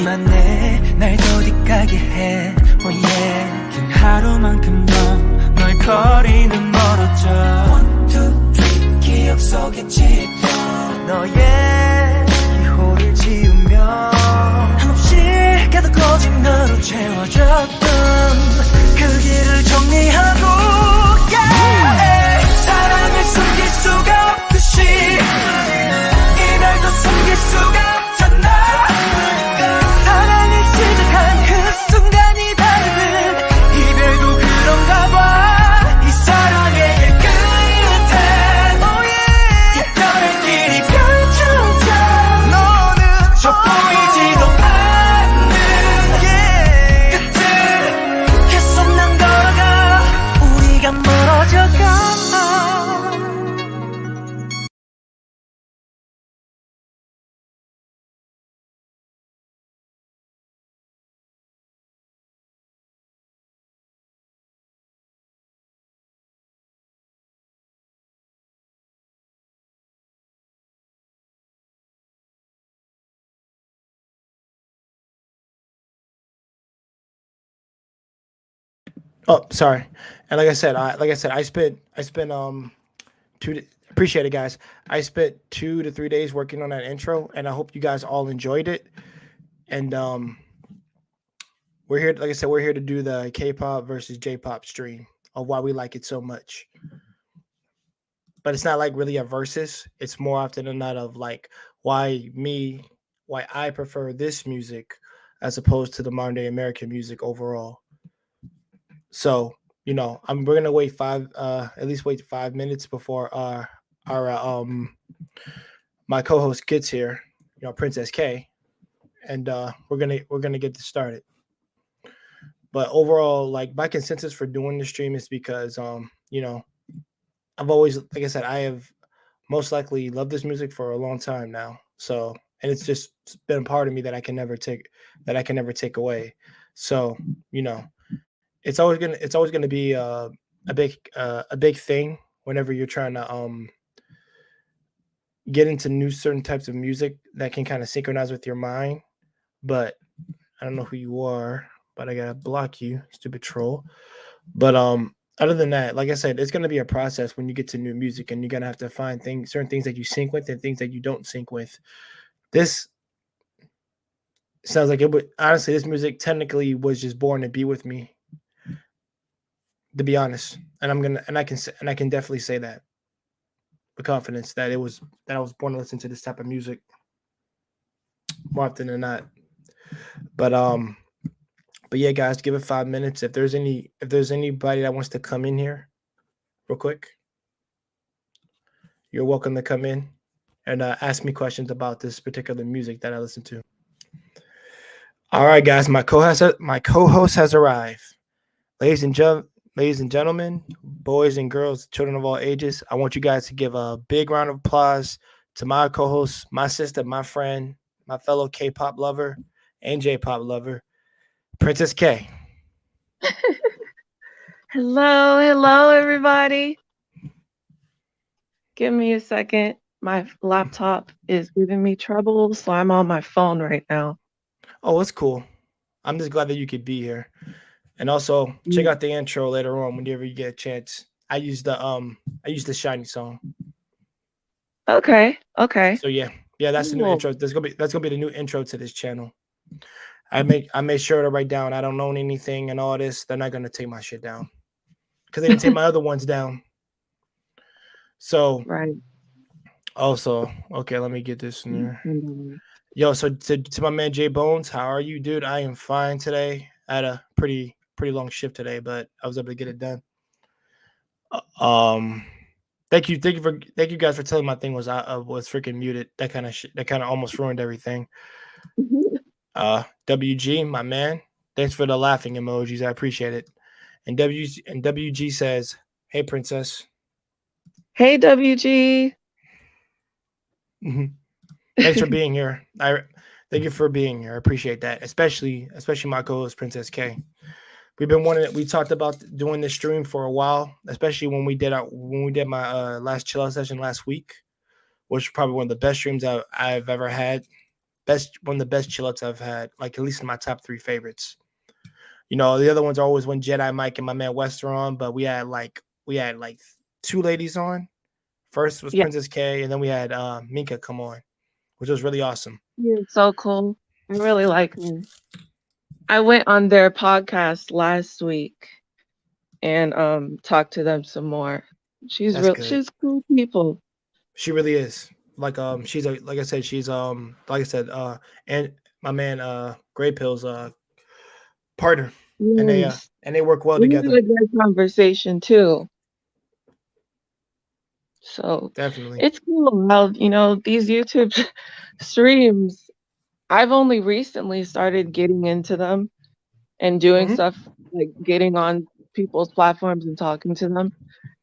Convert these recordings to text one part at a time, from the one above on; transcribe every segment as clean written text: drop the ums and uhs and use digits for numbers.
날 더디까게 해 oh yeah 긴 하루만큼 널 거리는 멀어져 One, two, three 기억 속에 짙어 너의 기호를 지우며 한없이 가득거진 너로 채워졌던 그 길을 정리하고 yeah. 사랑을 숨길 수가 없듯이 이별도 숨길 수가 없잖아 그 순간이 다른 이별도 그런가 봐 이 사랑의 끝에 oh yeah 별의 길이 펼쳐져 너는 저 보이지도 않는 yeah 끝을 계속 난 걸어가 우리가 멀어져가 Oh, sorry. And like I said, I spent appreciate it, guys. I spent 2 to 3 days working on that intro, and I hope you guys all enjoyed it. And we're here, like I said, we're here to do the K-pop versus J-pop stream of why we like it so much. But it's not like really a versus. It's more often than not of like why I prefer this music as opposed to the modern day American music overall. So, you know, we're gonna wait at least wait 5 minutes before my co-host gets here, you know, Princess K, and we're gonna get this started. But overall, like my consensus for doing the stream is because you know, I've always, like I said, I have most likely loved this music for a long time now. So, and it's just been a part of me that I can never take away. So, you know, it's always gonna be a big thing whenever you're trying to get into certain types of music that can kind of synchronize with your mind. But I don't know who you are, but I gotta block you, stupid troll. But other than that, like I said, it's gonna be a process when you get to new music, and you're gonna have to find certain things that you sync with and things that you don't sync with. This sounds like it would honestly, this music technically was just born to be with me, to be honest. And I can definitely say that with confidence that I was born to listen to this type of music more often than not. But yeah, guys, give it 5 minutes. If there's anybody that wants to come in here real quick, you're welcome to come in and ask me questions about this particular music that I listen to. All right, guys, my co-host has arrived. Ladies and gentlemen, boys and girls, children of all ages, I want you guys to give a big round of applause to my co-host, my sister, my friend, my fellow K-pop lover and J-pop lover, Princess K. Hello, everybody. Give me a second. My laptop is giving me trouble, so I'm on my phone right now. Oh, it's cool. I'm just glad that you could be here. And also check out the intro later on whenever you get a chance. I used the Shinee song. Okay. So yeah, that's the new intro. That's gonna be the new intro to this channel. I made sure to write down I don't own anything and all this. They're not gonna take my shit down because they didn't take my other ones down. So right. Also, okay, let me get this in there. Yo, so to my man Jay Bones, how are you, dude? I am fine today. I had a pretty long shift today, but I was able to get it done. Thank you guys for telling my thing was freaking muted. That kind of almost ruined everything. WG, my man, thanks for the laughing emojis. I appreciate it. And WG says, "Hey, princess." Hey, WG. Thanks for being here. Thank you for being here. I appreciate that, especially my co-host Princess K. We've been wanting it. We talked about doing this stream for a while, especially when we did my last chill out session last week, which was probably one of the best streams I've ever had. one of the best chill outs I've had. Like at least in my top three favorites. You know, the other ones are always when Jedi Mike and my man West are on, but we had like two ladies on. First was Yeah, Princess K, and then we had Minka come on, which was really awesome. you're so cool. I really like her. I went on their podcast last week and talked to them some more. That's good. She's cool people. She really is. She's like I said, like I said, and my man Gray Pill's partner, Yes. and they work well We had together. a good conversation too. So Definitely. it's cool how, these YouTube streams, I've only recently started getting into them and doing Hmm. stuff like getting on people's platforms and talking to them.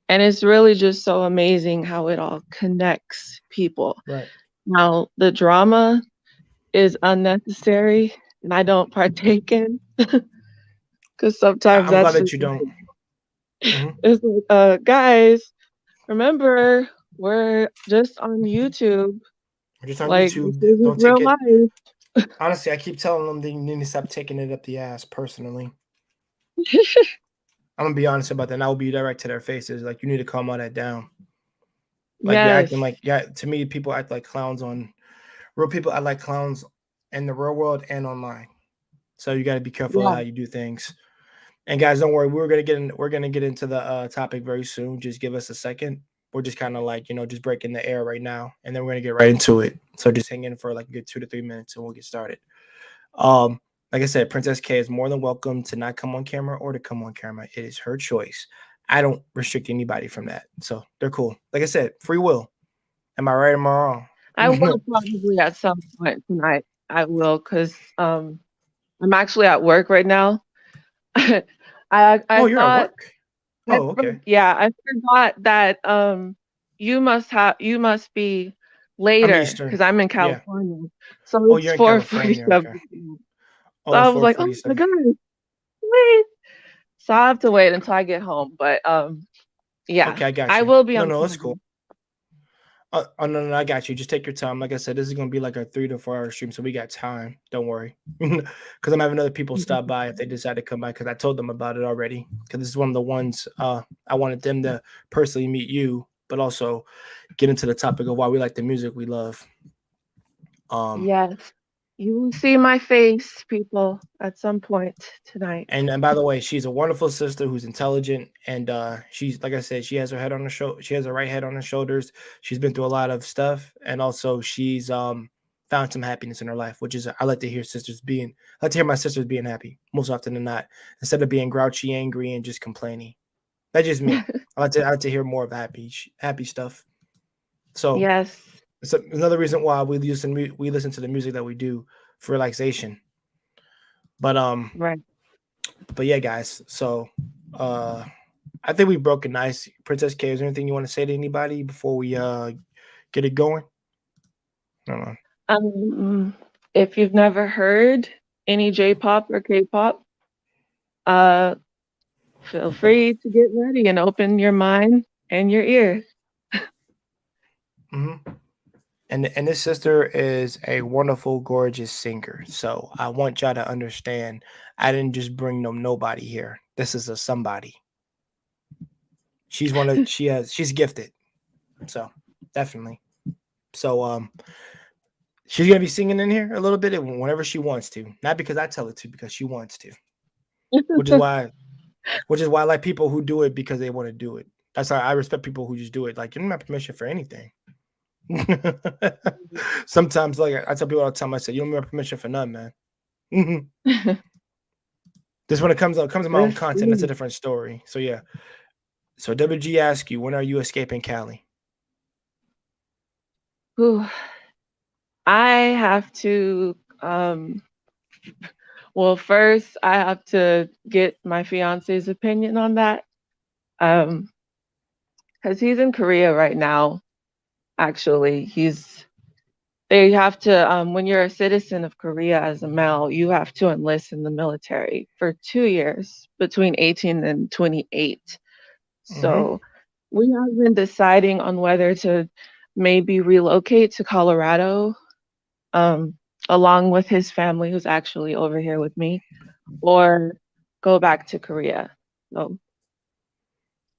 And it's really just so amazing how it all connects people. Right. Now, the drama is unnecessary and I don't partake in because sometimes I'm glad that's that just you don't. like, Hmm. it's like, guys, remember, we're just on YouTube. We're just on Like, this YouTube. isn't Don't take real it. life. Honestly, I keep telling them they need to stop taking it up the ass. Personally, I'm gonna be honest about that. And I will be direct to their faces. Like you need to calm all that down. Like you're Yes. acting like yeah. To me, people act like clowns on real people. I like clowns in the real world and online. So you got to be careful of Yeah. how you do things. And guys, don't worry. We're gonna get into the topic very soon. Just give us a second. We're just kind of like just breaking the air right now, and then we're gonna get right into it. So just hang in for like a good 2 to 3 minutes, and we'll get started. Um, like I said, Princess K is more than welcome to not come on camera or to come on camera. It is her choice. I don't restrict anybody from that, so they're cool. Like I said, free will. Am I right or am I I wrong? will probably at some point tonight. I will, because I'm actually at work right now. I Oh, you're at thought work. Oh, okay. yeah, I forgot that you must be I'm later Eastern. because I'm in Yeah. California. So Oh, it's you're in California. Okay. 4:47. So Oh, I it's was like, oh my 4:47. God, wait. So I have to wait until I get home. But yeah, Okay, I got I you. will be No, on no, that's cool. camera. Oh no, no, I got you. Just take your time. Like I said, this is gonna be like a 3 to 4 hour stream, so we got time. Don't worry, because I'm having other people stop by if they decide to come by. Because I told them about it already. Because this is one of the ones I wanted them to personally meet you, but also get into the topic of why we like the music we love. Um, Yes, you will see my face, people, at some point tonight. and by the way, she's a wonderful sister who's intelligent, and she's like I said, she has her head on her shoulder. She has her right head on her shoulders. She's been through a lot of stuff, and also she's found some happiness in her life, which is I like to hear I like to hear my sisters being happy most often than not, instead of being grouchy, angry, and just complaining. That's just me. I like to hear more of happy stuff. So Yes, it's another reason why we listen to the music that we do for relaxation. But right. yeah, guys. So uh I think we broke it nice. Princess K, is there anything you want to say to anybody before we get it going? No. Um, if you've never heard any J-pop or K-pop, uh, feel free to get ready and open your mind and your ears. Hmm. And this sister is a wonderful, gorgeous singer. So I want y'all to understand. I didn't just bring nobody here. This is a somebody. She's gifted. So definitely. So she's gonna be singing in here a little bit whenever she wants to. Not because I tell her to, because she wants to. Which is why I like people who do it because they want to do it. That's why I respect people who just do it. Like you don't have permission for anything. Sometimes, like I tell people all the time, I say you don't have permission for none, man. This when it comes to my own Let's content, that's a see. different story. So yeah. So WG asks you, when are you escaping Cali? Whew. I have to, well, first I have to get my fiance's opinion on that. Um, because he's in Korea right now, actually. They have to, when you're a citizen of Korea as a male, you have to enlist in the military for 2 years between 18 and 28. Mm-hmm. So we have been deciding on whether to maybe relocate to Colorado. Um, along with his family, who's actually over here with me, or go back to Korea. So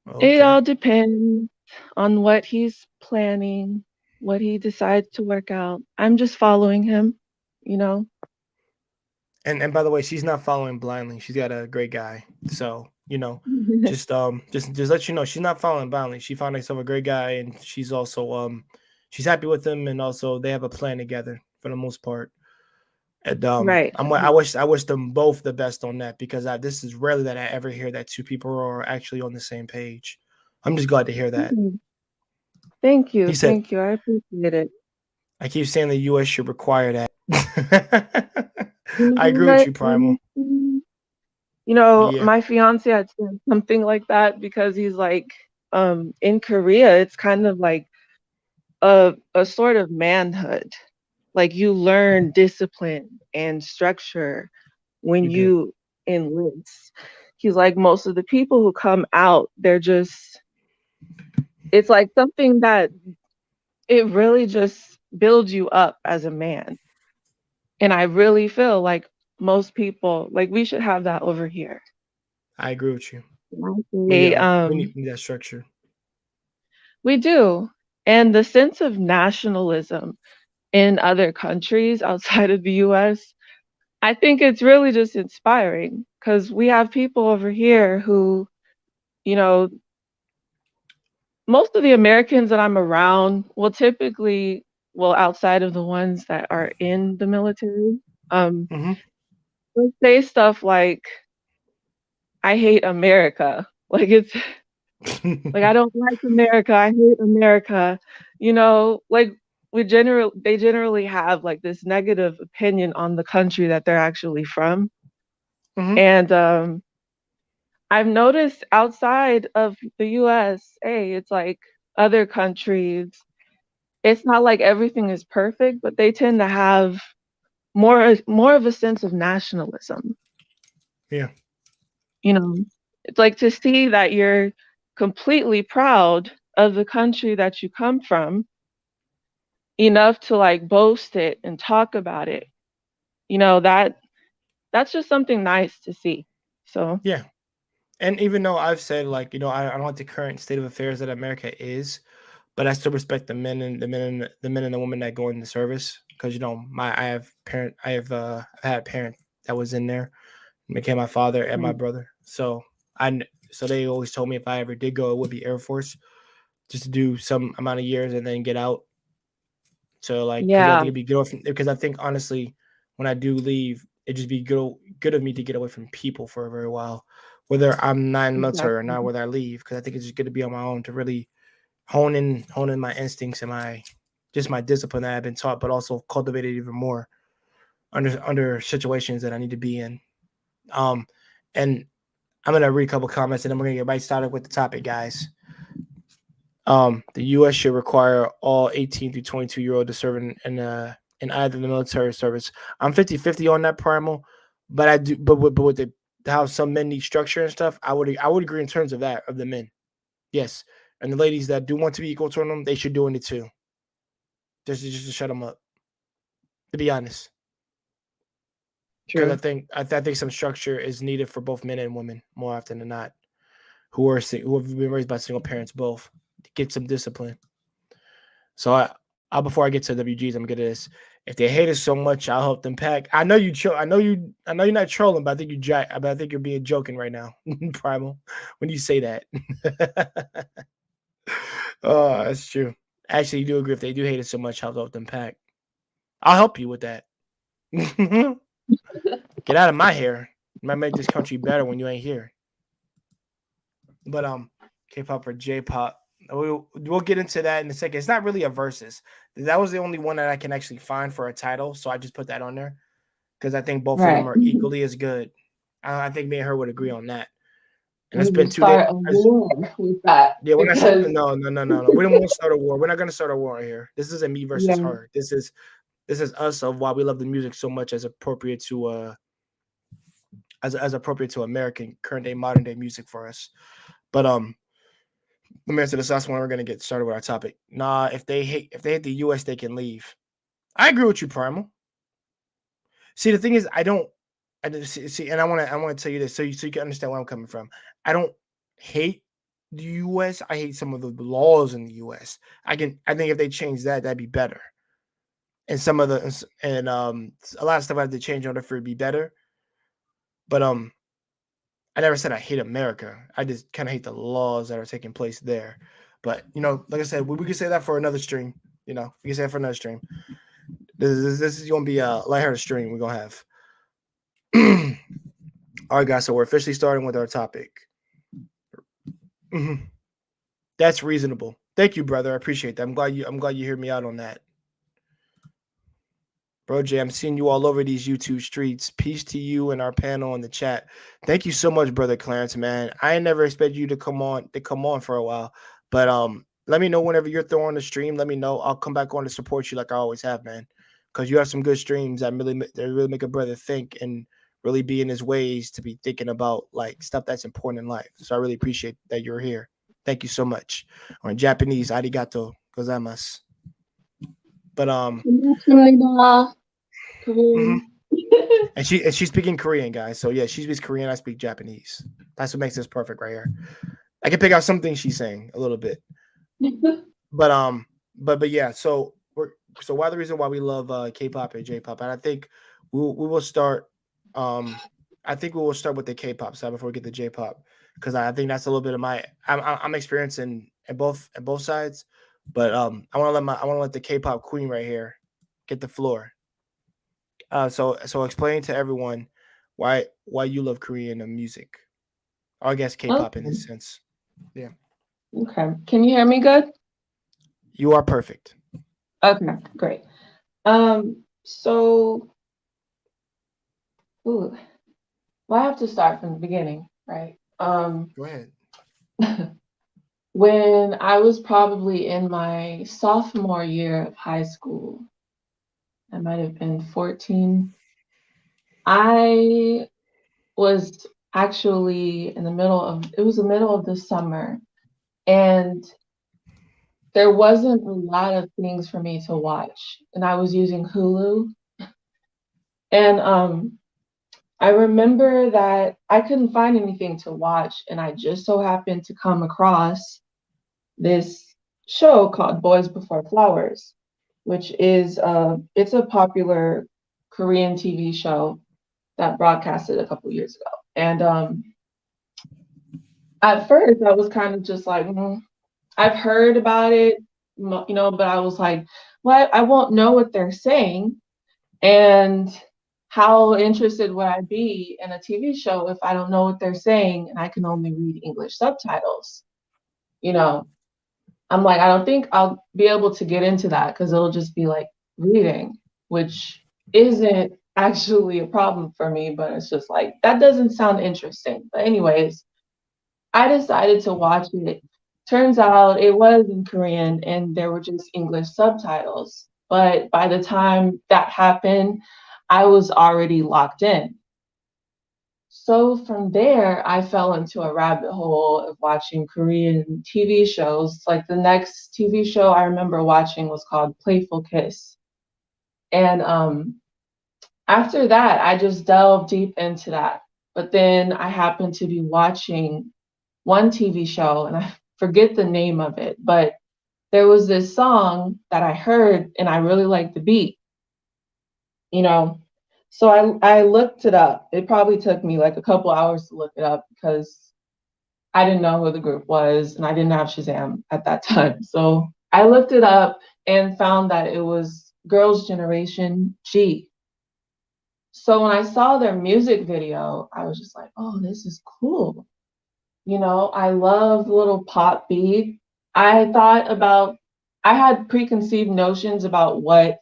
it Okay. all depends on what he's planning, what he decides to work out. I'm just following him, you know. And by the way, she's not following blindly. She's got a great guy. So, just let you know she's not following blindly. She found herself a great guy, and she's happy with him, and also they have a plan together for the most part. And Right. I wish them both the best on that, because this is rarely that I ever hear that two people are actually on the same page. I'm just glad to hear that. Mhm. Thank you. He said, Thank you. I appreciate it. I keep saying the US should require that. You I know agree with what? you, Primal. Yeah, My fiance had said something like that because he's like, in Korea, it's kind of like a sort of manhood. Like you learn discipline and structure when you do. you enlist. He's like most of the people who come out, they're just it's like something that it really just builds you up as a man. And I really feel like most people like we should have that over here. I agree with you. We Honestly, we need that structure. we do. And the sense of nationalism in other countries outside of the US, I think it's really just inspiring because we have people over here who, you know, most of the Americans that I'm around will typically, well, outside of the ones that are in the military, um, Hmm. will say stuff like, I hate America. Like it's like I don't like America, I hate America. Like they generally have like this negative opinion on the country that they're actually from. Hmm. And I've noticed outside of the USA, it's like other countries, it's not like everything is perfect, but they tend to have more of a sense of nationalism. Yeah, You know, it's like to see that you're completely proud of the country that you come from enough to like boast it and talk about it. That's just something nice to see. So, yeah. And even though I've said, like, I don't like the current state of affairs that America is, but I still respect the men and the women that go into service, because I had a parent that was in there, became my father and my right. brother. So they always told me if I ever did go, it would be Air Force, just to do some amount of years and then get out. So, like, because I Yeah, think it'd be good, because I think honestly, when I do leave, it'd just be good of me to get away from people for a very while, whether I'm not in the military or exactly. not, whether I leave, because I think it's just good to be on my own to really hone in my instincts and my discipline that I've been taught, but also cultivate it even more under situations that I need to be in. Um, and I'm gonna read a couple comments, and then we're gonna get right started with the topic, guys. The U.S. should require all 18 to 22-year-old to serve in either the military or service. I'm 50-50 on that, Primal, but I do, but with how some men need structure and stuff, I would agree in terms of that, of the men. Yes, and the ladies that do want to be equal to them, they should do it too. Just to shut them up. To be honest, because I True. think I think some structure is needed for both men and women more often than not, who have been raised by single parents both, to get some discipline. So before I get to WGs, I'm gonna get to this. If they hate us so much, I'll help them pack. I know you. I know you're not trolling, but I think but I think you're being joking right now, Primal, when you say that. Oh, that's true. Actually, you do agree. If they do hate us so much, I'll help them pack. I'll help you with that. Get out of my hair. You might make this country better when you ain't here. But K-pop or J-pop. We'll get into that in a second. It's not really a versus. That was the only one that I can actually find for a title, so I just put that on there because I think both of them Right. are equally as good. I think me and her would agree on that. And it's We been just 2 days. start a war with that Yeah, we're not. because No, no, no, no, no. We don't want to start a war. We're not going to start a war here. This isn't me versus yeah, her. This is us of why we love the music so much, as appropriate to American current day modern day music for us. But let me answer this last one. We're gonna get started with our topic. Nah, if they hate the US, they can leave. I agree with you, Primal. See, the thing is, I don't. I just see, and I want to tell you this, so you can understand where I'm coming from. I don't hate the U.S. I hate some of the laws in the U.S. I think if they change that, that'd be better. And some of the and a lot of stuff I have to change in order for it to be better. But I never said I hate America. I just kind of hate the laws that are taking place there. But like I said, we could say that for another stream. We can say that for another stream. This is gonna be a lighthearted stream we're gonna have. All right, guys. So we're officially starting with our topic. Mhm. That's reasonable. Thank you, brother. I appreciate that. I'm glad you hear me out on that. Bro Jay, I'm seeing you all over these YouTube streets. Peace to you and our panel in the chat. Thank you so much, brother Clarence, man. I never expected you to come on for a while. But let me know whenever you're throwing the stream. Let me know. I'll come back on to support you like I always have, man. Because you have some good streams that really make a brother think and really be in his ways to be thinking about like stuff that's important in life. So I really appreciate that you're here. Thank you so much. Or in Japanese, arigato gozaimasu. But Korean. and she's speaking Korean, guys. So yeah, she speaks Korean. I speak Japanese. That's what makes this perfect right here. I can pick out some things she's saying a little bit, but yeah. So why the reason why we love K-pop and J-pop, and I think we will start. I think we will start with the K-pop side before we get to J-pop because I think that's a little bit of my I'm experiencing at both sides, but I want to let the K-pop queen right here get the floor. So explain to everyone why you love Korean music, or I guess K-pop in this sense. Yeah, Okay. Can you hear me good? you are perfect. Okay, great. So, well, I have to start from the beginning, right? Go ahead. When I was probably in my sophomore year of high school, I might have been 14. I was actually in the middle of the summer, and there wasn't a lot of things for me to watch, and I was using Hulu, and I remember that I couldn't find anything to watch, and I just so happened to come across this show called Boys Before Flowers, which is it's a popular Korean TV show that broadcasted a couple years ago. And at first, I was kind of just like, I've heard about it, but I was like, what? I won't know what they're saying. And how interested would I be in a TV show if I don't know what they're saying and I can only read English subtitles? I'm like, I don't think I'll be able to get into that because it'll just be like reading, which isn't actually a problem for me, but it's just like, that doesn't sound interesting. But, anyways, I decided to watch it. Turns out it was in Korean and there were just English subtitles. But by the time that happened, I was already locked in. So from there, I fell into a rabbit hole of watching Korean TV shows. Like the next TV show I remember watching was called Playful Kiss. And after that, I just delved deep into that. But then I happened to be watching one TV show, and I forget the name of it, but there was this song that I heard, and I really liked the beat. So I looked it up. It probably took me like a couple hours to look it up because I didn't know who the group was and I didn't have Shazam at that time. So I looked it up and found that it was Girls' Generation G. So when I saw their music video, I was just like, oh, this is cool. I love the little pop beat. I had preconceived notions about what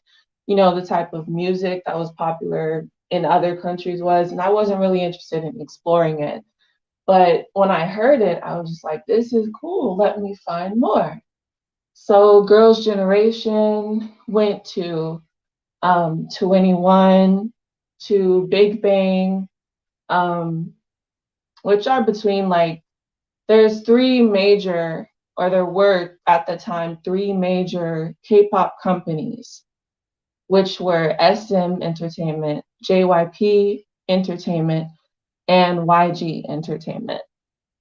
the type of music that was popular in other countries was, and I wasn't really interested in exploring it. But when I heard it, I was just like, this is cool. Let me find more. So Girls' Generation went to 21, to Big Bang, which are between like, there's there were at the time 3 major K-pop companies, which were SM Entertainment, JYP Entertainment, and YG Entertainment.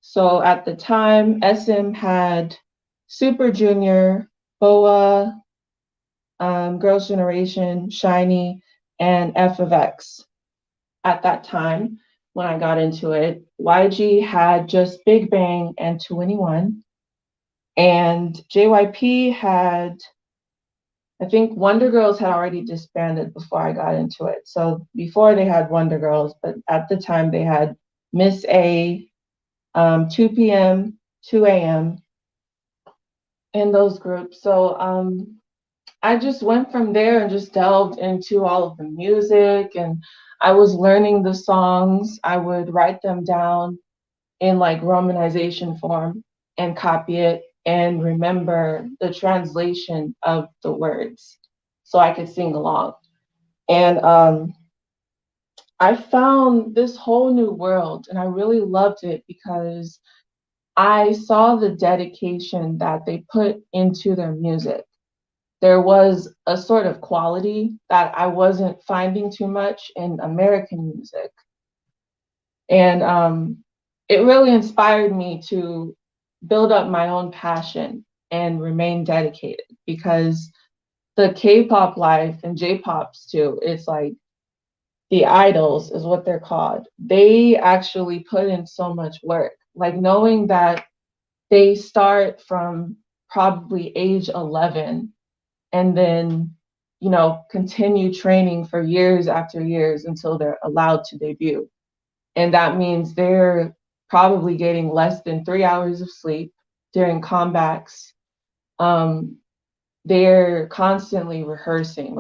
So at the time, SM had Super Junior, BoA, Girls' Generation, Shinee, and F of X. At that time, when I got into it, YG had just Big Bang and 2NE1, and JYP had, I think Wonder Girls had already disbanded before I got into it. So before they had Wonder Girls, but at the time they had Miss A, 2 p.m., 2 a.m., in those groups. So I just went from there and just delved into all of the music, and I was learning the songs. I would write them down in like romanization form and copy it and remember the translation of the words so I could sing along. And I found this whole new world and I really loved it because I saw the dedication that they put into their music. There was a sort of quality that I wasn't finding too much in American music. And it really inspired me to build up my own passion and remain dedicated because the K-pop life and J-pops too, it's like the idols is what they're called. They actually put in so much work. Like knowing that they start from probably age 11 and then, you know, continue training for years after years until they're allowed to debut. And that means they're probably getting less than 3 hours of sleep during comebacks. They're constantly rehearsing.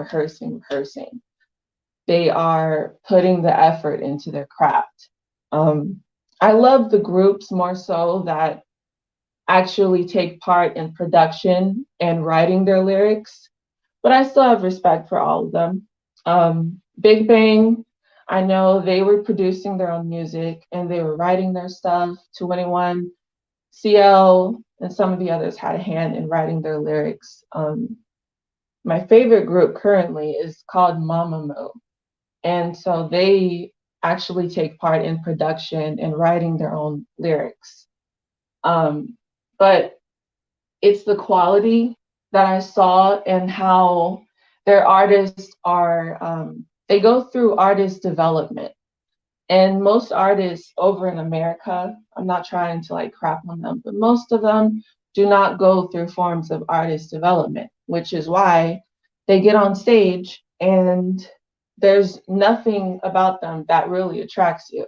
They are putting the effort into their craft. I love the groups more so that actually take part in production and writing their lyrics, but I still have respect for all of them. Big Bang, I know they were producing their own music and they were writing their stuff. 2NE1, CL, and some of the others had a hand in writing their lyrics. My favorite group currently is called Mamamoo, and so they actually take part in production and writing their own lyrics. But it's the quality that I saw and how their artists are, they go through artist development. And most artists over in America, I'm not trying to like crap on them, but most of them do not go through forms of artist development, which is why they get on stage and there's nothing about them that really attracts you.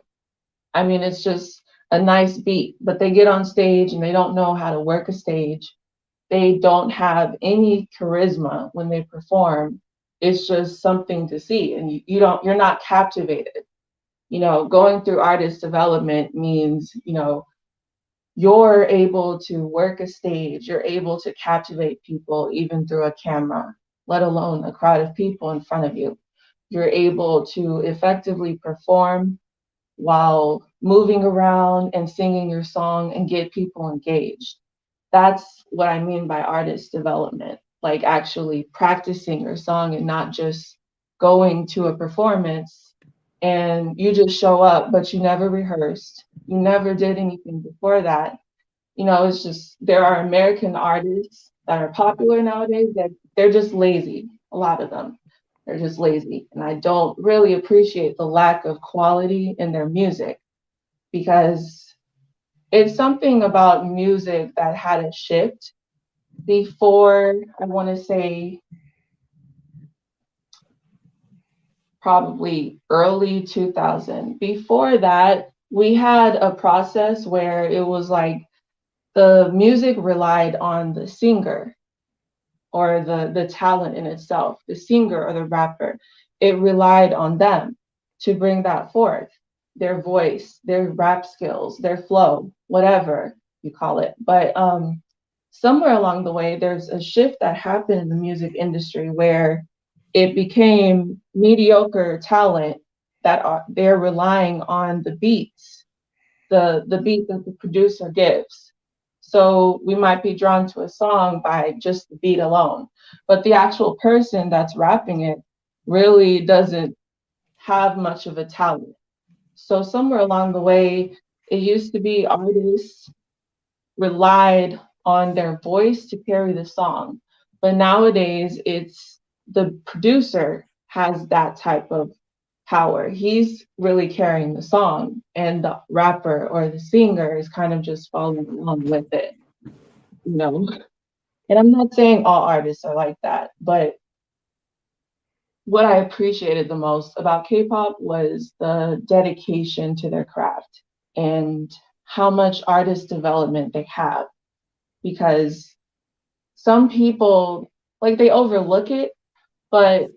I mean, it's just a nice beat, but they get on stage and they don't know how to work a stage. They don't have any charisma when they perform. It's just something to see, and you're not captivated. You know, going through artist development means, you know, you're able to work a stage, you're able to captivate people even through a camera, let alone a crowd of people in front of you. You're able to effectively perform while moving around and singing your song and get people engaged. That's what I mean by artist development, like actually practicing your song and not just going to a performance and you just show up, but you never rehearsed, you never did anything before that. You know, it's just, there are American artists that are popular nowadays that they're just lazy, a lot of them. They're just lazy. And I don't really appreciate the lack of quality in their music because it's something about music that had a shift before, I want to say, probably early 2000. Before that, we had a process where it was like the music relied on the singer or the talent in itself, the singer or the rapper. It relied on them to bring that forth, their voice, their rap skills, their flow, whatever you call it. But somewhere along the way, there's a shift that happened in the music industry where it became mediocre talent that they're relying on the beats, the beat that the producer gives. So we might be drawn to a song by just the beat alone, but the actual person that's rapping it really doesn't have much of a talent. So somewhere along the way, it used to be artists relied on their voice to carry the song. But nowadays, it's the producer has that type of power. He's really carrying the song, and the rapper or the singer is kind of just following along with it, you know? And I'm not saying all artists are like that, but what I appreciated the most about K-pop was the dedication to their craft and how much artist development they have, because some people like they overlook it, but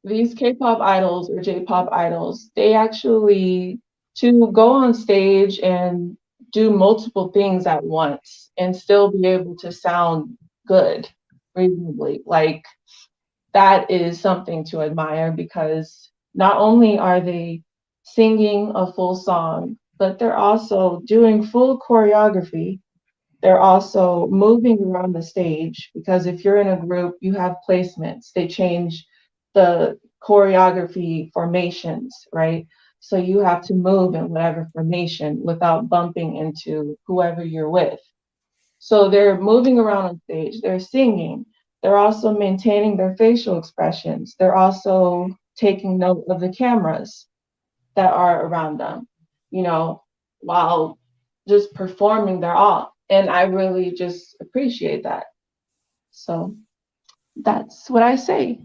these K-pop idols or J-pop idols, they actually to go on stage and do multiple things at once and still be able to sound good reasonably. Like that is something to admire because not only are they singing a full song, but they're also doing full choreography. They're also moving around the stage because if you're in a group, you have placements. They change the choreography formations, right? So you have to move in whatever formation without bumping into whoever you're with. So they're moving around on stage, they're singing, they're also maintaining their facial expressions, they're also taking note of the cameras that are around them, you know, while just performing their all. And I really just appreciate that. So that's what I say.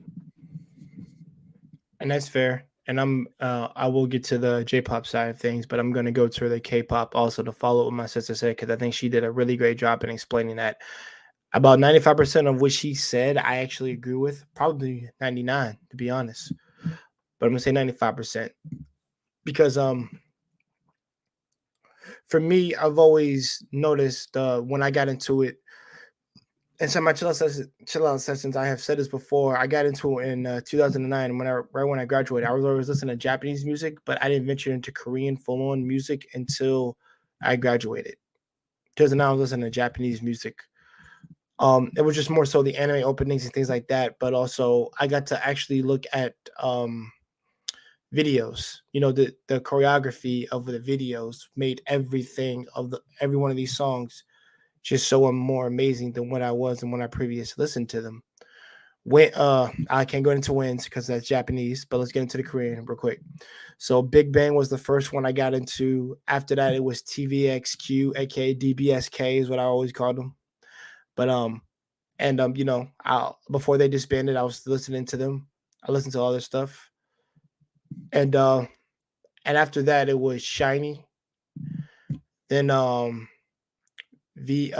And that's fair. And I will get to the J-pop side of things, but I'm gonna go to the K-pop also to follow what my sister said because I think she did a really great job in explaining that. About 95% of what she said, I actually agree with. Probably 99, to be honest. But I'm gonna say 95% because for me, I've always noticed when I got into it, and some of my chill out sessions, I have said this before. I got into it in 2009 right when I graduated. I was always listening to Japanese music, but I didn't venture into Korean full on music until I graduated. Because now I was listening to Japanese music. It was just more so the anime openings and things like that, but also I got to actually look at videos. You know, the choreography of the videos made everything of the every one of these songs just so more amazing than what I was and when I previously listened to them. When I can't go into wins because that's Japanese, but let's get into the Korean real quick. So Big Bang was the first one I got into. After that, it was TVXQ, aka DBSK, is what I always called them. But you know, before they disbanded, I was listening to them. I listened to all their stuff, and after that, it was Shiny. Then V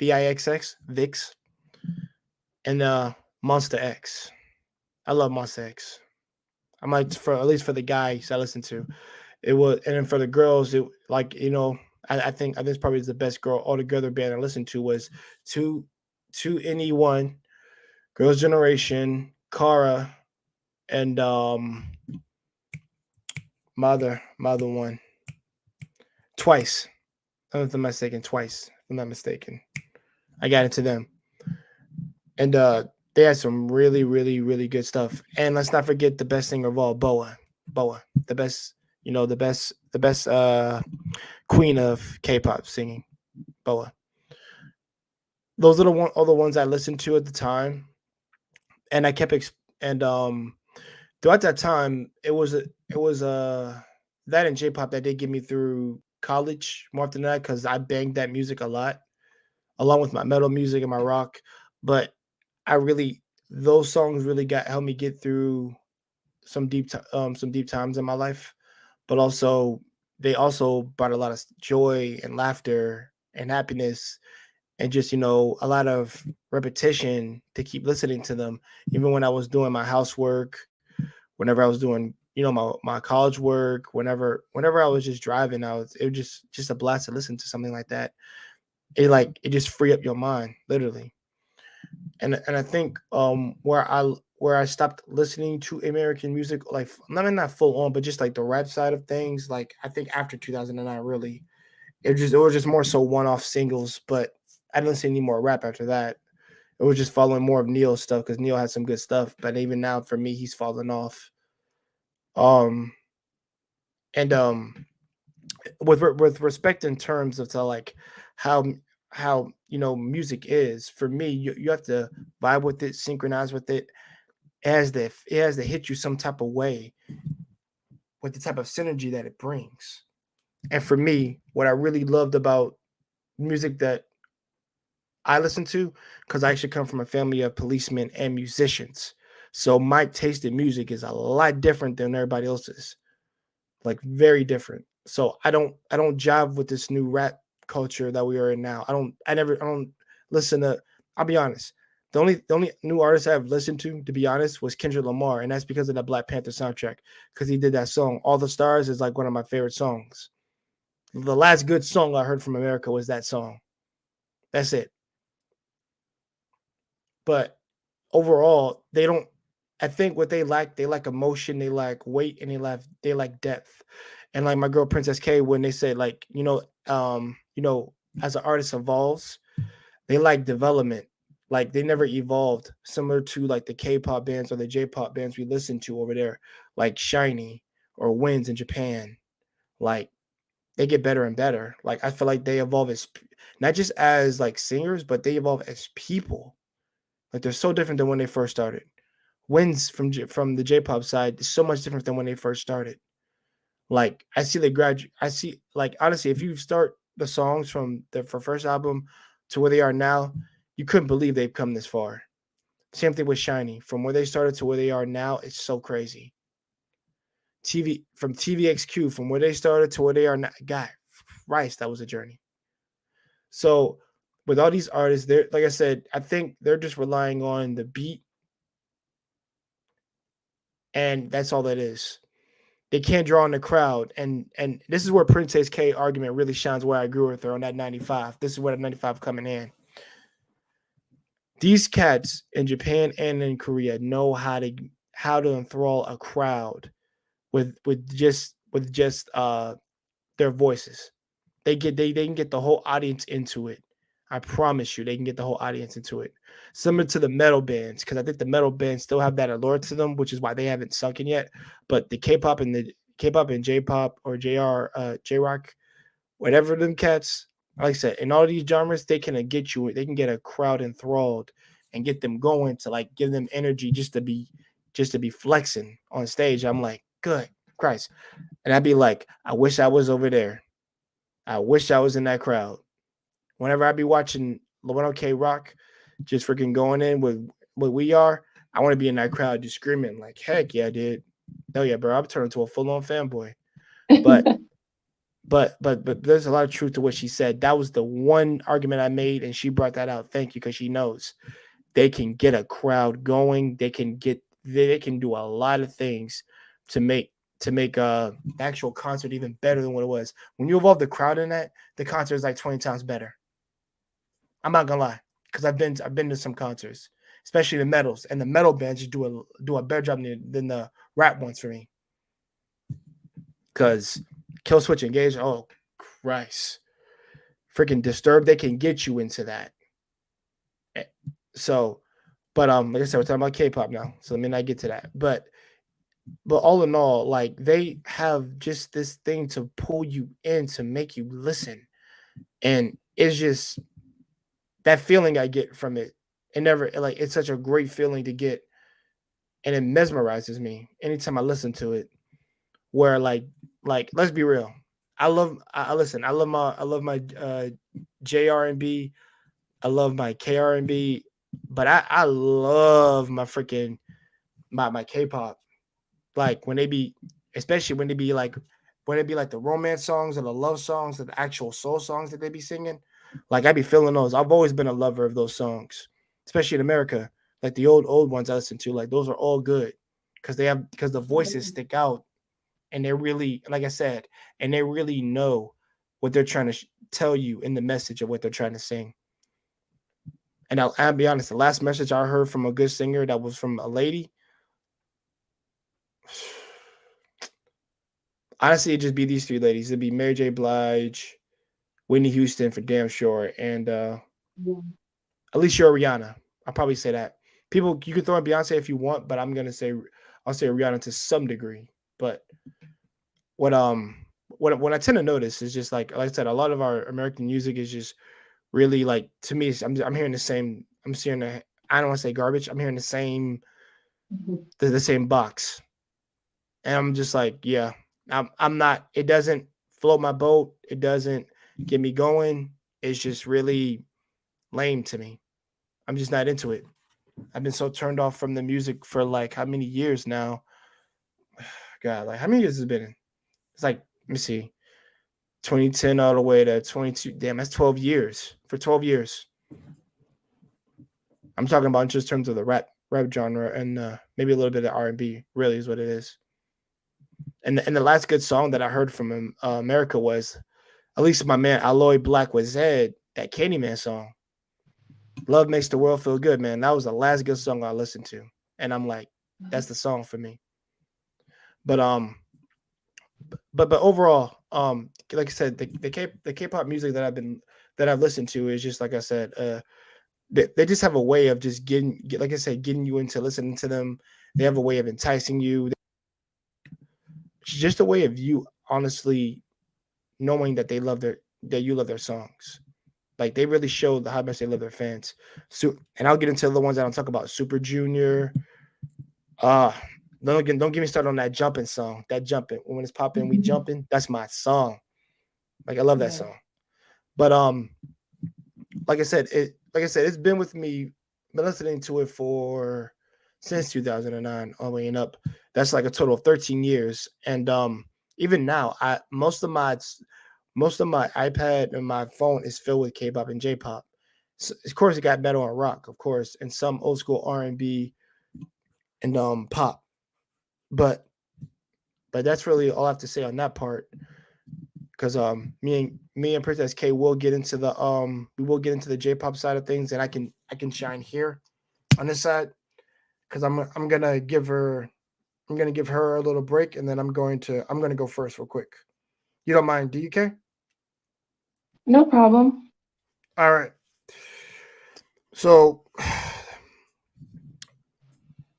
VIXX VIX and Monster X. I love Monster X. I might for at least for the guys I listen to. It was and then for the girls, it like you know, I think this probably is the best girl all together band I listened to was two NE1, Girls' Generation, Kara, and mother one. Twice. If I'm not mistaken, twice. If I'm not mistaken. I got into them. And they had some really, really, really good stuff. And let's not forget the best singer of all, Boa. Boa. The best, you know, the best queen of K-pop singing. Boa. Those are all the ones I listened to at the time. And I kept and throughout that time, it was that and J-pop that did get me through college more often than that because I banged that music a lot, along with my metal music and my rock. But I really those songs really got helped me get through some deep times in my life. But also they also brought a lot of joy and laughter and happiness and just a lot of repetition to keep listening to them even when I was doing my housework, whenever I was doing my college work, whenever I was just driving, it was just a blast to listen to something like that. It just free up your mind literally. And I think where I stopped listening to American music, like not full on, but just like the rap side of things, like I think after 2009 really, it was just more so one-off singles, but I didn't see any more rap after that. It was just following more of Neil's stuff because Neil had some good stuff, but even now for me he's fallen off. Um and with respect in terms of to like how music is for me, you have to vibe with it, synchronize with it. It has to hit you some type of way with the type of synergy that it brings. And for me, what I really loved about music that I listen to, because I actually come from a family of policemen and musicians, so my taste in music is a lot different than everybody else's, like very different. So I don't jive with this new rap culture that we are in now. I don't listen to. I'll be honest. The only new artist I've listened to be honest, was Kendrick Lamar, and that's because of the Black Panther soundtrack. Because he did that song, "All the Stars" is like one of my favorite songs. The last good song I heard from America was that song. That's it. But overall, they don't. I think what they lack emotion, they lack weight, and they lack depth. And like my girl Princess K, when they say like, as an artist evolves, they like development. Like they never evolved, similar to like the K-pop bands or the J-pop bands we listen to over there, like Shinee or Wins in Japan. Like they get better and better. Like I feel like they evolve as not just as like singers, but they evolve as people. Like they're so different than when they first started. Wins from the J-pop side is so much different than when they first started. Like I see the graduate. I see like honestly, if you start the songs from the first album to where they are now, you couldn't believe they've come this far. Same thing with Shiny. From where they started to where they are now, it's so crazy. TVXQ, from where they started to where they are now. God, Christ, that was a journey. So with all these artists, they're like I said, I think they're just relying on the beat, and that's all that is. They can't draw in the crowd, and this is where Princess K argument really shines. Where I agree with her on that 95. This is where the 95 coming in. These cats in Japan and in Korea know how to enthrall a crowd with just their voices. They can get the whole audience into it. I promise you, they can get the whole audience into it. Similar to the metal bands, because I think the metal bands still have that allure to them, which is why they haven't sunken yet. But the K-pop and J-pop or J-rock, whatever them cats, like I said, in all these genres, they can get a crowd enthralled and get them going to like give them energy just to be flexing on stage. I'm like, good Christ. And I'd be like, I wish I was over there. I wish I was in that crowd. Whenever I be watching Lil K Rock, just freaking going in with what we are, I want to be in that crowd just screaming like, heck yeah, dude. Oh yeah, bro. I'm turning into a full on fanboy. But but there's a lot of truth to what she said. That was the one argument I made, and she brought that out. Thank you, because she knows they can get a crowd going. They can do a lot of things to make the actual concert even better than what it was. When you involve the crowd in that, the concert is like 20 times better. I'm not gonna lie, because I've been to some concerts, especially the metals, and the metal bands just do a better job than the rap ones for me. Because Kill Switch Engage, oh Christ, freaking Disturbed, they can get you into that. Eh, So, but like I said, we're talking about K-pop now, so let me not get to that. But all in all, like they have just this thing to pull you in to make you listen, and it's just that feeling I get from it. It never like it's such a great feeling to get, and it mesmerizes me anytime I listen to it. Where like let's be real, I listen. I love my JR&B. I love my KR&B, but I love my freaking my K-pop. Like when they be, especially when they be like the romance songs or the love songs or the actual soul songs that they be singing. Like I be feeling those. I've always been a lover of those songs, especially in America. Like the old ones I listen to, like those are all good because the voices stick out, and they really, like I said, and they really know what they're trying to tell you in the message of what they're trying to sing. And I'll be honest, the last message I heard from a good singer that was from a lady, honestly, it'd just be these three ladies. It'd be Mary J. Blige, Whitney Houston for damn sure, and Yeah. Alicia or Rihanna. I'll probably say that. People, you can throw in Beyonce if you want, but I'll say Rihanna to some degree. But what what I tend to notice is just like I said, a lot of our American music is just really like to me. I'm hearing the same. I'm seeing the. I don't want to say garbage. I'm hearing the same the same box, and I'm just like, yeah, I'm not. It doesn't float my boat. It doesn't get me going. It's just really lame to me. I'm just not into it. I've been so turned off from the music for like how many years now? God, like how many years has it been? It's like let me see, 2010 all the way to 22. Damn, that's 12 years. For 12 years, I'm talking about just in terms of the rap genre and maybe a little bit of R&B. Really is what it is. And the last good song that I heard from him, America was at least my man Aloy Black with Zed, that Candyman song. Love makes the world feel good, man. That was the last good song I listened to, and I'm like, that's the song for me. But but overall, like I said, the K-pop music that I've listened to is just like I said, they just have a way of just like I said, getting you into listening to them. They have a way of enticing you. It's just a way of you honestly knowing that you love their songs. Like they really show how much they love their fans. So, and I'll get into the ones that I'll talk about. Super Junior. Uh don't get me started on that jumping song. That jumping when it's popping, we jumping. That's my song. Like I love that song. But like I said, it's been with me. Been listening to it for since 2009 all the way and up. That's like a total of 13 years. And even now, I most of my iPad and my phone is filled with K-pop and J-pop. So, of course, it got metal and rock, of course, and some old school R&B and pop. But that's really all I have to say on that part. Because me and Princess K will get into the we will get into the J-pop side of things, and I can shine here on this side because I'm gonna give her a little break, and then I'm gonna go first real quick. You don't mind, do you, K? No problem. All right. So,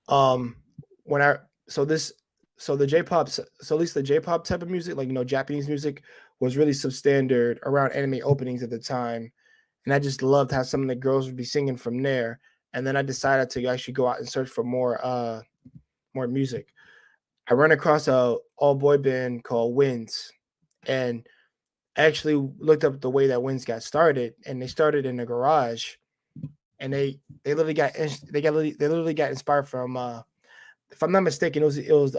um, when I so this so the J-pop so at least the J-pop type of music, like Japanese music, was really substandard around anime openings at the time, and I just loved how some of the girls would be singing from there. And then I decided to actually go out and search for more music. I ran across a all boy band called Wins, and I actually looked up the way that Wins got started, and they started in a garage, and they literally they literally got inspired from if I'm not mistaken, it was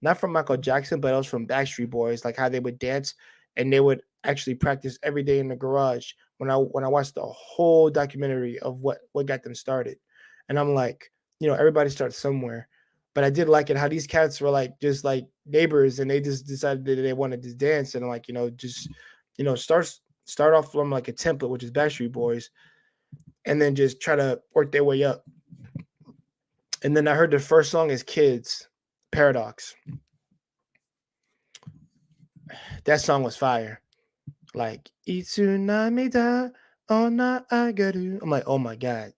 not from Michael Jackson, but it was from Backstreet Boys, like how they would dance and they would actually practice every day in the garage. When I watched the whole documentary of what got them started, and I'm like, everybody starts somewhere, but I did like it how these cats were like just like neighbors, and they just decided that they wanted to dance and like just start off from like a template, which is Backstreet Boys, and then just try to work their way up. And then I heard the first song is Kids, Paradox. That song was fire. Like, Itsunamida Ona Agaru. I'm like, oh my God.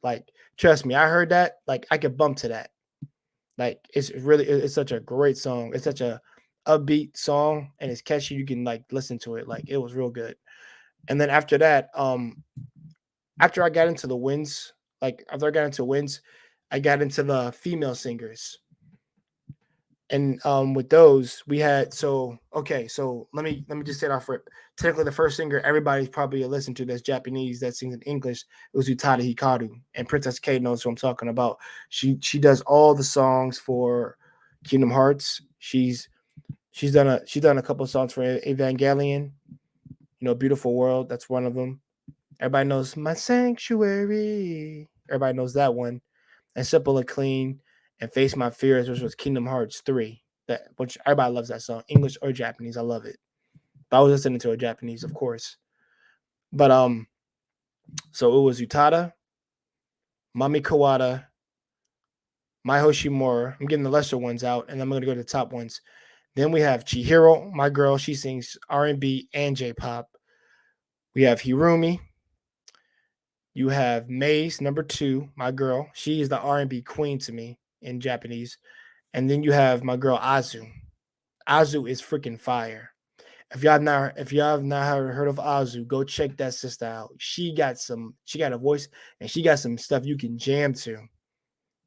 Like, trust me, I heard that. Like, I could bump to that. Like, it's such a great song. It's such a upbeat song and it's catchy. You can like listen to it. Like, it was real good. And then after that, after I got into the Wins, after I got into Wins, I got into the female singers. And with those we had so let me just say it off rip. Technically the first singer everybody's probably listened to that's Japanese that sings in English, it was Utada Hikaru, and Princess K knows who I'm talking about. She does all the songs for Kingdom Hearts. She's done a couple of songs for Evangelion, Beautiful World, that's one of them. Everybody knows My Sanctuary, everybody knows that one. And Simple and Clean, and Face My Fears, which was Kingdom Hearts 3. Which everybody loves that song, English or Japanese. I love it. But I was listening to it Japanese, of course. But so it was Utada, Mami Kawada, Mai Hoshimura. I'm getting the lesser ones out, and I'm gonna go to the top ones. Then we have Chihiro, my girl. She sings R&B and J-pop. We have Hirumi. You have Maze, number 2, my girl. She is the R&B queen to me in Japanese. And then you have my girl Azu. Azu is freaking fire. If y'all have not heard of Azu, go check that sister out. She got a voice and she got some stuff you can jam to.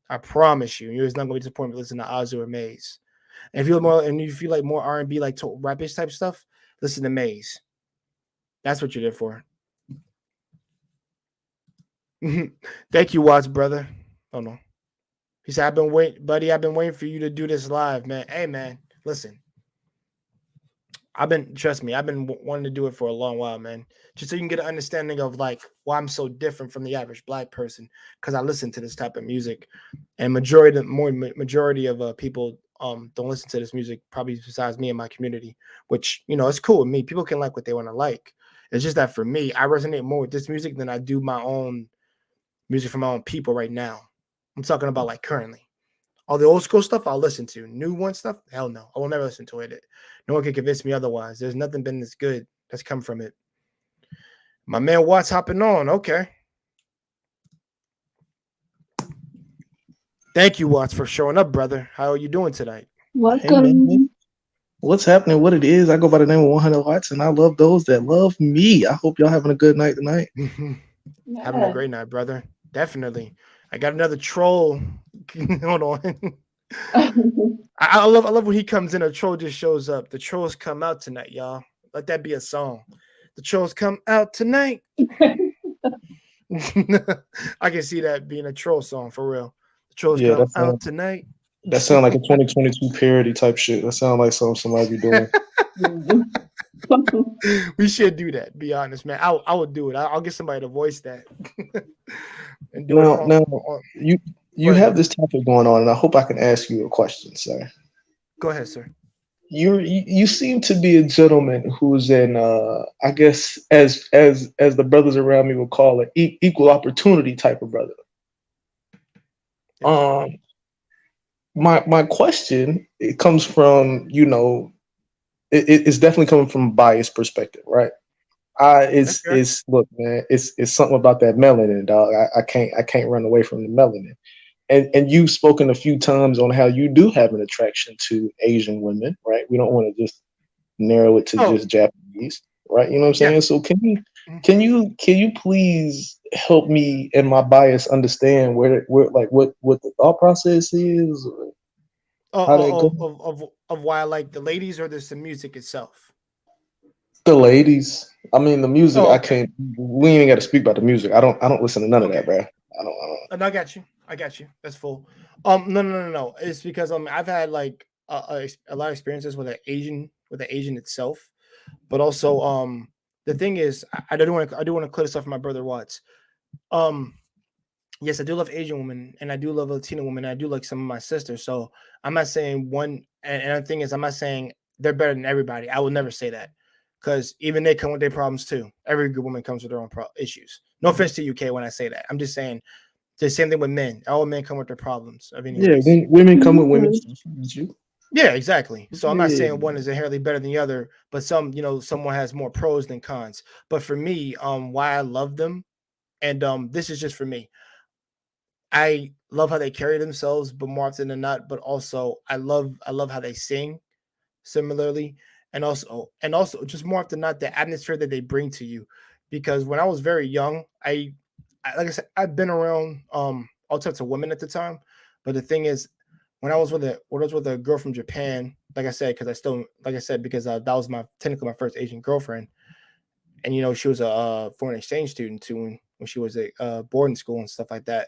I promise you, you're not gonna be disappointed listening to Azu or Maze. And if you like more R&B like rapish type stuff, listen to Maze. That's what you're there for. Thank you, Watts, brother. Oh no. He said, I've been waiting for you to do this live, man. Hey man, listen. Trust me, I've been wanting to do it for a long while, man. Just so you can get an understanding of like why I'm so different from the average black person, because I listen to this type of music, and majority of people don't listen to this music, probably besides me and my community, which it's cool with me. People can like what they want to like. It's just that for me, I resonate more with this music than I do my own music from my own people right now. I'm talking about like currently. All the old school stuff I'll listen to. New one stuff, hell no. I will never listen to it. No one can convince me otherwise. There's nothing been as good that's come from it. My man Watts hopping on. Okay. Thank you, Watts, for showing up, brother. How are you doing tonight? Hey man, Welcome. what's happening? What it is? I go by the name of 100 Watts, and I love those that love me. I hope y'all having a good night tonight. Having a Yeah. great night, brother. Definitely. I got another troll. Hold on. I love when he comes in. A troll just shows up. The trolls come out tonight, y'all. Let that be a song. The trolls come out tonight. I can see that being a troll song for real. The trolls Yeah, come out tonight. that sound like a 2022 parody type shit. That sound like something somebody be doing. We should do that. Be honest, man. I would do it. I'll get somebody to voice that and do it Now, on. you Go you ahead, have brother. this topic going on, and I hope I can ask you a question, sir. Go ahead, sir. You seem to be a gentleman who's in, I guess, as the brothers around me would call it, equal opportunity type of brother. Yes. Um, my question, it comes from, it's definitely coming from a biased perspective, right? That's fair. It's look, man, it's something about that melanin, dog. I can't run away from the melanin. And you've spoken a few times on how you do have an attraction to Asian women, right? We don't want to just narrow it to Oh, just Japanese, right? You know what I'm yeah. saying? So Mhm. can you please help me and my bias understand where like what the thought process is, or how that goes? Of why I like the ladies or the music itself. The ladies. I mean, the music. Oh, I okay. can't. We ain't got to speak about the music. I don't listen to none of Okay. that, bro. I don't. And I got you. I got you. That's full. No. It's because I've had like a lot of experiences with the Asian itself, but also the thing is I do want to clear this up for my brother Watts. Um, yes, I do love Asian women and I do love Latina women. And I do like some of my sisters. So I'm not saying one. And the thing is, I'm not saying they're better than everybody. I will never say that because even they come with their problems too. Every good woman comes with their own issues. No offense to UK when I say that. I'm just saying the same thing with men. All men come with their problems of any Yeah, race. women come with women. Mhm. You. Yeah, exactly. So I'm not Yeah. saying one is inherently better than the other, but someone has more pros than cons. But for me, why I love them, and this is just for me. I love how they carry themselves, but more often than not, but also I love how they sing similarly, and also just more often than not the atmosphere that they bring to you. Because when I was very young, I like I said, I've been around all types of women at the time, but the thing is, when I was with a girl from Japan, like I said, because I still like I said because that was my technically my first Asian girlfriend, and she was a foreign exchange student too when she was at boarding school and stuff like that.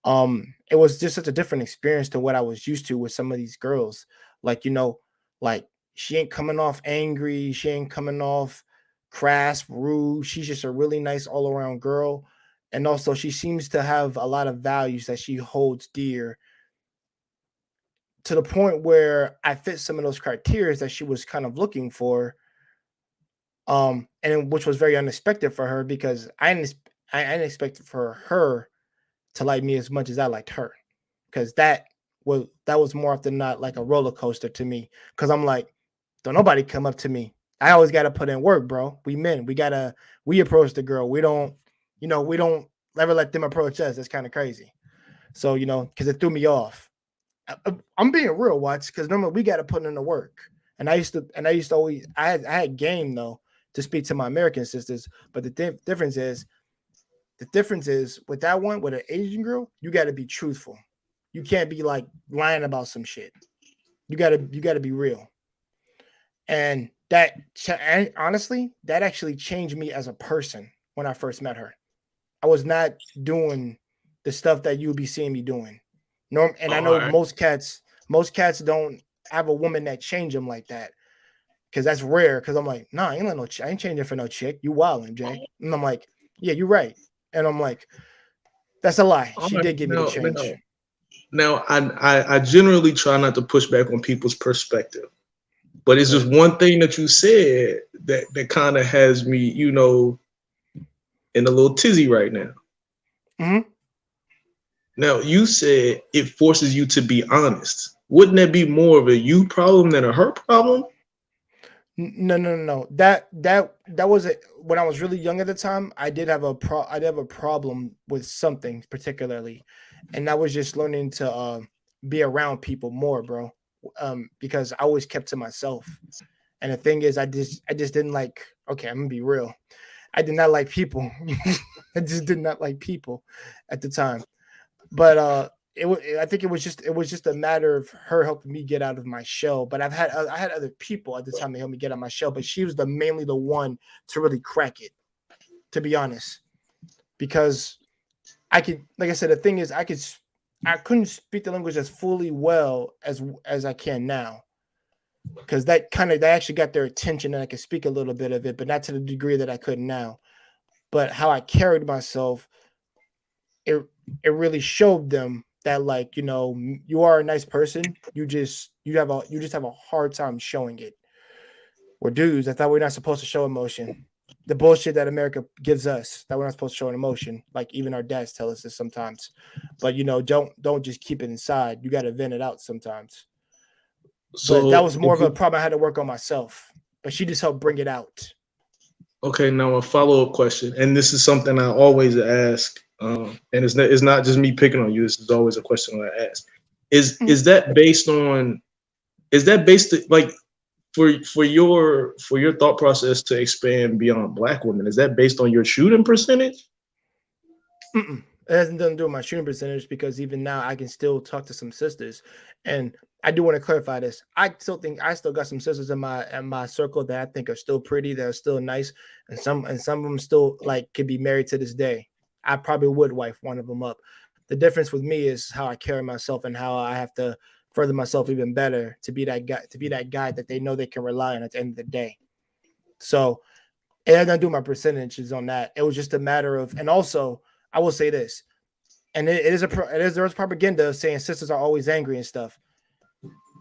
It was just such a different experience to what I was used to with some of these girls. Like, like she ain't coming off angry, she ain't coming off crass, rude. She's just a really nice all around girl. And also, she seems to have a lot of values that she holds dear to the point where I fit some of those criteria that she was kind of looking for. And which was very unexpected for her because I didn't expect for her to like me as much as I liked her. Because that was more often not like a roller coaster to me. Because I'm like, don't nobody come up to me. I always gotta put in work, bro. We men, we approach the girl. We don't ever let them approach us. That's kind of crazy. So because it threw me off. I'm being real, Watch, because normally we gotta put in the work. And I used to always I had game though to speak to my American sisters, but the difference is with that one with an Asian girl, you got to be truthful. You can't be like lying about some shit. You got to be real. And and honestly, that actually changed me as a person when I first met her. I was not doing the stuff that you would be seeing me doing. Norm, and I All know right. most cats don't have a woman that change them like that because that's rare. Because I'm like, nah, I ain't let no, I ain't changing for no chick. You wildin', Jay. And I'm like, yeah, you're right. And I'm like, that's a lie. All She right. did give me the change. Now, I generally try not to push back on people's perspective, but it's just Right. one thing that you said that kind of has me, in a little tizzy right now. Hmm. Now, you said it forces you to be honest. Wouldn't that be more of a you problem than a her problem? No, no, no, no. That was it. When I was really young at the time, I did have a problem with something particularly, and that was just learning to be around people more, bro. Because I always kept to myself. And the thing is, I just didn't like. Okay, I'm gonna be real. I did not like people. I just did not like people at the time. But I think it was just a matter of her helping me get out of my shell. But I had other people at the time that helped me get out of my shell, but she was the mainly the one to really crack it, to be honest. Because I could, like I said, the thing is, I couldn't speak the language as fully well as I can now, because that actually got their attention, and I could speak a little bit of it, but not to the degree that I could now. But how I carried myself, it it really showed them that, like, you are a nice person. You just have a hard time showing it. We're dudes. I thought we're not supposed to show emotion. The bullshit that America gives us, that we're not supposed to show an emotion. Like even our dads tell us this sometimes. But don't just keep it inside. You got to vent it out sometimes. But that So, was more of a problem I had to work on myself. But she just helped bring it out. okay, now a follow up question, and this is something I always ask, and it's not just me picking on you. This is always a question that I ask. Is Mhm. is that based on? Is that based like for your thought process to expand beyond Black women? Is that based on your shooting percentage? Mm-mm. It has nothing to do with my shooting percentage because even now I can still talk to some sisters, and I do want to clarify this. I still think I still got some sisters in my circle that I think are still pretty, that are still nice, and some of them still like could be married to this day. I probably would wife one of them up. The difference with me is how I carry myself and how I have to further myself even better to be that guy that they know they can rely on at the end of the day. So it had nothing to do with my percentages on that. It was just a matter of, and also I will say this, and there's propaganda of saying sisters are always angry and stuff.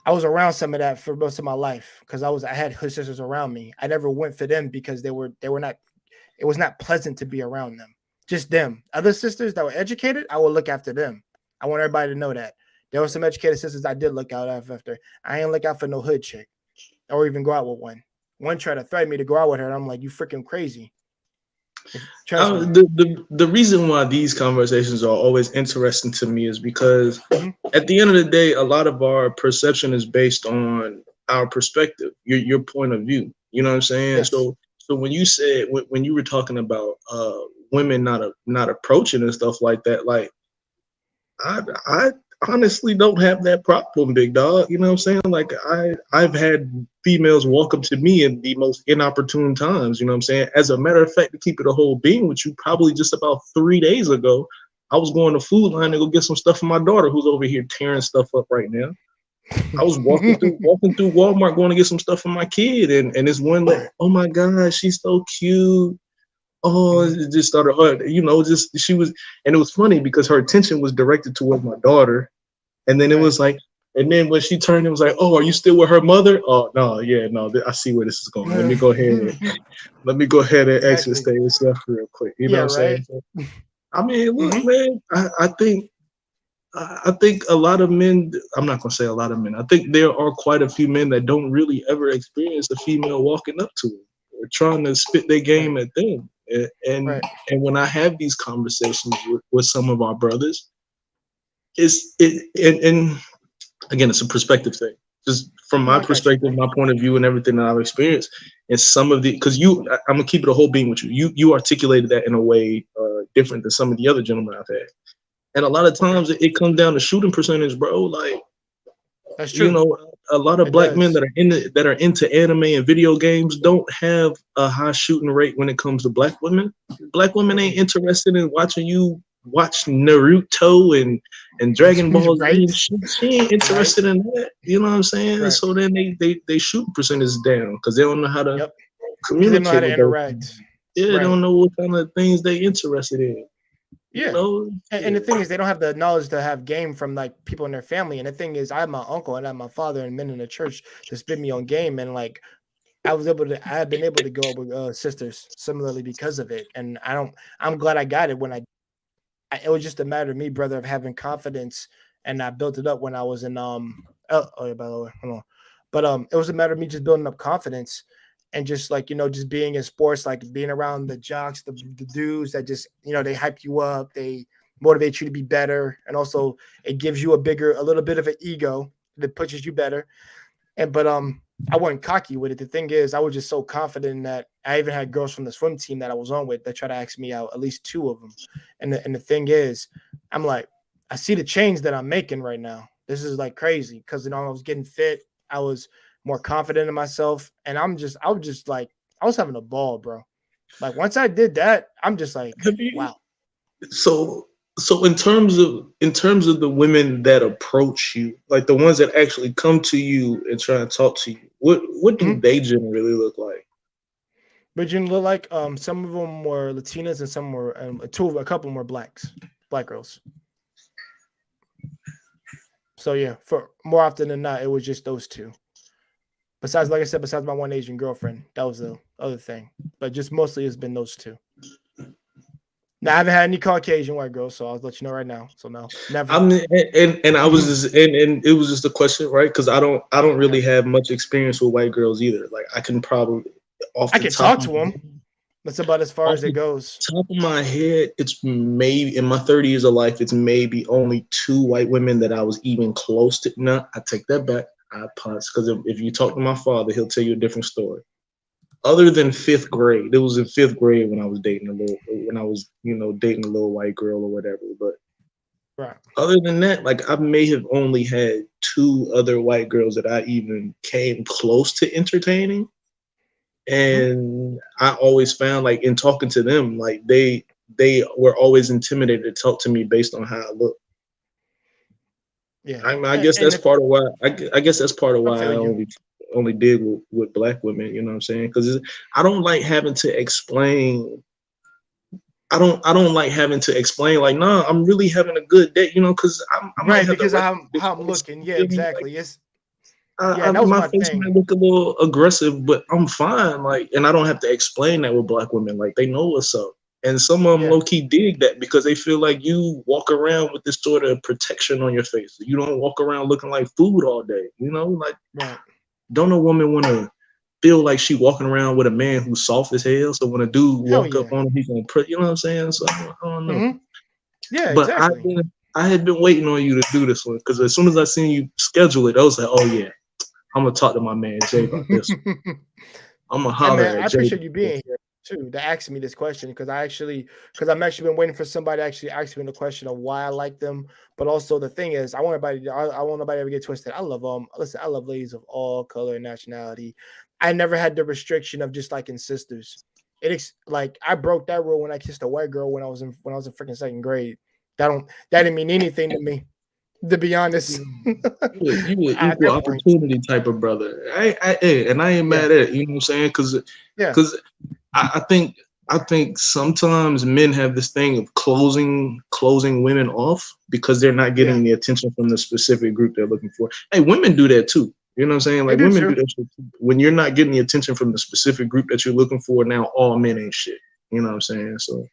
I was around some of that for most of my life because I had hood sisters around me. I never went for them because they were not. It was not pleasant to be around them. Just them. Other sisters that were educated, I would look after them. I want everybody to know that there were some educated sisters I did look out after. I ain't look out for no hood chick or even go out with one. One tried to threaten me to go out with her, and I'm like, you freaking crazy. Trust me. The reason why these conversations are always interesting to me is because Mhm. at the end of the day, a lot of our perception is based on our perspective, your point of view. You know what I'm saying? Yes. So when you said when you were talking about women not approaching and stuff like that, like I honestly don't have that problem, big dog. You know what I'm saying? Like I've had females walk up to me in the most inopportune times. You know what I'm saying? As a matter of fact, to keep it a whole being with you, probably just about 3 days ago, I was going to Food Line to go get some stuff for my daughter, who's over here tearing stuff up right now. I was walking through Walmart going to get some stuff for my kid, and this one like, oh my god, she's so cute. Oh, Mhm. it just started her, just she was, and it was funny because her attention was directed towards my daughter, and then it Right. was like, and then when she turned, it was like, oh, are you still with her mother? Oh no, yeah, no, I see where this is going. Let me go ahead and exit Exactly. stage stuff real quick. You know Yeah. what I'm saying? Right. So, I mean, look, Hmm. man, I think a lot of men. I'm not gonna say a lot of men. I think there are quite a few men that don't really ever experience a female walking up to them or trying to spit their Right. game at them. And Right. and when I have these conversations with some of our brothers, it's it and again, it's a perspective thing. just from No, my I got you, perspective, man. my point of view, and everything that I've experienced, and some of the because I'm gonna keep it a whole being with you. You articulated that in a way different than some of the other gentlemen I've had, and a lot of Okay, times it comes down to shooting percentage, bro. Like that's you true. know, a lot of It black men does. that are into anime and video games don't have a high shooting rate when it comes to black women. Black women ain't Mm-mm. interested in watching you watch Naruto and Dragon Ball Z Right, and shit. She ain't right, interested in that. You know what I'm saying? right. So then they shoot percentage down because they don't know how to Yep. Because they know how communicate to with those people. interact. Yeah, they Right. don't know what kind of things they interested in. You Yeah. know? And the thing is, they don't have the knowledge to have game from like people in their family. And the thing is, I have my uncle and I have my father and men in the church to spit me on game. And like, I have been able to go up with sisters similarly because of it. And I'm glad I got it when it was just a matter of me, brother, of having confidence. And I built it up when I was in, oh yeah, by the way, hold on. But it was a matter of me just building up confidence and just like, just being in sports, like being around the jocks, the dudes that just, they hype you up, they motivate you to be better. And also it gives you a little bit of an ego that pushes you better. But I wasn't cocky with it. The thing is, I was just so confident that I even had girls from the swim team that I was on with that tried to ask me out, at least two of them. And the thing is, I'm like, I see the change that I'm making right now. This is like crazy because I was getting fit. I was more confident in myself, and I was just like, I was having a ball, bro. Like once I did that, I'm just like, Have you wow. so in terms of the women that approach you, like the ones that actually come to you and try and talk to you, what do Mhm. they generally look like? But you look like some of them were Latinas and some were a couple of them were black girls. So yeah, for more often than not, it was just those two. Besides, like I said, besides my one Asian girlfriend, that was the other thing. But just mostly it's been those two. Now I haven't had any Caucasian white girls, so I'll let you know right now. So no, I never. mean, and I was just and it was just a question, right? Because I don't Okay, really have much experience with white girls either. Like I can probably off I the can top talk of to my them. That's about as far off as it the goes. top of my head, it's maybe in my 30 years of life, it's maybe only two white women that I was even close to. No, I take that back. I pause because if you talk to my father, he'll tell you a different story. Other than fifth grade, it was in fifth grade when I was dating a little white girl or whatever. But Right. other than that, like I may have only had two other white girls that I even came close to entertaining. Mhm. And I always found like in talking to them, like they were always intimidated to talk to me based on how I look. Yeah. I mean, I And, guess and that's if part of why I guess that's part of I why feel I you, only did with black women. You know what I'm saying? Because I don't like having to explain. I don't like having to explain like, nah, I'm really having a good day. You know, because I might right? have the Because right how I'm face. looking. You Yeah, feel me? Like exactly. Yeah, and that was my my face might thing. look a little aggressive, but I'm fine. Like, and I don't have to explain that with black women. Like, they know what's up. And some of them Yeah. low key dig that because they feel like you walk around with this sort of protection on your face. You don't walk around looking like food all day. You know, like Right. don't a woman want to feel like she walking around with a man who's soft as hell? So when a dude Hell walk up yeah. on him, he's gonna put. You know what I'm saying? So I don't know. Hmm. Yeah. But Exactly. I had been waiting on you to do this one because as soon as I seen you schedule it, I was like, oh yeah, I'm gonna talk to my man Jay about this. I'm gonna And holler man, at I Jay appreciate about you this. being here too to ask me this question because I'm actually been waiting for somebody to actually ask me the question of why I like them. But also the thing is, I want nobody to ever get twisted. I love listen, I love ladies of all color and nationality. I never had the restriction of just liking sisters. Like I broke that rule when I kissed a white girl when I was in freaking second grade. That didn't mean anything to me, to be honest. You an At equal that point, opportunity type of brother. And I ain't yeah, mad at it. You know what I'm saying? yeah, Because I think sometimes men have this thing of closing women off because they're not yeah, getting the attention from the specific group they're looking for. Hey, women do that too. You know what I'm saying? they Like do women do too. that shit too. When you're not getting the attention from the specific group that you're looking for, now all men ain't shit. You know what I'm saying? So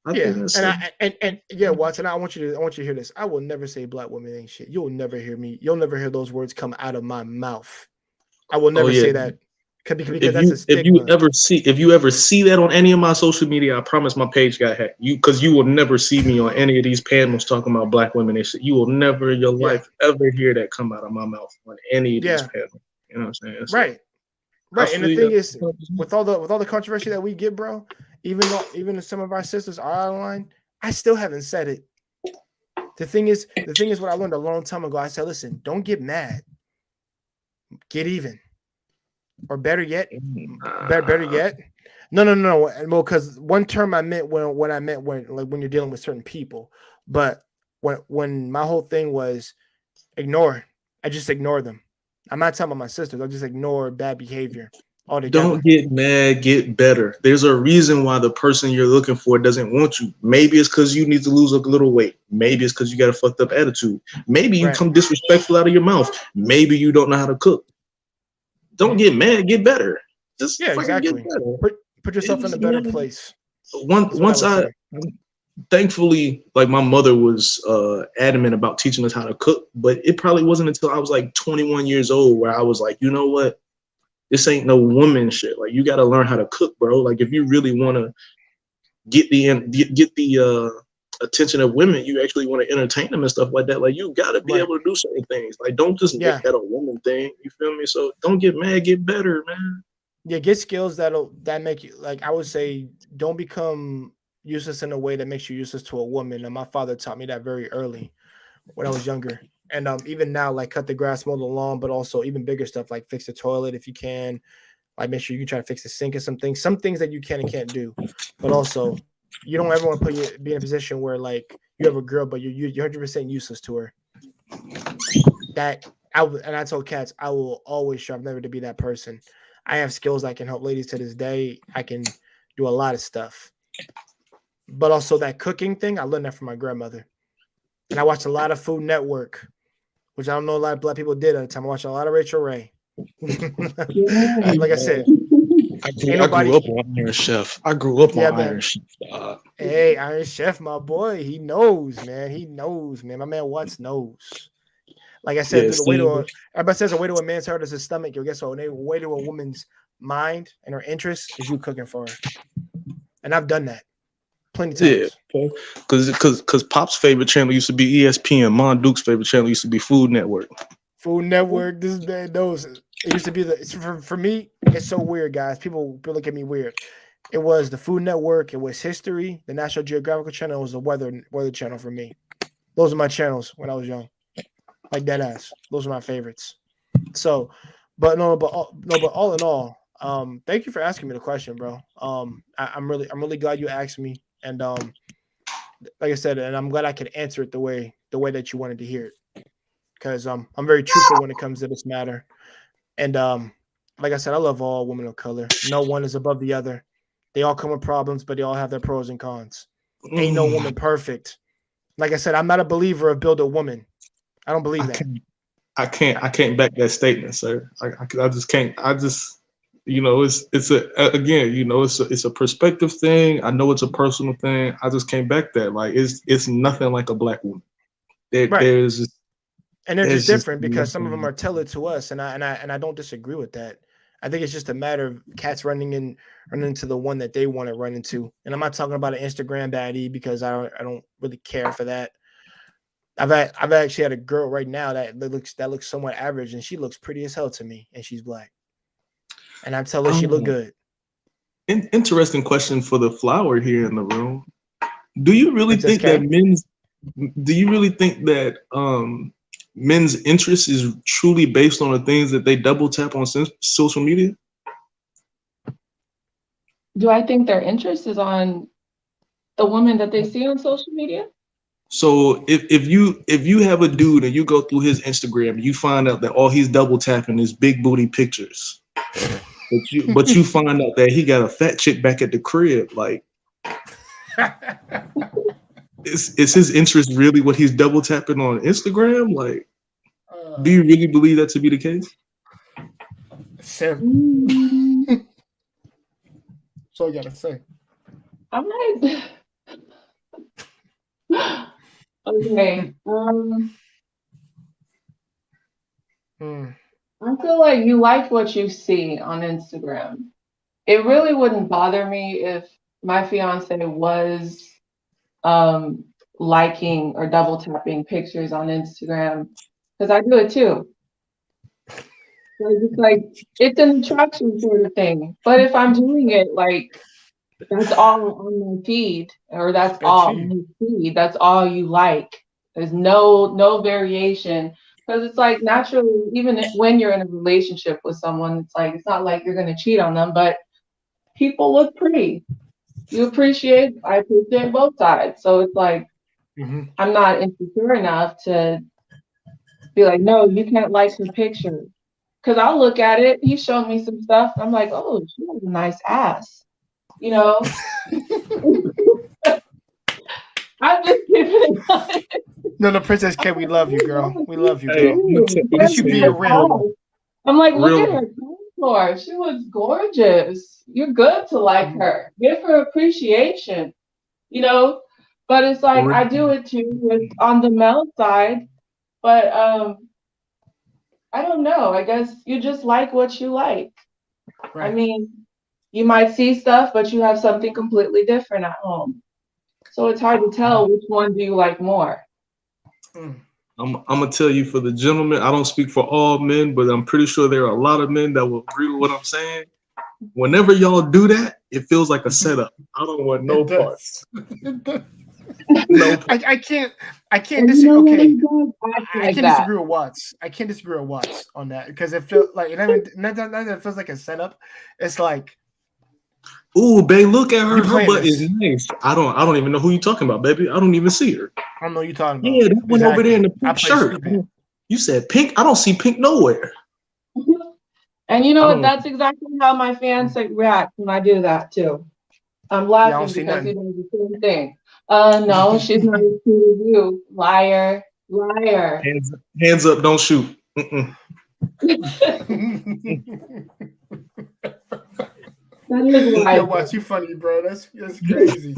I think Yeah, that's and yeah, Watson, I want you to hear this. I will never say black women ain't shit. You'll never hear those words come out of my mouth. I will oh never yeah. say that. because that's a if you stigma. ever see that on any of my social media, I promise my page got hacked. Because you will never see me on any of these panels talking about black women and shit. You will never in your Yeah. life ever hear that come out of my mouth on any of these Yeah. panels. You know what I'm saying? So, Right. Right. And the feel thing you. is, with all the controversy that we get, bro, even if some of our sisters are out of line, I still haven't said it. The thing is what I learned a long time ago. I said, listen, don't get mad. Get even. Or better yet, no. Well, because one term I meant when you're dealing with certain people, but when my whole thing was ignore, I just ignore them. I'm not talking about my sisters. I just ignore bad behavior altogether. Don't get mad, get better. There's a reason why the person you're looking for doesn't want you. Maybe it's because you need to lose a little weight. Maybe it's because you got a fucked up attitude. Maybe you Right. come disrespectful out of your mouth. Maybe you don't know how to cook. Don't get mad, get better. Just Yeah, fucking exactly. get better. Put yourself in a better place. Once I thankfully, like my mother was adamant about teaching us how to cook, but it probably wasn't until I was like 21 years old where I was like, you know what? This ain't no woman shit. Like, you got to learn how to cook, bro. Like, if you really want to get the attention of women, you actually want to entertain them and stuff like that. Like, you got to be able to do certain things. Like, don't just make that a woman thing. You feel me? So don't get mad, get better, man. Yeah, get skills that make you, like, I would say, don't become useless in a way that makes you useless to a woman. And my father taught me that very early when I was younger. And even now, like, cut the grass, mow the lawn, but also even bigger stuff like fix the toilet if you can. Like, make sure you try to fix the sink and some things that you can and can't do. But also, you don't ever want to be in a position where, like, you have a girl, but you're 100% useless to her. And I told cats, I will always strive never to be that person. I have skills that can help ladies to this day. I can do a lot of stuff. But also that cooking thing, I learned that from my grandmother. And I watched a lot of Food Network, which I don't know a lot of black people did at the time. I watched a lot of Rachel Ray. Like I said, I grew up on Iron Chef. I grew up on Iron Chef. Hey, Iron Chef, my boy, he knows, man. He knows, man. My man Watts knows. Like I said, everybody says a way to a man's heart is his stomach. Yo, guess what? A way to a woman's mind and her interest is you cooking for her. And I've done that plenty of times. Yeah, because Pop's favorite channel used to be ESPN. Mon Duke's favorite channel used to be Food Network. Food Network, this man knows. It used to be for me, it's so weird, guys. People look at me weird. It was the Food Network, it was History, the National Geographical channel, it was the weather channel for me. Those are my channels when I was young. Like dead ass. Those are my favorites. So, but all in all, thank you for asking me the question, bro. I'm really glad you asked me, and like I said, and I'm glad I could answer it the way that you wanted to hear it, because I'm very truthful when it comes to this matter, and like I said, I love all women of color. No one is above the other. They all come with problems, but they all have their pros and cons. Ain't no woman perfect. Like I said, I'm not a believer of build a woman. I don't believe that. I can't back that statement, sir. I just can't. You know, it's a perspective thing. I know it's a personal thing. I just can't back that. Like, it's nothing like a black woman. Right. And they're just different because some of them are tailored to us, and I don't disagree with that. I think it's just a matter of cats running into the one that they want to run into. And I'm not talking about an Instagram baddie because I don't really care for that. I've actually had a girl right now that looks somewhat average, and she looks pretty as hell to me, and she's black. And I tell her she look good. Interesting question for the flower here in the room. Do you really think that men's interest is truly based on the things that they double tap on social media? Do I think their interest is on the woman that they see on social media? So if you have a dude and you go through his Instagram, you find out that all he's double tapping is big booty pictures. But you find out that he got a fat chick back at the crib. Like, is his interest really what he's double tapping on Instagram? Like, do you really believe that to be the case? Sim. That's all I gotta say. I'm like, okay. I feel like you like what you see on Instagram. It really wouldn't bother me if my fiance was um, liking or double tapping pictures on Instagram because I do it too. So it's like it's an attraction sort of thing. But if I'm doing it like that's all on my feed, or that's Good all for you. on his feed, that's all you like. There's no variation because it's like naturally, even when you're in a relationship with someone, it's like it's not like you're gonna cheat on them, but people look pretty. I appreciate both sides. So it's like Mhm. I'm not insecure enough to be like, no, you can't like her picture. Cause I'll look at it. He showed me some stuff. I'm like, oh, she has a nice ass. You know, I'm just giving it. No, Princess K, we love you, girl. We love you, Hey, girl. At least you tell being you real. I'm like, look real. at her contour. She looks gorgeous. You're good to like her. Give her appreciation, you know? But it's like I do it too with on the male side. But I don't know. I guess you just like what you like. I Right. mean, you might see stuff, but you have something completely different at home. So it's hard to tell which one do you like more. Mm. I'm gonna tell you for the gentlemen, I don't speak for all men, but I'm pretty sure there are a lot of men that will agree with what I'm saying. Whenever y'all do that, it feels like a setup. I don't want no It parts. does. It does. No parts. I can't And you disagree. know what? Okay, He does act I like can't that. disagree with Watts. I can't disagree with Watts on that because it feels like not that it feels like a setup. It's like Ooh, babe, look at her. you Her playing butt is this. nice. I don't even know who you talking about, baby. I don't even see her. I don't know what you're talking about. Yeah, that one over there in Exactly. the I pink play shirt. stupid. You said pink? I don't see pink nowhere. And you know I what? don't That's exactly how my fiance reacts when I do that too. I'm Yeah, I don't laughing see because he nothing. does the same thing. No, she's not as cute as you. Liar, liar. hands up, don't shoot. Mm-mm. That is Yo, liar. Watts, you funny, bro. That's crazy.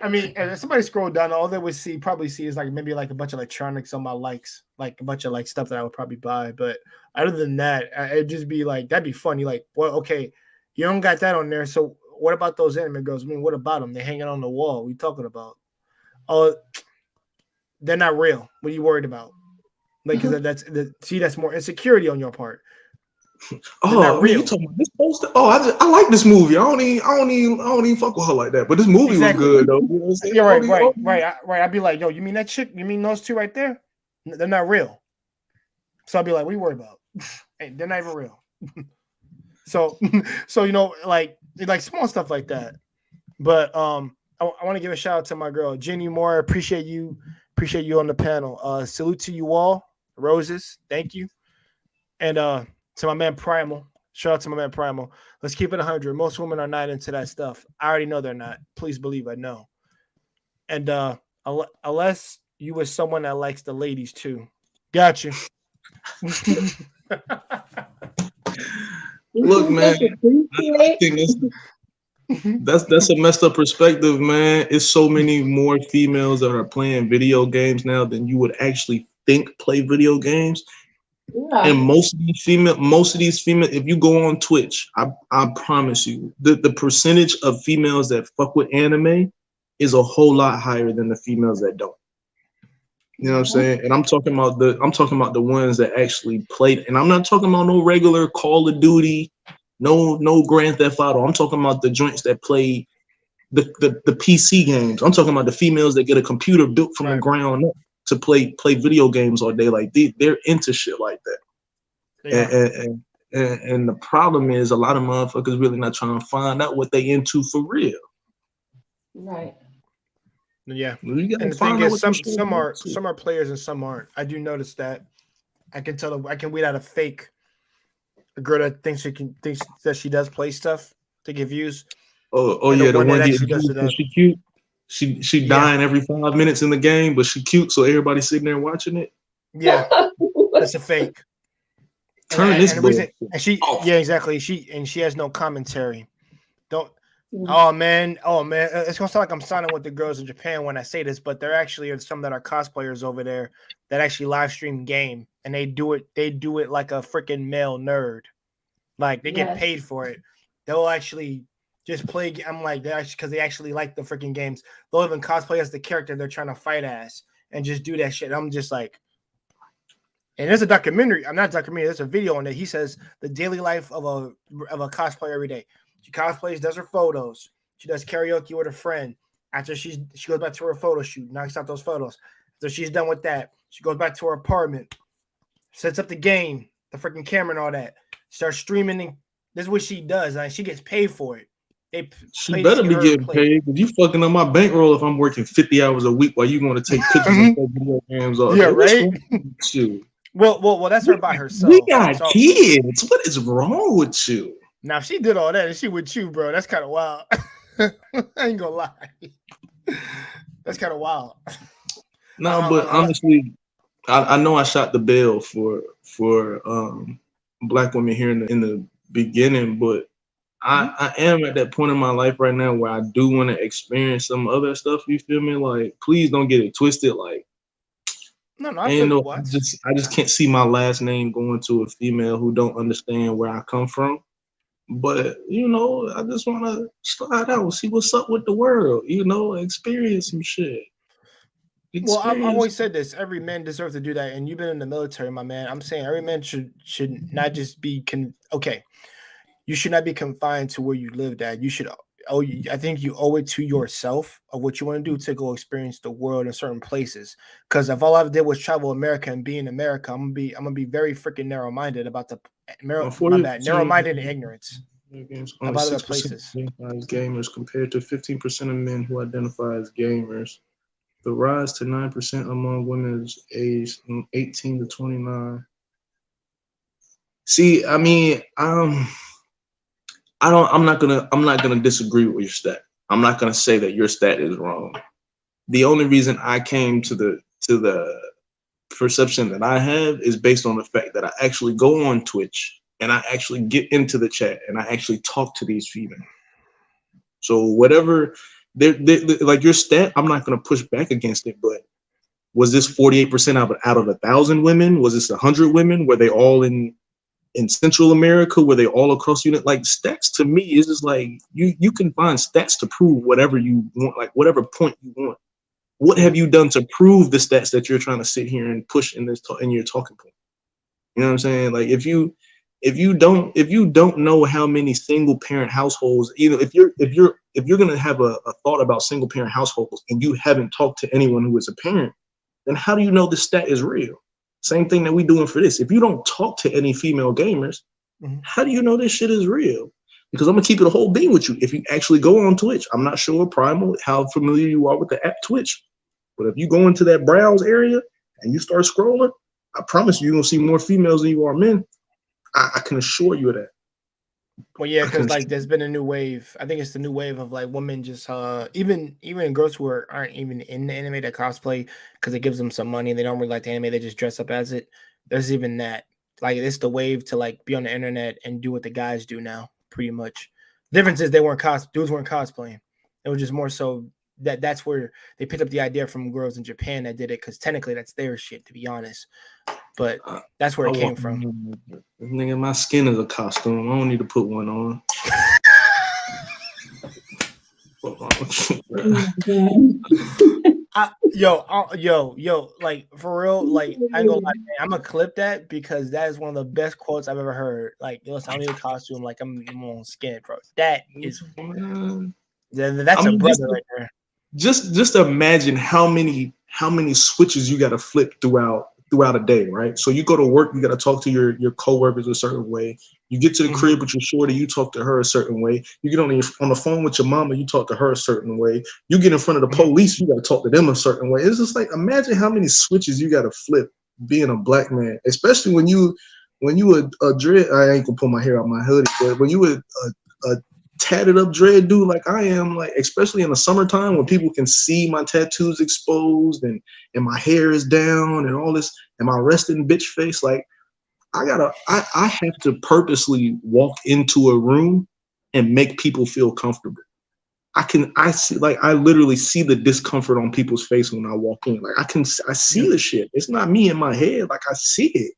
I mean, if somebody scroll down, all they would probably see is like maybe like a bunch of electronics on my likes, like a bunch of like stuff that I would probably buy. But other than that, it'd just be like that'd be funny. Like, well, okay, you don't got that on there, so what about those anime girls? I mean, what about them? They're hanging on the wall. What are you talking about? Oh, they're not real. What are you worried about? Like, because that's more insecurity on your part. They're Oh, not I mean, you real. talking about this poster? Oh, I like this movie. I don't even fuck with her like that. But this movie was Exactly. good though. You know what I'm saying? You're right. I'd be like, yo, you mean that chick? You mean those two right there? They're not real. So I'd be like, what are you worried about? Hey, they're not even real. so, like small stuff like that. But I want to give a shout out to my girl Jenny Moore. Appreciate you on the panel. Salute to you all. Roses, thank you. And to my man Primal. Shout out to my man Primal. Let's keep it 100. Most women are not into that stuff. I already know they're not. Please believe I know. And unless you were someone that likes the ladies too. Got you. Look, man, I think that's a messed up perspective, man. It's so many more females that are playing video games now than you would actually think play video games. Yeah. And most of these female, if you go on Twitch, I promise you, the percentage of females that fuck with anime is a whole lot higher than the females that don't. You know what I'm saying? And I'm talking about the ones that actually played. And I'm not talking about no regular Call of Duty, no Grand Theft Auto. I'm talking about the joints that play the PC games. I'm talking about the females that get a computer built from the ground up to play video games all day. Like they're into shit like that. And the problem is a lot of motherfuckers really not trying to find out what they into for real. Right. Yeah. You gotta And the find thing out is, what some are players and some aren't. I do notice that. I can tell. I can weed out a girl that thinks that she does play stuff to get views. Oh and yeah, the one that getting actually does views it up. she cute. She dying every 5 minutes in the game, but she cute, so everybody's sitting there watching it. Yeah, that's a fake. Turn this reason, bullshit and she off. yeah, exactly. She has no commentary. Don't. Oh man, it's gonna sound like I'm signing with the girls in Japan when I say this, but there actually are some that are cosplayers over there that actually live stream game and they do it like a freaking male nerd. Like they get Yes. paid for it. They'll actually just play. I'm like, because they actually like the freaking games. They'll even cosplay as the character they're trying to fight as and just do that shit. I'm just like, and there's a documentary. I'm not a documentary. There's a video on it. He says the daily life of a cosplayer every day. She cosplays, does her photos. She does karaoke with a friend. After she goes back to her photo shoot, knocks out those photos. So she's done with that. She goes back to her apartment, sets up the game, the freaking camera and all that. Starts streaming. And this is what she does. Like, she gets paid for it. She better be getting paid because you fucking on my bankroll if I'm working 50 hours a week while you want to take pictures and play video games all day. Yeah, right. Well, that's her by herself. We got kids. What is wrong with you? Now, if she did all that and she with you, bro, that's kind of wild. I ain't gonna lie. That's kind of wild. No, but honestly, I know I shot the bell for Black women here in the beginning, but I am at that point in my life right now where I do want to experience some other stuff. You feel me? Like, please don't get it twisted. Like, I just can't see my last name going to a female who don't understand where I come from. But I just want to slide out, see what's up with the world. Experience some shit. Well, I've always said this: every man deserves to do that. And you've been in the military, my man. I'm saying every man should not just be okay. You should not be confined to where you lived at. You should. I think you owe it to yourself of what you want to do to go experience the world in certain places. Because if all I did was travel America and be in America, I'm gonna be very freaking narrow-minded about narrow-minded and ignorance about other places. Gamers compared to 15% of men who identify as gamers. The rise to 9% among women aged 18 to 29. See, I mean, I'm not gonna disagree with your stat. I'm not gonna say that your stat is wrong. The only reason I came to the perception that I have is based on the fact that I actually go on Twitch and I actually get into the chat and I actually talk to these females. So whatever, like your stat, I'm not gonna push back against it. But was this 48% out of 1,000 women? Was this 100 women? Were they all in Central America? Were they all across unit? Like, stats to me is just like you can find stats to prove whatever you want, like whatever point you want. What have you done to prove the stats that you're trying to sit here and push in your talking point? You know what I'm saying? Like, if you don't know how many single parent households, if you're gonna have a thought about single parent households and you haven't talked to anyone who is a parent, then how do you know the stat is real? Same thing that we doing for this. If you don't talk to any female gamers, how do you know this shit is real? Because I'm gonna keep it a whole beam with you. If you actually go on Twitch, I'm not sure, Primal, how familiar you are with the app Twitch, but if you go into that browse area and you start scrolling, I promise you're gonna see more females than you are men. I can assure you of that. Well, yeah, because like there's been a new wave. I think it's the new wave of like women just even girls who aren't even in the anime that cosplay because it gives them some money. They don't really like the anime. They just dress up as it. There's even that. Like, it's the wave to like be on the internet and do what the guys do now, pretty much. The difference is dudes weren't cosplaying. It was just more so that's where they picked up the idea from girls in Japan that did it, because technically that's their shit, to be honest. But that's where it came from. Nigga, my skin is a costume. I don't need to put one on. Yo, like, for real, like, I ain't gonna lie, man, I'm gonna clip that because that is one of the best quotes I've ever heard. Like, listen, I don't need a costume, like, I'm on skin, bro. That is that's a brother right there. Just imagine how many switches you gotta flip throughout a day, right? So you go to work, you gotta talk to your coworkers a certain way. You get to the crib with your shorty, you talk to her a certain way. You get on the phone with your mama, you talk to her a certain way. You get in front of the police, you gotta talk to them a certain way. It's just like, imagine how many switches you gotta flip being a black man, especially when you a dread. I ain't gonna pull my hair out my hoodie, but when you a tatted up dread dude like I am, like, especially in the summertime when people can see my tattoos exposed and my hair is down and all this and my resting bitch face, like, I have to purposely walk into a room and make people feel comfortable. I see, like, I literally see the discomfort on people's face when I walk in. Like, I see the shit. It's not me in my head. Like, I see it.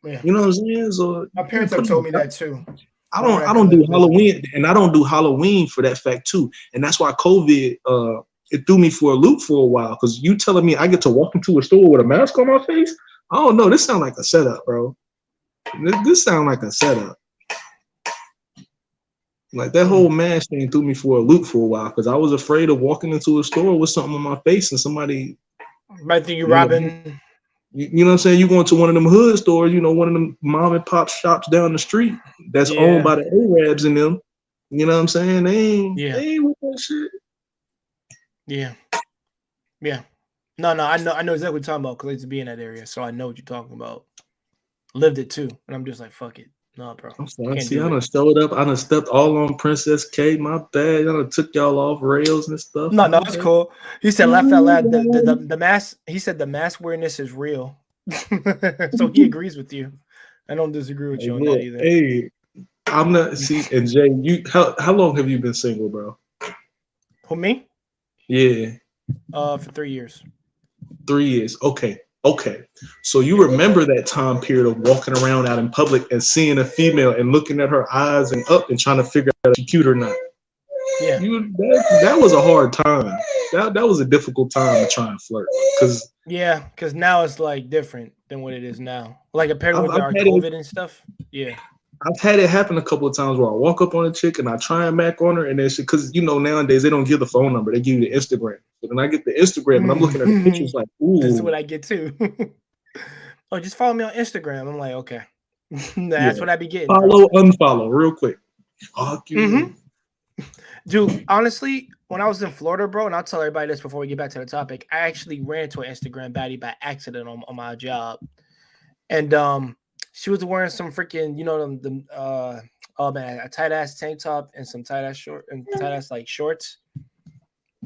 Yeah. You know what I'm saying? So My parents have told me that too. I don't do Halloween, and I don't do Halloween for that fact too. And that's why COVID it threw me for a loop for a while. Because you telling me I get to walk into a store with a mask on my face? I don't know. This sounds like a setup, bro. This sounds like a setup. Like that whole mask thing threw me for a loop for a while because I was afraid of walking into a store with something on my face and somebody might think you robbing. You know what I'm saying? You going to one of them hood stores, you know, one of them mom and pop shops down the street that's owned by the Arabs in them. You know what I'm saying? They ain't with that shit. Yeah. No, I know exactly what you're talking about because I used to be in that area, so I know what you're talking about. Lived it too, and I'm just like, fuck it. No, bro. I'm sorry. See, I done showed up. I done stepped all on Princess K. My bad. I done took y'all off rails and stuff. No, that's cool. He said, laugh out loud. The mask, he said the mask weariness is real. So he agrees with you. I don't disagree with you on that either. Hey, I'm not, see, and Jay, how long have you been single, bro? Who, me? Yeah. For 3 years. 3 years. Okay. So you remember that time period of walking around out in public and seeing a female and looking at her eyes and up and trying to figure out if she's cute or not. Yeah. That was a hard time. That was a difficult time to try and flirt. Because now it's like different than what it is now. Like apparently with our COVID and stuff. Yeah. I've had it happen a couple of times where I walk up on a chick and I try and back on her, and then because you know nowadays they don't give the phone number, they give you the Instagram. So then I get the Instagram and I'm looking at the pictures like, ooh. This is what I get too. Oh, just follow me on Instagram. I'm like, okay. That's what I be getting. Follow, unfollow, real quick. Fuck you. Dude, honestly, when I was in Florida, bro, and I'll tell everybody this before we get back to the topic, I actually ran to an Instagram baddie by accident on my job. And she was wearing some freaking, you know, a tight ass tank top and some tight ass like shorts.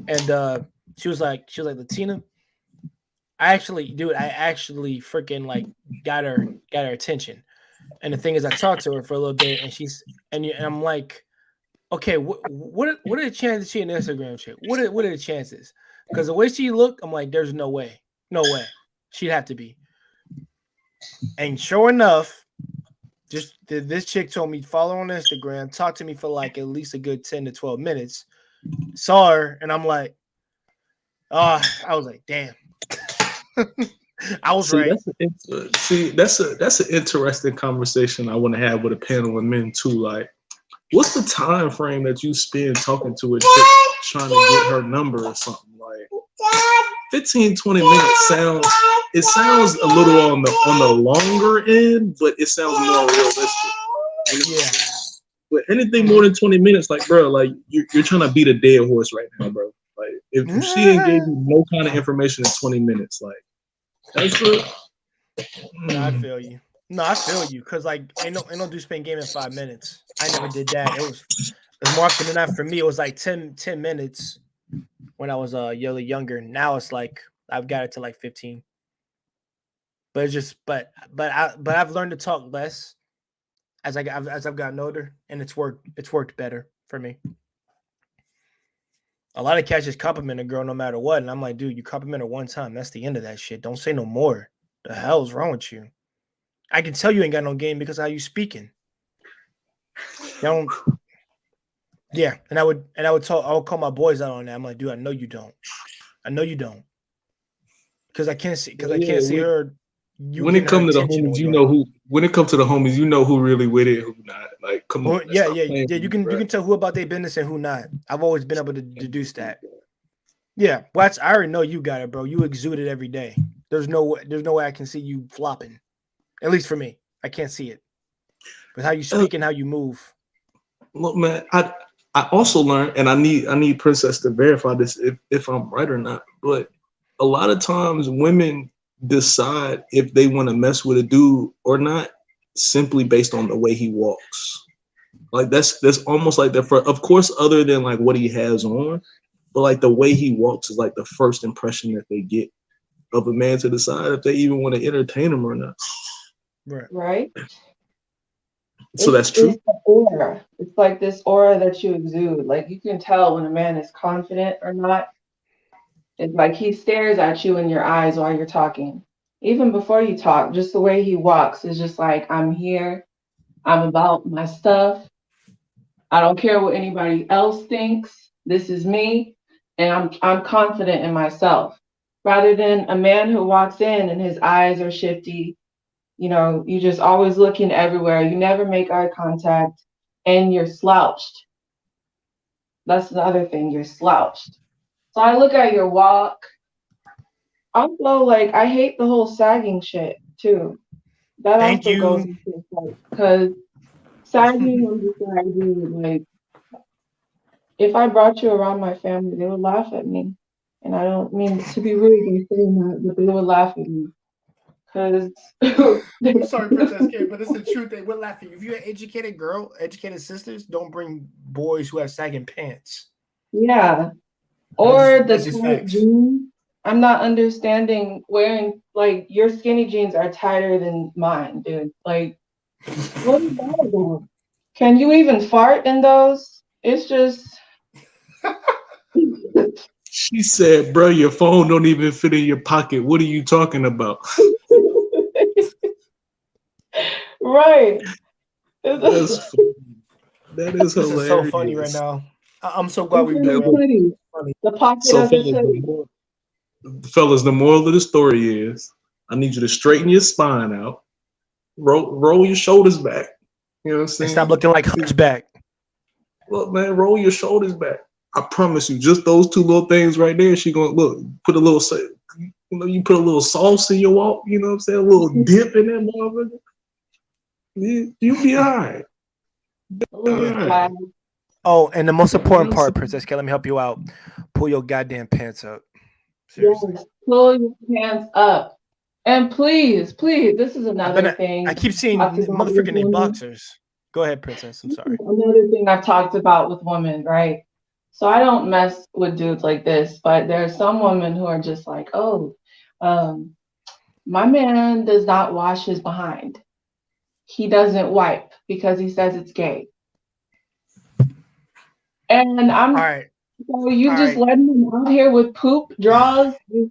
And she was like Latina. I actually freaking like got her attention. And the thing is, I talked to her for a little bit, and I'm like, okay, what are the chances she an Instagram chick? What are the chances? Because the way she looked, I'm like, there's no way, she'd have to be. And sure enough, this chick told me follow on Instagram, talk to me for like at least a good 10 to 12 minutes. Saw her, and I'm like, I was like, damn. I was right. That's an interesting conversation I want to have with a panel of men too. Like, what's the time frame that you spend talking to a chick trying to get her number or something? Like 15, 20 minutes sounds a little on the longer end, but it sounds more realistic. Yeah. But anything more than 20 minutes, like, bro, like you're trying to beat a dead horse right now, bro. Like if she ain't gave you no kind of information in 20 minutes, like that's it. No, I feel you. No, I feel you. Cause like ain't no dude spend game in 5 minutes. I never did that. It was more often than not for me. It was like 10 minutes when I was younger. Now it's like I've got it to like 15. But it's just but I've learned to talk less as I've gotten older, and it's worked better for me. A lot of cats just compliment a girl no matter what, and I'm like, dude, you compliment her one time, that's the end of that shit. Don't say no more. The hell's wrong with you? I can tell you ain't got no game because of how you speaking. Yeah, and I would call my boys out on that. I'm like, dude, I know you don't. Because I can't see her. When it comes to the homies, you know who. When it comes to the homies, you know who really with it, who not. Like, come on. Yeah. You can tell who about their business and who not. I've always been able to deduce that. Yeah, I already know you got it, bro. You exude it every day. There's no way I can see you flopping. At least for me, I can't see it. But how you speak and how you move. Look, man, I also learned, and I need Princess to verify this if I'm right or not. But a lot of times, women decide if they want to mess with a dude or not simply based on the way he walks. Like that's almost like that. Of course, other than like what he has on, but like the way he walks is like the first impression that they get of a man to decide if they even want to entertain him or not. Right. So that's true. It's the aura. It's like this aura that you exude. Like you can tell when a man is confident or not. It's like he stares at you in your eyes while you're talking. Even before you talk, just the way he walks is just like, I'm here. I'm about my stuff. I don't care what anybody else thinks. This is me, and I'm confident in myself. Rather than a man who walks in and his eyes are shifty, you just always looking everywhere. You never make eye contact, and you're slouched. That's the other thing. You're slouched. So I look at your walk. Also, like I hate the whole sagging shit too. That Thank also goes you. into like because sagging, I'm just like if I brought you around my family, they would laugh at me. And I don't mean to be rude in saying that, but they would laugh at me. Because I'm sorry, Princess K, but it's the truth. They will laugh at you. If you're an educated girl, educated sisters, don't bring boys who have sagging pants. yeah. Or the That's just tight facts. jeans. I'm not understanding wearing like your skinny jeans are tighter than mine, dude. Like, what is that about? Can you even fart in those? It's just She said, "Bro, your phone don't even fit in your pocket. What are you talking about?" right. That's funny. That is This is so hilarious. funny right now. I'm so glad It's we're really doing funny. funny. The pocket So, of his hoodie. fellas, the moral of the story is, I need you to straighten your spine out, roll your shoulders back. You know what I'm And saying? stop looking like Hunchback. Look, man, roll your shoulders back. I promise you, just those two little things right there. She gonna look, put a little, you put a little sauce in your walk. You know what I'm saying? A little dip in that motherfucker. You be all right. A little Yeah. flag. Oh, and the most important part, Princess K, let me help you out. Pull your goddamn pants up. Seriously. Yes, pull your pants up. And please, please, this is another I thing keep seeing I've talked about with motherfucking women. boxers. Go ahead, Princess. I'm sorry. Another thing I've talked about with women, right? So I don't mess with dudes like this, but there are some women who are just like, oh, my man does not wash his behind. He doesn't wipe because he says it's gay. And All right. so you All just right. letting him out here with poop draws. He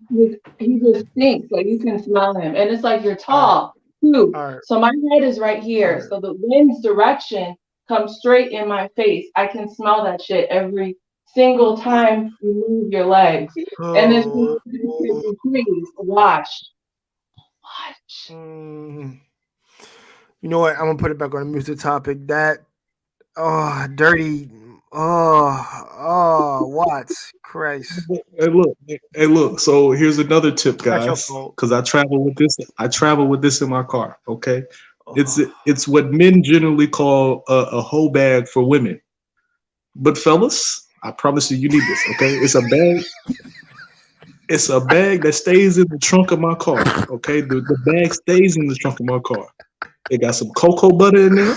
just stinks. Like you can smell him, and it's like you're tall too. All right. So my head is right here. All right. So the wind's direction comes straight in my face. I can smell that shit every single time you move your legs. And then Oh. please wash. Mm. You know what? I'm gonna put it back on the music topic. That dirty. Watts. Christ. Hey, look. So here's another tip, Not your guys. fault. Because I travel with this. I travel with this in my car. Okay, Oh. it's what men generally call a hoe bag for women. But fellas, I promise you need this. Okay, it's a bag. It's a bag that stays in the trunk of my car. Okay, the bag stays in the trunk of my car. It got some cocoa butter in there,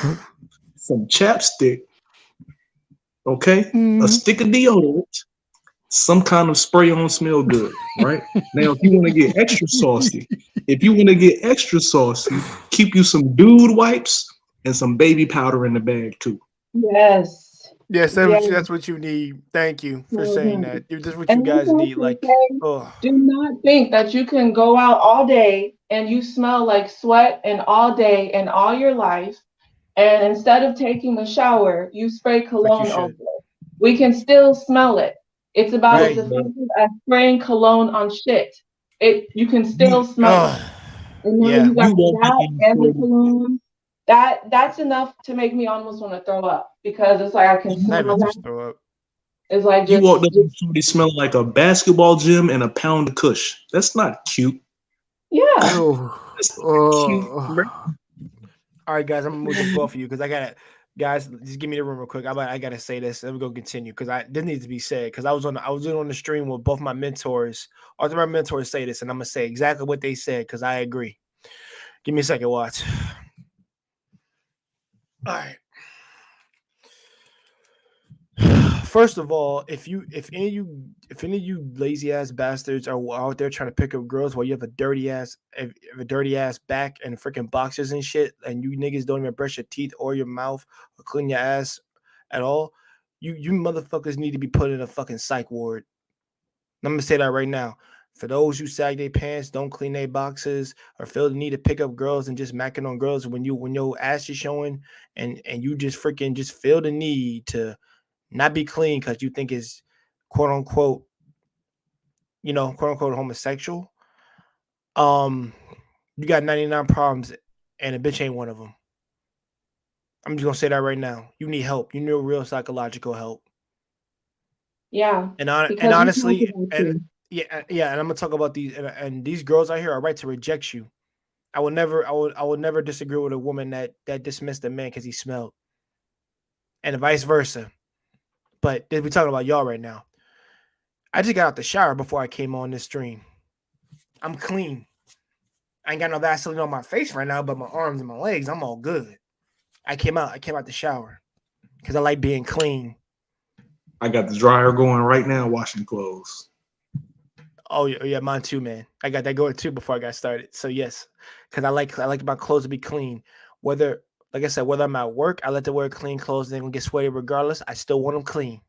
some chapstick. Okay, a stick of deodorant, some kind of spray on smell good, right? Now, if you want to get extra saucy, keep you some dude wipes and some baby powder in the bag too. Yes. Yes, Yes. that's what you need. Thank you for So saying nice. that. That's what you And guys also need. Like, oh, do not think that you can go out all day and you smell like sweat and all day and all your life. And instead of taking a shower, you spray like you cologne over should. it. We can still smell it. It's about Right. as effective as spraying cologne on shit. You can still smell it. And now Yeah. you got You won't that be and the able to- cologne. That's enough to make me almost want to throw up because it's like I can Not smell even that. just throw up. It's like You walked up just and somebody smelled like a basketball gym and a pound of Kush. That's not cute. yeah. That's not cute. Bro. All right, guys, I'm gonna move to both of you because I gotta, guys, just give me the room real quick. I gotta say this. Then we go continue because this needs to be said because I was on the stream with both my mentors. All of my mentors say this, and I'm gonna say exactly what they said because I agree. Give me a second, watch. All right. first of all, if any of you lazy ass bastards are out there trying to pick up girls while you have a dirty ass back and freaking boxers and shit, and you niggas don't even brush your teeth or your mouth or clean your ass at all, you motherfuckers need to be put in a fucking psych ward. I'm gonna say that right now. For those who sag their pants, don't clean their boxes, or feel the need to pick up girls and just macking on girls when your ass is showing, and you just freaking just feel the need to not be clean because you think it's quote unquote, quote unquote homosexual. You got 99 problems, and a bitch ain't one of them. I'm just gonna say that right now. You need help. You need real psychological help. Yeah, And because we talked honestly, about and you. yeah, and I'm gonna talk about these and these girls out here are right to reject you. I would never disagree with a woman that dismissed a man because he smelled, and vice versa. But we're talking about y'all right now. I just got out the shower before I came on this stream. I'm clean. I ain't got no Vaseline on my face right now, but my arms and my legs, I'm all good. I came out the shower because I like being clean. I got the dryer going right now, washing clothes. Oh yeah, mine too, man. I got that going too before I got started. So yes, because I like my clothes to be clean. Whether, like I said, whether I'm at work, I like to wear clean clothes. They're gonna get sweaty regardless. I still want them clean.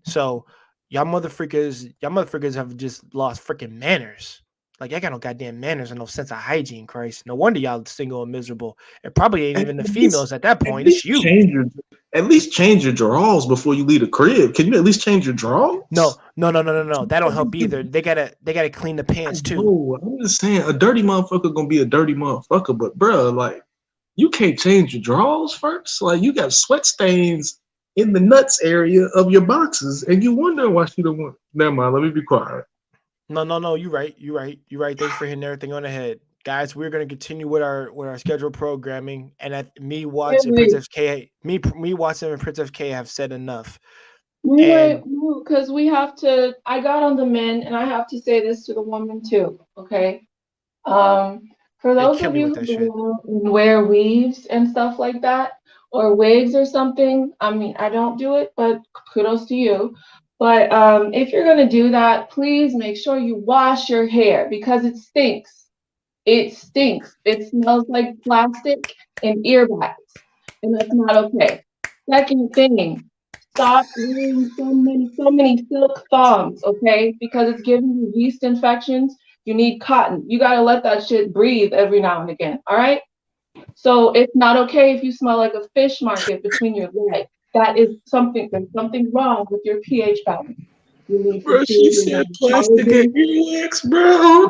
So y'all motherfuckers have just lost freaking manners. Like I got no goddamn manners and no sense of hygiene, Christ. No wonder y'all single and miserable. It probably ain't even the females at that point. It's you. At least change your drawers before you leave the crib. Can you at least change your drawers? No. That don't help either. They gotta clean the pants too. No, I'm just saying a dirty motherfucker gonna be a dirty motherfucker, but bro, like you can't change your drawers first. Like you got sweat stains in the nuts area of your boxes, and you wonder why she don't want. Never mind. Let me be quiet. No. You're right. Thanks for hitting everything on the head, guys. We're gonna continue with our scheduled programming, and me, Watts, and Princess K. Me, Watson, and Princess K have said enough. Wait, because we have to. I got on the men, and I have to say this to the women too. Okay. For those of you who wear weaves and stuff like that, or wigs or something, I mean, I don't do it, but kudos to you. But if you're gonna do that, please make sure you wash your hair because it stinks. It stinks. It smells like plastic and earwax, and that's not okay. Second thing, stop wearing so many silk thongs, okay? Because it's giving you yeast infections. You need cotton. You gotta let that shit breathe every now and again, all right? So it's not okay if you smell like a fish market between your legs. There's something wrong with your pH balance. You need to Bro, she said plastic and earwax, bro.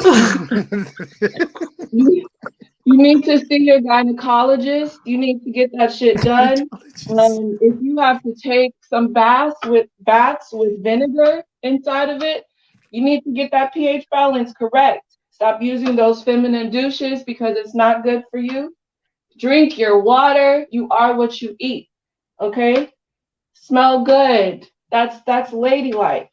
You need to see your gynecologist. You need to get that shit done. If you have to take some baths with vinegar inside of it, you need to get that pH balance correct. Stop using those feminine douches because it's not good for you. Drink your water. You are what you eat. Okay? Smell good. That's ladylike.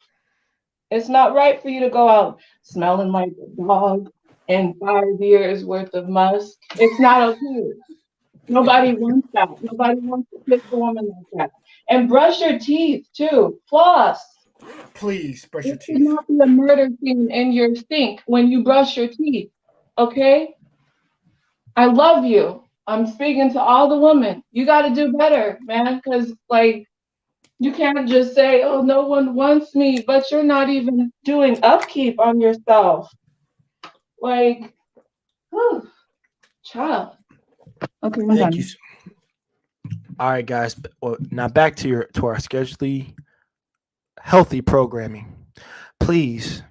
It's not right for you to go out smelling like a dog and 5 years worth of musk. It's not okay. Nobody wants that. Nobody wants to kiss a woman like that. And brush your teeth too. Floss. Please brush your teeth. It should not be a murder scene in your sink when you brush your teeth. Okay? I love you. I'm speaking to all the women. You got to do better, man, because like you can't just say, "Oh, no one wants me," but you're not even doing upkeep on yourself. Like, whew, child. Okay, I'm Thank done. you. All right, guys. Well, now back to our scheduled healthy programming. Please,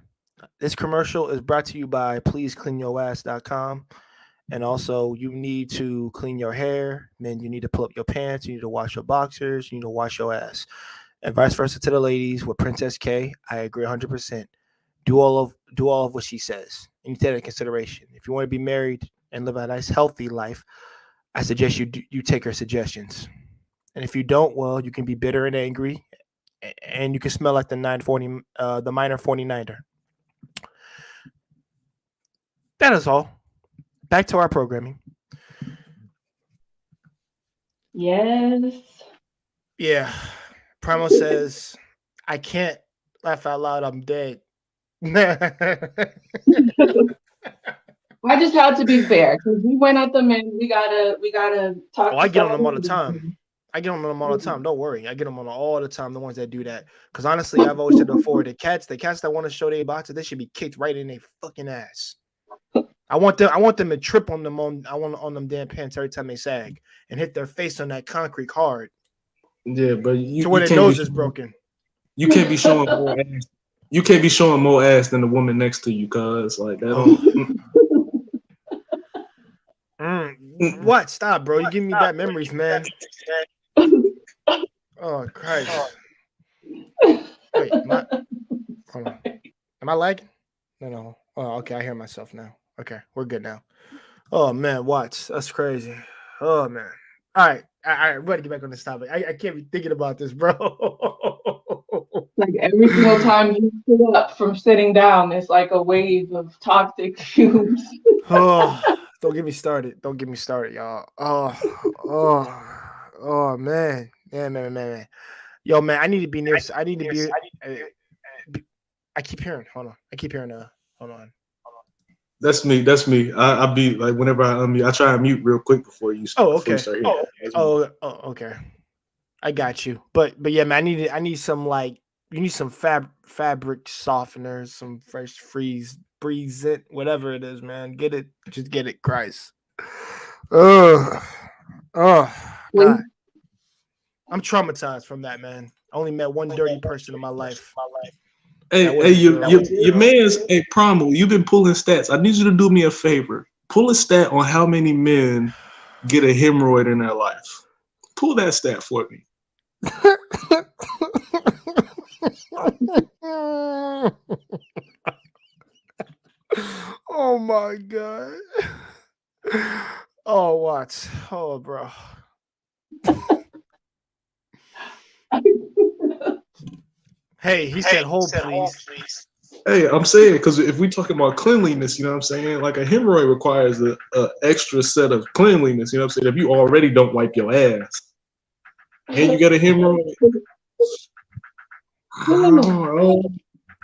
this commercial is brought to you by pleasecleanyourass.com. And also, you need to clean your hair. Men, you need to pull up your pants. You need to wash your boxers. You need to wash your ass. And vice versa to the ladies with Princess K. I agree 100%. Do all of what she says. And you take that into consideration. If you want to be married and live a nice, healthy life, I suggest you take her suggestions. And if you don't, well, you can be bitter and angry, and you can smell like the minor 49er. That is all. Back to our programming. Yes. Yeah. Primal says, I can't laugh out loud. I'm dead. I just had to be fair because we went at them and we gotta talk. Oh, I get on them all the time. I get on them all the time. Don't worry. I get them on all the time. The ones that do that. Because honestly, I've always said before, the cats that want to show their boxes, they should be kicked right in their fucking ass. I want them to trip on them on them damn pants every time they sag and hit their face on that concrete hard. Yeah, but to where their nose is broken. You can't be showing more ass. You can't be showing more ass than the woman next to you, cuz like that. What? Stop, bro. You give me bad memories, man. Oh, Christ. Wait, hold on. Am I lagging? No. Oh, okay. I hear myself now. Okay, we're good now. Oh, man, watch. That's crazy. Oh, man. All right. We got to get back on this topic. I can't be thinking about this, bro. Like every single time you sit up from sitting down, it's like a wave of toxic fumes. Oh, don't get me started. Don't get me started, y'all. Oh, man. Man. Yo, man, I need to be near. I need to be. I keep hearing. Hold on. I keep hearing. Hold on. That's me. I be like whenever I unmute, I try and mute real quick before you. Oh, okay. Okay. I got you. But yeah, man, I need some like you need some fabric softeners, some fresh breeze it, whatever it is, man. Get it, just get it, Christ. God. I'm traumatized from that, man. I only met one dirty person in my life. Hey, your man's a Primal. You've been pulling stats. I need you to do me a favor. Pull a stat on how many men get a hemorrhoid in their life. Pull that stat for me. Oh my God. Oh, what? Oh, bro. Hey, he said hold, please. Hey, I'm saying, because if we talking about cleanliness, you know what I'm saying? Like a hemorrhoid requires a extra set of cleanliness, you know what I'm saying? If you already don't wipe your ass and you got a hemorrhoid,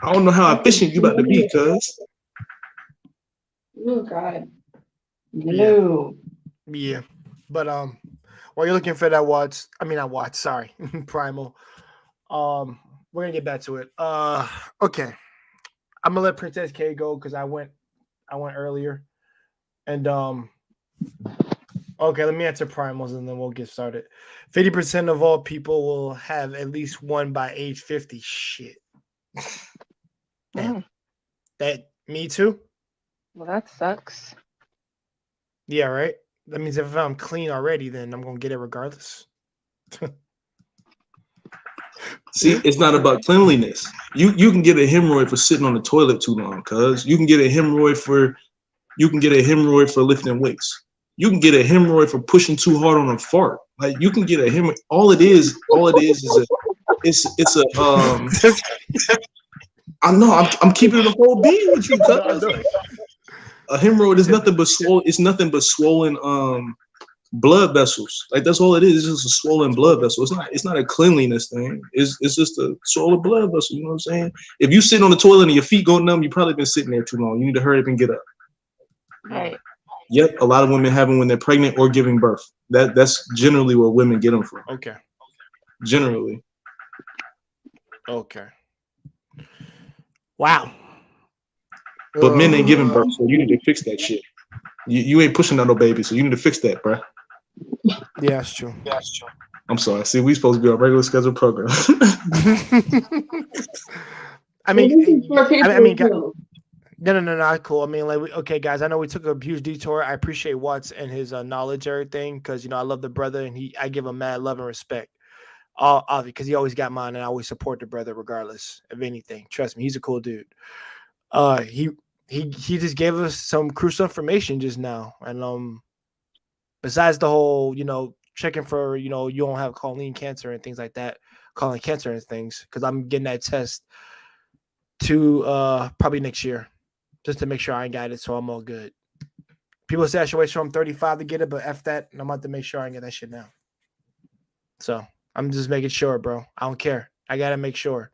I don't know how efficient you about to be, cuz. Oh, God. No. Yeah. But while you're looking for that sorry, Primal. We're gonna get back to it. Okay. I'm gonna let Princess K go because I went earlier. And okay, let me answer Primals and then we'll get started. 50% of all people will have at least one by age 50. Shit. Damn. That me too? Well, that sucks. Yeah, right. That means if I'm clean already, then I'm gonna get it regardless. See, it's not about cleanliness. You can get a hemorrhoid for sitting on the toilet too long, cuz. You can get a hemorrhoid for lifting weights. You can get a hemorrhoid for pushing too hard on a fart. Like you can get a hemorrhoid. All it is I know I'm keeping it a whole being with you, cuz. A hemorrhoid is nothing but swollen. It's nothing but swollen blood vessels. Like that's all it is. It's just a swollen blood vessel. It's not a cleanliness thing. It's just a swollen blood vessel. You know what I'm saying? If you sit on the toilet and your feet go numb, you probably been sitting there too long. You need to hurry up and get up. Right. Yep, a lot of women have them when they're pregnant or giving birth. That's generally where women get them from. Okay. Generally. Okay. Wow. But men ain't giving birth, so you need to fix that shit. You ain't pushing out no baby, so you need to fix that, bro. Yeah, that's true. I'm sorry. See, we supposed to be on regular scheduled program. I mean, No. cool. I mean, okay, guys. I know we took a huge detour. I appreciate Watts and his knowledge, everything, because I love the brother, and I give him mad love and respect. Because he always got mine, and I always support the brother regardless of anything. Trust me, he's a cool dude. He just gave us some crucial information just now, and besides the whole checking for you don't have colon cancer and things like that, colon cancer and things, because I'm getting that test to probably next year just to make sure I ain't got it, so I'm all good. People say I should wait till I'm 35 to get it, but F that, and I'm about to make sure I get that shit now. So I'm just making sure, bro. I don't care. I gotta make sure.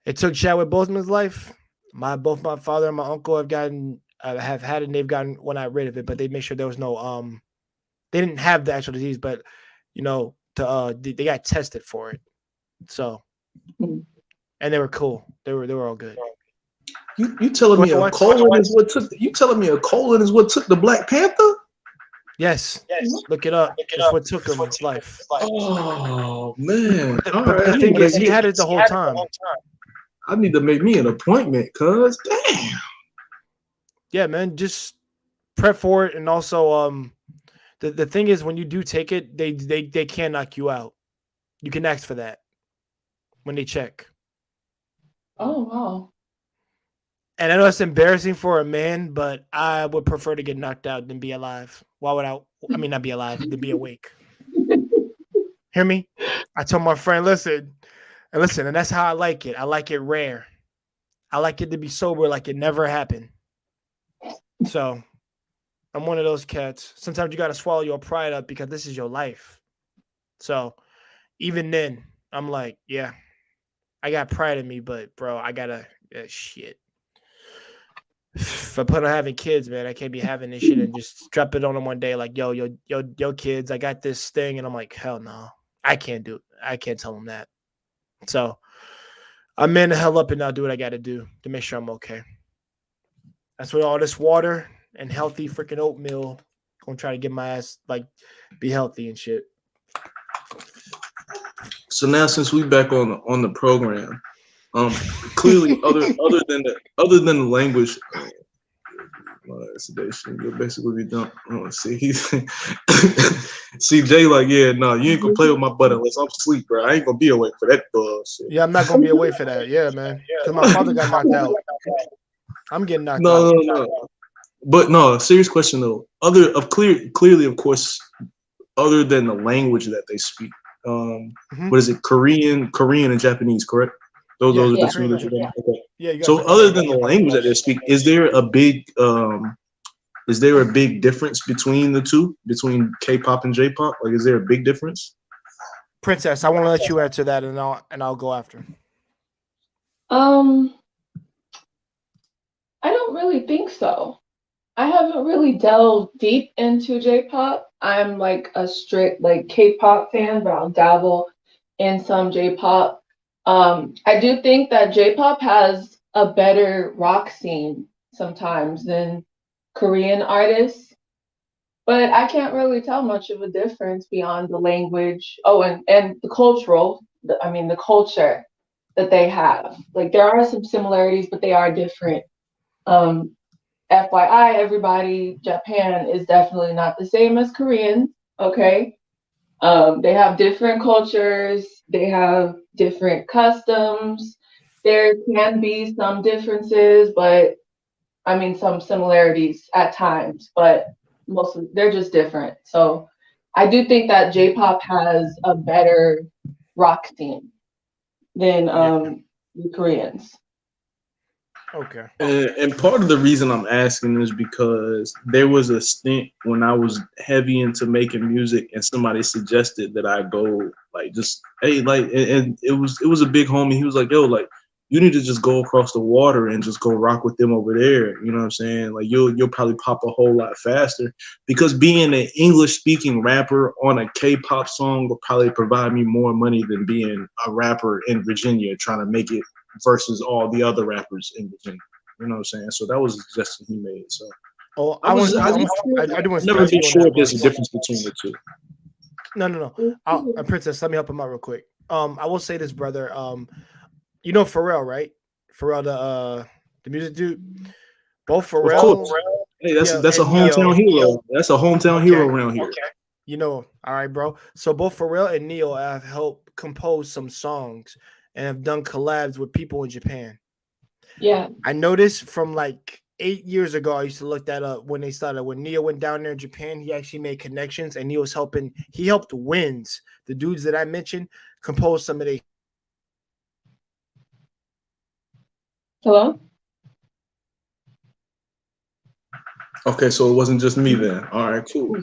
It took Chadwick Boseman's life. Both my father and my uncle have had it. And they've gotten one out rid of it, but they made sure there was no They didn't have the actual disease, but they got tested for it. So, and they were cool. They were all good. You telling me a colon is what took? You telling me a colon is what took the Black Panther? Yes. Look it up. It's what took him his life. Oh man! But the thing is, he had it the whole time. I need to make me an appointment, cause damn. Yeah, man. Just prep for it, and also the thing is, when you do take it, they can knock you out. You can ask for that when they check. Oh wow. And I know it's embarrassing for a man, but I would prefer to get knocked out than be alive. Why would I mean, not be alive, to be awake. Hear me? I told my friend, listen, and that's how I like it. I like it rare. I like it to be sober, like it never happened. So I'm one of those cats. Sometimes you got to swallow your pride up because this is your life. So even then, I'm like, yeah, I got pride in me, but bro, I gotta shit. If I plan on having kids, man, I can't be having this shit and just drop it on them one day like, yo, kids, I got this thing. And I'm like, hell no, I can't do it. I can't tell them that. So I'm man the hell up and I'll do what I got to do to make sure I'm okay. That's what all this water and healthy freaking oatmeal, gonna try to get my ass, like, be healthy and shit. So now, since we back on the program, clearly other than the language sedation, you'll basically be done. See Jay like, yeah, no, you ain't gonna play with my butt unless I'm asleep, bro. I ain't gonna be awake for that bullshit. Yeah, I'm not gonna be awake for that. Yeah, man, because my father got knocked out. I'm getting knocked out. No. But no, serious question though. Clearly, of course, other than the language that they speak, what is it? Korean and Japanese, correct? Those are the two that you're going to look at. Yeah. So other than the language that they speak, is there a big difference between the two, between K-pop and J-pop? Like, is there a big difference? Princess, I want to let you answer that, and I'll go after. I don't really think so. I haven't really delved deep into J-pop. I'm like a strict like K-pop fan, but I'll dabble in some J-pop. I do think that J-pop has a better rock scene sometimes than Korean artists, but I can't really tell much of a difference beyond the language. Oh, and the the culture that they have. Like there are some similarities, but they are different. FYI, everybody, Japan is definitely not the same as Koreans, okay? They have different cultures, they have different customs. There can be some differences, but I mean some similarities at times, but mostly they're just different. So I do think that J-pop has a better rock scene than the Koreans. Okay. And part of the reason I'm asking is because there was a stint when I was heavy into making music, and somebody suggested that I go like just and it was a big homie. He was like, yo, like you need to just go across the water and just go rock with them over there. You know what I'm saying? Like you'll probably pop a whole lot faster, because being an English speaking rapper on a K-pop song will probably provide me more money than being a rapper in Virginia trying to make it versus all the other rappers in Virginia. You know what I'm saying? So that was a suggestion he made. So I do want to never be sure if there's a difference between the two. No. Princess, let me help him out real quick. I will say this, brother. You know Pharrell, right? Pharrell, the music dude. Both Pharrell. Of course. Hey, that's a hometown hero. That's a hometown hero around here. Okay. You know, all right, bro. So both Pharrell and Neo have helped compose some songs and have done collabs with people in Japan. Yeah. I noticed from like 8 years ago, I used to look that up when they started. When Neo went down there in Japan, he actually made connections, and he helped Wins, the dudes that I mentioned, compose some of their. Hello? Okay, so it wasn't just me then. All right, cool.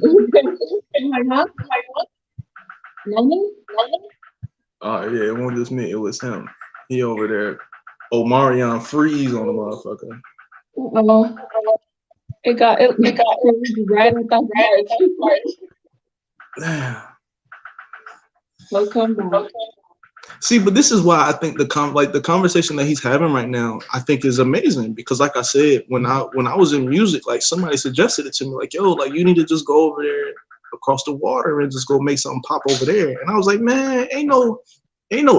Oh yeah, it wasn't just me. It was him. He over there. Omarion freeze on the motherfucker. Well, it got right at that part. We'll come back. See, but this is why I think the conversation that he's having right now, I think is amazing because, like I said, when I was in music, like somebody suggested it to me, like, yo, like you need to just go over there across the water and just go make something pop over there. And I was like, man, ain't no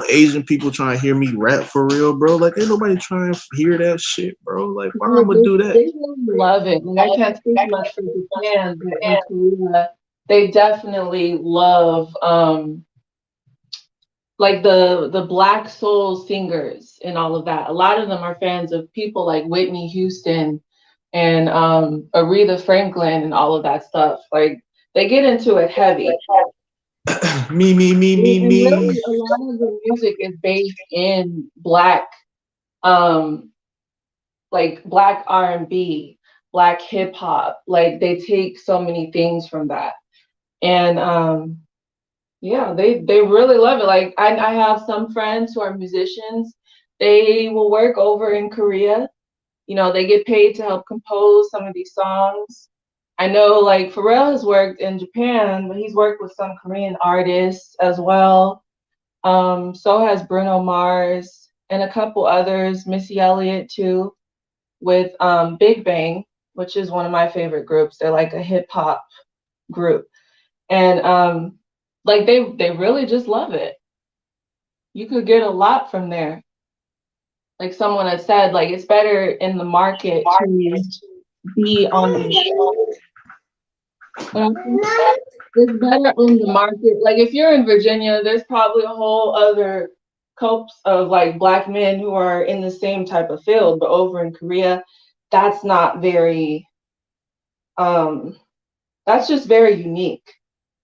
Asian people trying to hear me rap for real, bro. Like, ain't nobody trying to hear that shit, bro. Like, why I'm gonna do that? They really love it. Like, I can't speak much for Japan, but in Korea, they definitely love like the Black soul singers and all of that. A lot of them are fans of people like Whitney Houston and Aretha Franklin and all of that stuff. Like they get into it heavy. Me. And really, a lot of the music is based in Black, like Black R&B, Black hip hop. Like they take so many things from that, and yeah, they really love it. Like I have some friends who are musicians. They will work over in Korea. You know, they get paid to help compose some of these songs. I know like Pharrell has worked in Japan, but he's worked with some Korean artists as well. So has Bruno Mars and a couple others, Missy Elliott too, with Big Bang, which is one of my favorite groups. They're like a hip hop group. And like they really just love it. You could get a lot from there. Like someone had said, like it's better in the market to be on the it's better on the market. Like if you're in Virginia, there's probably a whole other copes of like Black men who are in the same type of field, but over in Korea, that's not very that's just very unique.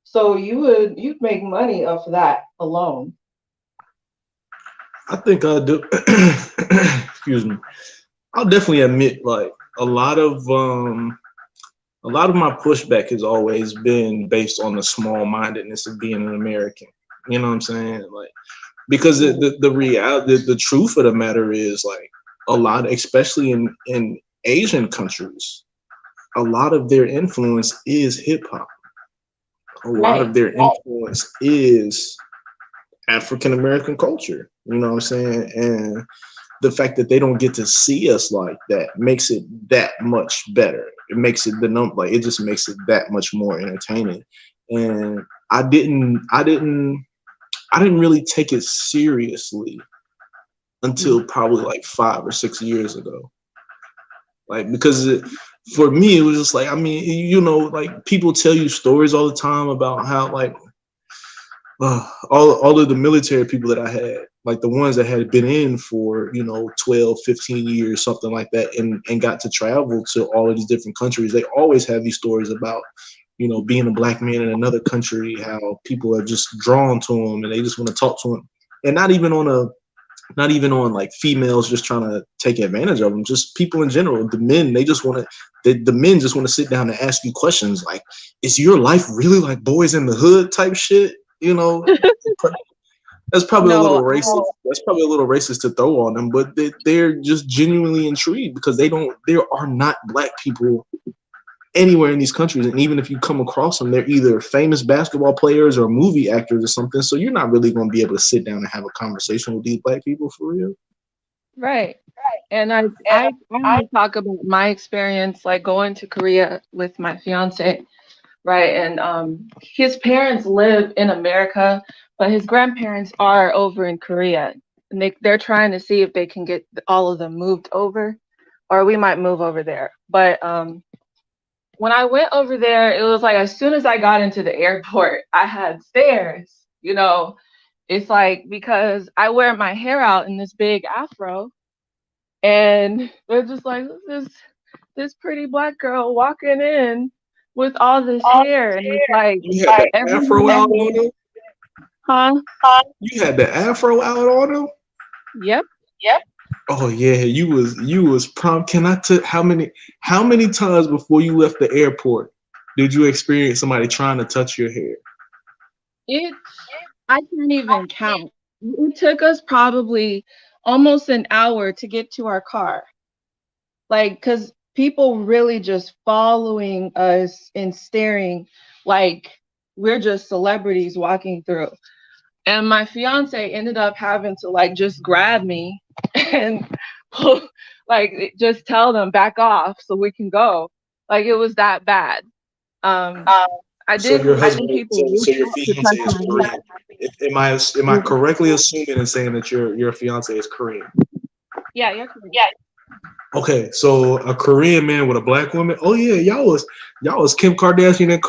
So you'd make money off of that alone. I think I do. Excuse me. I'll definitely admit, like a lot of my pushback has always been based on the small-mindedness of being an American. You know what I'm saying? Like because the reality, the truth of the matter is like a lot, especially in Asian countries, a lot of their influence is hip hop. A lot of their influence is African American culture. You know what I'm saying? And the fact that they don't get to see us like that makes it that much better. It makes it it just makes it that much more entertaining. And I didn't really take it seriously until probably like 5 or 6 years ago. Like because for me it was just like, I mean, you know, like people tell you stories all the time about how like all of the military people that I had, like the ones that had been in for, you know, 12, 15 years, something like that, and got to travel to all of these different countries. They always have these stories about, you know, being a Black man in another country, how people are just drawn to them and they just want to talk to them. And not even on like females just trying to take advantage of them, just people in general. The men, they just want to, the men just want to sit down and ask you questions like, is your life really like Boys in the Hood type shit? You know, that's probably a little racist. That's probably a little racist to throw on them, but they're just genuinely intrigued because there are not Black people anywhere in these countries. And even if you come across them, they're either famous basketball players or movie actors or something. So you're not really going to be able to sit down and have a conversation with these Black people for real. Right. And I want to talk about my experience, like going to Korea with my fiance. Right. And his parents live in America, but his grandparents are over in Korea. And they're trying to see if they can get all of them moved over, or we might move over there. But when I went over there, it was like as soon as I got into the airport, I had stares. You know, it's like because I wear my hair out in this big afro, and they're just like, this pretty Black girl walking in with all this hair, and it's like you had the afro out on him? Huh? You had the afro out on him? Yep. Oh yeah, you was prompt. How many times before you left the airport did you experience somebody trying to touch your hair? I can't even count. It took us probably almost an hour to get to our car. Like, because people really just following us and staring like we're just celebrities walking through. And my fiance ended up having to like just grab me and pull, like just tell them back off so we can go. Like it was that bad. Um, So your I think husband, people so reached your out to fiance touch is my neck. Korean. Am I correctly assuming and saying that your fiance is Korean? Yeah, you're correct. Okay, so a Korean man with a black woman. Oh yeah, y'all was Kim Kardashian and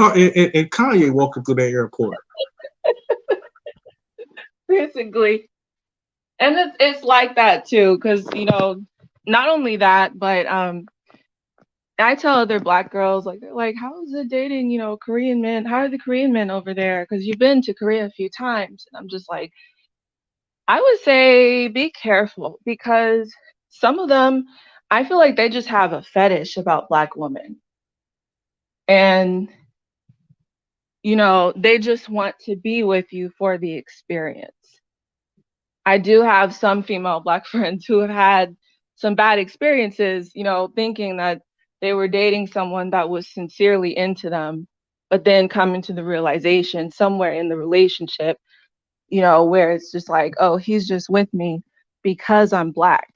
Kanye walking through that airport. Basically. And it's like that too, because not only that, but I tell other black girls like they're like, how is it dating, Korean men? How are the Korean men over there? Because you've been to Korea a few times. And I'm just like, I would say be careful because some of them, I feel like they just have a fetish about black women. And, they just want to be with you for the experience. I do have some female black friends who have had some bad experiences, thinking that they were dating someone that was sincerely into them, but then coming to the realization somewhere in the relationship, where it's just like, oh, he's just with me because I'm black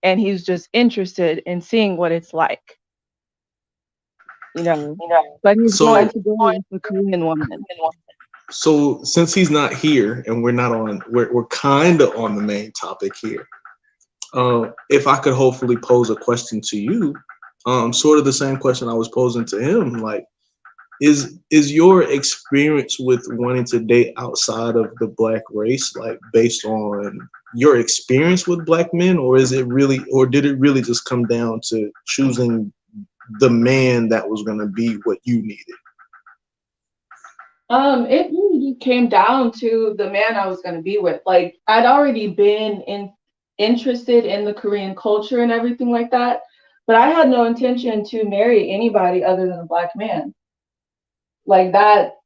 and he's just interested in seeing what it's like, you know, but he's going So to go with a Korean woman. so since he's not here and we're kind of on the main topic here. If I could hopefully pose a question to you, sort of the same question I was posing to him, like, is your experience with wanting to date outside of the black race, like based on your experience with black men, or did it really just come down to choosing the man that was going to be what you needed? It really just came down to the man I was going to be with. Like, I'd already been interested in the Korean culture and everything like that, but I had no intention to marry anybody other than a black man. Like that,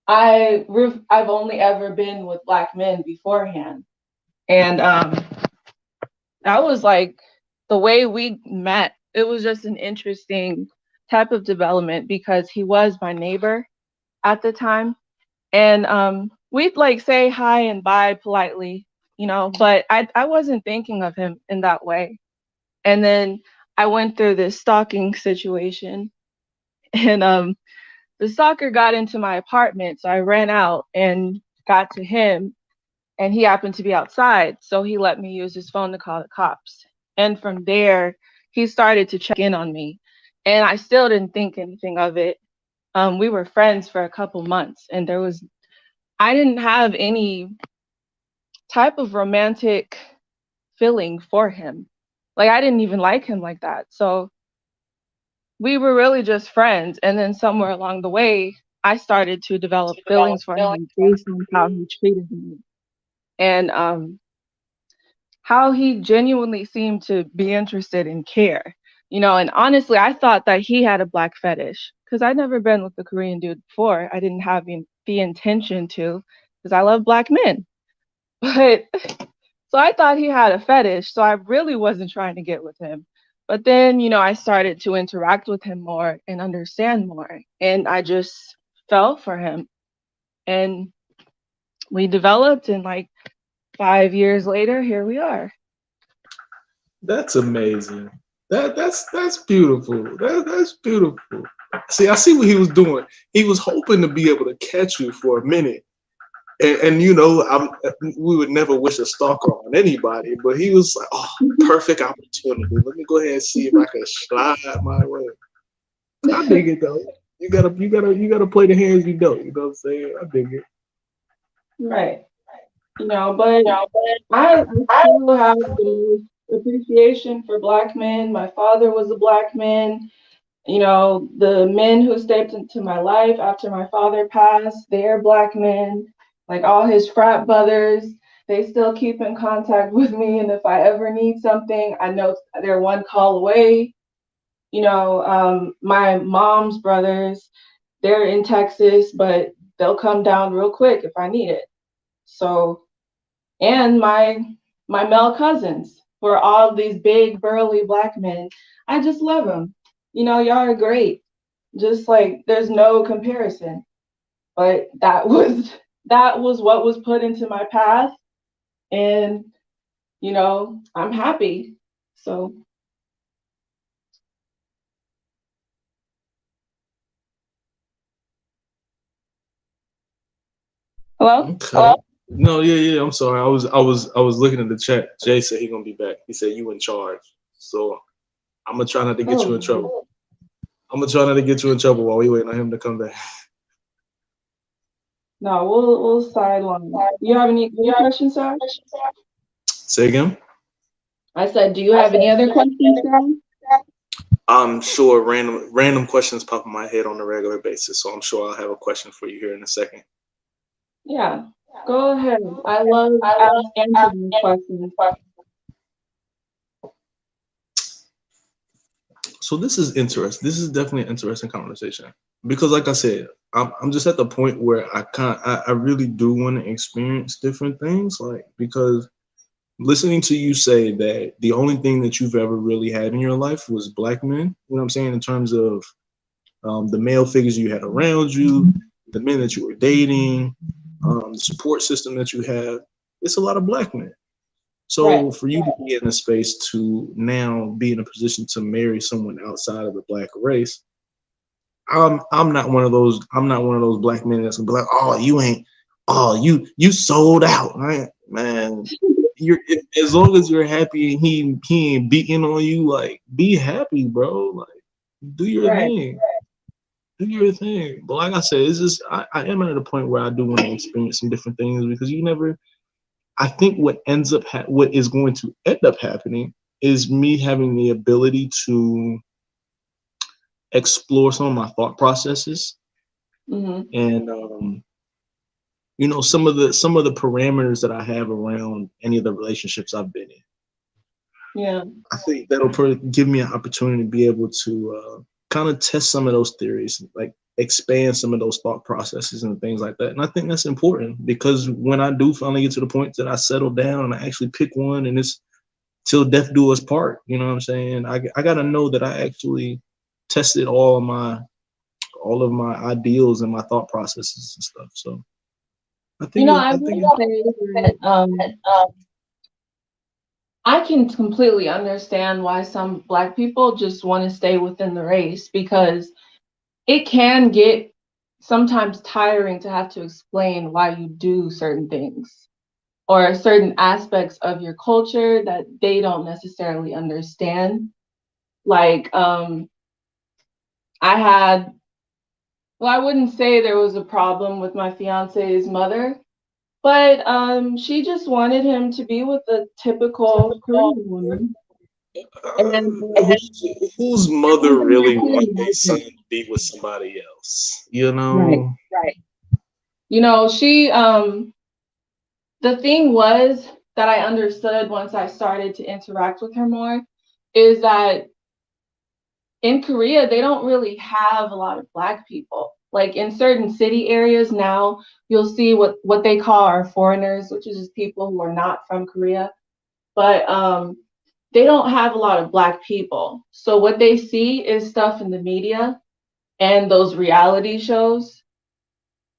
I've only ever been with black men beforehand, and that was like the way we met. It was just an interesting type of development because he was my neighbor at the time. And we'd like say hi and bye politely, but I wasn't thinking of him in that way. And then I went through this stalking situation, and the stalker got into my apartment. So I ran out and got to him, and he happened to be outside. So he let me use his phone to call the cops. And from there, he started to check in on me. And I still didn't think anything of it. We were friends for a couple months, and I didn't have any type of romantic feeling for him. Like I didn't even like him like that. So we were really just friends. And then somewhere along the way, I started to develop feelings for him based on how he treated me and how he genuinely seemed to be interested and care. And honestly, I thought that he had a black fetish because I'd never been with a Korean dude before. I didn't have the intention to because I love black men. But so I thought he had a fetish, so I really wasn't trying to get with him. But then, I started to interact with him more and understand more, and I just fell for him. And we developed, and like 5 years later, here we are. That's amazing. That's beautiful. That's beautiful. See, I see what he was doing. He was hoping to be able to catch you for a minute. And we would never wish a stalker on anybody, but he was like, "Oh, perfect opportunity. Let me go ahead and see if I can slide my way." I dig it though. You gotta play the hands you dealt. You know what I'm saying? I dig it. Right. But I still have the appreciation for black men. My father was a black man. The men who stepped into my life after my father passed, they're black men. Like all his frat brothers, they still keep in contact with me. And if I ever need something, I know they're one call away. My mom's brothers, they're in Texas, but they'll come down real quick if I need it. So, and my male cousins, who are all these big burly black men, I just love them. You know, y'all are great. Just like there's no comparison. But that was what was put into my path, and you know, I'm happy. So hello? Okay. Hello? No, yeah. I'm sorry. I was looking at the chat. Jay said he gonna be back. He said you in charge. So I'm gonna try not to get you in trouble. I'm gonna try not to get you in trouble while we waiting on him to come back. No, we'll sideline. You have any questions, sir? Say again. I said, do you have any other questions, sir? I'm sure random questions pop in my head on a regular basis, so I'm sure I'll have a question for you here in a second. Yeah, go ahead. I love answering questions. So this is interesting. This is definitely an interesting conversation because, like I said, I'm just at the point where I really do want to experience different things, like because listening to you say that the only thing that you've ever really had in your life was black men, you know what I'm saying, in terms of the male figures you had around you, the men that you were dating, the support system that you have, it's a lot of black men. So Right. for you to be in a space to now be in a position to marry someone outside of the black race, I'm not one of those. I'm not one of those black men that's gonna be like, oh, you ain't, oh, you sold out, right? Man. You're as long as you're happy and he ain't beating on you, like be happy, bro. Like do your Right. thing. Do your thing. But like I said, it's just I am at a point where I do want to experience some different things because you never. I think what ends up what is going to end up happening is me having the ability to explore some of my thought processes and you know some of the parameters that I have around any of the relationships I've been in. Yeah. I think that'll give me an opportunity to be able to kind of test some of those theories, like expand some of those thought processes and things like that. And I think that's important because when I do finally get to the point that I settle down and I actually pick one and it's till death do us part, you know what I'm saying? I got to know that I actually tested all of my ideals and my thought processes and stuff. So I You think know, I would say that I can completely understand why some Black people just want to stay within the race because it can get sometimes tiring to have to explain why you do certain things or certain aspects of your culture that they don't necessarily understand. Like, I had, well, I wouldn't say there was a problem with my fiance's mother, but she just wanted him to be with a typical Korean woman. And whose mother really want their son to be with somebody else? You right. know, You know, she the thing was that I understood once I started to interact with her more is that in Korea they don't really have a lot of Black people. Like in certain city areas now, you'll see what they call our foreigners, which is just people who are not from Korea. But they don't have a lot of Black people. So what they see is stuff in the media and those reality shows.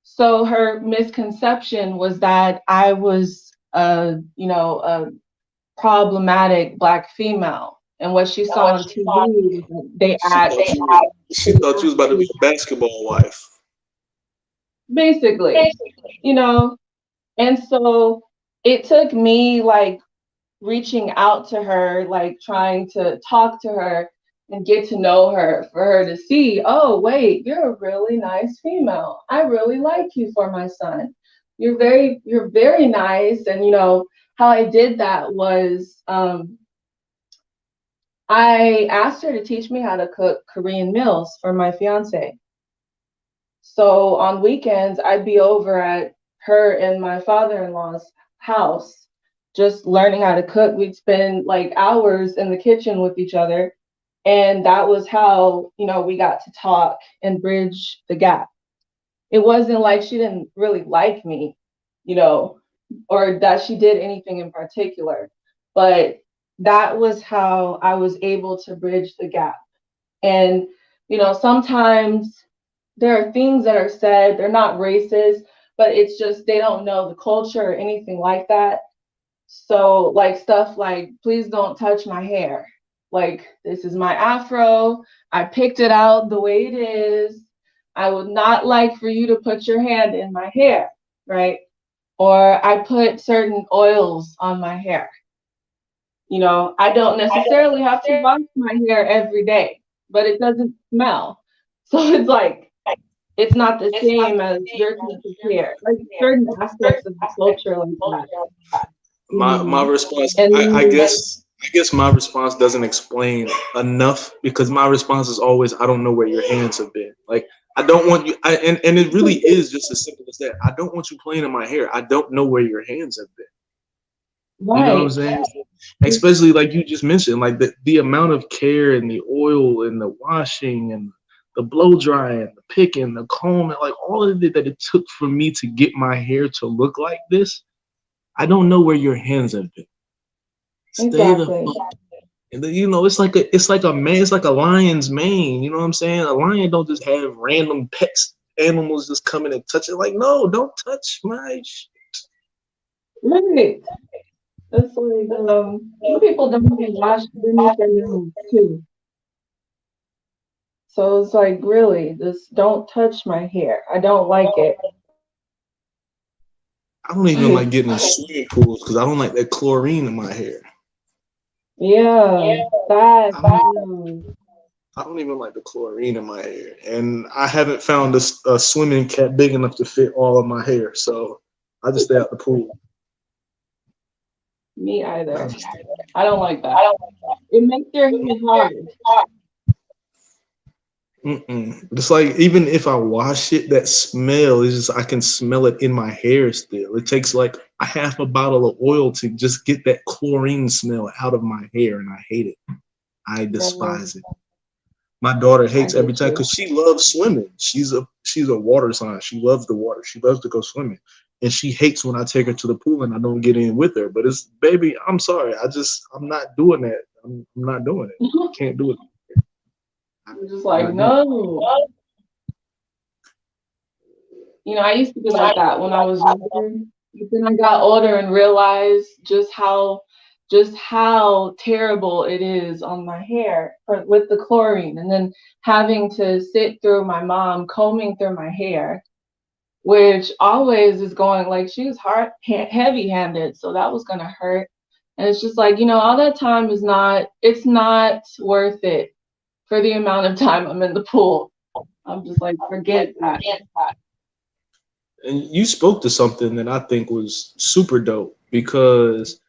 So her misconception was that I was a problematic Black female. And what she saw on TV was that they act she thought you was about to be a basketball wife. basically, you know. And so it took me like reaching out to her, like trying to talk to her and get to know her for her to see, oh, wait, you're a really nice female. I really like you for my son. You're very nice. And, you know, how I did that was I asked her to teach me how to cook Korean meals for my fiance. So on weekends, I'd be over at her and my father-in-law's house, just learning how to cook. We'd spend like hours in the kitchen with each other. And that was how, you know, we got to talk and bridge the gap. It wasn't like she didn't really like me, you know, or that she did anything in particular, but that was how I was able to bridge the gap. And, you know, sometimes there are things that are said, they're not racist, but it's just they don't know the culture or anything like that. So, like stuff like, please don't touch my hair. Like, this is my afro. I picked it out the way it is. I would not like for you to put your hand in my hair, right? Or I put certain oils on my hair. You know, I don't necessarily have to wash my hair every day, but it doesn't smell. So it's like, it's not the same as your type of hair. Like certain aspects of the culture like that. My response, And I guess my response doesn't explain enough, because my response is always, I don't know where your hands have been. Like, I don't want you, and it really is just as simple as that. I don't want you playing in my hair. I don't know where your hands have been. You know what I'm saying? Especially like you just mentioned, like the amount of care and the oil and the washing and the blow drying, the picking, the combing, like all of it that it took for me to get my hair to look like this. I don't know where your hands have been. Stay the fuck. And then, you know, it's like a man, it's like a lion's mane. You know what I'm saying? A lion don't just have random pets, animals just come in and touch it. Like, no, don't touch my shit. right. That's like some people don't even wash beneath their nose too. So it's like, really, just don't touch my hair. I don't like it. I don't even like getting in swimming pools because I don't like that chlorine in my hair. Yeah, that. I don't even like the chlorine in my hair, and I haven't found a swimming cap big enough to fit all of my hair, so I just stay out the pool. Me either. I don't like that. It makes your hair hard. It's like, even if I wash it, that smell is just, I can smell it in my hair still. It takes like a half a bottle of oil to just get that chlorine smell out of my hair, and I hate it. I despise it. My daughter hates every time because she loves swimming. She's a water sign. She loves the water. She loves to go swimming, and she hates when I take her to the pool and I don't get in with her. But it's, baby, I'm sorry. I'm not doing that. I'm not doing it. I can't do it. I'm just like, no. You know, I used to be like that when I was younger. But then I got older and realized just how terrible it is on my hair with the chlorine, and then having to sit through my mom combing through my hair, which always is going, like, she was heavy-handed, so that was gonna hurt. And it's just like, you know, all that time is not worth it for the amount of time I'm in the pool. I'm just like, forget that. And you spoke to something that I think was super dope, because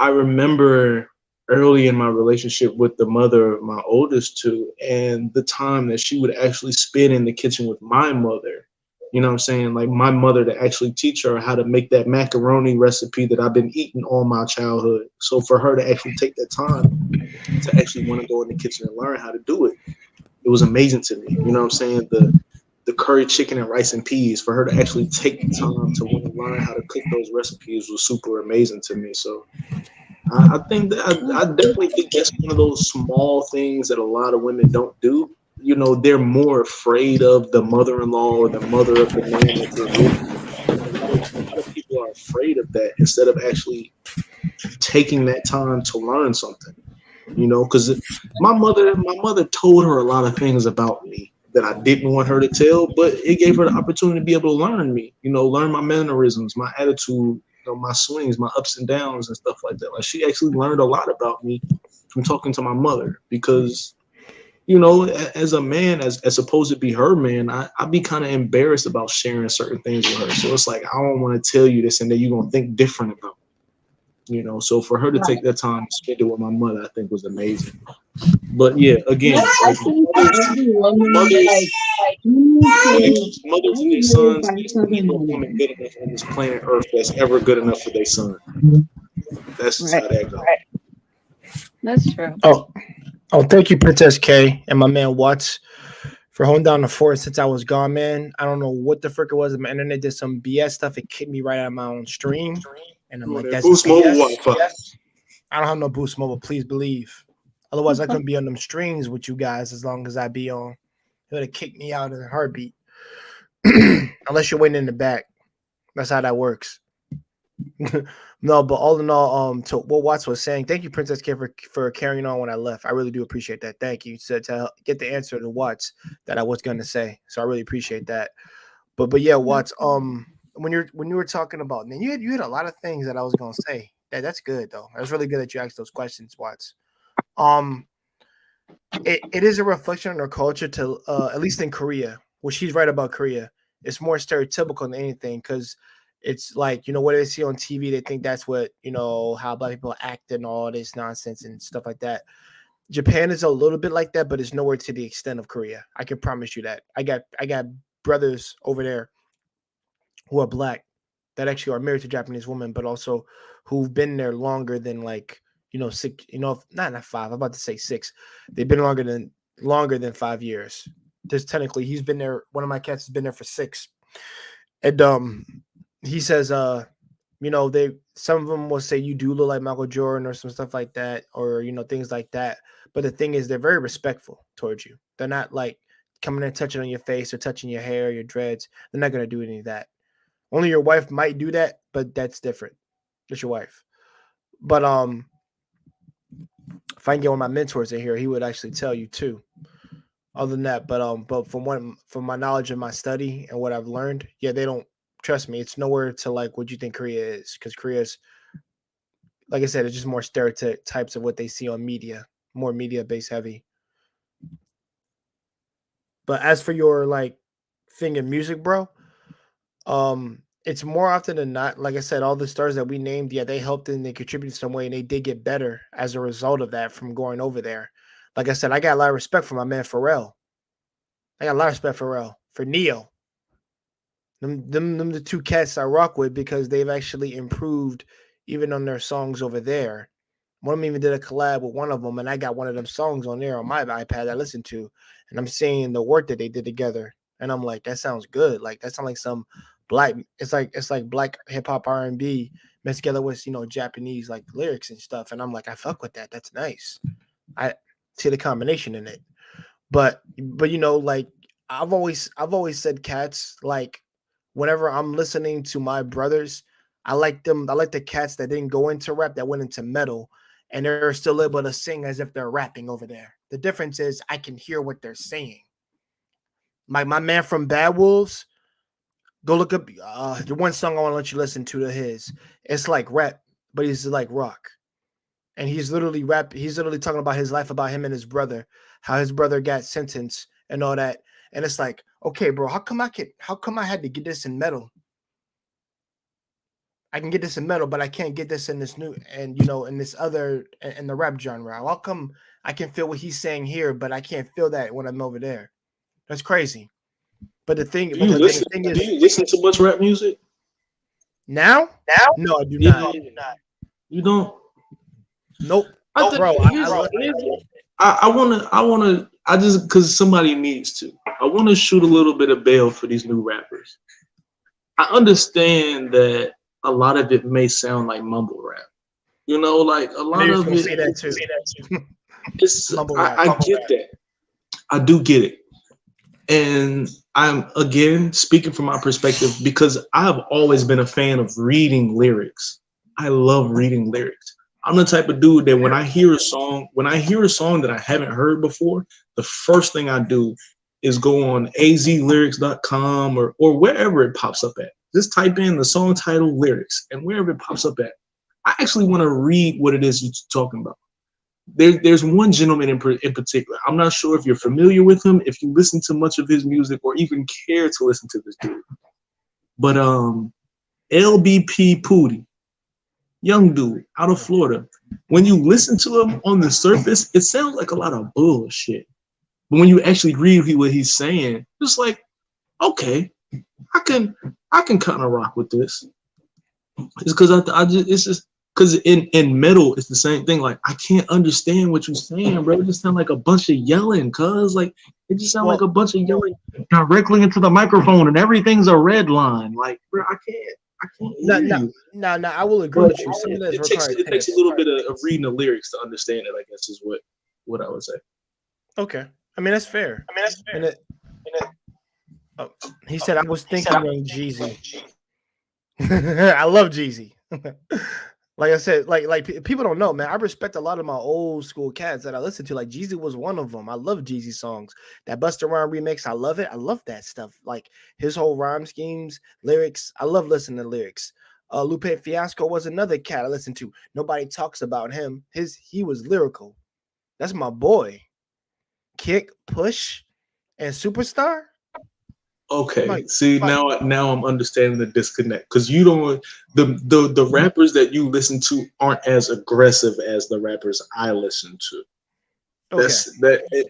I remember early in my relationship with the mother of my oldest two, and the time that she would actually spend in the kitchen with my mother. You know what I'm saying? Like, my mother to actually teach her how to make that macaroni recipe that I've been eating all my childhood. So for her to actually take that time to actually want to go in the kitchen and learn how to do it, it was amazing to me. You know what I'm saying? The curry chicken and rice and peas, for her to actually take the time to want to learn how to cook those recipes was super amazing to me. So I think that I definitely think that's one of those small things that a lot of women don't do. You know, they're more afraid of the mother-in-law or the mother of the man that they're with. A lot of people are afraid of that instead of actually taking that time to learn something. You know, because my mother told her a lot of things about me that I didn't want her to tell, but it gave her the opportunity to be able to learn me. You know, learn my mannerisms, my attitude, you know, my swings, my ups and downs and stuff like that. Like, she actually learned a lot about me from talking to my mother, because, you know, as a man, as supposed to be her man, I'd be kind of embarrassed about sharing certain things with her. So it's like, I don't want to tell you this and then you're going to think different about me, you know? So for her to take that time to spend it with my mother, I think was amazing. But yeah, again, like, mothers and their sons, there's no woman good enough on this planet Earth that's ever good enough for their son. That's just how that goes. That's true. Oh, thank you, Princess K, and my man Watts, for holding down the fort since I was gone, man. I don't know what the frick it was. My internet did some BS stuff. It kicked me right out of my own stream. And I'm like, that that's Boost Mobile BS. Wi-Fi. I don't have no Boost Mobile, please believe. Otherwise, I couldn't be on them strings with you guys as long as I be on. It would have kicked me out in a heartbeat. Unless you're waiting in the back. That's how that works. No, but all in all, to what Watts was saying, thank you, Princess K, for carrying on when I left. I really do appreciate that. Thank you. So to get the answer to Watts that I was gonna say. So I really appreciate that. But yeah, Watts, when you were talking about, man, you had a lot of things that I was gonna say. That's good though. That's really good that you asked those questions, Watts. It is a reflection on our culture to at least in Korea, which he's right about Korea. It's more stereotypical than anything because it's like, what they see on TV, they think that's what, how black people act and all this nonsense and stuff like that. Japan is a little bit like that, but it's nowhere to the extent of Korea. I can promise you that. I got brothers over there who are black that actually are married to Japanese women, but also who've been there longer than like, 6, not 5, I'm about to say 6. They've been longer than 5 years. Just technically he's been there. One of my cats has been there for 6. And he says, some of them will say you do look like Michael Jordan or some stuff like that, or things like that. But the thing is, they're very respectful towards you. They're not like coming and touching on your face or touching your hair, your dreads. They're not gonna do any of that. Only your wife might do that, but that's different. It's your wife. But if I can get one of my mentors in here, he would actually tell you too. Other than that, but from my knowledge of my study and what I've learned, yeah, they don't. Trust me, it's nowhere to like what you think Korea is, because Korea's, like I said, it's just more stereotypes of what they see on media, more media based heavy. But as for your like thing in music, bro, it's more often than not, like I said, all the stars that we named, yeah, they helped and they contributed some way, and they did get better as a result of that from going over there. Like I said, I got a lot of respect for my man Pharrell. I got a lot of respect for Neo. Them the 2 cats I rock with because they've actually improved even on their songs over there. One of them even did a collab with one of them, and I got one of them songs on there on my iPad I listened to, and I'm seeing the work that they did together, and I'm like, that sounds good. Like that sounds like some black. It's like black hip hop R&B mixed together with Japanese like lyrics and stuff, and I'm like, I fuck with that. That's nice. I see the combination in it, but like I've always said, cats like. Whenever I'm listening to my brothers, I like them. I like the cats that didn't go into rap, that went into metal, and they're still able to sing as if they're rapping over there. The difference is I can hear what they're saying. My man from Bad Wolves, go look up the one song I want to let you listen to his. It's like rap, but he's like rock. And he's literally talking about his life, about him and his brother, how his brother got sentenced and all that. And it's like, okay, bro, how come I had to get this in metal? I can get this in metal, but I can't get this in this new and in this other in the rap genre. How come I can feel what he's saying here, but I can't feel that when I'm over there? That's crazy. But the thing, do you listen to much rap music? Now? No, I do not. You don't? Nope. I just because somebody needs to. I want to shoot a little bit of bail for these new rappers. I understand that a lot of it may sound like mumble rap. Like a lot of it. Say that too. I get that. I do get it. And I'm again speaking from my perspective because I've always been a fan of reading lyrics. I love reading lyrics. I'm the type of dude that when I hear a song that I haven't heard before, the first thing I do is go on azlyrics.com or wherever it pops up at. Just type in the song title, lyrics, and wherever it pops up at. I actually want to read what it is you're talking about. There's one gentleman in particular. I'm not sure if you're familiar with him, if you listen to much of his music or even care to listen to this dude. But LBP Pooty. Young dude out of Florida. When you listen to him on the surface, it sounds like a lot of bullshit. But when you actually read what he's saying, it's like, okay, I can kind of rock with this. It's because it's just Because in metal, it's the same thing. Like, I can't understand what you're saying, bro. It just sound like a bunch of yelling, cuz. Like, it just sound like a bunch of yelling directly into the microphone, and everything's a red line. Like, bro, I can't No, hear no, you. no, no. I will agree But with you. Some of that's it takes required it takes a taste. little bit of reading the lyrics to understand it, I guess, is what I would say. Okay, I mean that's fair. And it, oh, he said I was thinking Young Jeezy. I love Jeezy. Like I said, people don't know, man. I respect a lot of my old school cats that I listen to. Like Jeezy was one of them. I love Jeezy songs. That Busta Rhyme remix, I love it. I love that stuff. Like his whole rhyme schemes, lyrics. I love listening to lyrics. Lupe Fiasco was another cat I listened to. Nobody talks about him. He was lyrical. That's my boy. Kick, Push, and Superstar. Okay, Like, see, now I'm understanding the disconnect, because you don't the rappers that you listen to aren't as aggressive as the rappers I listen to. okay,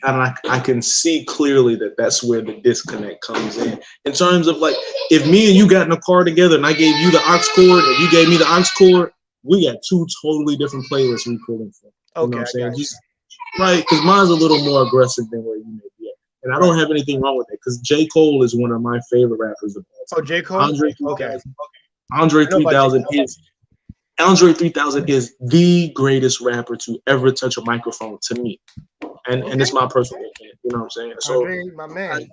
And I can see clearly that that's where the disconnect comes in terms of, like, if me and you got in a car together and I gave you the aux cord and you gave me the aux cord, we got two totally different playlists we pulling from. You know okay, what I'm I saying? got you. Right, because mine's a little more aggressive than where you may be at. And I don't Right. have anything wrong with it, because J. Cole is one of my favorite rappers of all Oh, time. J. Cole. Okay. Andre I know about J. 3000 is Andre 3000 is the greatest rapper to ever touch a microphone to me. And Okay. it's my personal opinion. You know what I'm saying? So Andre, my man.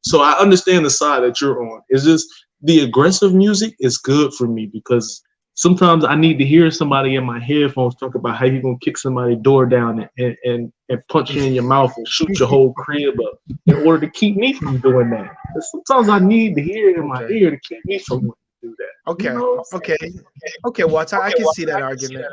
so I understand the side that you're on. It's just the aggressive music is good for me, because sometimes I need to hear somebody in my headphones talk about how you're gonna kick somebody's door down and punch you in your mouth and shoot your whole crib up in order to keep me from doing that. And sometimes I need to hear it in my Okay. ear to keep me from wanting to do that. Okay. You know? Okay. Okay. Well, I can see that argument.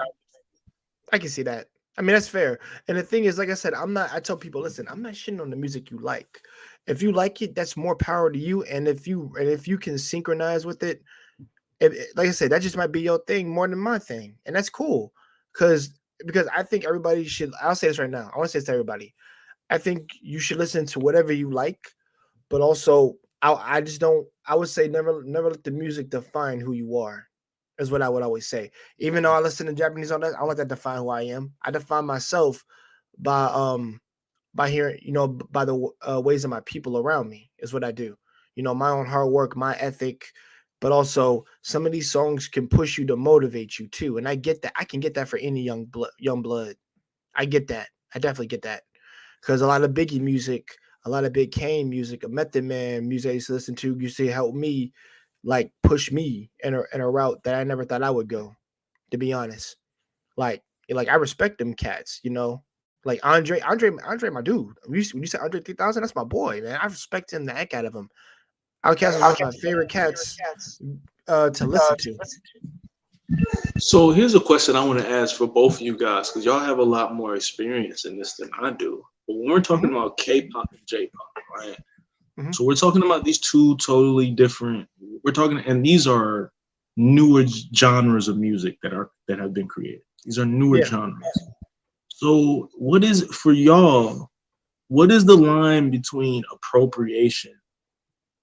I can see that. I mean, that's fair. And the thing is, like I said, I tell people, listen, I'm not shitting on the music you like. If you like it, that's more power to you. And if you can synchronize with it, like I said, that just might be your thing more than my thing. And that's cool. Because I think everybody should, I'll say this right now. I want to say this to everybody. I think you should listen to whatever you like, but also I just don't. I would say never let the music define who you are. Is what I would always say. Even though I listen to Japanese on that, I don't let that define who I am. I define myself by hearing, by the ways of my people around me. Is what I do. My own hard work, my ethic, but also some of these songs can push you to motivate you too. And I get that. I can get that for any young blood. I get that. I definitely get that. Because a lot of Biggie music, a lot of Big Kane music, a Method Man music I used to listen to used to help me, like, push me in a route that I never thought I would go, to be honest. Like I respect them cats, Like Andre, my dude. When you say Andre 3000, that's my boy, man. I respect him the heck out of him. Outkast is one of my favorite cats to listen to. So here's a question I want to ask for both of you guys, because y'all have a lot more experience in this than I do. But when we're talking about K-pop and J-pop, right? Mhm. So we're talking about these two totally different. And these are newer genres of music that have been created. These are newer Yeah. genres. So what is for y'all? What is the line between appropriation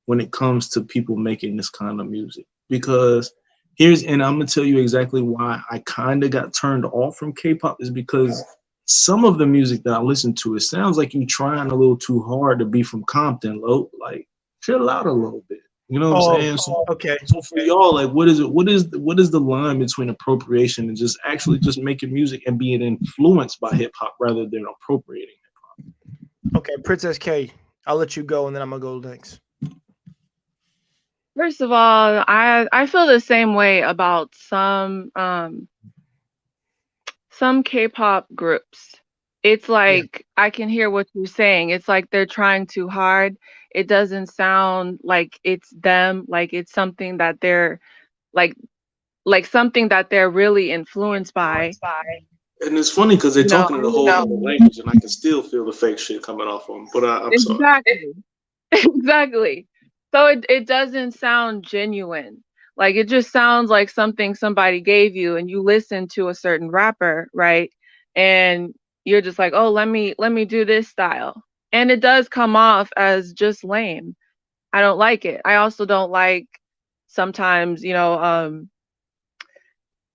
when it comes to people making this kind of music? Because and I'm gonna tell you exactly why I kind of got turned off from K-pop, is because some of the music that I listen to, it sounds like you trying a little too hard to be from Compton, like chill out a little bit. You know what I'm saying? So, Okay. so for y'all, like, what is it? What is the line between appropriation and just actually just making music and being influenced by hip hop rather than appropriating hip hop? Okay, Princess K. I'll let you go, and then I'm gonna go next. First of all, I feel the same way about some K-pop groups. It's Yeah. like I can hear what you're saying. It's like they're trying too hard. It doesn't sound like it's them, like it's something that they're like something that they're really influenced by. And it's funny because they're You know, talking I in a whole other listen, language, and I can still feel the fake shit coming off them. But I'm sorry. exactly. Exactly. So it doesn't sound genuine. Like it just sounds like something somebody gave you and you listen to a certain rapper, right? And you're just like, "Oh, let me do this style." And it does come off as just lame. I don't like it. I also don't like sometimes,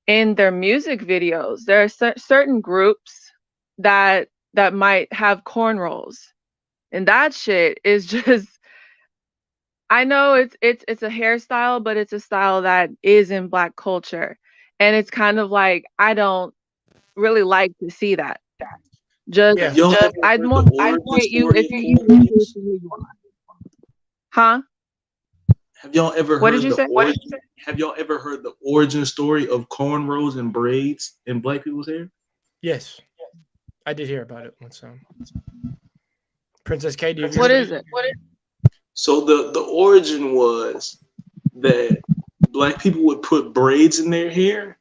in their music videos, there are certain groups that might have cornrows, and that shit is just. I know it's a hairstyle, but it's a style that is in Black culture, and it's kind of like I don't really like to see that. Just, Yeah. Y'all ever I'd heard more the origin appreciate you story if of you keep it cornrows? to who you are. Huh? Have y'all ever What did heard you the say? origin? Have y'all ever heard the origin story of cornrows and braids in Black people's hair? Yes, I did hear about it once. Princess K, do you What hear? is it? So the origin was that Black people would put braids in their hair,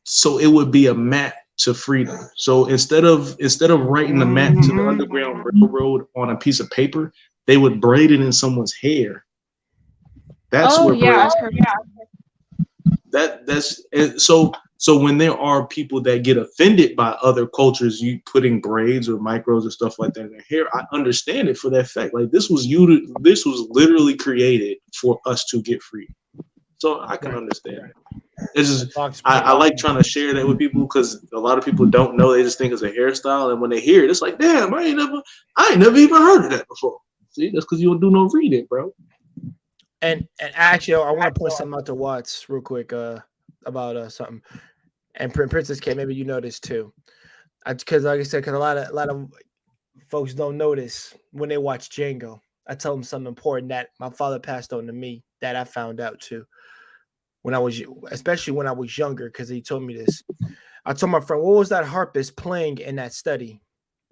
so it would be a map to freedom. So instead of writing the map to the Underground Railroad on a piece of paper, they would braid it in someone's hair. That's Oh where yeah, braids. I've heard. That's and so when there are people that get offended by other cultures, you putting braids or micros or stuff like that in their hair, I understand it for that fact. Like this was literally created for us to get free. So I can Right. understand. It's just Fox I like trying to share that with people because a lot of people don't know. They just think it's a hairstyle, and when they hear it, it's like, damn, I ain't never even heard of that before. See, that's because you don't do no reading, bro. And actually, I want to point something out to Watts real quick about something. And Princess K, maybe you know this too, because like I said, because a lot of folks don't notice when they watch Django. I tell them something important that my father passed on to me that I found out too when I was, especially when I was younger, because he told me this. I told my friend, "What was that harpist playing in that study?"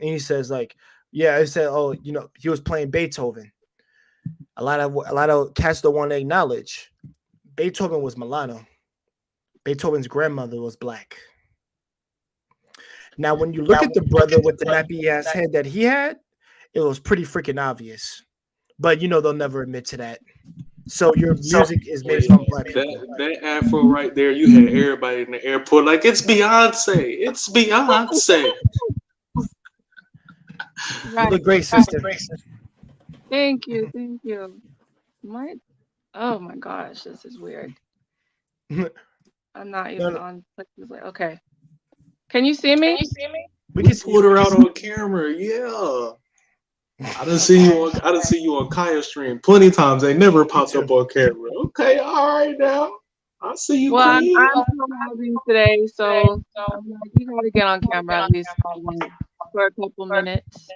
And he says, "Like, yeah." I said, "Oh, he was playing Beethoven." A lot of cats don't want to acknowledge Beethoven was Milano. Beethoven's grandmother was black. Now, when you look at the brother with the nappy ass head that he had, it was pretty freaking obvious. But they'll never admit to that. So your music is made from black people. That afro right there, you had everybody in the airport like it's Beyonce, it's Beyonce. You Right. look great, sister. Thank you. Thank you. Oh my gosh, this is weird. I'm not No, even no, on places like. Okay. Can you see me? we We can see pulled you. her out on camera, yeah. I done see you on Kaya's stream plenty of times. They never popped too. up on camera. Okay, all right now. I see you, Well, Queen. I'm collabing today, so I'm like, you gotta get on camera at least for a couple minutes.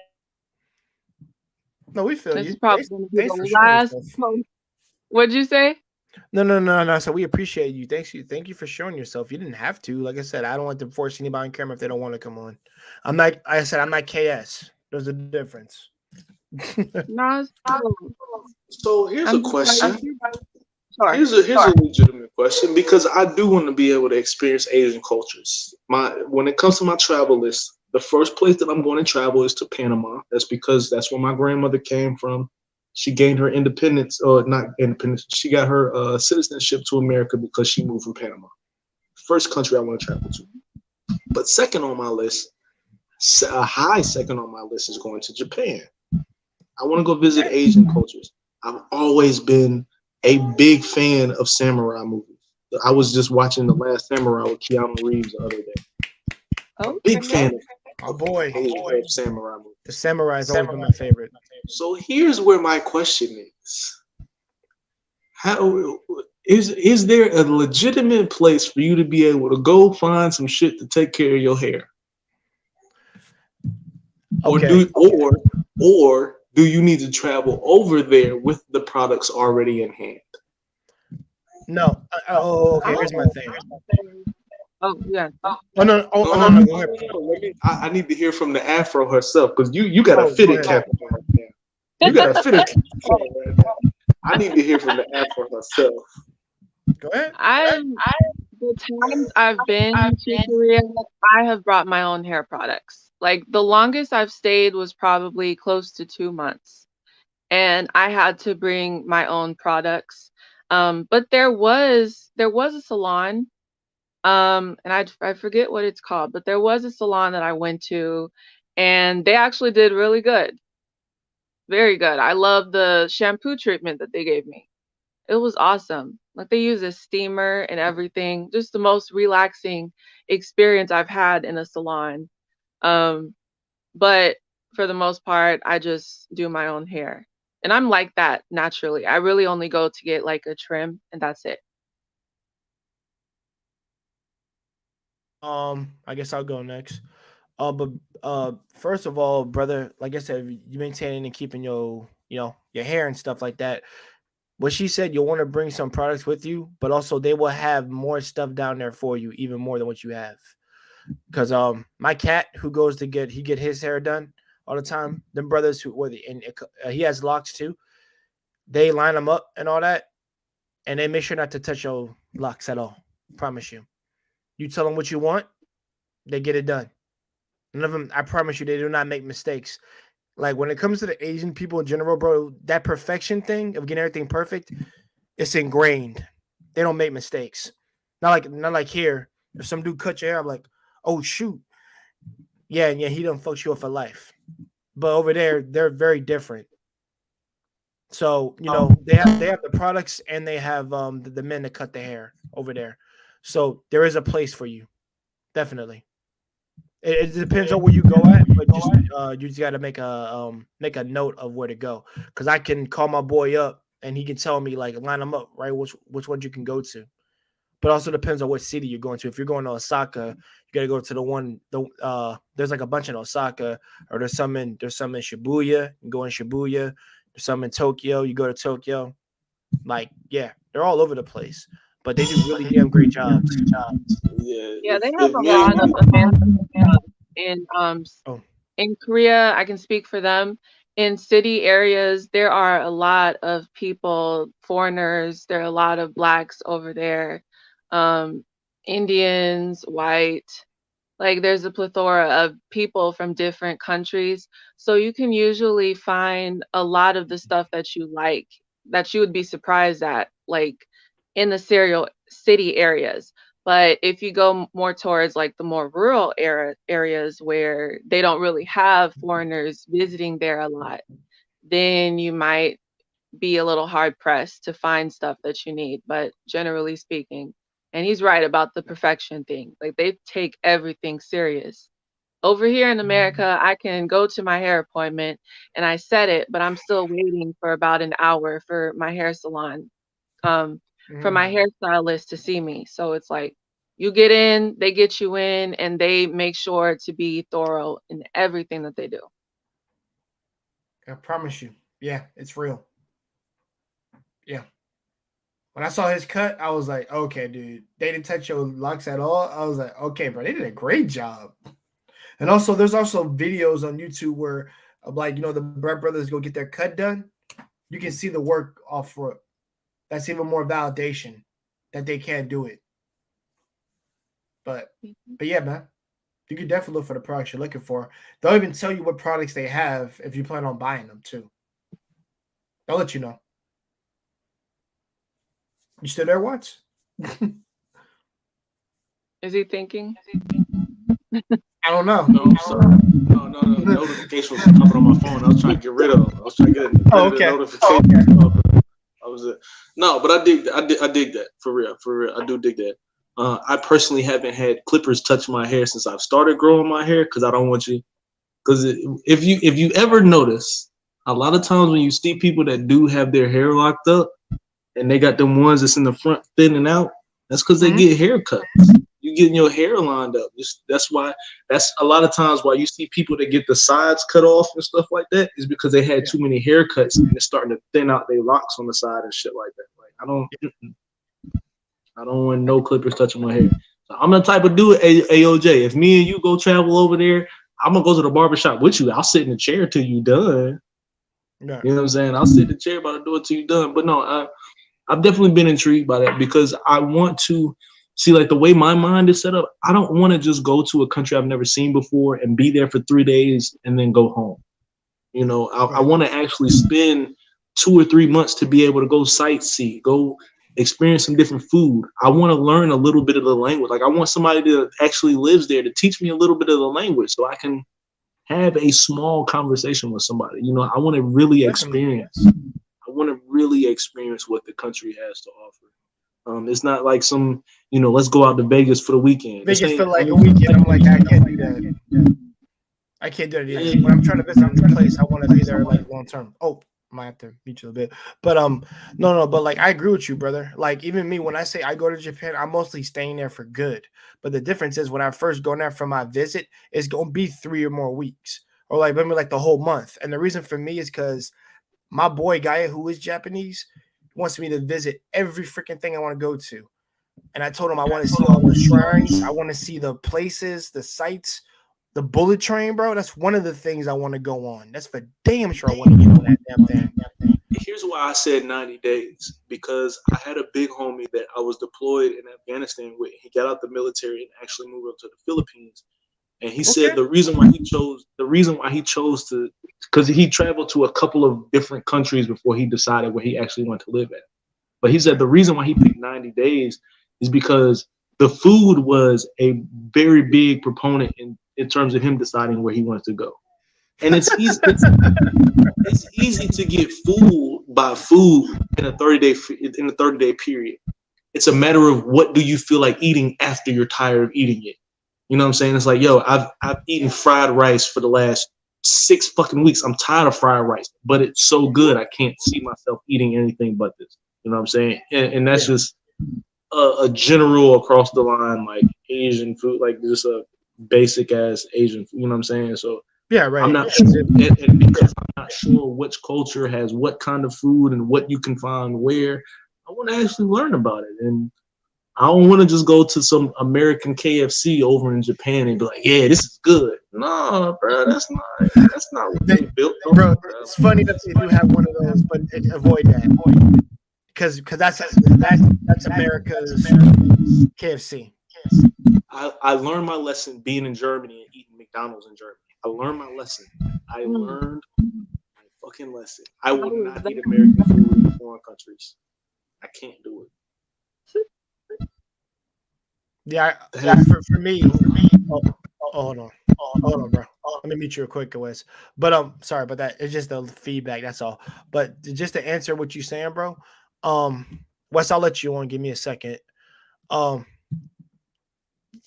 No, we feel This is you. probably gonna be Thanks for the showing last yourself. post. What'd you say? No. So we appreciate you. Thank you for showing yourself. You didn't have to. Like I said, I don't want to force anybody on camera if they don't want to come on. I'm not. Like I said, I'm not KS. There's a difference. No, it's cool. So here's a I'm just like, question. sure. Here's a legitimate question because I do want to be able to experience Asian cultures. When it comes to my travel list, the first place that I'm going to travel is to Panama. That's because that's where my grandmother came from. She gained her independence, or not independence. She got her citizenship to America because she moved from Panama. First country I want to travel to. But second on my list, a high second on my list is going to Japan. I want to go visit Asian cultures. I've always been a big fan of samurai movies. I was just watching The Last Samurai with Keanu Reeves the other day. Oh, Big fan Oh boy, of samurai movies. the samurai's always been my favorite. So here's where my question is: How is there a legitimate place for you to be able to go find some shit to take care of your hair? Okay. Or do you need to travel over there with the products already in hand? No. Okay. Here's my thing. Oh, yeah. Oh no. No. Go ahead. I need to hear from the Afro herself because you got a Oh, fitted go cap on right now. You got a fitted cap on right now. I need to hear from the Afro herself. Go ahead. The times I've been to Korea, I have brought my own hair products. Like the longest I've stayed was probably close to 2 months, and I had to bring my own products. But there was a salon, and I forget what it's called, but there was a salon that I went to, and they actually did really good, very good. I love the shampoo treatment that they gave me. It was awesome. Like they use a steamer and everything. Just the most relaxing experience I've had in a salon. Um, but for the most part, I just do my own hair. And I'm like that naturally. I really only go to get like a trim and that's it. I guess I'll go next. But first of all, brother, like I said, you maintaining and keeping your, your hair and stuff like that. What she said, you'll want to bring some products with you, but also they will have more stuff down there for you, even more than what you have. Because my cat who goes to get his hair done all the time, them brothers who were the and he has locks too. They line them up and all that, and they make sure not to touch your locks at all. Promise you. You tell them what you want, they get it done. None of them, I promise you, they do not make mistakes. Like when it comes to the Asian people in general, bro, that perfection thing of getting everything perfect, it's ingrained. They don't make mistakes. Not like here. If some dude cut your hair, I'm like, oh shoot. Yeah, he done fucked you up for life. But over there, they're very different. So, they have the products and they have the men that cut the hair over there. So there is a place for you. Definitely. It depends on where you go at, but you just got to make a note of where to go, because I can call my boy up and he can tell me like line them up right, which ones you can go to. But also depends on what city you're going to. If you're going to Osaka, you got to go to there's like a bunch in Osaka, or there's some in Shibuya. You go in Shibuya. There's some in Tokyo. You go to Tokyo. Like yeah, they're all over the place, but they do really damn great jobs. Yeah, Yeah, they have if a me and lot of you, amazing stuff in Oh, in Korea. I can speak for them. In city areas, there are a lot of people, foreigners. There are a lot of blacks over there, um, Indians, white. Like there's a plethora of people from different countries. So you can usually find a lot of the stuff that you like that you would be surprised at, like in the serial city areas. But if you go more towards like the more rural areas where they don't really have foreigners visiting there a lot, then you might be a little hard pressed to find stuff that you need. But generally speaking, and he's right about the perfection thing. Like they take everything serious. Over here in America, I can go to my hair appointment and I set it, but I'm still waiting for about an hour for my hair salon, um, for my mm, hairstylist to see me. So it's like you get in, they get you in, and they make sure to be thorough in everything that they do. I promise you. Yeah, it's real. Yeah. When I saw his cut, I was like, okay, dude, they didn't touch your locks at all. I was like, okay, bro, they did a great job. And also, there's also videos on YouTube where, like, the Brett brothers go get their cut done. You can see the work off for it. That's even more validation that they can't do it. But, but yeah, man, you can definitely look for the products you're looking for. They'll even tell you what products they have if you plan on buying them too. They'll let you know. You still there, Watts? Is he thinking? I don't know. no, I'm sorry. No. Notification was popping on my phone. I was trying to get rid of them. I was trying to get rid Oh, of the okay. notification. I was no, but I dig that for real. I do dig that. I personally haven't had clippers touch my hair since I've started growing my hair, because I don't want you. Because if you ever notice, a lot of times when you see people that do have their hair locked up and they got them ones that's in the front thinning out, that's because they get haircuts. You getting your hair lined up. That's why. That's a lot of times why you see people that get the sides cut off and stuff like that, is because they had too many haircuts and it's starting to thin out their locks on the side and shit like that. Like I don't want no clippers touching my hair. So I'm the type of dude, AOJ. If me and you go travel over there, I'm gonna go to the barbershop with you. I'll sit in the chair till you done. Yeah. You know what I'm saying? I'll sit in the chair about to do it till you done. But no, I've definitely been intrigued by that, because I want to see, like, the way my mind is set up. I don't want to just go to a country I've never seen before and be there for 3 days and then go home. I want to actually spend 2 or 3 months to be able to go sightsee, go experience some different food. I want to learn a little bit of the language. Like, I want somebody that actually lives there to teach me a little bit of the language so I can have a small conversation with somebody. I want to really Definitely. experience. I want to really experience what the country has to offer. It's not like some, let's go out to Vegas for the weekend. This Vegas ain't- for like a weekend. I'm like, I can't do that. I can't do it either. When I'm trying to visit a new place, I want to be there like long term. Oh, might have to beat you a bit, but no, but like I agree with you, brother. Like even me, when I say I go to Japan, I'm mostly staying there for good. But the difference is when I first go there for my visit, it's gonna be 3 or more weeks, or like maybe like the whole month. And the reason for me is because my boy Gaia, who is Japanese, wants me to visit every freaking thing I want to go to. And I told him I want to see all the shrines, I want to see the places, the sites. The bullet train, bro, that's one of the things I want to go on. That's for damn sure I want to get on that damn thing. Here's why I said 90 days, because I had a big homie that I was deployed in Afghanistan with. He got out the military and actually moved up to the Philippines. And he said the reason why he chose to, because he traveled to a couple of different countries before he decided where he actually wanted to live at. But he said the reason why he picked 90 days is because the food was a very big proponent in terms of him deciding where he wants to go. And it's easy to get fooled by food in a 30-day period. It's a matter of what do you feel like eating after you're tired of eating it. You know what I'm saying? It's like, yo, I've eaten fried rice for the last 6 fucking weeks. I'm tired of fried rice, but it's so good I can't see myself eating anything but this. You know what I'm saying? And that's just a general across the line, like Asian food, like just a basic ass Asian food. You know what I'm saying? So yeah, right. I'm not sure, and because I'm not sure which culture has what kind of food and what you can find where, I want to actually learn about it. And I don't want to just go to some American KFC over in Japan and be like, yeah, this is good. No, bro, that's not what they built. Bro, it's funny that they do have one of those, but avoid that. Because that's America's KFC. I learned my lesson being in Germany and eating McDonald's in Germany. I learned my lesson. I learned my fucking lesson. I will not eat American food in foreign countries. I can't do it. Yeah, for me. Hold on, bro. Let me meet you real quick, Wes. But sorry about that. It's just the feedback. That's all. But just to answer what you're saying, bro. Wes, I'll let you on. Give me a second.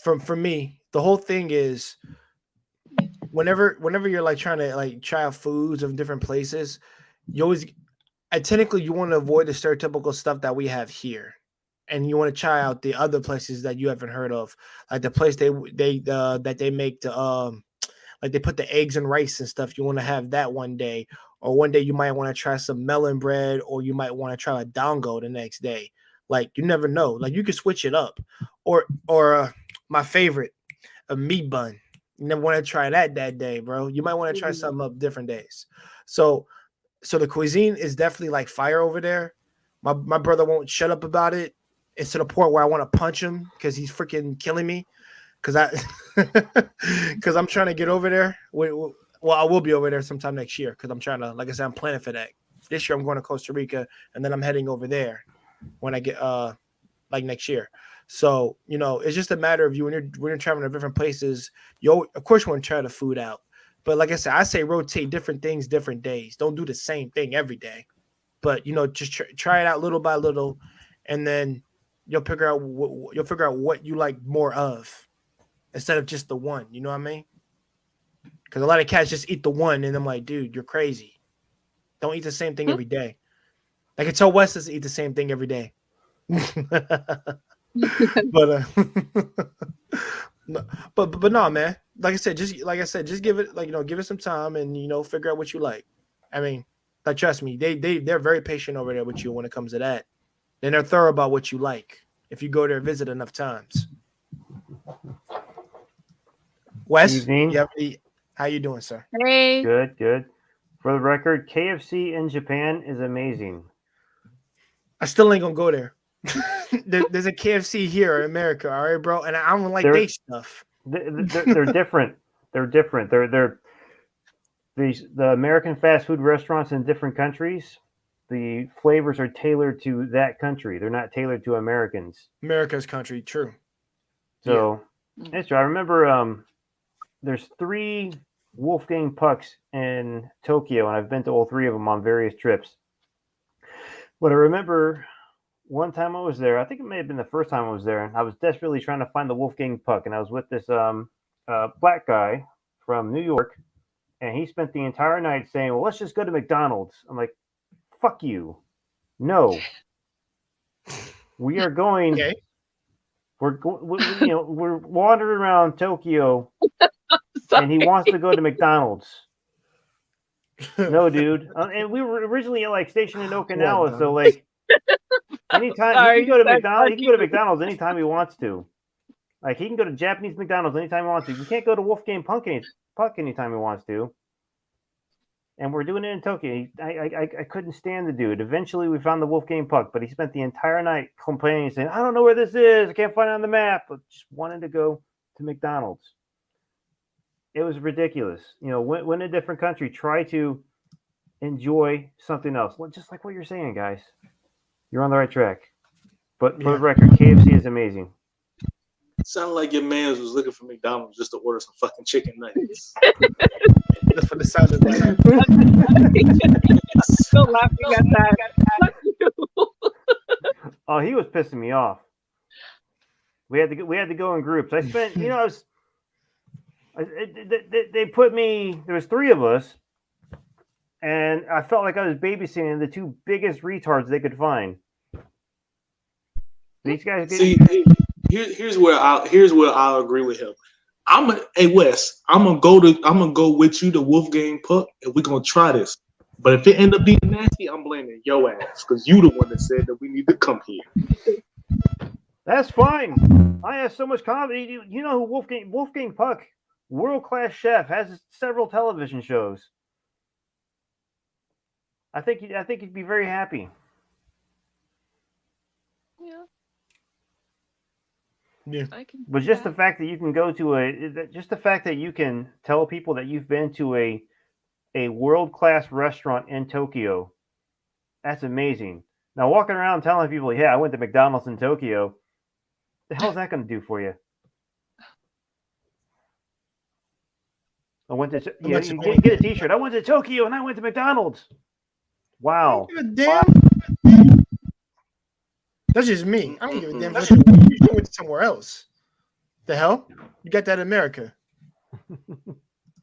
For me, the whole thing is whenever you're like trying to like try out foods of different places, you always technically you want to avoid the stereotypical stuff that we have here. And you want to try out the other places that you haven't heard of, like the place that they make the like they put the eggs and rice and stuff. You want to have that one day, or one day you might want to try some melon bread, or you might want to try a dango the next day. Like you never know. Like you can switch it up, or my favorite, a meat bun. You never want to try that day, bro. You might want to try something up different days. So the cuisine is definitely like fire over there. My brother won't shut up about it. It's to the point where I want to punch him because he's freaking killing me. Because I'm trying to get over there. Well, I will be over there sometime next year because I'm trying to, like I said, I'm planning for that. This year I'm going to Costa Rica and then I'm heading over there when I get like next year. So it's just a matter of you when you're traveling to different places. Of course you want to try the food out, but like I said, I say rotate different things different days. Don't do the same thing every day, but just try it out little by little, and then you'll figure out what you like more of instead of just the one. You know what I mean? Because a lot of cats just eat the one, and I'm like, dude, you're crazy. Don't eat the same thing every day. I can tell Wes doesn't eat the same thing every day. but but no, man. Like I said, just give it give it some time and figure out what you like. I mean, like trust me, they're very patient over there with you when it comes to that. And they're thorough about what you like if you go there and visit enough times. Wes, Evening. How you doing, sir? Hey. Good. For the record, KFC in Japan is amazing. I still ain't gonna go there. There's a KFC here in America, all right, bro. And I don't like they stuff. They're different. They're different. They're the American fast food restaurants in different countries. The flavors are tailored to that country. They're not tailored to Americans. America's country, true. So that's true. I remember there's 3 Wolfgang Pucks in Tokyo, and I've been to all 3 of them on various trips. But I remember one time I was there. I think it may have been the first time I was there. I was desperately trying to find the Wolfgang Puck, and I was with this black guy from New York, and he spent the entire night saying, "Well, let's just go to McDonald's." I'm like, "Fuck you, no. We are going. Okay. We're we're wandering around Tokyo, and he wants to go to McDonald's." No, dude. And we were originally like stationed in Okinawa, What, so dog? like anytime Sorry, he can go to that's McDonald's, he can go to cute. McDonald's anytime he wants to. Like he can go to Japanese McDonald's anytime he wants to. We can't go to Wolfgang Puck anytime he wants to. And we're doing it in Tokyo. I couldn't stand the dude. Eventually, we found the Wolfgang Puck, but he spent the entire night complaining, saying, "I don't know where this is. I can't find it on the map." But just wanted to go to McDonald's. It was ridiculous. You know, when in a different country, try to enjoy something else. Just like what you're saying, guys. You're on the right track. But for the record, KFC is amazing. Sounded like your man was looking for McDonald's just to order some fucking chicken nuggets. Just for the sound of that. Still laughing at that. Oh, he was pissing me off. We had to go in groups. I spent, they put me. There was 3 of us, and I felt like I was babysitting the 2 biggest retards they could find. These guys. See, here's where I'll agree with him. Hey Wes, I'm gonna go with you to Wolfgang Puck, and we're gonna try this. But if it end up being nasty, I'm blaming your ass because you the one that said that we need to come here. That's fine. I have so much confidence. You know who Wolfgang Puck, world-class chef, has several television shows. I think you'd be very happy. Yeah. Yeah. But just the fact that you can go to just the fact that you can tell people that you've been to a world-class restaurant in Tokyo, that's amazing. Now walking around telling people, "Yeah, I went to McDonald's in Tokyo," the hell's that going to do for you? I went to you get a T-shirt. I went to Tokyo and I went to McDonald's. Wow. Damn. That's just me. I don't give a damn. You went somewhere else. The hell? You got that in America.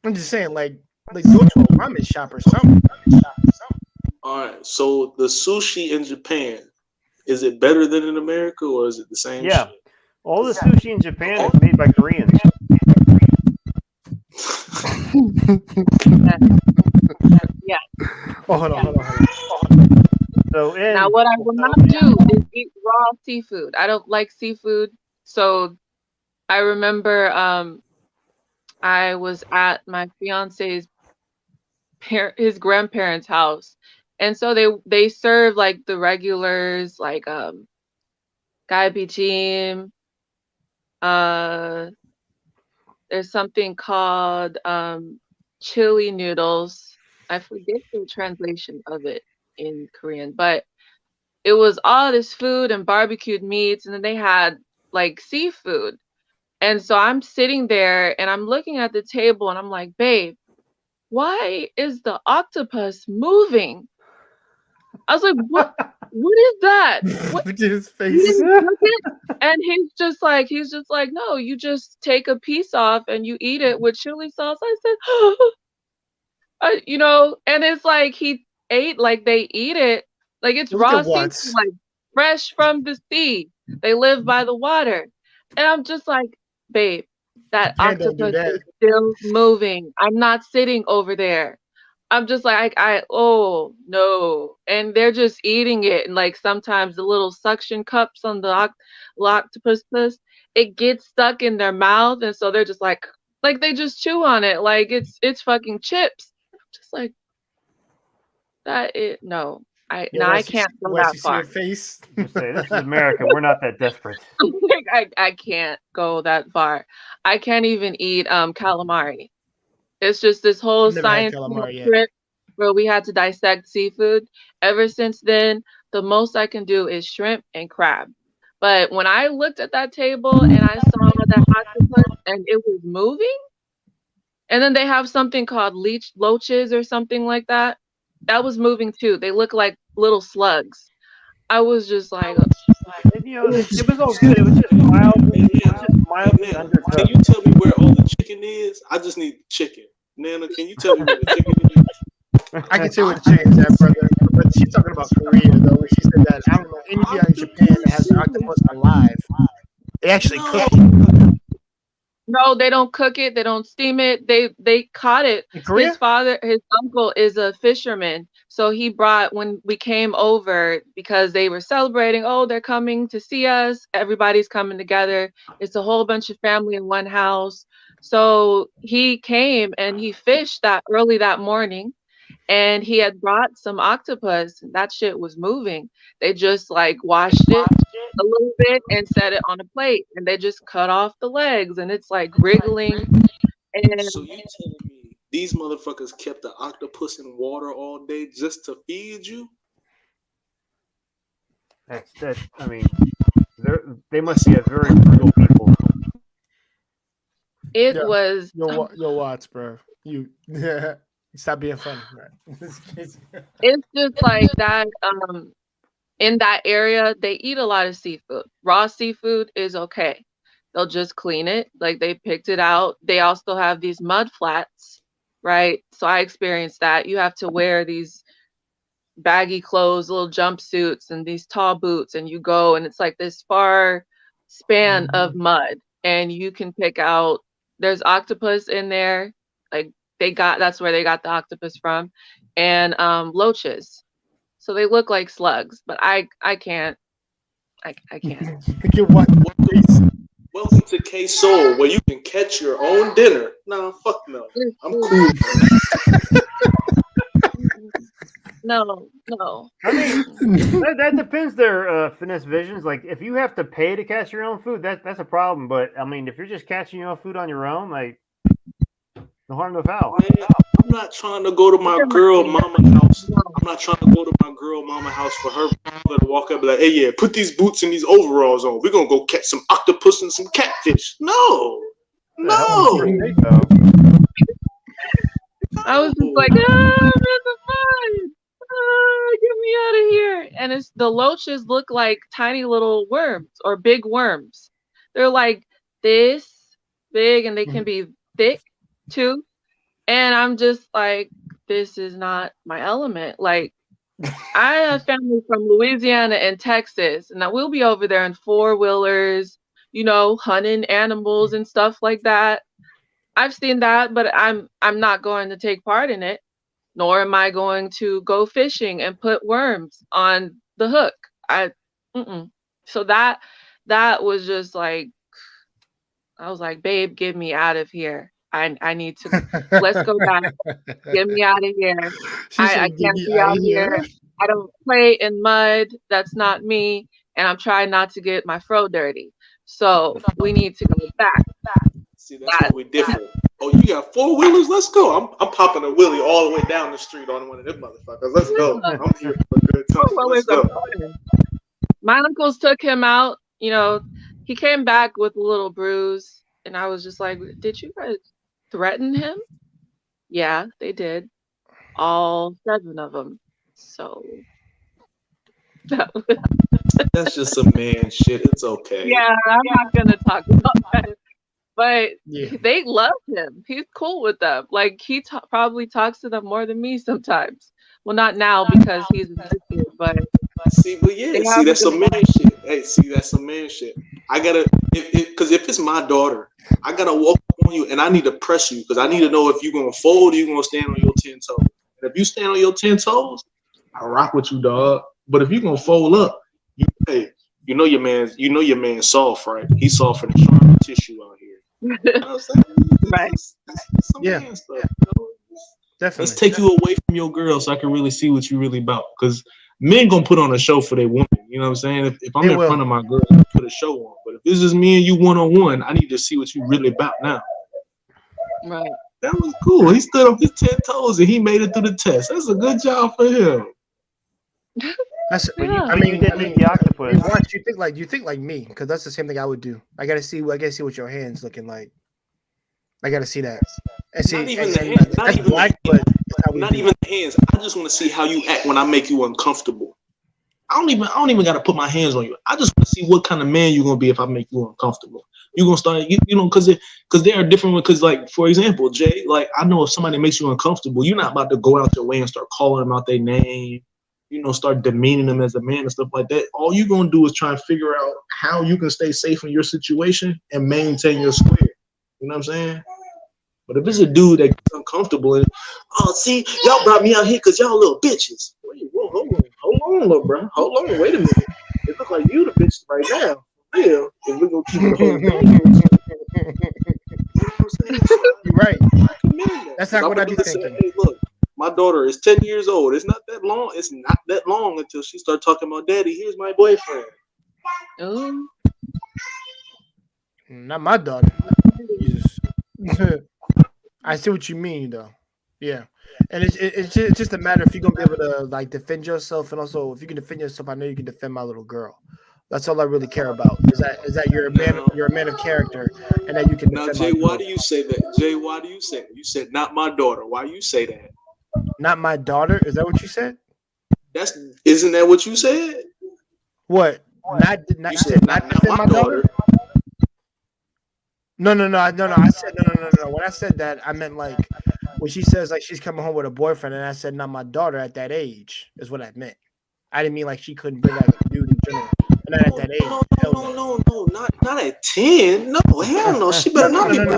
I'm just saying, like go to a ramen shop or something. All right. So the sushi in Japan, is it better than in America or is it the same? Yeah. Shit? All the sushi in Japan is made by Koreans. Yeah. Oh, hold on. So Now, what I will not do is eat raw seafood. I don't like seafood. So I remember I was at my fiance's his grandparents' house, and so they serve like the regulars, like galbijim. There's something called chili noodles. I forget the translation of it in Korean, but it was all this food and barbecued meats, and then they had like seafood. And so I'm sitting there and I'm looking at the table and I'm like, "Babe, why is the octopus moving?" I was like, what is that? What? Look at his You face. didn't cook it? And he's just like, no, you just take a piece off and you eat it with chili sauce. I said, and it's like he ate like they eat it. Like it's Look raw at what? seafood, like fresh from the sea. They live by the water. And I'm just like, babe, that Japan don't do octopus that. is still moving. I'm not sitting over there. I'm just like, oh no. And they're just eating it. And like sometimes the little suction cups on the octopus, it gets stuck in their mouth. And so they're just like they just chew on it. Like it's fucking chips. I'm just like, no. I can't go that You see far. your face? Just say, this is America. We're not that desperate. I can't go that far. I can't even eat calamari. It's just this whole Never had science calamari yet. trip where we had to dissect seafood. Ever since then, the most I can do is shrimp and crab. But when I looked at that table and I saw that octopus and it was moving, and then they have something called loaches or something like that. That was moving too. They look like little slugs. I was just like, And, you know, it was all good. It was just mildly, Nana, undercooked. can you tell me where all the chicken is? I just need chicken. Nana, can you tell me where the chicken is? I can see what the chick is at, brother. But she's talking about Korea, though. When she said that, I don't know anybody in Japan that has an octopus alive. They actually cook it. no, they don't cook it. They don't steam it. They caught it. In Korea? His uncle is a fisherman. So he brought, when we came over, because they were celebrating, oh, they're coming to see us. Everybody's coming together. It's a whole bunch of family in one house. So he came and he fished that early that morning. And he had brought some octopus, and that shit was moving. They just like washed it a little bit and set it on a plate, and they just cut off the legs, and it's like wriggling. And So you telling me these motherfuckers kept the octopus in water all day just to feed you? That's I mean, they must be a very brutal people. it Yeah. was Yo, Watts, bro. You stop being funny, right? it's just like that. In that area, they eat a lot of seafood. Raw seafood is okay. They'll just clean it, like they picked it out. They also have these mud flats, right? So I experienced that. You have to wear these baggy clothes, little jumpsuits, and these tall boots, and you go, and it's like this far span of mud, and you can pick out. There's octopus in there, like that's where they got the octopus from, and loaches. So they look like slugs, but I can't. I can't. Get what? Welcome to K-Soul, where you can catch your own dinner. Nah, fuck no. I'm cool. No. I mean, that depends their finesse visions. Like, if you have to pay to catch your own food, that's a problem. But I mean, if you're just catching your own food on your own, like, no harm, no foul. Man, I'm not trying to go to my girl mama house. I'm not trying to go to my girl mama house for her mother to walk up and be like, hey, yeah, put these boots and these overalls on. We're going to go catch some octopus and some catfish. No. I was just like, I'm in the mud. Get me out of here. And the loaches look like tiny little worms or big worms. They're like this big, and they can be thick too. And I'm just like, this is not my element. Like, I have family from Louisiana and Texas, and we'll be over there in 4-wheelers, hunting animals and stuff like that. I've seen that, but I'm not going to take part in it, nor am I going to go fishing and put worms on the hook. So that was just like, I was like, babe, get me out of here. I need to, let's go back. Get me out of here. I can't be out here. I don't play in mud. That's not me. And I'm trying not to get my fro dirty. So we need to go back. See, that's where we different. Oh, you got 4-wheelers? Let's go. I'm popping a wheelie all the way down the street on one of them motherfuckers. Let's go. I'm here for a good time. Let's go. My uncles took him out. He came back with a little bruise. And I was just like, did you guys threaten him? Yeah, they did. All 7 of them. So that's just some man shit. It's okay. Yeah, I'm not gonna talk about that. But Yeah. they love him. He's cool with them. Like, he probably talks to them more than me sometimes. Well, not now because he's addicted, but see, that's some man shit. Hey, see, that's some man shit. I gotta, because if it's my daughter, I gotta walk on you and I need to press you because I need to know if you're gonna fold or you're gonna stand on your 10 toes. And if you stand on your 10 toes, I rock with you, dog. But if you're gonna fold up, you know your man's soft, right? He's soft in the sharp tissue out here. You know what I'm saying? Right. That's some man stuff. Definitely. Let's take you away from your girl so I can really see what you really about. Because men gonna put on a show for their woman. You know what I'm saying? If I'm in front of my girl, I put a show on. But if this is me and you one-on-one, I need to see what you really about now. Right. That was cool. He stood on his 10 toes and he made it through the test. That's a good job for him. I mean, you didn't eat the octopus. You think like me, because that's the same thing I would do. I gotta see what your hands looking like. I gotta see that. And see, not even the hands. Not even the hands. I just want to see how you act when I make you uncomfortable. I don't even got to put my hands on you. I just want to see what kind of man you're gonna be if I make you uncomfortable. You're gonna start, you know, because they are different. Because, like, for example, Jay, like, I know if somebody makes you uncomfortable, you're not about to go out your way and start calling them out their name, you know, start demeaning them as a man and stuff like that. All you're gonna do is try and figure out how you can stay safe in your situation and maintain your square. You know what I'm saying? But if it's a dude that gets uncomfortable and, oh, see, y'all brought me out here because y'all little bitches. Wait, whoa, hold on, little bro. Hold on, wait a minute. It looks like you the bitch right now. Yeah, if we're gonna keep it a whole thing. You know what I'm saying? You're right. I commend that. That's not what I be Say, thinking. hey, look, my daughter is 10 years old. It's not that long. It's not that long until she starts talking about, daddy, here's my boyfriend. Ooh. Not my daughter. Jesus. I see what you mean, though. Yeah, and it's just a matter if you're gonna be able to, like, defend yourself, and also if you can defend yourself, I know you can defend my little girl. That's all I really care about. Is that you're a man, you're a man of character, and that you can Now, defend Jay, my why girl. do you say that? Jay, why do you say that? You said not my daughter. Why you say that? Not my daughter. Is that what you said? Isn't that what you said? What? Not You you said said not not defend my daughter? No. I said no. When I said that, I meant, like, when she says, like, she's coming home with a boyfriend, and I said not my daughter at that age is what I meant. I didn't mean like she couldn't bring out a dude in general. Not at that age. Hell no. No, not at 10. No, hell no. She better not be. No.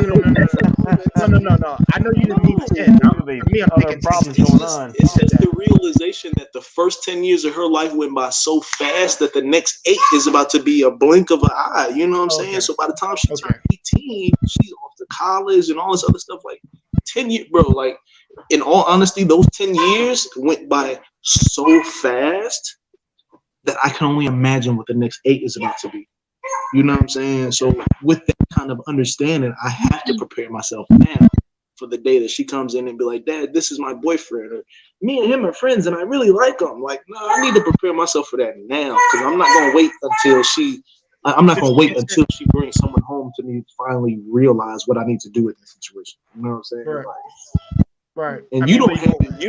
I know you didn't mean 10. For me, I'm Other thinking problems 16. going on. It's just the realization that the first 10 years of her life went by so fast that the next 8 is about to be a blink of an eye. You know what I'm saying? Okay. So by the time she Okay. turned 18, she's off to college and all this other stuff. Like 10 years, bro. Like, in all honesty, those 10 years went by so fast that I can only imagine what the next 8 is about to be. You know what I'm saying? So with that kind of understanding, I have to prepare myself now for the day that she comes in and be like, Dad, this is my boyfriend, or me and him are friends and I really like him. Like, no, I need to prepare myself for that now, because I'm not going to wait until she brings someone home to me to finally realize what I need to do with the situation. You know what I'm saying? Right. Like, Right. and I you mean,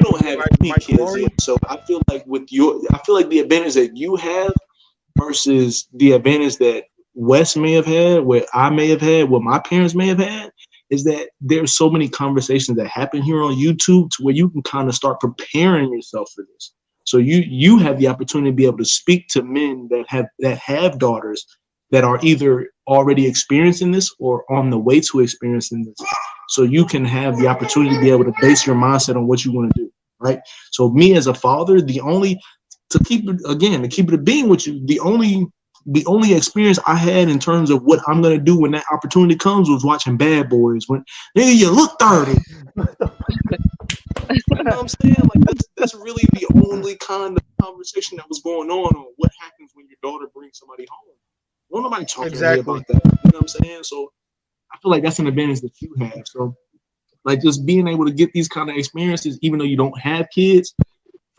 don't have any my kids glory. yet. So I feel like the advantage that you have versus the advantage that Wes may have had, what I may have had, what my parents may have had, is that there's so many conversations that happen here on YouTube to where you can kind of start preparing yourself for this. So you have the opportunity to be able to speak to men that have daughters that are either already experiencing this or on the way to experiencing this. So you can have the opportunity to be able to base your mindset on what you want to do, right? So me as a father, to keep it a being with you, the only experience I had in terms of what I'm gonna do when that opportunity comes was watching Bad Boys. When, nigga, you look 30. You know what I'm saying? Like, that's really the only kind of conversation that was going on what happens when your daughter brings somebody home. Well, nobody talking to me about that. You know what I'm saying? So I feel like that's an advantage that you have. So, like, just being able to get these kind of experiences, even though you don't have kids,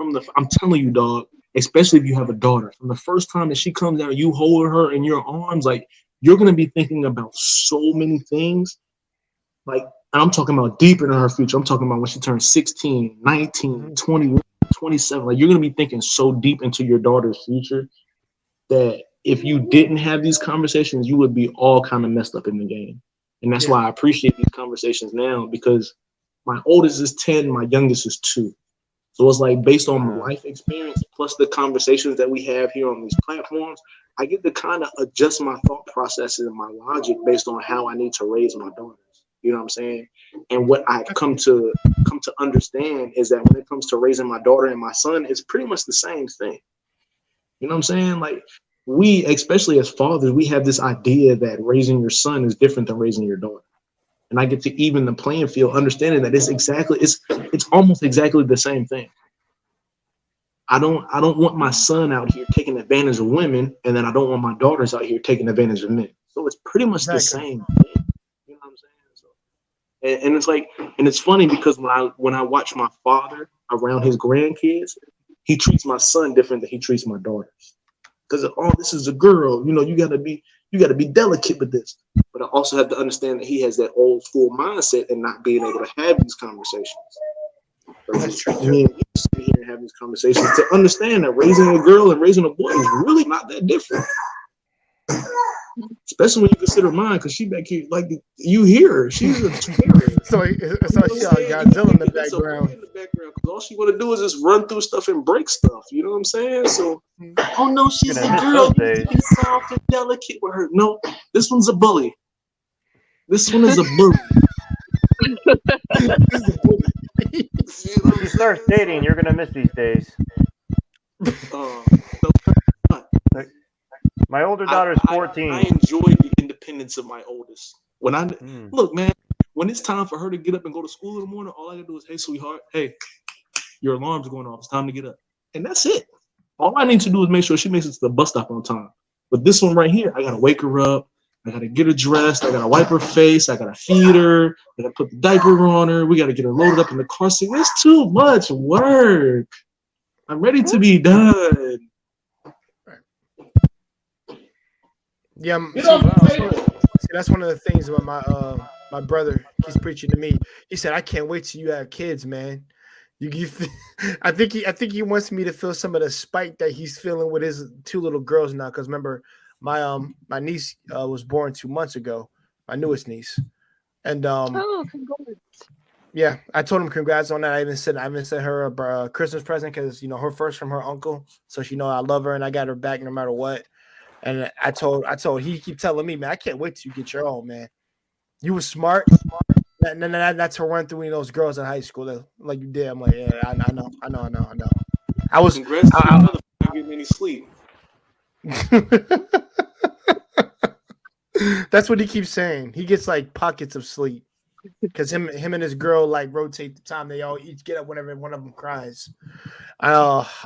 I'm telling you, dog, especially if you have a daughter, from the first time that she comes out, you hold her in your arms, like, you're going to be thinking about so many things. Like, I'm talking about deep into her future. I'm talking about when she turns 16, 19, 21, 27. Like, you're going to be thinking so deep into your daughter's future that if you didn't have these conversations, you would be all kind of messed up in the game. And that's why I appreciate these conversations now, because my oldest is 10, my youngest is 2. So it's like, based on my life experience plus the conversations that we have here on these platforms, I get to kind of adjust my thought processes and my logic based on how I need to raise my daughters. You know what I'm saying? And what I've come to understand is that when it comes to raising my daughter and my son, it's pretty much the same thing. You know what I'm saying? Like, we, especially as fathers, we have this idea that raising your son is different than raising your daughter. And I get to even the playing field, understanding that it's almost exactly the same thing. I don't want my son out here taking advantage of women, and then I don't want my daughters out here taking advantage of men. So it's pretty much the same thing. You know what I'm saying? So, and it's like, and it's funny because when I watch my father around his grandkids, he treats my son different than he treats my daughters. Because, oh, this is a girl, you know, you gotta be delicate with this. But I also have to understand that he has that old school mindset and not being able to have these conversations. That's true. Me and you sitting here and having these conversations to understand that raising a girl and raising a boy is really not that different. Especially when you consider mine, because she back here, like you hear her, she's a terror. So it's like she got Godzilla in the background. Because all she want to do is just run through stuff and break stuff. You know what I'm saying? So, oh no, she's a girl. You need to be soft and delicate with her. No, this one's a bully. This one is a bully. If you start dating, you're gonna miss these days. My older daughter's 14. I enjoy the independence of my oldest. When I look, man, when it's time for her to get up and go to school in the morning, all I gotta do is, hey, sweetheart, hey, your alarm's going off. It's time to get up, and that's it. All I need to do is make sure she makes it to the bus stop on time. But this one right here, I gotta wake her up. I gotta get her dressed. I gotta wipe her face. I gotta feed her. I gotta put the diaper on her. We gotta get her loaded up in the car seat. It's too much work. I'm ready to be done. Yeah, see, that's one of the things about my brother. He's preaching to me. He said, "I can't wait till you have kids, man." I think he wants me to feel some of the spite that he's feeling with his two little girls now. Because remember, my niece was born 2 months ago, my newest niece, and congrats. Yeah, I told him congrats on that. I even sent her a Christmas present because her first from her uncle, so she know I love her and I got her back no matter what. And I told he keep telling me, man, I can't wait till you get your own, man. You were smart. And then that's her run through those girls in high school like you did. I'm like, yeah, I know. I was congrats to your mother for not getting any sleep. That's what he keeps saying. He gets like pockets of sleep because him and his girl like rotate the time. They all each get up whenever one of them cries. I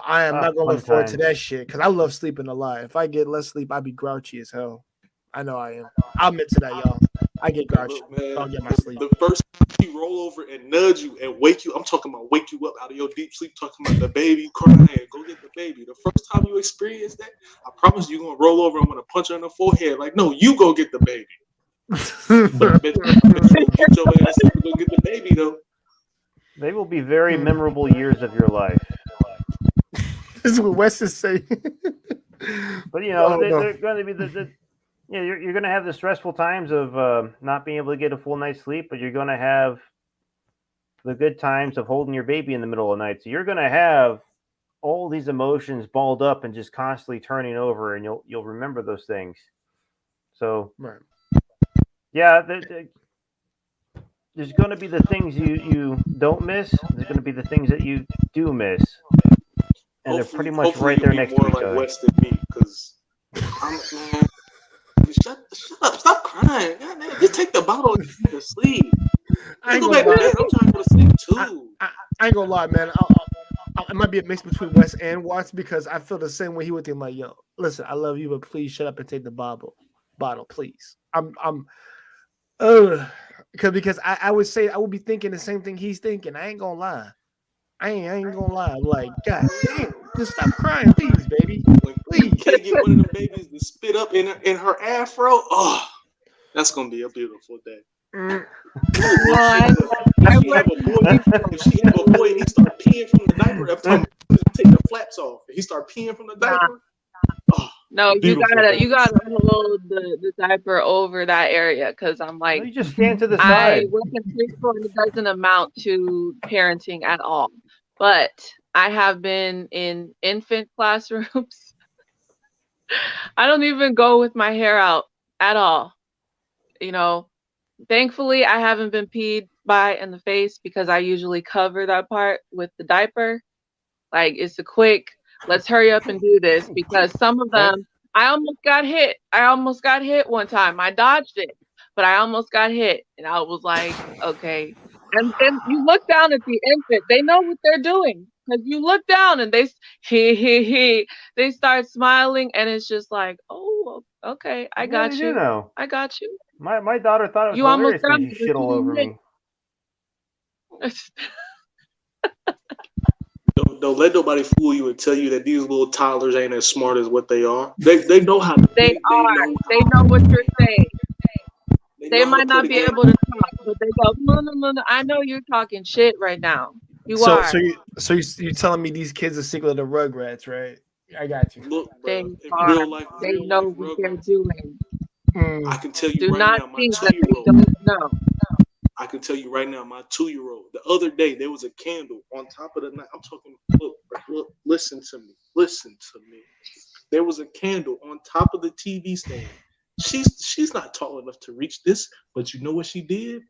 am not gonna look forward to that shit because I love sleeping a lot. If I get less sleep, I'd be grouchy as hell. I know I am. I'll admit to that, y'all. I get grouchy. I'll get my sleep. The first time she roll over and nudge you and wake you, I'm talking about wake you up out of your deep sleep, talking about the baby crying, go get the baby. The first time you experience that, I promise you're gonna roll over and I'm gonna punch her in the forehead. Like, no, you go get the baby. But you get your ass up to go get the baby though. They will be very memorable years of your life. This is what Wes is saying. But they're going to be you're going to have the stressful times of not being able to get a full night's sleep, but you're going to have the good times of holding your baby in the middle of the night. So you're going to have all these emotions balled up and just constantly turning over, and you'll remember those things. So, right. Yeah, there's going to be the things you don't miss. There's going to be the things that you do miss, and they're pretty much right there next to each other. West than me, because man. Shut up! Stop crying! God, man, just take the bottle and go to sleep. Go back to bed. I'm trying to go to sleep too. I ain't gonna lie, man. It might be a mix between Wes and Watts because I feel the same way he would think. Like, yo, listen, I love you, but please shut up and take the bottle, please. Because I would say I would be thinking the same thing he's thinking. I ain't gonna lie. I ain't gonna lie. I'm like, God damn, just stop crying, please, baby. Please. You can't get one of them babies to spit up in her afro. Oh, that's gonna be a beautiful day. If she have a boy and he start peeing from the diaper, every time he take the flaps off, and he start peeing from the diaper. Oh, no, you gotta hold the diaper over that area because I'm like, you just stand to the side. I work in preschool and it doesn't amount to parenting at all. But I have been in infant classrooms. I don't even go with my hair out at all. Thankfully, I haven't been peed by in the face because I usually cover that part with the diaper. Like, it's a quick, let's hurry up and do this because some of them, I almost got hit. One time. I dodged it, but I almost got hit. And I was like, okay. And then you look down at the infant, they know what they're doing. Because you look down and they start smiling and it's just like, oh, okay, I got you. I got you. My daughter thought it was hilarious when you shit all over me. Don't let nobody fool you and tell you that these little toddlers ain't as smart as what they are. They know how to. They know what you're saying. They might not be able to talk, but they go, no. I know you're talking shit right now. You So are. you telling me these kids are secretly the Rugrats, right? I got you. Look, They bro, in are. real life, They real know life what they're Rugrats. doing. I can tell you Do right not now, my think that they 2-year-old. don't know. I can tell you right now, my 2-year-old. The other day, there was a candle on top of the night. I'm talking. Look, look, listen to me. Listen to me. There was a candle on top of the TV stand. She's not tall enough to reach this, but you know what she did?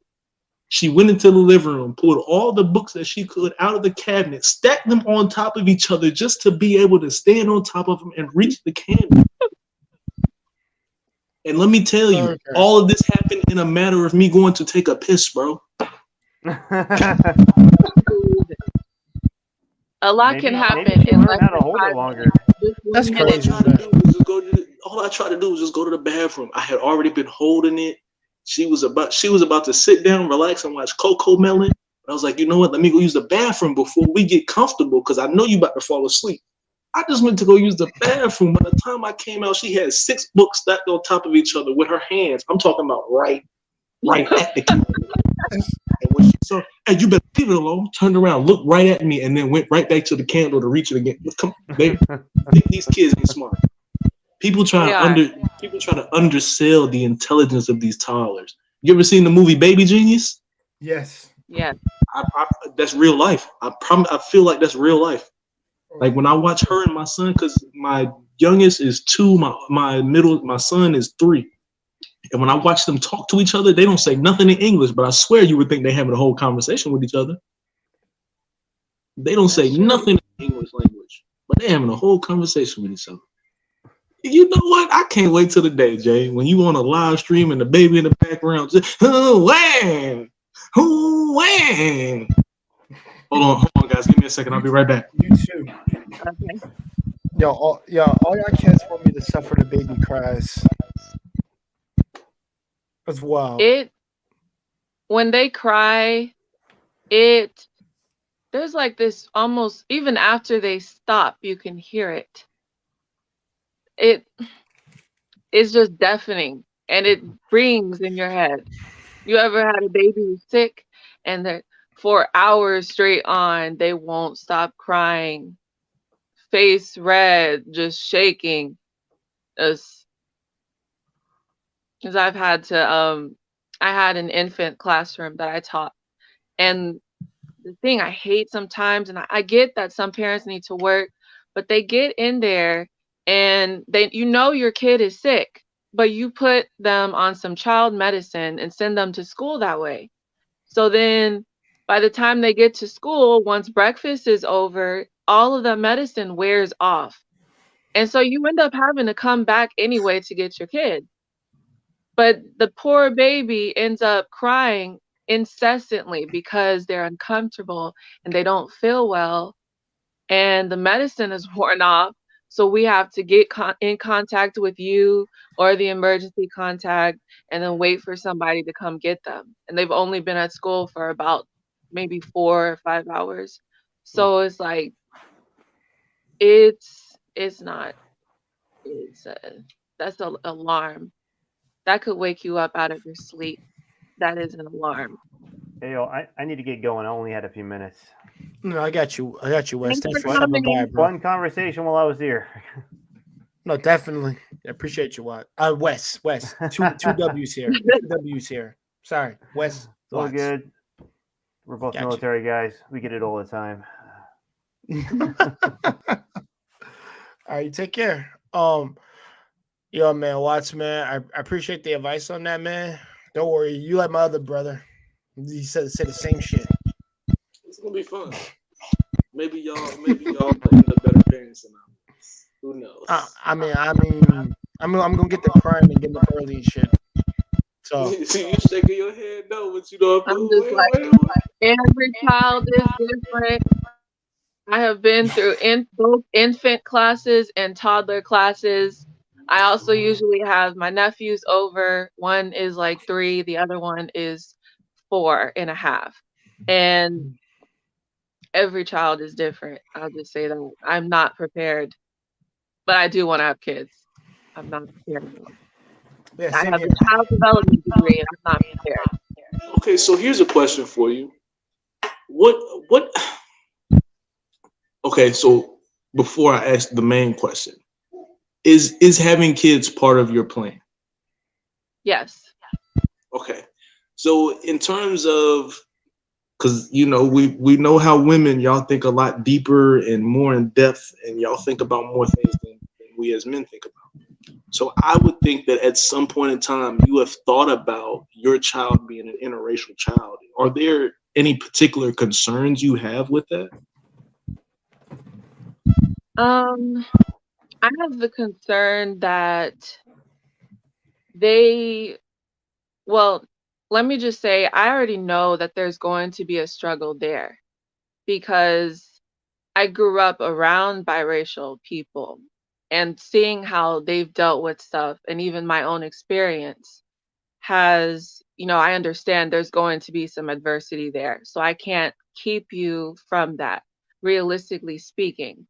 She went into the living room, pulled all the books that she could out of the cabinet, stacked them on top of each other just to be able to stand on top of them and reach the candle. And let me tell you, Okay. all of this happened in a matter of me going to take a piss, bro. A lot can happen Maybe she in learned less how to than hold it 5 longer. minutes. Just 1 That's All I minute. crazy. tried to do was just go to all I tried to do was just go to the bathroom. I had already been holding it. She was about to sit down, relax, and watch Coco Melon. I was like, you know what? Let me go use the bathroom before we get comfortable, because I know you about to fall asleep. I just went to go use the bathroom. By the time I came out, she had 6 books stacked on top of each other with her hands. I'm talking about right at the camera. And when she saw, hey, you better leave it alone, turned around, looked right at me, and then went right back to the candle to reach it again. Come, these kids ain't smart. People try to undersell the intelligence of these toddlers. You ever seen the movie Baby Genius? Yes. Yes. That's real life. I feel like that's real life. Like when I watch her and my son, because my youngest is 2, my son is 3. And when I watch them talk to each other, they don't say nothing in English, but I swear you would think they're having a whole conversation with each other. They don't say nothing in English language, but they're having a whole conversation with each other. You know what? I can't wait till the day, Jay, when you on a live stream and the baby in the background just, oh, wham! Oh, wham! Hold on, guys. Give me a second. I'll be right back. You too. Okay. All y'all cats want me to suffer the baby cries. That's wild. When they cry, there's like this almost, even after they stop, you can hear it. It's just deafening, and it rings in your head. You ever had a baby who's sick and they're for hours straight on, they won't stop crying, face red, just shaking. Because I had an infant classroom that I taught, and the thing I hate sometimes, and I get that some parents need to work, but they get in there and your kid is sick, but you put them on some child medicine and send them to school that way. So then by the time they get to school, once breakfast is over, all of the medicine wears off. And so you end up having to come back anyway to get your kid. But the poor baby ends up crying incessantly because they're uncomfortable and they don't feel well, and the medicine is worn off. So we have to get in contact with you or the emergency contact and then wait for somebody to come get them. And they've only been at school for about maybe 4 or 5 hours. So it's like, it's not, that's an alarm. That could wake you up out of your sleep. That is an alarm. Hey, yo, I need to get going. I only had a few minutes. No, I got you, Wes. Thanks Thanks for for stopping coming. by, bro. Fun conversation while I was here. No, definitely. I appreciate you, Watt. Wes. Two W's here. 2 W's here. Sorry, Wes. It's all Watts. good. We're both Gotcha. military guys. We get it all the time. All right, take care. Yo, man, Watts, man. I appreciate the advice on that, man. Don't worry, you like my other brother. He said the same shit. It's gonna be fun. Maybe y'all end up better parents than I was. Who knows? I'm gonna get the crime and get them early and shit. So See, you shaking your head no, but you know, I'm just like, every child is different. I have been through both infant classes and toddler classes. I also usually have my nephews over. One is like 3, the other one is 4.5. And every child is different. I'll just say that. I'm not prepared, but I do want to have kids. I'm not prepared. yeah, I same have here. a child development degree, and I'm not prepared. Okay, so here's a question for you. What Okay, so before I ask the main question, is having kids part of your plan? Yes. Okay. So in terms of, because we know how women, y'all think a lot deeper and more in depth, and y'all think about more things than we as men think about. So I would think that at some point in time you have thought about your child being an interracial child. Are there any particular concerns you have with that? Um, I have the concern that they, well, let me just say, I already know that there's going to be a struggle there because I grew up around biracial people and seeing how they've dealt with stuff and even my own experience has, I understand there's going to be some adversity there. So I can't keep you from that, realistically speaking.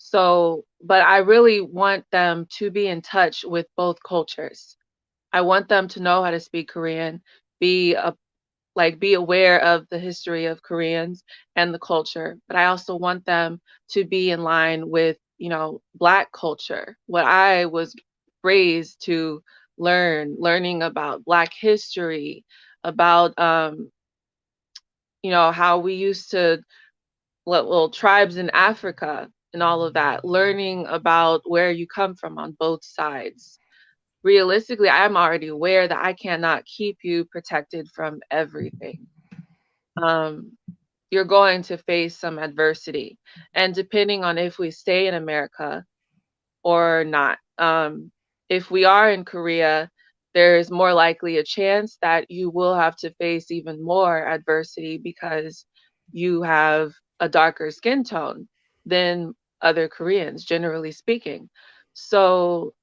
So, but I really want them to be in touch with both cultures. I want them to know how to speak Korean, be a be aware of the history of Koreans and the culture, but I also want them to be in line with, Black culture, what I was raised to learning about Black history, about how we used to little tribes in Africa and all of that, learning about where you come from on both sides. Realistically, I'm already aware that I cannot keep you protected from everything. um, you're going to face some adversity. And depending on if we stay in America or not, if we are in Korea, there's more likely a chance that you will have to face even more adversity because you have a darker skin tone than other Koreans, generally speaking. So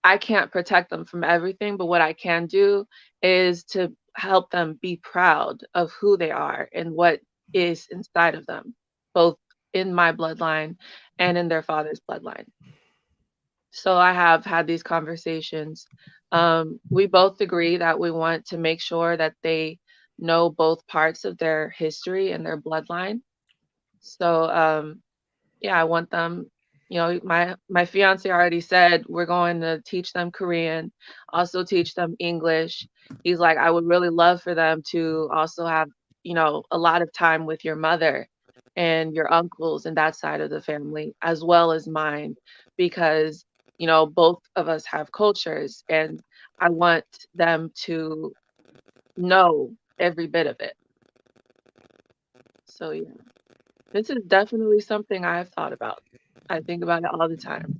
I can't protect them from everything, but what I can do is to help them be proud of who they are and what is inside of them, both in my bloodline and in their father's bloodline. So I have had these conversations. We both agree that we want to make sure that they know both parts of their history and their bloodline. So yeah, I want them, my fiance already said we're going to teach them Korean, also teach them English. He's like, I would really love for them to also have, a lot of time with your mother and your uncles and that side of the family, as well as mine, because, both of us have cultures and I want them to know every bit of it. So yeah, this is definitely something I've thought about. I think about it all the time.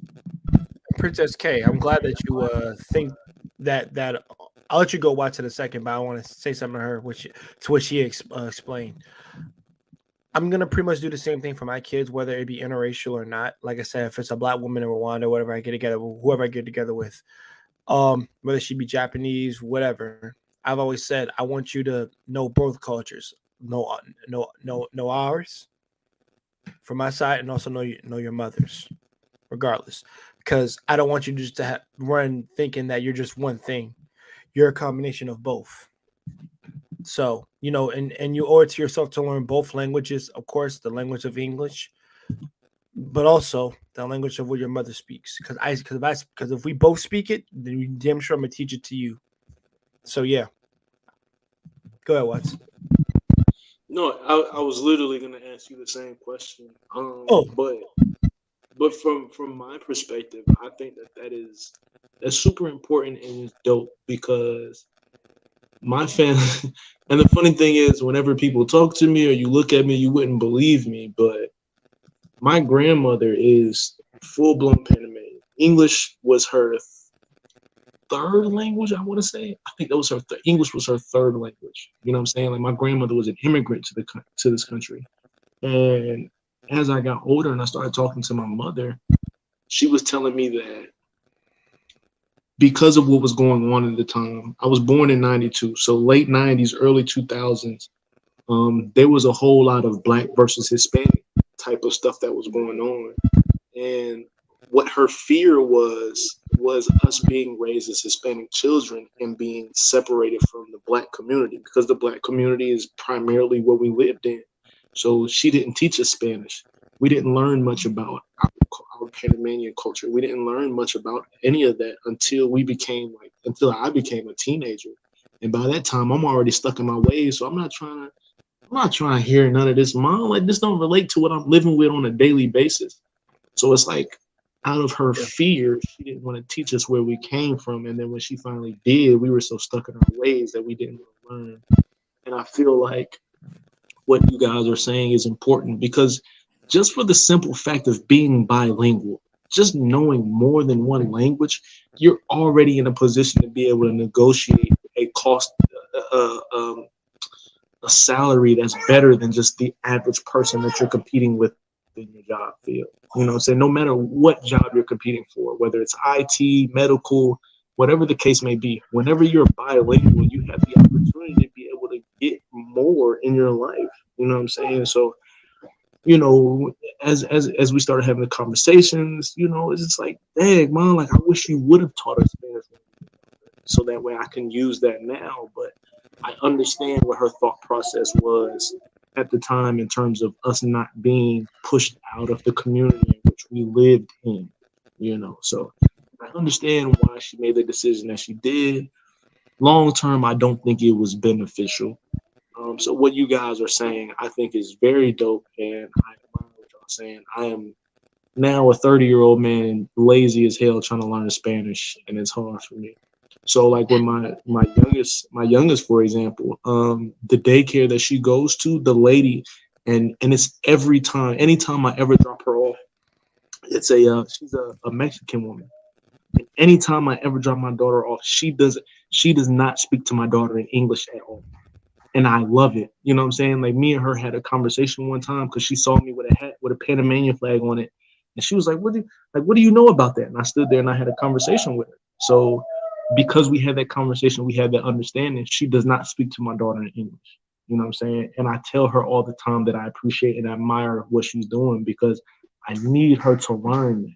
Princess K, I'm glad that you think that I'll let you go watch it in a second, but I want to say something to her, which to what she explained. I'm gonna pretty much do the same thing for my kids, whether it be interracial or not. Like I said, if it's a black woman in Rwanda, whatever I get together, whoever I get together with, whether she be Japanese, whatever. I've always said I want you to know both cultures, know ours from my side, and also know your mother's, regardless, because I don't want you just to run thinking that you're just one thing. You're a combination of both. So and you owe it to yourself to learn both languages, of course, the language of English, but also the language of what your mother speaks. Because if we both speak it, then you damn sure I'm gonna teach it to you. So yeah, go ahead, Watts. No, I was literally going to ask you the same question. Oh, But from my perspective, I think that's super important and it's dope because my family. And the funny thing is, whenever people talk to me or you look at me, you wouldn't believe me, but my grandmother is full blown Panamanian. English was her third language, I want to say. I think that was her English was her third language. You know what I'm saying? Like my grandmother was an immigrant to this country, and as I got older and I started talking to my mother, she was telling me that because of what was going on at the time, I was born in '92, so late '90s, early 2000s. There was a whole lot of black versus Hispanic type of stuff that was going on, and what her fear was us being raised as Hispanic children and being separated from the black community because the black community is primarily what we lived in. So she didn't teach us Spanish. We didn't learn much about our Panamanian culture. We didn't learn much about any of that until I became a teenager. And by that time, I'm already stuck in my ways. So I'm not trying to hear none of this, mom. Like, this don't relate to what I'm living with on a daily basis. So it's like, out of her fear, she didn't want to teach us where we came from. And then when she finally did, we were so stuck in our ways that we didn't learn. And I feel like what you guys are saying is important, because just for the simple fact of being bilingual, just knowing more than one language, you're already in a position to be able to negotiate a cost, a salary that's better than just the average person that you're competing with in your job field. You know what I'm saying? No matter what job you're competing for, whether it's IT, medical, whatever the case may be, whenever you're bilingual, you have the opportunity to be able to get more in your life. You know what I'm saying? So, you know, as we started having the conversations, you know, it's just like, dang, mom, like, I wish you would have taught us Spanish so that way I can use that now. But I understand what her thought process was at the time in terms of us not being pushed out of the community in which we lived in, you know. So I understand why she made the decision that she did. Long term, I don't think it was beneficial. So what you guys are saying, I think, is very dope, and I admire what y'all saying. I am now a 30-year-old man, lazy as hell, trying to learn Spanish, and it's hard for me. So like with my youngest, for example, the daycare that she goes to, the lady, and it's anytime I ever drop her off, it's she's a Mexican woman. And anytime I ever drop my daughter off, she does not speak to my daughter in English at all. And I love it. You know what I'm saying? Like, me and her had a conversation one time because she saw me with a hat with a Panamanian flag on it. And she was like, what do you know about that? And I stood there and I had a conversation with her. So because we had that conversation, we had that understanding, she does not speak to my daughter in English. You know what I'm saying? And I tell her all the time that I appreciate and admire what she's doing, because I need her to learn that.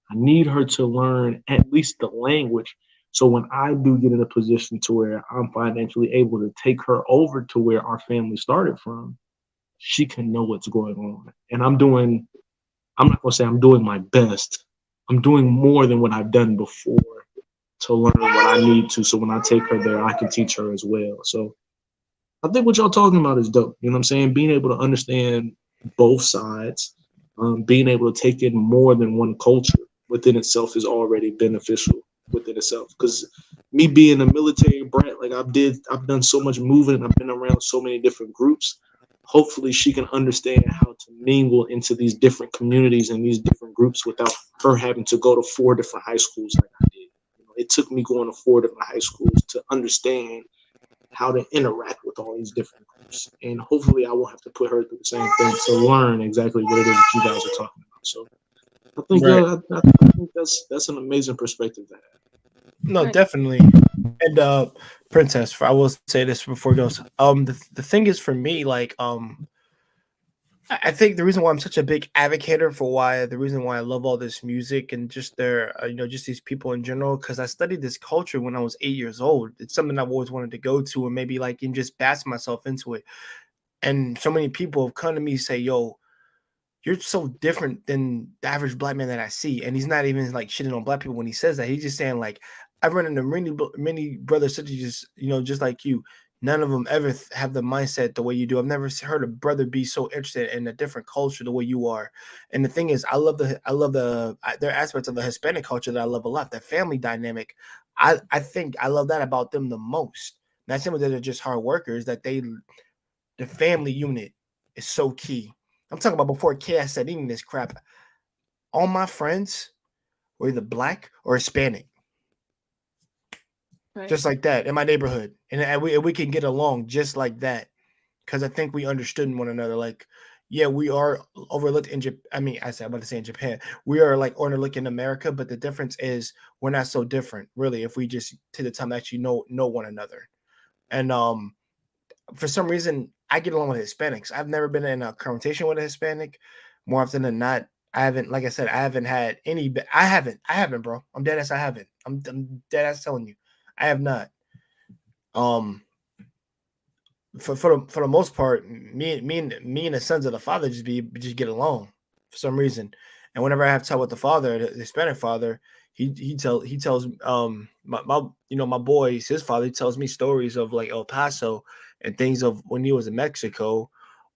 I need her to learn at least the language. So when I do get in a position to where I'm financially able to take her over to where our family started from, she can know what's going on. And I'm not going to say I'm doing my best. I'm doing more than what I've done before to learn what I need to. So when I take her there, I can teach her as well. So I think what y'all talking about is dope. You know what I'm saying? Being able to understand both sides, being able to take in more than one culture within itself is already beneficial within itself. Because me being a military brat, like I've done so much moving, I've been around so many different groups. Hopefully she can understand how to mingle into these different communities and these different groups without her having to go to 4 different high schools like I did. You know, it took me going to 4 different high schools to understand how to interact with all these different groups. And hopefully I won't have to put her through the same thing to learn exactly what it is that you guys are talking about. So I think, Right. I think that's an amazing perspective to have. No, Right. definitely. And Princess, I will say this before it goes. The thing is, for me, like, I think the reason why I'm such a big advocate for the reason why I love all this music and just just these people in general, because I studied this culture when I was 8 years old. It's something I've always wanted to go to and maybe like and just bask myself into it. And so many people have come to me and say, "Yo, you're so different than the average black man that I see." And he's not even like shitting on black people when he says that. He's just saying like, I've run into many brothers such as just like you. None of them ever have the mindset the way you do. I've never heard a brother be so interested in a different culture the way you are. And the thing is, there are aspects of the Hispanic culture that I love a lot. The family dynamic, I think I love that about them the most. Not simply that they're just hard workers, that the family unit is so key. I'm talking about before chaos set in this crap. All my friends were either black or Hispanic, Right. just like that in my neighborhood, and we can get along just like that because I think we understood one another. Like, yeah, we are overlooked in Japan. I mean, I'm about to say in Japan, we are like overlooked in America, but the difference is we're not so different, really, if we just take the time to actually know one another. And for some reason, I get along with Hispanics. I've never been in a conversation with a Hispanic. More often than not, I haven't. Like I said, I haven't had any. I haven't. I haven't, bro. I'm dead ass. I haven't. I'm dead ass telling you, I have not. Um, for the most part, me and the sons of the father just get along. for some reason. And whenever I have to talk with the father, the Hispanic father, he tells my boys, his father, he tells me stories of like El Paso and things of when he was in Mexico,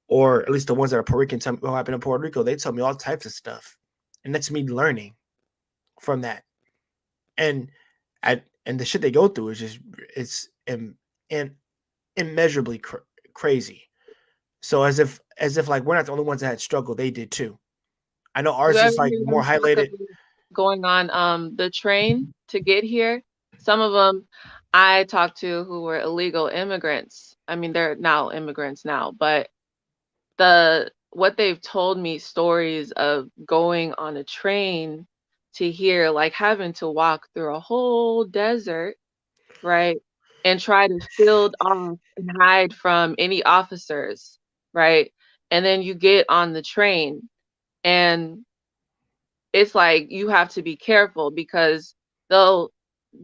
or at least the ones that are Puerto Rican tell me what happened in Puerto Rico. They tell me all types of stuff, and that's me learning from that. And and the shit they go through is just and immeasurably crazy. So as if like we're not the only ones that had struggle, they did too. I know You ours ever is like hear more them talk highlighted. about going on the train to get here? Some of them I talked to who were illegal immigrants. I mean, they're now immigrants now, but what they've told me stories of going on a train to here, like having to walk through a whole desert, right? And try to shield off and hide from any officers, right? And then you get on the train and it's like you have to be careful because they'll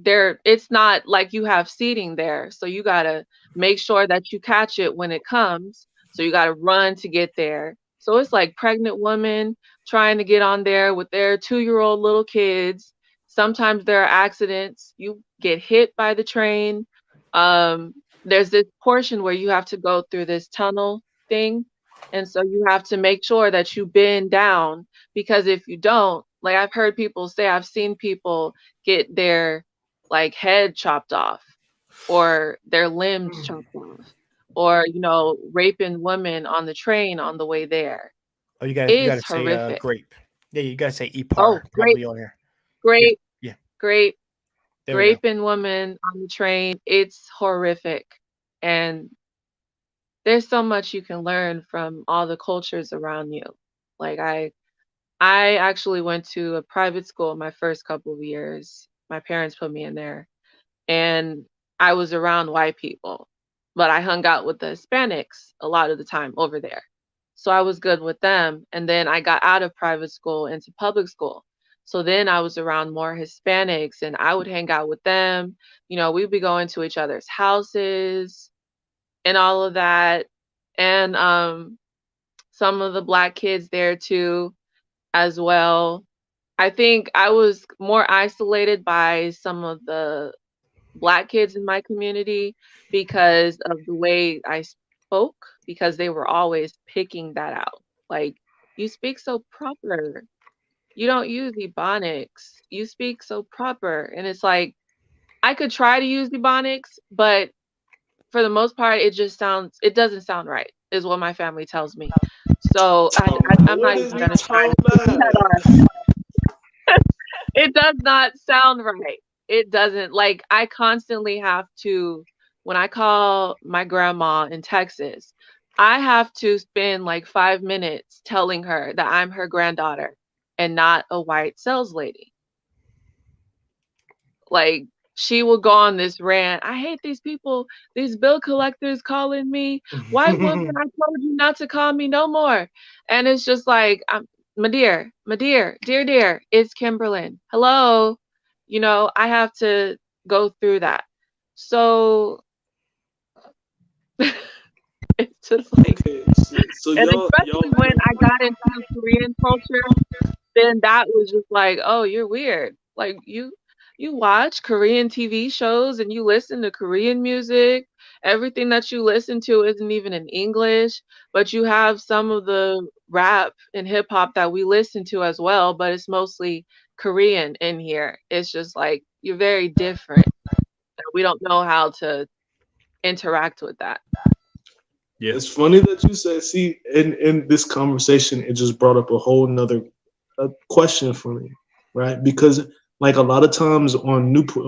it's not like you have seating there. So you gotta make sure that you catch it when it comes. So you gotta run to get there. So it's like pregnant women trying to get on there with their 2-year-old little kids. Sometimes there are accidents. You get hit by the train. Um, there's this portion where you have to go through this tunnel thing. And so you have to make sure that you bend down because if you don't, like I've heard people say, I've seen people get their like head chopped off or their limbs chopped off or, raping women on the train on the way there. Oh, you gotta It's say horrific. grape. Yeah, you gotta say Oh, ipar great, probably on here. Yeah, great, yeah. great. There we go. Raping women on the train. It's horrific. And there's so much you can learn from all the cultures around you. Like I actually went to a private school my first couple of years. My parents put me in there, and I was around white people, but I hung out with the Hispanics a lot of the time over there. So I was good with them. And then I got out of private school into public school. So then I was around more Hispanics and I would hang out with them. We'd be going to each other's houses and all of that. And some of the black kids there too as well. I think I was more isolated by some of the black kids in my community because of the way I spoke, because they were always picking that out. Like, you speak so proper. You don't use ebonics. You speak so proper. And it's like, I could try to use ebonics, but for the most part, it doesn't sound right, is what my family tells me. So I'm not What even is he gonna try talking to put that about? on. It does not sound right. It doesn't. Like, I constantly have to, when I call my grandma in Texas, I have to spend like 5 minutes telling her that I'm her granddaughter and not a white sales lady. Like, she will go on this rant. I hate these people, these bill collectors calling me. White woman, I told you not to call me no more. And it's just like, my dear, dear, it's Kimberlyn. Hello. I have to go through that. So it's just like, Okay, so and y'all especially when I got into Korean culture, then that was just like, oh, you're weird. Like you watch Korean TV shows and you listen to Korean music. Everything that you listen to isn't even in English, but you have some of the rap and hip hop that we listen to as well, but it's mostly Korean in here. It's just like you're very different. We don't know how to interact with that. Yeah. It's funny that you said. See, in this conversation, it just brought up a whole nother question for me, right? Because like a lot of times on Newport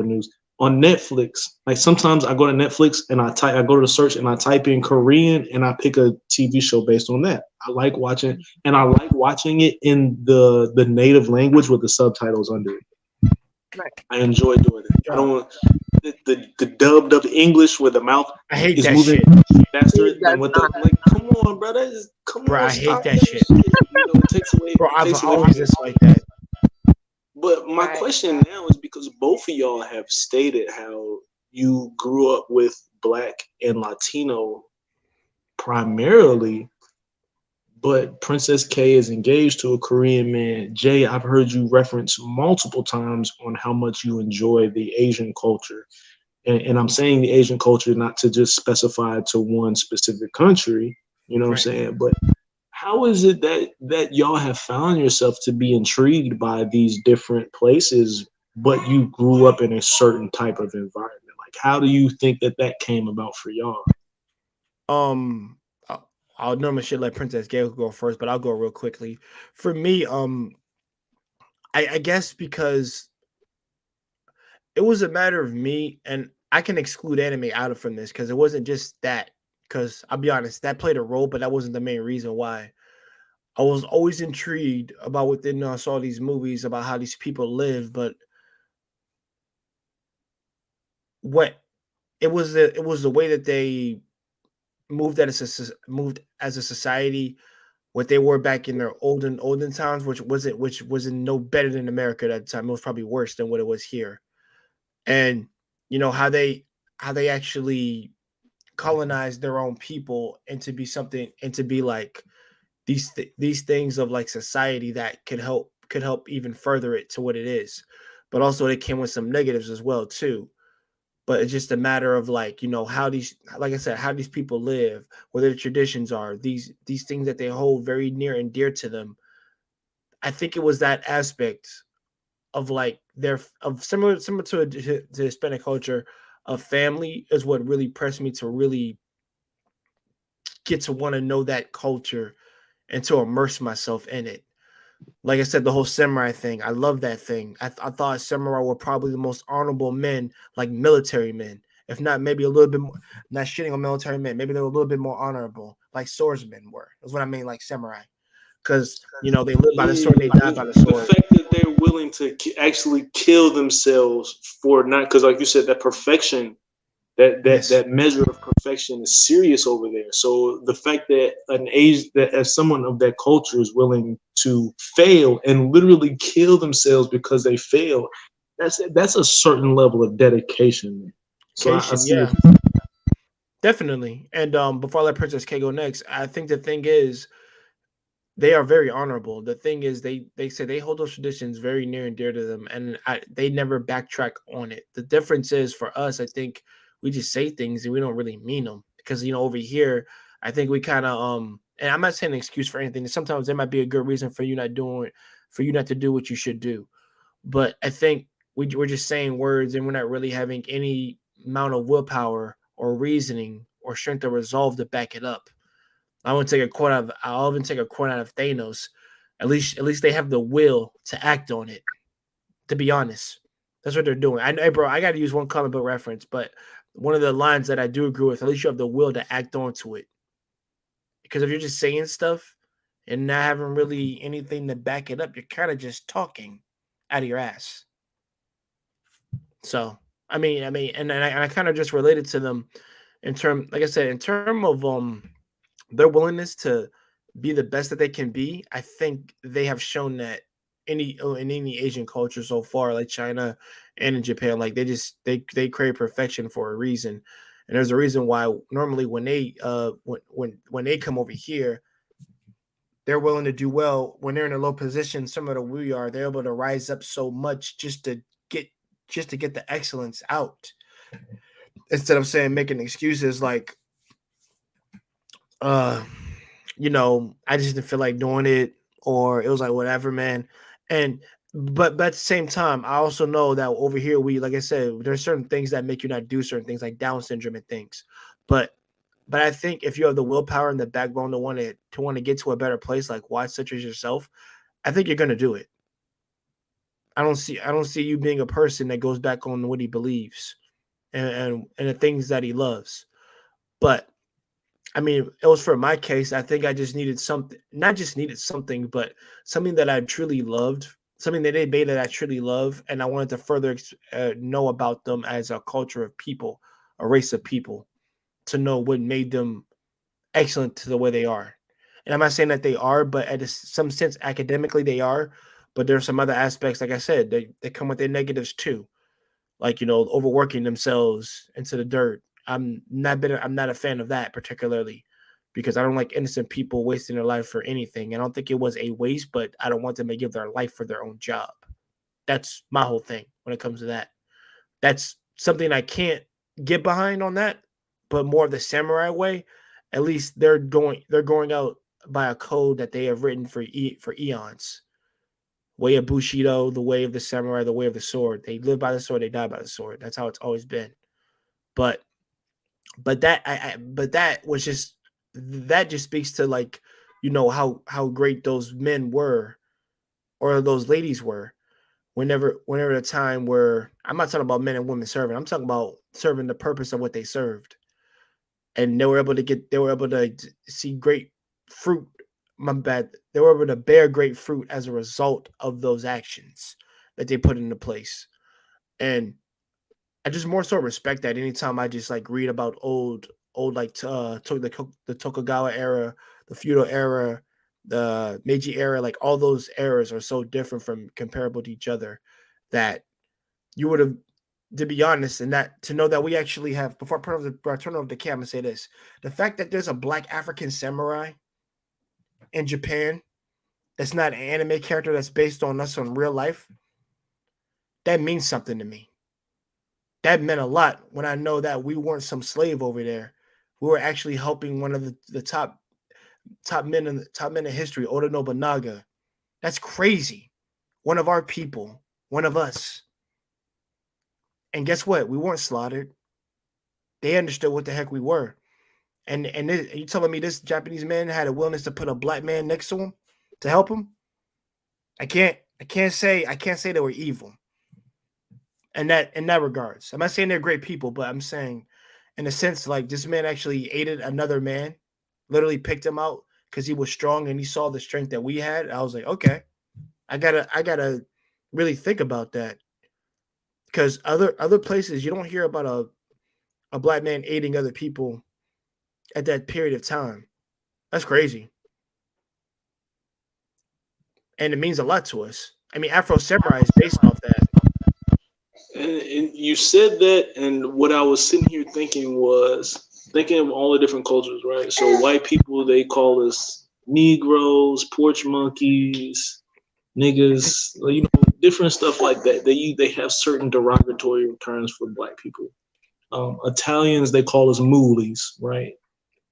News on Netflix, like sometimes I go to Netflix and I go to the search and I type in Korean and I pick a TV show based on that. I like watching it in the native language with the subtitles under it. Right. I enjoy doing it. I don't want the dubbed up English where the mouth I hate is that moving shit. faster It than does what not. like. Come on, brother. Come Bro, on, I hate stop that shit. It takes away. Bro, I've Takes away always from just like that. But my Right. question now is because both of y'all have stated how you grew up with Black and Latino primarily. but Princess K is engaged to a Korean man. Jay, I've heard you reference multiple times on how much you enjoy the Asian culture. And I'm saying the Asian culture not to just specify to one specific country, you know what I'm Right. saying? But how is it that y'all have found yourself to be intrigued by these different places, but you grew up in a certain type of environment? Like, how do you think that came about for y'all? I'll normally should let Princess Gail go first, but I'll go real quickly. For me, I guess because it was a matter of me, and I can exclude anime out of from this because it wasn't just that. Because I'll be honest, that played a role, but that wasn't the main reason why. I was always intrigued about within I saw these movies about how these people live, but what it was the way that they moved as a society, what they were back in their olden times, which wasn't no better than America at that time. It was probably worse than what it was here. And you know how they actually colonized their own people and to be something and to be like these things of like society that could help even further it to what it is. But also it came with some negatives as well too. But it's just a matter of like, you know, how these, like I said, how these people live, what their traditions are, these things that they hold very near and dear to them. I think it was that aspect of like their of similar to Hispanic culture of family is what really pressed me to really get to want to know that culture and to immerse myself in it. Like I said, the whole samurai thing, I love that thing. I thought samurai were probably the most honorable men, like military men. If not, maybe a little bit more, not shitting on military men, maybe they were a little bit more honorable, like swordsmen were. That's what I mean, like samurai. Because, you know, they live by the sword, they die by the The sword. fact that they're willing to actually kill themselves for not, because like you said, that perfection, Yes. that measure of perfection is serious over there. So the fact that an age that as someone of that culture is willing to fail and literally kill themselves because they fail, that's a certain level of dedication. So I Cation, see yeah, it. definitely. And before I let Princess K go next, I think the thing is they are very honorable. The thing is, they say they hold those traditions very near and dear to them, and they never backtrack on it. The difference is for us, I think we just say things and we don't really mean them because you know over here, I think we kind of and I'm not saying an excuse for anything. Sometimes there might be a good reason for you not to do what you should do, but I think we're just saying words and we're not really having any amount of willpower or reasoning or strength or resolve to back it up. I'll even take a quote out of Thanos. At least they have the will to act on it. To be honest, that's what they're doing. Hey, bro, I got to use one comic book reference, but one of the lines that I do agree with, at least you have the will to act onto it. Because if you're just saying stuff and not having really anything to back it up, you're kind of just talking out of your ass. So, and I kind of just related to them in term, like I said, in term of their willingness to be the best that they can be, I think they have shown that in any Asian culture so far, like China and in Japan, like they crave perfection for a reason, and there's a reason why normally when they when they come over here, they're willing to do well when they're in a low position, similar to we are. They're able to rise up so much get just to get the excellence out instead of saying making excuses like uh you know, I just didn't feel like doing it, or it was like whatever, man. And but at the same time, I also know that over here, we like I said, there's certain things that make you not do certain things, like Down syndrome and things. But but I think if you have the willpower and the backbone to want to get to a better place, like why such as yourself, I think you're gonna do it. I don't see you being a person that goes back on what he believes and the things that he loves. But I mean, it was for my case. I think I just needed something, not just needed something, but something that I truly loved, something that they made that I truly love. And I wanted to further know about them as a culture of people, a race of people, to know what made them excellent to the way they are. And I'm not saying that they are, but some sense academically they are. But there's some other aspects, like I said, they come with their negatives too, like you know, overworking themselves into the dirt. I'm not a fan of that particularly. because I don't like innocent people wasting their life for anything. I don't think it was a waste, but I don't want them to give their life for their own job. That's my whole thing when it comes to that. That's something I can't get behind on that, but more of the samurai way. At least they're going out by a code that they have written for eons. Way of Bushido, the way of the samurai, the way of the sword. They live by the sword, they die by the sword. That's how it's always been. But that was just that just speaks to like how great those men were or those ladies were whenever the time where I'm not talking about men and women serving. I'm talking about serving the purpose of what they served. And they were able to see great fruit. My bad. They were able to bear great fruit as a result of those actions that they put into place. And I just more so respect that anytime I just like read about old like the Tokugawa era, the feudal era, the Meiji era, like all those eras are so different from comparable to each other that you would have, to be honest, and that to know that we actually have, before I turn over the camera and say this, the fact that there's a black African samurai in Japan that's not an anime character that's based on us on real life, that means something to me. That meant a lot when I know that we weren't some slave over there. We were actually helping one of the top men in history, Oda Nobunaga. That's crazy. One of our people, one of us. And guess what? We weren't slaughtered. They understood what the heck we were. And you telling me this Japanese man had a willingness to put a black man next to him to help him? I can't say they were evil. In that regards. I'm not saying they're great people, but I'm saying in a sense, like this man actually aided another man, literally picked him out because he was strong and he saw the strength that we had. I was like, okay, I gotta really think about that. Because other places you don't hear about a black man aiding other people at that period of time. That's crazy. And it means a lot to us. I mean, Afro Samurai is based off that. And you said that, and what I was sitting here thinking of all the different cultures, right? So white people, they call us Negroes, porch monkeys, niggas, different stuff like that. They have certain derogatory terms for black people. Italians, they call us moolies, right?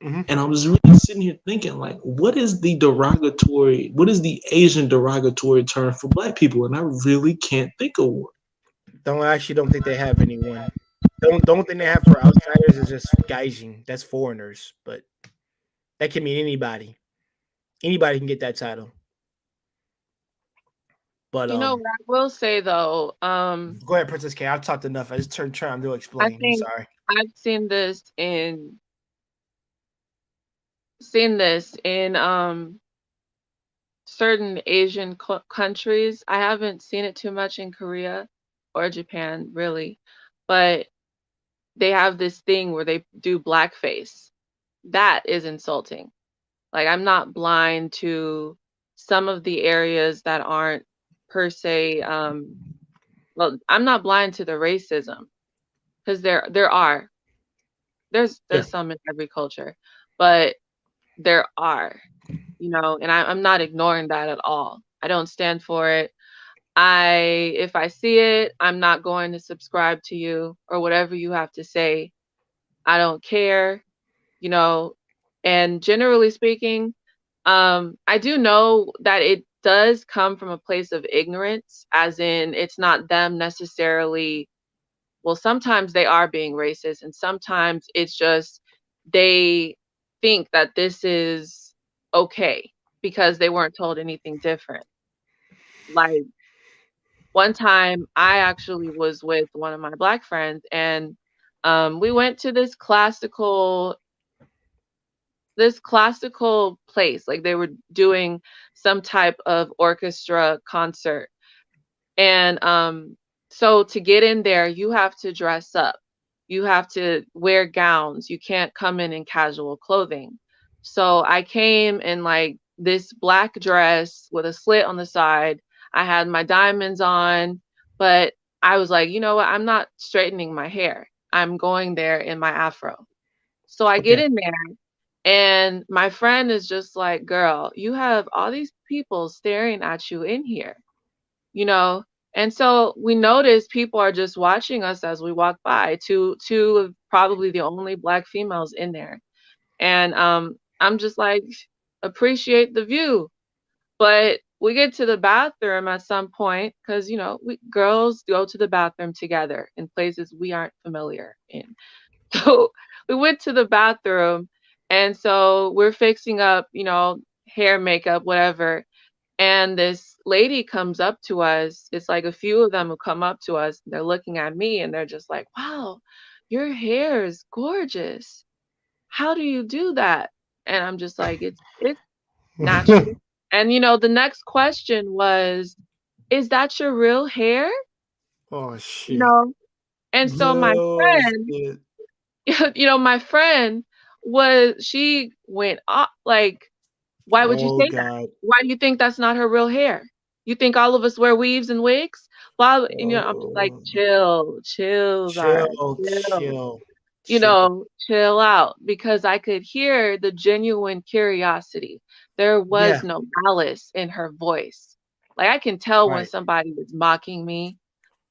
Mm-hmm. And I was really sitting here thinking, like, what is the Asian derogatory term for black people? And I really can't think of one. Don't think they have anyone. Don't think they have for outsiders is just gaijin. That's foreigners, but that can mean anybody. Anybody can get that title. But You know what I will say though, go ahead, Princess K. I've talked enough. I just trying to I explain. I'm think sorry. I've seen this in certain Asian countries. I haven't seen it too much in Korea or Japan, really, but they have this thing where they do blackface. That is insulting. Like, I'm not blind to some of the areas that aren't per se, well, I'm not blind to the racism because there are. There's Yeah. some in every culture, but there are, and I'm not ignoring that at all. I don't stand for it. If I see it, I'm not going to subscribe to you or whatever you have to say. I don't care, you know. And generally speaking, I do know that it does come from a place of ignorance, as in it's not them necessarily. Well, sometimes they are being racist, and sometimes it's just they think that this is okay because they weren't told anything different. Like, one time, I actually was with one of my Black friends, and we went to this classical place. Like, they were doing some type of orchestra concert. And so to get in there, you have to dress up. You have to wear gowns. You can't come in casual clothing. So I came in like this black dress with a slit on the side. I had my diamonds on, but I was like, you know what? I'm not straightening my hair. I'm going there in my afro. So I get Okay. in there, And my friend is just like, girl, you have all these people staring at you in here, you know? And so we notice people are just watching us as we walk by, two of probably the only black females in there. And I'm just like, appreciate the view. But we get to the bathroom at some point because, you know, we girls go to the bathroom together in places we aren't familiar in. So we went to the bathroom, and so we're fixing up, you know, hair, makeup, whatever. And this lady comes up to us. It's like a few of them who come up to us. They're looking at me and they're just like, wow, your hair is gorgeous. How do you do that? And I'm just like, it's natural. And you know, the next question was, is that your real hair? Oh You shit. know, and so my No friend, shit. you know, my friend she went up like, why would you Oh say that? god. Why do you think that's not her real hair? You think all of us wear weaves and wigs? Well, and, you know, I'm just like, Oh, chill, Zara, chill, chill. chill, You chill. know, chill out because I could hear the genuine curiosity. There Yeah, was no malice in her voice. Like I can tell when right. somebody is mocking me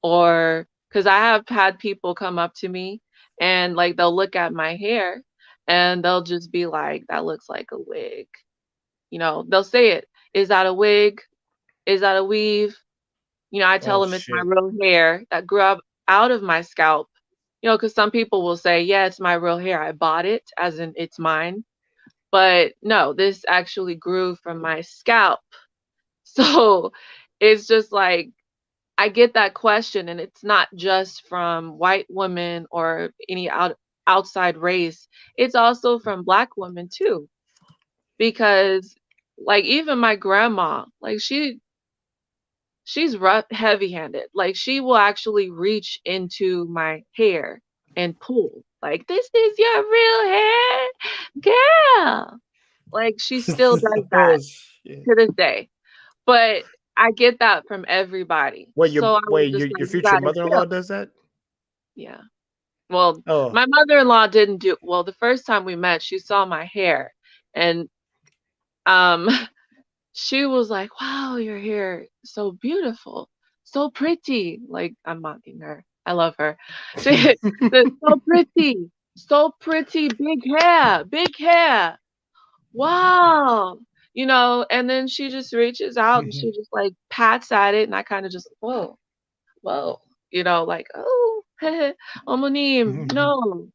or because I have had people come up to me and like they'll look at my hair and they'll just be like, that looks like a wig. You know, they'll say it. Is that a wig? Is that a weave? You know, I tell Oh them it's my shit. real hair that grew up out of my scalp. You know, because some people will say, yeah, it's my real hair. I bought it, as in it's mine. But no, this actually grew from my scalp. So it's just like, I get that question, and it's not just from white women or any outside race. It's also from black women too, because like even my grandma, like she's rough, heavy-handed. Like she will actually reach into my hair and pull. Like, this is your real hair, girl. Like she still does that Oh shit. to this day. But I get that from everybody. So I was just Your like, you future gotta chill. mother-in-law does that? Yeah. Well, Oh. my mother-in-law didn't do well. The first time we met, she saw my hair, and um she was like, "Wow, your hair is so beautiful, so pretty." Like I'm mocking her. I love her. She said, so pretty, big hair, big hair. Wow. You know, and then she just reaches out and she just like pats at it, and I kind of just, whoa, whoa, you know, like, oh, 어머님, no.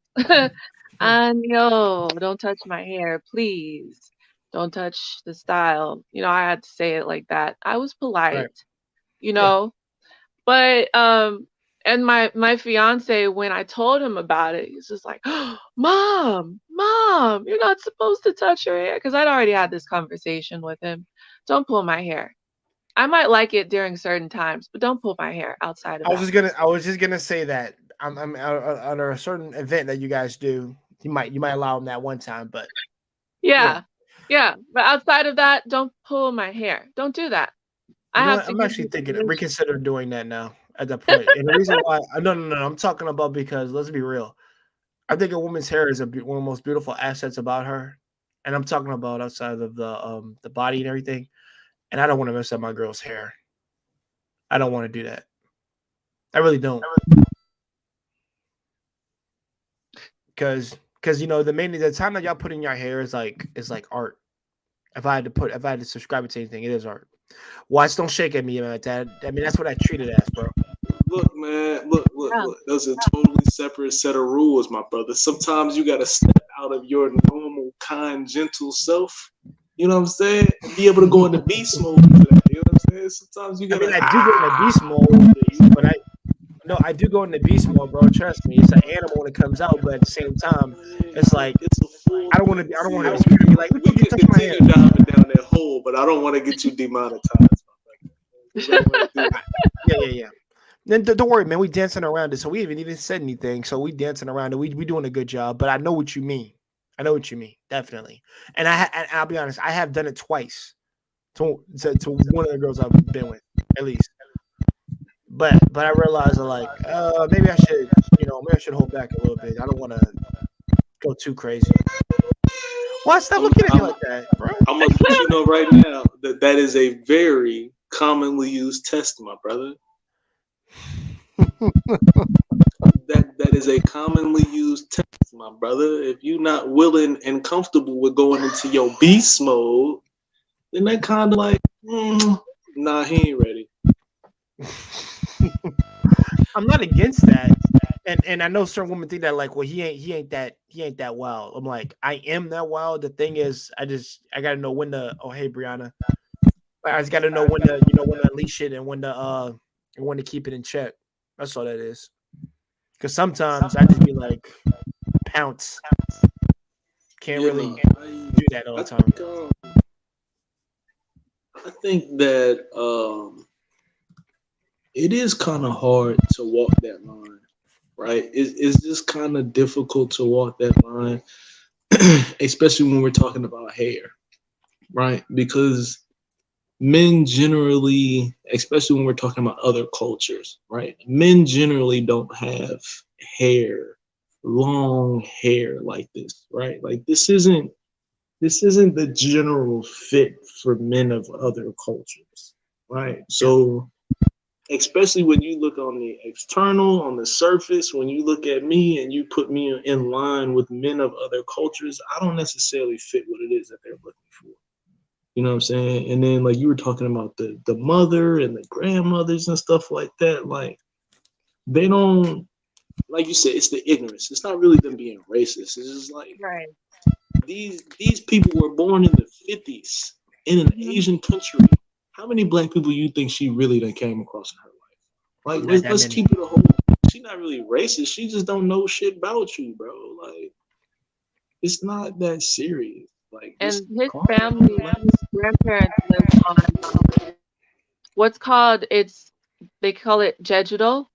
And yo, don't touch my hair, please. Don't touch the style. You know, I had to say it like that. I was Right. polite, you Yeah. know, but and my fiance, when I told him about it, he's just like, Mom, you're not supposed to touch your hair. Because I'd already had this conversation with him. Don't pull my hair. I might like it during certain times, but don't pull my hair outside of that. I was just gonna say that I'm under a certain event that you guys do. You might allow them that one time, but yeah. Yeah. Yeah. But outside of that, don't pull my hair. Don't do that. I You know have what? to I'm give actually you thinking permission. reconsider doing that now at that point. And the reason why no, I'm talking about because let's be real. I think a woman's hair is one of the most beautiful assets about her, and I'm talking about outside of the body and everything. And I don't want to mess up my girl's hair. I don't want to do that. I really don't, because you know the time that y'all put in your hair is like art. If I had to subscribe it to anything, it is art. Watch, don't shake at me like that. I mean, that's what I treat it as, bro. Look, man, Yeah. look. Those are totally separate set of rules, my brother. Sometimes you gotta step out of your normal, kind, gentle self. You know what I'm saying? And be able to go into beast mode for that. You know what I'm saying? Sometimes you I mean, gotta I do go into beast mode, but I do go into beast mode, bro. Trust me, it's an animal when it comes out, but at the same time, it's like it's a full I don't want to have to be like, what we you can touch my hair? continue diving down that hole, but I don't want to get you demonetized. My brother. 'Cause I don't wanna do that. Yeah. Then don't worry, man. We dancing around it, so we haven't even said anything. So we dancing around it. We doing a good job. But I know what you mean. I know what you mean, definitely. And and I'll be honest, I have done it twice to one of the girls I've been with, at least. But I realized like maybe I should maybe I should hold back a little bit. I don't want to go too crazy. Why stop looking at me like that, bro? I'm gonna let you know right now that that is a very commonly used test, my brother. That is a commonly used test, my brother. If you're not willing and comfortable with going into your beast mode, then that kind of like, nah, he ain't ready. I'm not against that. And I know certain women think that like, well, he ain't that wild. I'm like, I am that wild. The thing is, I gotta know when to. Oh, hey, Brianna. I just gotta know when to, when to unleash it and when to keep it in check. That's all that is. Because sometimes I just be like, pounce. Can't really do that all the time. I think that it is kind of hard to walk that line, right? It's just kind of difficult to walk that line, especially when we're talking about hair, right? Because men generally, especially when we're talking about other cultures, right? Men generally don't have hair, long hair like this, right? Like this isn't the general fit for men of other cultures, right? So especially when you look on the external, on the surface, when you look at me and you put me in line with men of other cultures, I don't necessarily fit what it is that they're looking for. You know what I'm saying? And then like you were talking about the mother and the grandmothers and stuff like that, like they don't, like you said, it's the ignorance. It's not really them being racist. It's just like Right. these people were born in the 50s in an Asian country. How many black people you think she really done came across in her life? Like let's keep it a whole. She's not really racist. She just don't know shit about you, bro. Like it's not that serious. Like And his family, his grandparents lived on what's called they call it Jeju-do.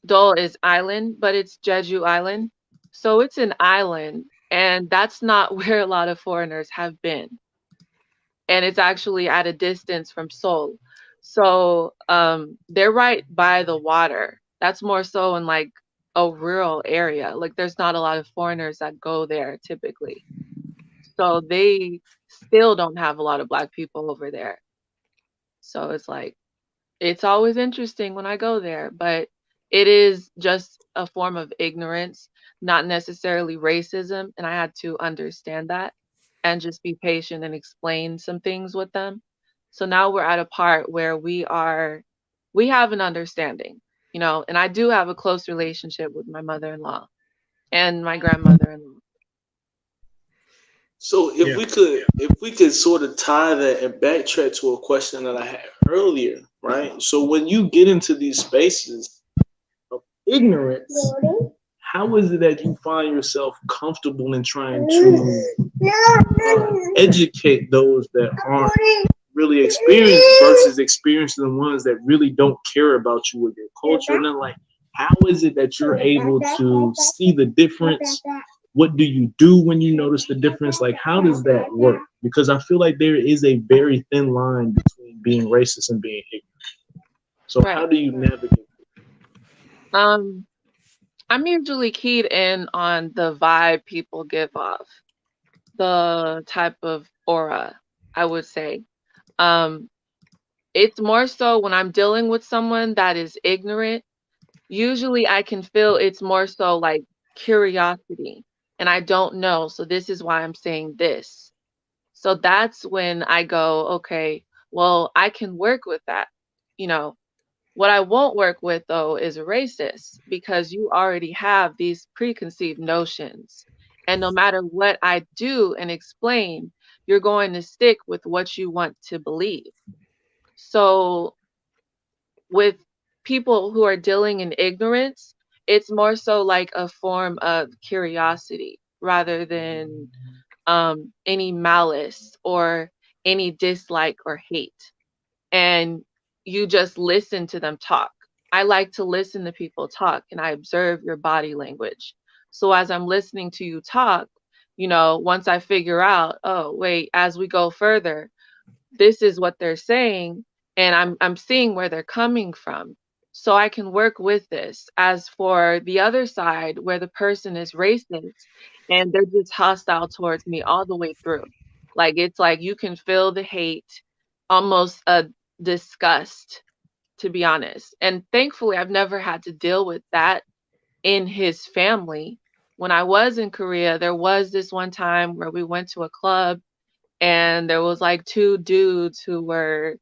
Do is island, but it's Jeju Island. So it's an island, and that's not where a lot of foreigners have been. And it's actually at a distance from Seoul. So they're right by the water. That's more so in like a rural area. Like there's not a lot of foreigners that go there typically. So they still don't have a lot of black people over there. So it's like it's always interesting when I go there, but it is just a form of ignorance, not necessarily racism. And I had to understand that and just be patient and explain some things with them. So now we're at a part where we have an understanding, and I do have a close relationship with my mother-in-law and my grandmother-in-law. So if we could sort of tie that and backtrack to a question that I had earlier, right? So when you get into these spaces of ignorance, how is it that you find yourself comfortable in trying to educate those that aren't really experienced versus experiencing the ones that really don't care about you or your culture? And then like, how is it that you're able to see the difference? What do you do when you notice the difference? Like, how does that work? Because I feel like there is a very thin line between being racist and being ignorant. So Right. how do you navigate? I'm usually keyed in on the vibe people give off, the type of aura, I would say. It's more so when I'm dealing with someone that is ignorant, usually I can feel it's more so like curiosity and I don't know. So this is why I'm saying this. So that's when I go, okay, well, I can work with that. You know, what I won't work with though is racist because you already have these preconceived notions. And no matter what I do and explain, you're going to stick with what you want to believe. So with people who are dealing in ignorance, it's more so like a form of curiosity rather than any malice or any dislike or hate. And you just listen to them talk. I like to listen to people talk and I observe your body language. So as I'm listening to you talk, once I figure out, oh, wait, as we go further, this is what they're saying and I'm seeing where they're coming from. so I can work with this. As for the other side, where the person is racist and they're just hostile towards me all the way through. Like it's like you can feel the hate, almost a disgust, to be honest. And thankfully, I've never had to deal with that in his family. When I was in Korea, there was this one time where we went to a club and there was like two dudes who were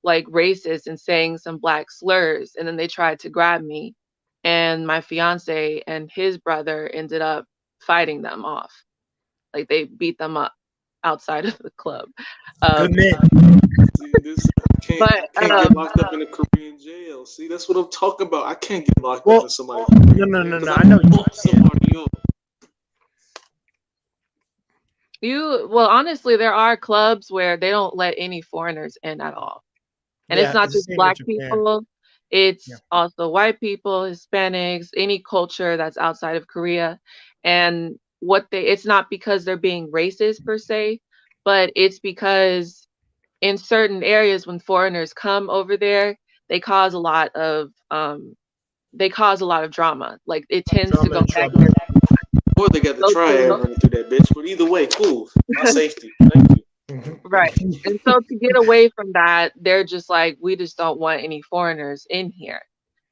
like racist and saying some black slurs, and then they tried to grab me, and my fiance and his brother ended up fighting them off. Like they beat them up outside of the club. Good Um, men. See, this I but can't get locked up in a Korean jail. See, that's what I'm talking about. I can't get locked up in somebody's Korean no, jail, 'cause I know you fuck can't. somebody up. well, honestly, there are clubs where they don't let any foreigners in at all. And it's Yeah, not it's the just same in black Japan. people, Yeah. it's also white people, Hispanics, any culture that's outside of Korea. And it's not because they're being racist per se, but it's because in certain areas when foreigners come over there, they cause a lot of drama. Like it tends to Drama go and trouble. negative. Or they got the So triad to running through that bitch. But either way, cool. My safety. Thank you. Right. And so to get away from that, they're just like, we just don't want any foreigners in here.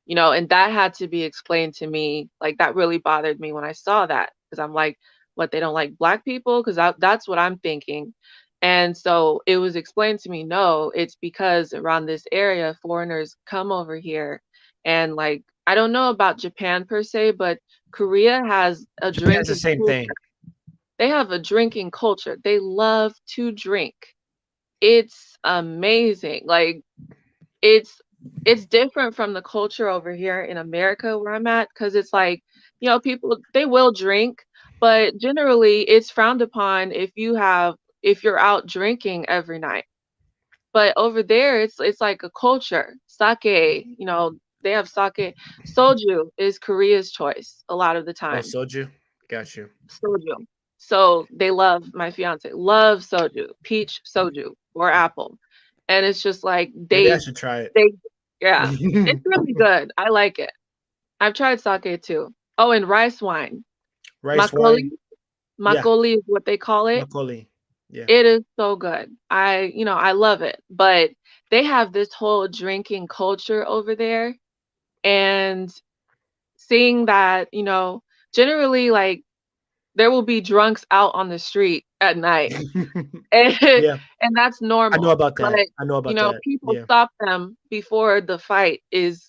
And that had to be explained to me. Like that really bothered me when I saw that, because I'm like, what, they don't like black people? Because that's what I'm thinking. And so it was explained to me, no, it's because around this area, foreigners come over here. And like, I don't know about Japan per se, but Korea has a Japan's the drinking same culture. thing. They have a drinking culture. They love to drink. It's amazing. Like it's it's different from the culture over here in America where I'm at, because it's like, people, they will drink, but generally it's frowned upon if you're out drinking every night. But over there it's like a culture. Sake, they have sake. Soju is Korea's choice a lot of the Oh, time. soju. Got you. Soju. So they love, my fiance loves soju, peach soju or apple. And it's just like Maybe I should try it. they yeah, it's really good. I like it. I've tried sake too. Oh, and rice wine. Rice Makgeolli. wine. Yeah, Makgeolli is what they call it. makgeolli. Yeah. It is so good. I love it. But they have this whole drinking culture over there, and seeing that, generally like there will be drunks out on the street at night. And, Yeah, and that's I know normal. about But that. I know about that. people Yeah. stop them before the fight is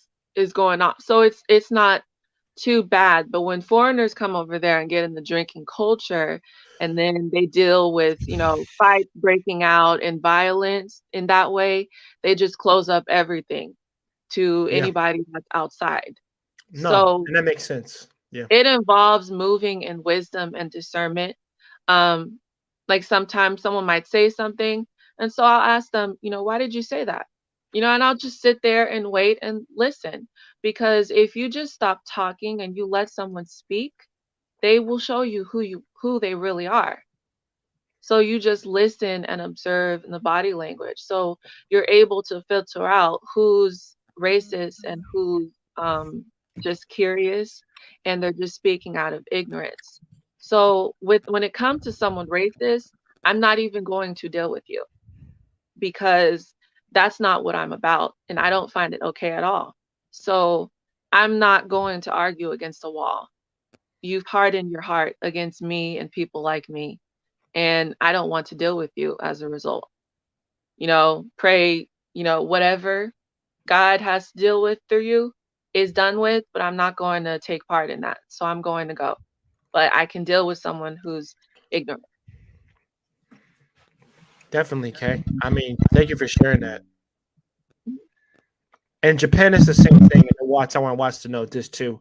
going on. So it's not too bad. But when foreigners come over there and get in the drinking culture, and then they deal with, fights breaking out and violence in that way, they just close up everything to Yeah. anybody that's outside. No, So and that makes sense. Yeah. it involves moving in wisdom and discernment. Um, like sometimes someone might say something, and so I'll ask them, why did you say that? And I'll just sit there and wait and listen. Because if you just stop talking and you let someone speak, they will show you who they really are. So you just listen and observe in the body language. So you're able to filter out who's racist and who's just curious, and they're just speaking out of ignorance. So when it comes to someone racist, I'm not even going to deal with you, because that's not what I'm about, and I don't find it okay at all. So I'm not going to argue against a wall. You've hardened your heart against me and people like me, and I don't want to deal with you as a result. Pray, whatever God has to deal with through you is done with, but I'm not going to take part in that. So I'm going to go. But I can deal with someone who's ignorant. Definitely, Kay. I mean, thank you for sharing that. And Japan is the same thing. And I want Watts to note this too.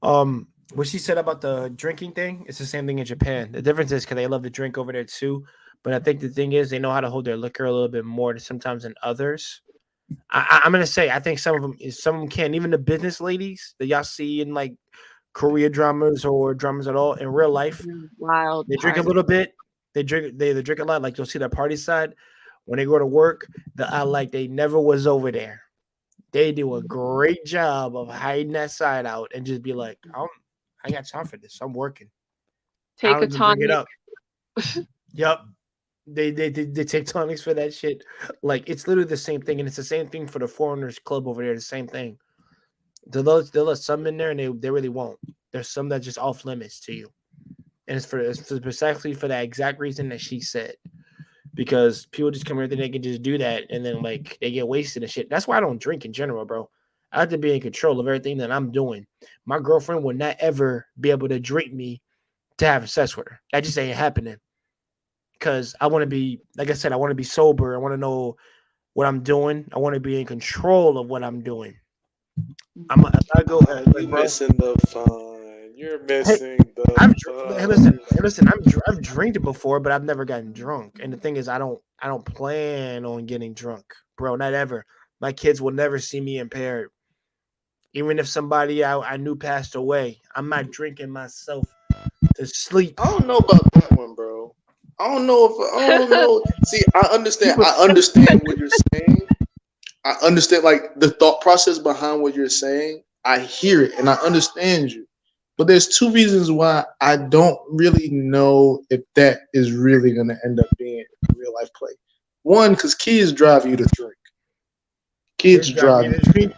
What she said about the drinking thing, it's the same thing in Japan. The difference is because they love to drink over there too. But I think the thing is they know how to hold their liquor a little bit more sometimes than others. I'm gonna say I think some of them can't. Even the business ladies that y'all see in like Korea dramas or dramas at all in real life, Wild they drink a party. little bit. They drink a lot. Like you'll see their party side when they go to work. Like they never was over there. they do a great job of hiding that side out and just be like, I ain't got time for this. I'm working. I Take don't a even bring it tonic. up. Yep. They take tonics for that shit. Like it's literally the same thing, and it's the same thing for the foreigners club over there. The same thing. They'll let some in there, and they really won't. There's some that's just off limits to you, and it's precisely for that exact reason that she said. Because people just come here, then they can just do that, and then like they get wasted and shit. That's why I don't drink in general, bro. I have to be in control of everything that I'm doing. My girlfriend would not ever be able to drink me to have sex with her. That just ain't happening. Because I want to be, like I said, I want to be sober. I want to know what I'm doing. I want to be in control of what I'm doing. I go, You like, bro. missing the fun. You're Hey, missing the hey, listen. I've drank before, but I've never gotten drunk. And the thing is, I don't plan on getting drunk, bro. Not ever. My kids will never see me impaired. Even if somebody I knew passed away, I'm not drinking myself to sleep. I don't know about that one, bro. I don't know if I don't know. See, I understand. I understand what you're saying. I understand like the thought process behind what you're saying. I hear it and I understand you. But there's two reasons why I don't really know if that is really going to end up being real life play. One, because kids drive you to drink. Kids Kids drive me drive to drink.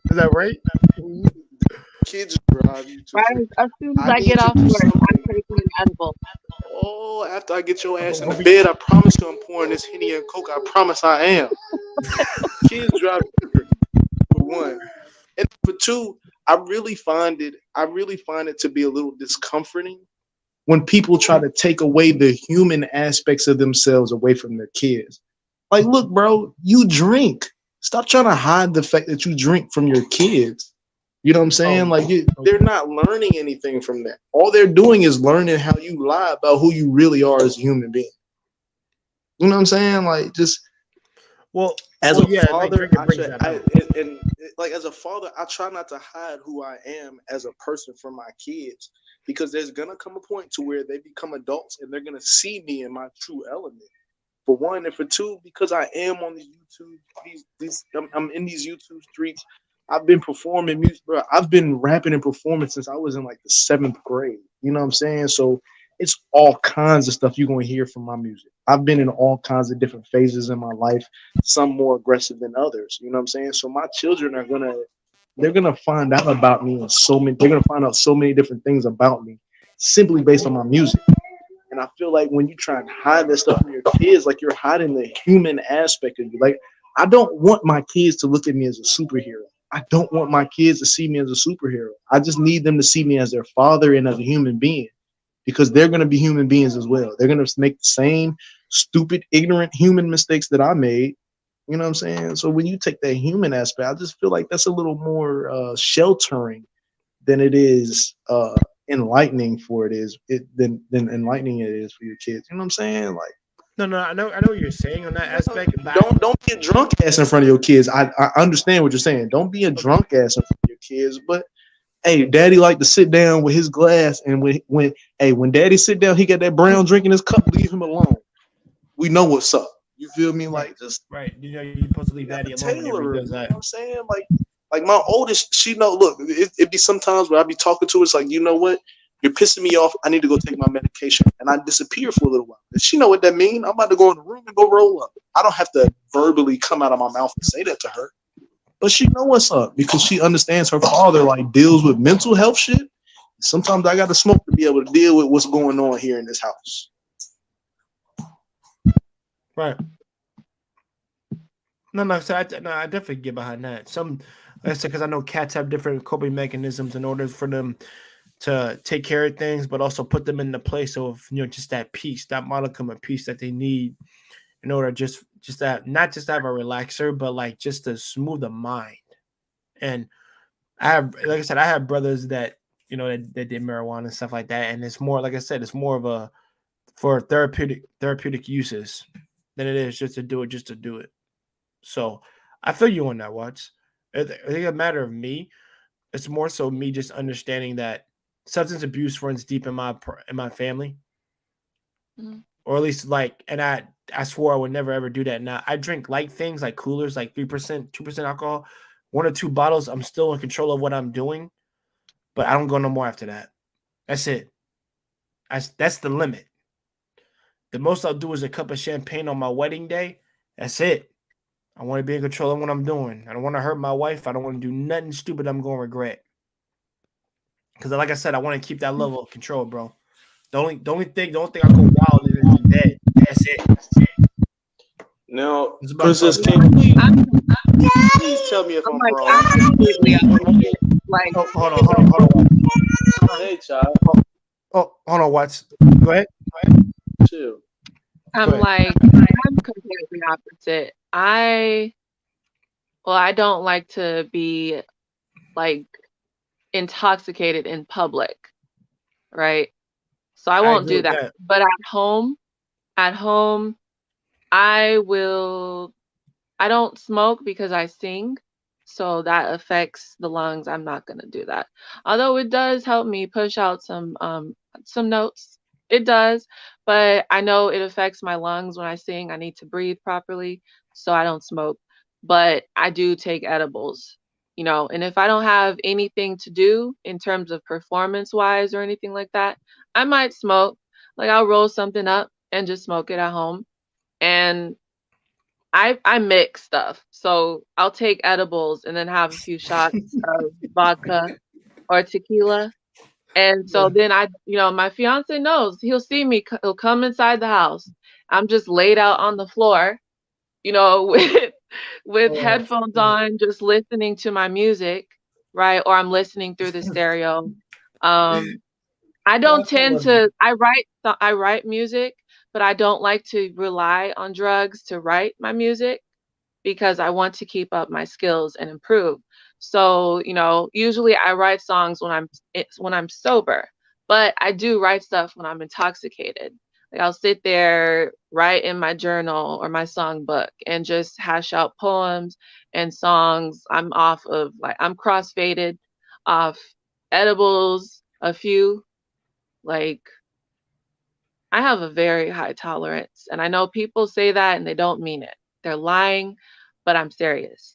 Is that right? you. Kids drive you to drink. As soon as I I need get to off do work, I'm something. taking an edible. Oh, after I get your ass in the Hope bed, I promise you I'm pouring this Henny and Coke. I promise I am. Kids drive you to drink, for one. And for two, I really find it to be a little discomforting when people try to take away the human aspects of themselves away from their kids. Like, look, bro, you drink. Stop trying to hide the fact that you drink from your kids. You know what I'm saying? Like, they're not learning anything from that. All they're doing is learning how you lie about who you really are as a human being. You know what I'm saying? Like, just Well, as well, a yeah, like father, drinking brings that out. like as a father, I try not to hide who I am as a person from my kids because there's gonna come a point to where they become adults and they're gonna see me in my true element. For one, and for two, because I am on the YouTube, I'm in these YouTube streets. I've been performing music, bro. I've been rapping and performing since I was in like the 7th grade. You know what I'm saying? So it's all kinds of stuff you're gonna hear from my music. I've been in all kinds of different phases in my life, some more aggressive than others. You know what I'm saying? So my children are they're gonna find out about me in so many. They're gonna find out so many different things about me simply based on my music. And I feel like when you try and hide that stuff from your kids, like you're hiding the human aspect of you. Like I don't want my kids to look at me as a superhero. I don't want my kids to see me as a superhero. I just need them to see me as their father and as a human being because they're going to be human beings as well. They're going to make the same stupid, ignorant human mistakes that I made. You know what I'm saying? So when you take that human aspect, I just feel like that's a little more sheltering than it is enlightening for it is it than enlightening it is for your kids. You know what I'm saying? Like No, I know what you're saying on that aspect. But don't be a drunk ass in front of your kids. I understand what you're saying. Don't be a drunk ass in front of your kids, but hey, daddy like to sit down with his glass and when daddy sit down, he got that brown drink in his cup, leave him alone. We know what's up. You feel me? Like just right, you know, you're supposed to leave gotta daddy alone whenever he tailor it. does You know that. what I'm saying? Like my oldest, she know. Look, it be sometimes where I be talking to her. It's like, you know what? You're pissing me off. I need to go take my medication, and I disappear for a little while. And she know what that mean. I'm about to go in the room and go roll up. I don't have to verbally come out of my mouth and say that to her, but she know what's up because she understands her father like deals with mental health shit. Sometimes I got to smoke to be able to deal with what's going on here in this house. Right. No. So I definitely get behind that. Some, like I said, because I know cats have different coping mechanisms in order for them to take care of things, but also put them in the place of just that peace, that modicum of peace that they need in order just that not just to have a relaxer, but like just to smooth the mind. And I have, like I said, I have brothers that that did marijuana and stuff like that, and it's more, like I said, it's more of a for therapeutic uses than it is just to do it. So I feel you on that, Watts. I think a matter of me. It's more so me just understanding that substance abuse runs deep in my family, Mhm. or at least like, and I swore I would never ever do that. Now I drink light things like coolers, like 3%, 2% alcohol, 1 or 2 bottles, I'm still in control of what I'm doing, but I don't go no more after that. That's it. That's the limit. The most I'll do is a cup of champagne on my wedding day. That's it. I want to be in control of what I'm doing. I don't want to hurt my wife. I don't want to do nothing stupid I'm going to regret. Because, like I said, I want to keep that level of control, bro. The only thing I go wild in is in bed. That's it. Now, It's about Princess something. King, I'm, please tell me if I'm like, wrong. I'm completely opposite. Like, Oh, hold on. Hey, child, Oh, hold on, Watts. Go ahead. chill. I'm ahead. like, I'm completely opposite. I don't like to be like intoxicated in public, right? So I I won't agree do with that. that. But at home, I don't smoke because I sing. So that affects the lungs. I'm not gonna do that. Although it does help me push out some notes. It does, but I know it affects my lungs when I sing. I need to breathe properly, so I don't smoke. But I do take edibles, and if I don't have anything to do in terms of performance wise or anything like that, I might smoke. Like I'll roll something up and just smoke it at home. And I mix stuff. So I'll take edibles and then have a few shots of vodka or tequila. And so then my fiance knows. He'll see me. He'll come inside the house. I'm just laid out on the floor, with Oh, headphones shit. on, just listening to my music, right? Or I'm listening through the stereo. Um, I don't That's tend funny. to. I write music, but I don't like to rely on drugs to write my music because I want to keep up my skills and improve. So, usually I write songs when I'm sober, but I do write stuff when I'm intoxicated. Like I'll sit there, write in my journal or my songbook and just hash out poems and songs. I'm crossfaded off edibles, a few. Like I have a very high tolerance, and I know people say that and they don't mean it. They're lying, but I'm serious.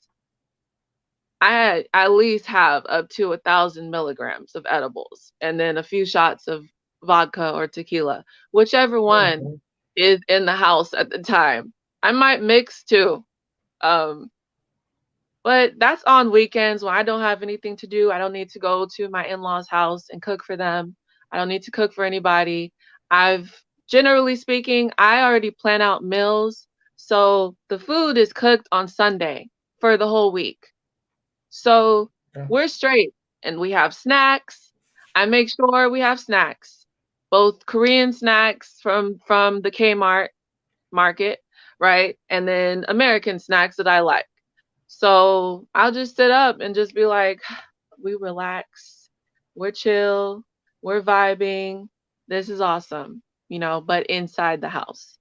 I at least have up to 1,000 milligrams of edibles and then a few shots of vodka or tequila, whichever one Mhm. is in the house at the time. I might mix too. Um, but that's on weekends when I don't have anything to do. I don't need to go to my in-laws' house and cook for them. I don't need to cook for anybody. I've Generally speaking, I already plan out meals. So the food is cooked on Sunday for the whole week. So Yeah. we're straight and we have snacks. I make sure we have snacks, both Korean snacks from the Kmart market, right? And then American snacks that I like. So I'll just sit up and just be like, we relax, we're chill, we're vibing. This is awesome, but inside the house.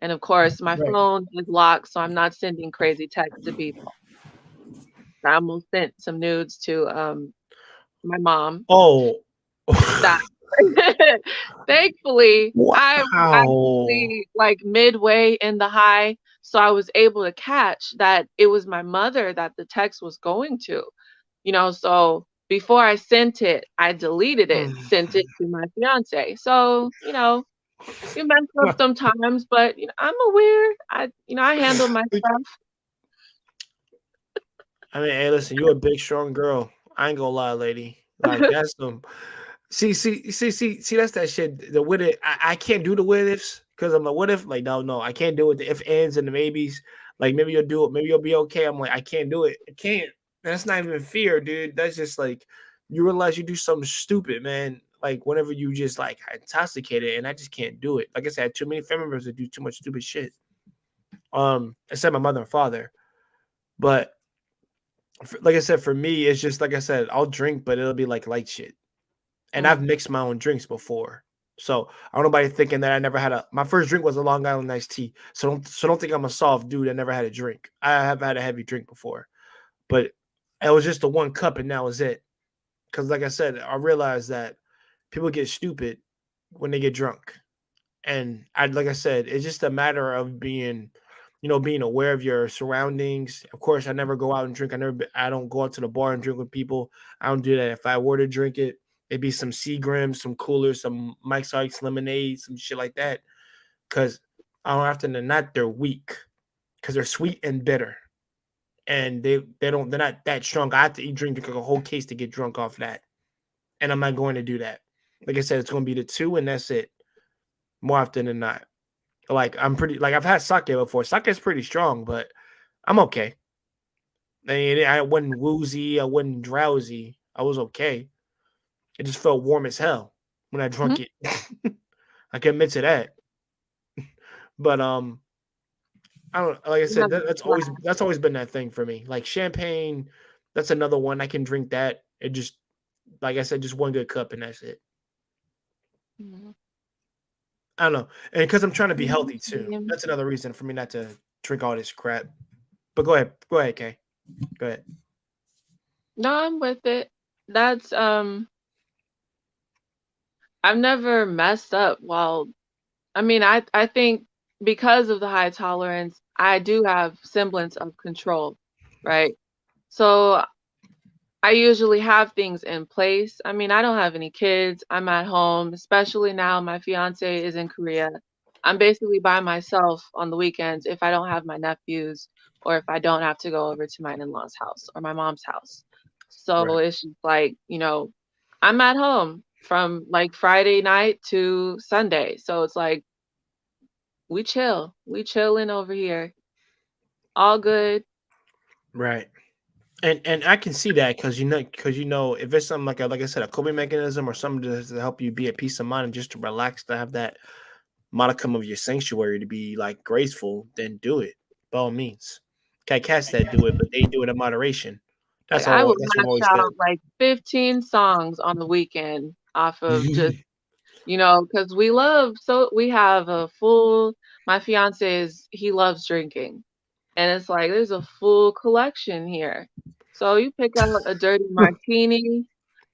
And of course, my Right. phone is locked, so I'm not sending crazy texts to people. I almost sent some nudes to my mom. Oh. That thankfully I was Wow. actually like midway in the high, so I was able to catch that it was my mother that the text was going to. So before I sent it, I deleted it, Mm. sent it to my fiance. So, we mess up sometimes, but I'm aware. I handle my stuff. I mean, hey, listen, you a big, strong girl. I ain't gonna lie, lady. Like that's some. See. That's that shit. The with it, I can't do the what ifs because I'm like, what if? Like, no, I can't do it. The if ands and the maybes. Like, maybe you'll do it. Maybe you'll be okay. I'm like, I can't do it. I can't. That's not even fear, dude. That's just like you realize you do something stupid, man. Like whenever you just like intoxicated, and I just can't do it. Like I said, I had too many family members that do too much stupid shit. Except my mother and father, but like I said, for me, it's just like I said, I'll drink, but it'll be like light shit. And I've Mm. mixed my own drinks before. So I don't know nobody thinking that I never had my first drink was a Long Island iced tea. So don't think I'm a soft dude that never had a drink. I have had a heavy drink before. But it was just the one cup and that was it. Because like I said, I realized that people get stupid when they get drunk. And like I said, it's just a matter of being, being aware of your surroundings. Of course, I never go out and drink. I don't go out to the bar and drink with people. I don't do that. If I were to drink it, it'd be some Seagrams, some coolers, some Mike's Hikes lemonade, some shit like that. Because often than not, they're weak because they're sweet and bitter, and they're not that strong. I have to drink a whole case to get drunk off that, and I'm not going to do that. Like I said, it's going to be the 2, and that's it. More often than not. Like I've had sake before. Sake is pretty strong, but I'm okay. I wasn't woozy. I wasn't drowsy. I was okay. It just felt warm as hell when I drank it. I can admit to that. But I don't, like I said, that's always been that thing for me. Like champagne, that's another one. I can drink that. It just, like I said, just one good cup and that's it. I don't know. And because I'm trying to be healthy too. That's another reason for me not to drink all this crap. But go ahead. Go ahead, Kay. Go ahead. No, I'm with it. That's I've never messed up while I think because of the high tolerance, I do have semblance of control, right? So I usually have things in place. I don't have any kids. I'm at home, especially now my fiance is in Korea. I'm basically by myself on the weekends if I don't have my nephews or if I don't have to go over to my in-laws' house or my mom's house. So Right. it's just like, I'm at home from like Friday night to Sunday. So it's like we chilling over here. All good. Right. And I can see that because if it's something like I said, a coping mechanism or something to help you be at peace of mind and just to relax, to have that modicum of your sanctuary to be like graceful, then do it by all means. Got cats that do it, but they do it in moderation. Like That's I all. would That's what I've max always said. out like 15 songs on the weekend off of just, because we have my fiance he loves drinking. And it's like there's a full collection here. So you pick out a dirty martini,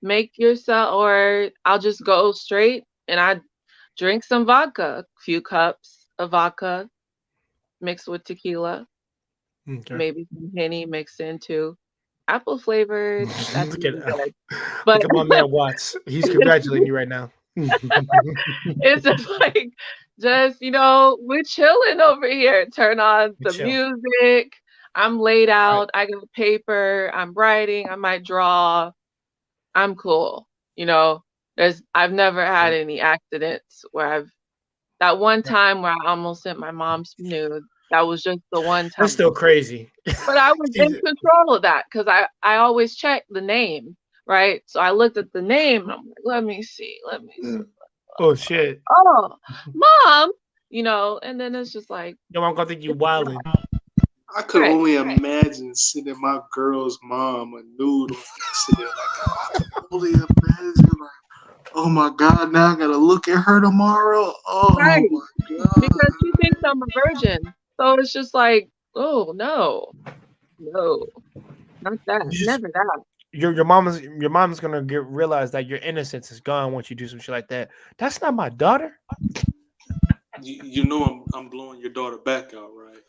make yourself, or I'll just go straight and I drink some vodka, a few cups of vodka mixed with tequila, Okay. maybe some Henny mixed into apple flavored. That's Look even at good. But look at my man Watts. He's congratulating you right now. it's just like, we're chilling over here. Turn on the Chill. music. I'm laid Right. out. I got paper. I'm writing. I might draw. I'm cool. I've never had any accidents where that one time where I almost sent my mom's nude. That was just the one time. That's still crazy. But I was in control of that because I always check the name, right? So I looked at the name and I'm like, let me see. Oh shit. Oh, Mom, and then it's just like, Yo, I'm gonna think you wilding. I could Right, only imagine sending my girl's mom a nude on accident. Like, I could only imagine, like, oh my God, now I gotta look at her tomorrow. Oh right, my God. because she thinks I'm a virgin. So it's just like, oh no, not that, never that. Your mom's gonna realize that your innocence is gone once you do some shit like that. That's not my daughter. You know I'm blowing your daughter back out, right?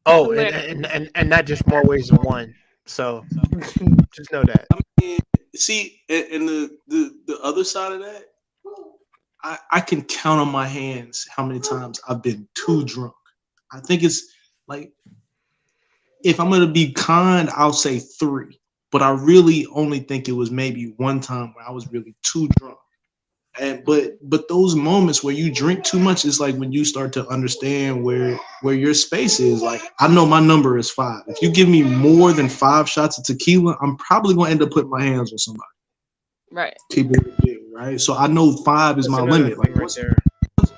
Oh, and not just more ways than one. So just know that. See, and the other side of that, I can count on my hands how many times I've been too drunk. I think it's like, if I'm gonna be kind, I'll say 3. But I really only think it was maybe one time where I was really too drunk. And but those moments where you drink too much is like when you start to understand where your space is. Like, I know my number is 5. If you give me more than 5 shots of tequila, I'm probably gonna end up putting my hands on somebody. Right. Keep it big, right? So I know 5 is my limit. Like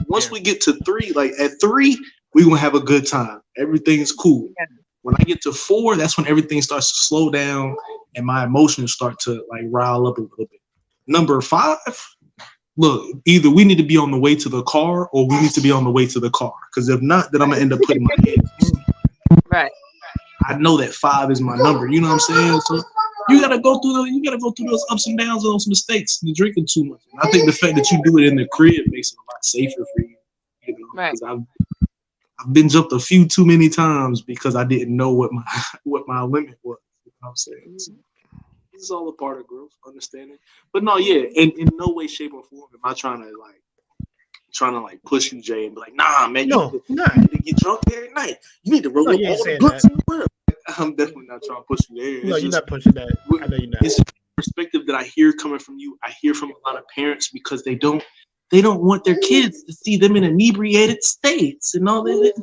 once we get to 3, like at 3, we're gonna have a good time. Everything is cool. Yeah. When I get to 4, that's when everything starts to slow down and my emotions start to like rile up a little bit. Number 5, look, either we need to be on the way to the car or we need to be on the way to the car. Because if not, then I'm gonna end up putting my hands on somebody. Right. I know that 5 is my number. You know what I'm saying? So you gotta go through those ups and downs and those mistakes and drinking too much. And I think the fact that you do it in the crib makes it a lot safer for you. You know, Right. because I've been jumped a few too many times because I didn't know what my limit was. You know what I'm saying? So this is all a part of growth, understanding. But no, yeah, in no way, shape, or form am I trying to push you, Jay, and be like, nah, man, No, you not. need to get drunk every night. You need to roll No, up you ain't all the saying blunts that. in the world. I'm definitely not trying to push you there. No, It's you're just, not pushing that. I know you're not. it's a perspective that I hear coming from you. I hear from a lot of parents because they don't want their kids to see them in inebriated states and all that.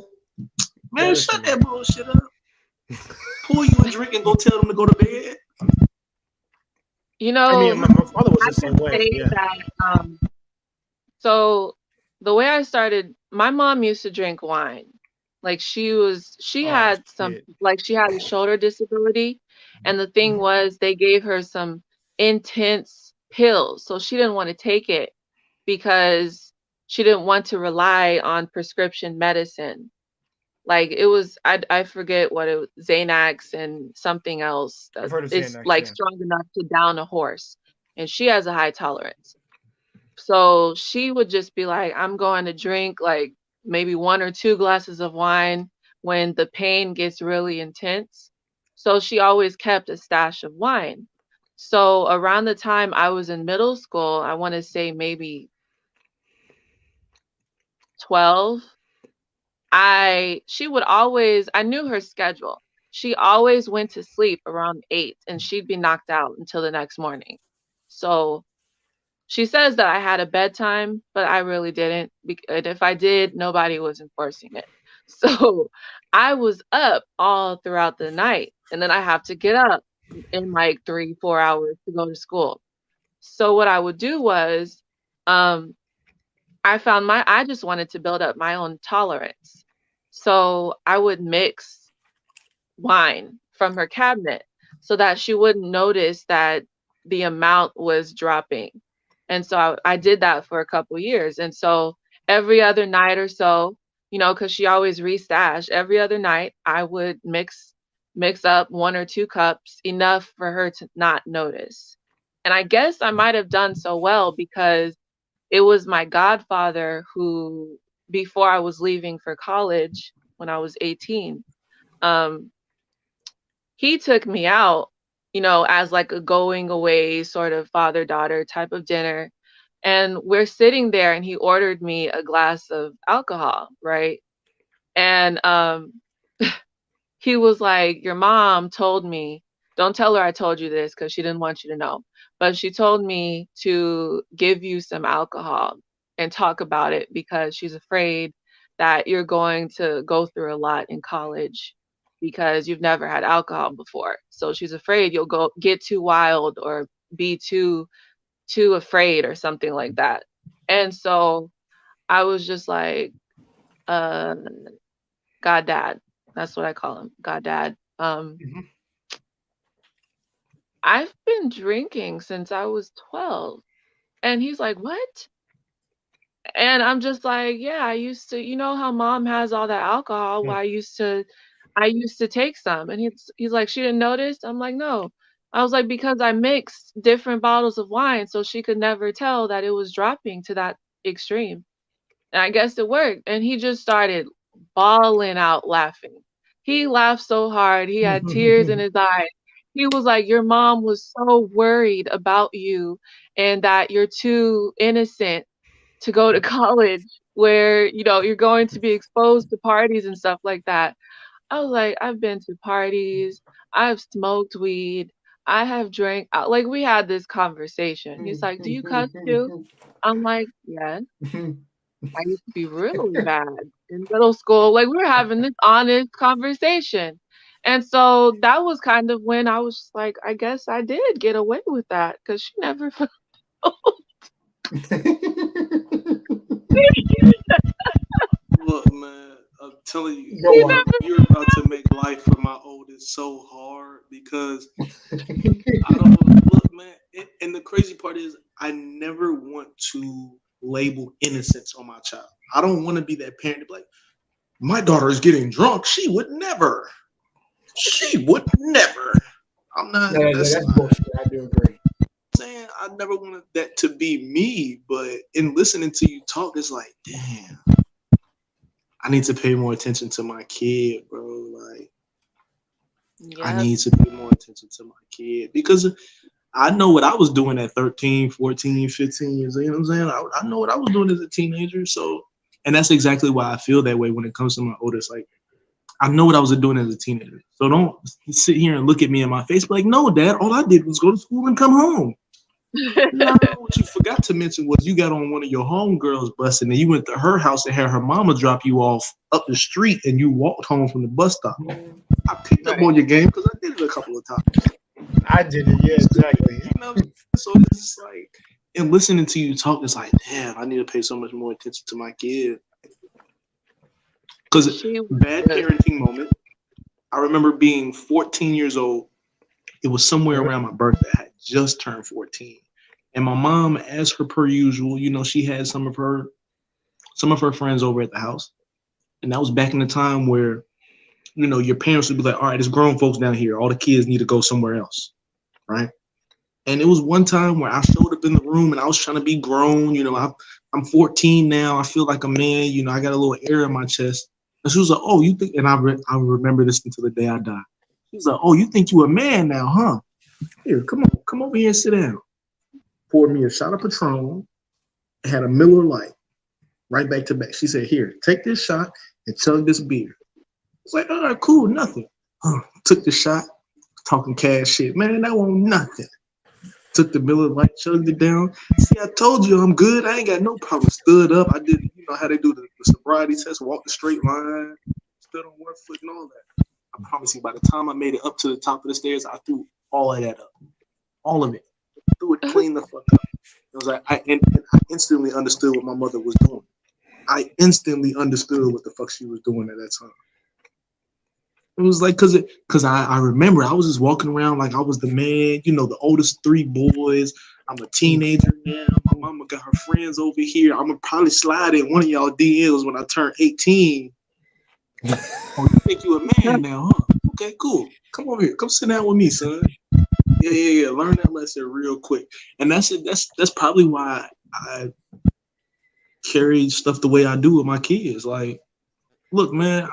Man, That is shut true. that bullshit up. Pour you a drink and go tell them to go to bed. You I mean, know, my father was I the same can way. say Yeah. that. So the way I started, my mom used to drink wine. Like she Oh, had some, shit. like she had a shoulder disability, and the thing was they gave her some intense pills, so she didn't want to take it because she didn't want to rely on prescription medicine. Like it was, I forget what it was, Xanax and something else I've that heard of is Xanax, like yeah. strong enough to down a horse, and she has a high tolerance. So she would just be like, I'm going to drink like maybe 1 or 2 glasses of wine when the pain gets really intense. So she always kept a stash of wine. So around the time I was in middle school, I want to say maybe 12, I knew her schedule. She always went to sleep around 8 and she'd be knocked out until the next morning. So she says that I had a bedtime, but I really didn't. And if I did, nobody was enforcing it. So I was up all throughout the night, and then I have to get up in like 3, 4 hours to go to school. So what I would do was, um, I just wanted to build up my own tolerance. So I would mix wine from her cabinet so that she wouldn't notice that the amount was dropping. And so I did that for a couple years. And so every other night or so, because she always restashed, every other night I would mix up 1 or 2 cups, enough for her to not notice. And I guess I might have done so well because it was my godfather who, before I was leaving for college when I was 18, um, he took me out, as like a going away sort of father-daughter type of dinner. And we're sitting there and he ordered me a glass of alcohol, right? And he was like, your mom told me, don't tell her I told you this because she didn't want you to know. But she told me to give you some alcohol and talk about it because she's afraid that you're going to go through a lot in college because you've never had alcohol before. So she's afraid you'll get too wild or be too afraid or something like that. And so I was just like, uh, God dad. That's what I call him, God dad. Mhm. I've been drinking since I was 12. And he's like, what? And I'm just like, yeah, I used to, how mom has all that alcohol. Mm. Well, I used to take some. And he's like, she didn't notice? I'm like, no. I was like, because I mixed different bottles of wine so she could never tell that it was dropping to that extreme. And I guess it worked. And he just started bawling out laughing. He laughed so hard. He had tears in his eyes. He was like, your mom was so worried about you and that you're too innocent to go to college where, you're going to be exposed to parties and stuff like that. I was like, I've been to parties, I've smoked weed, I have drank. Like we had this conversation. He's like, do you cuss too? I'm like, yes. I used to be really bad in middle school. Like we were having this honest conversation. And so that was kind of when I was just like, I guess I did get away with that because she never felt. Look, man, I'm telling you, Go on. you're about to make life for my oldest so hard because I don't look, man. And the crazy part is, I never want to label innocence on my child. I don't want to be that parent to be like, my daughter is getting drunk. She would never. She would never. I'm I'm not. No, That's that's not bullshit. I do agree. saying I never wanted that to be me, but in listening to you talk, it's like, damn, I need to pay more attention to my kid, bro. Like, I Yep. need to pay more attention to my kid because I know what I was doing at 13, 14, 15 years. You know what I'm saying? I know what I was doing as a teenager. So, and that's exactly why I feel that way when it comes to my oldest. Like, I know what I was doing as a teenager. So don't sit here and look at me in my face like, no, Dad, all I did was go to school and come home. No, what you forgot to mention was you got on one of your homegirls' bus and then you went to her house and had her mama drop you off up the street and you walked home from the bus stop. I picked up on your game because I did it a couple of times. I did it. Yeah, exactly. You know, so it's just like, and listening to you talk, it's like, damn, I need to pay so much more attention to my kid. Because She was bad good. parenting moment. I remember being 14 years old. It was somewhere around my birthday. I had just turned 14. And my mom, as her per usual, you know, she had some of her friends over at the house. And that was back in the time where, you know, your parents would be like, all right, there's grown folks down here. All the kids need to go somewhere else. Right. And it was one time where I showed up in the room and I was trying to be grown. You know, I'm 14 now. I feel like a man. You know, I got a little air in my chest. And she was like, oh, you think, and I remember this until the day I die. She was like, oh, you think you a man now, huh? Here, come over here and sit down. Poured me a shot of Patron, had a Miller Lite, right back to back. She said, here, take this shot and chug this beer. It's like, all right, cool, nothing. Took the shot, talking cash shit. Man, that wasn't nothing. Took the Miller Lite, chugged it down. See, I told you I'm good. I ain't got no problem. Stood up. I did, you know how they do the sobriety test, walked the straight line, stood on one foot and all that. I promise you, by the time I made it up to the top of the stairs, I threw all of that up. All of it. Threw it clean the fuck up. It was like, I instantly understood what my mother was doing. I instantly understood what the fuck she was doing at that time. It was like, cause I remember I was just walking around like I was the man, you know, the oldest three boys. I'm a teenager now. My mama got her friends over here. I'm gonna probably slide in one of y'all DMs when I turn 18. Oh, you think you a man now, huh? Okay, cool. Come over here. Come sit down with me, son. Yeah. Learn that lesson real quick. And that's it. That's probably why I carry stuff the way I do with my kids. Like, look, man,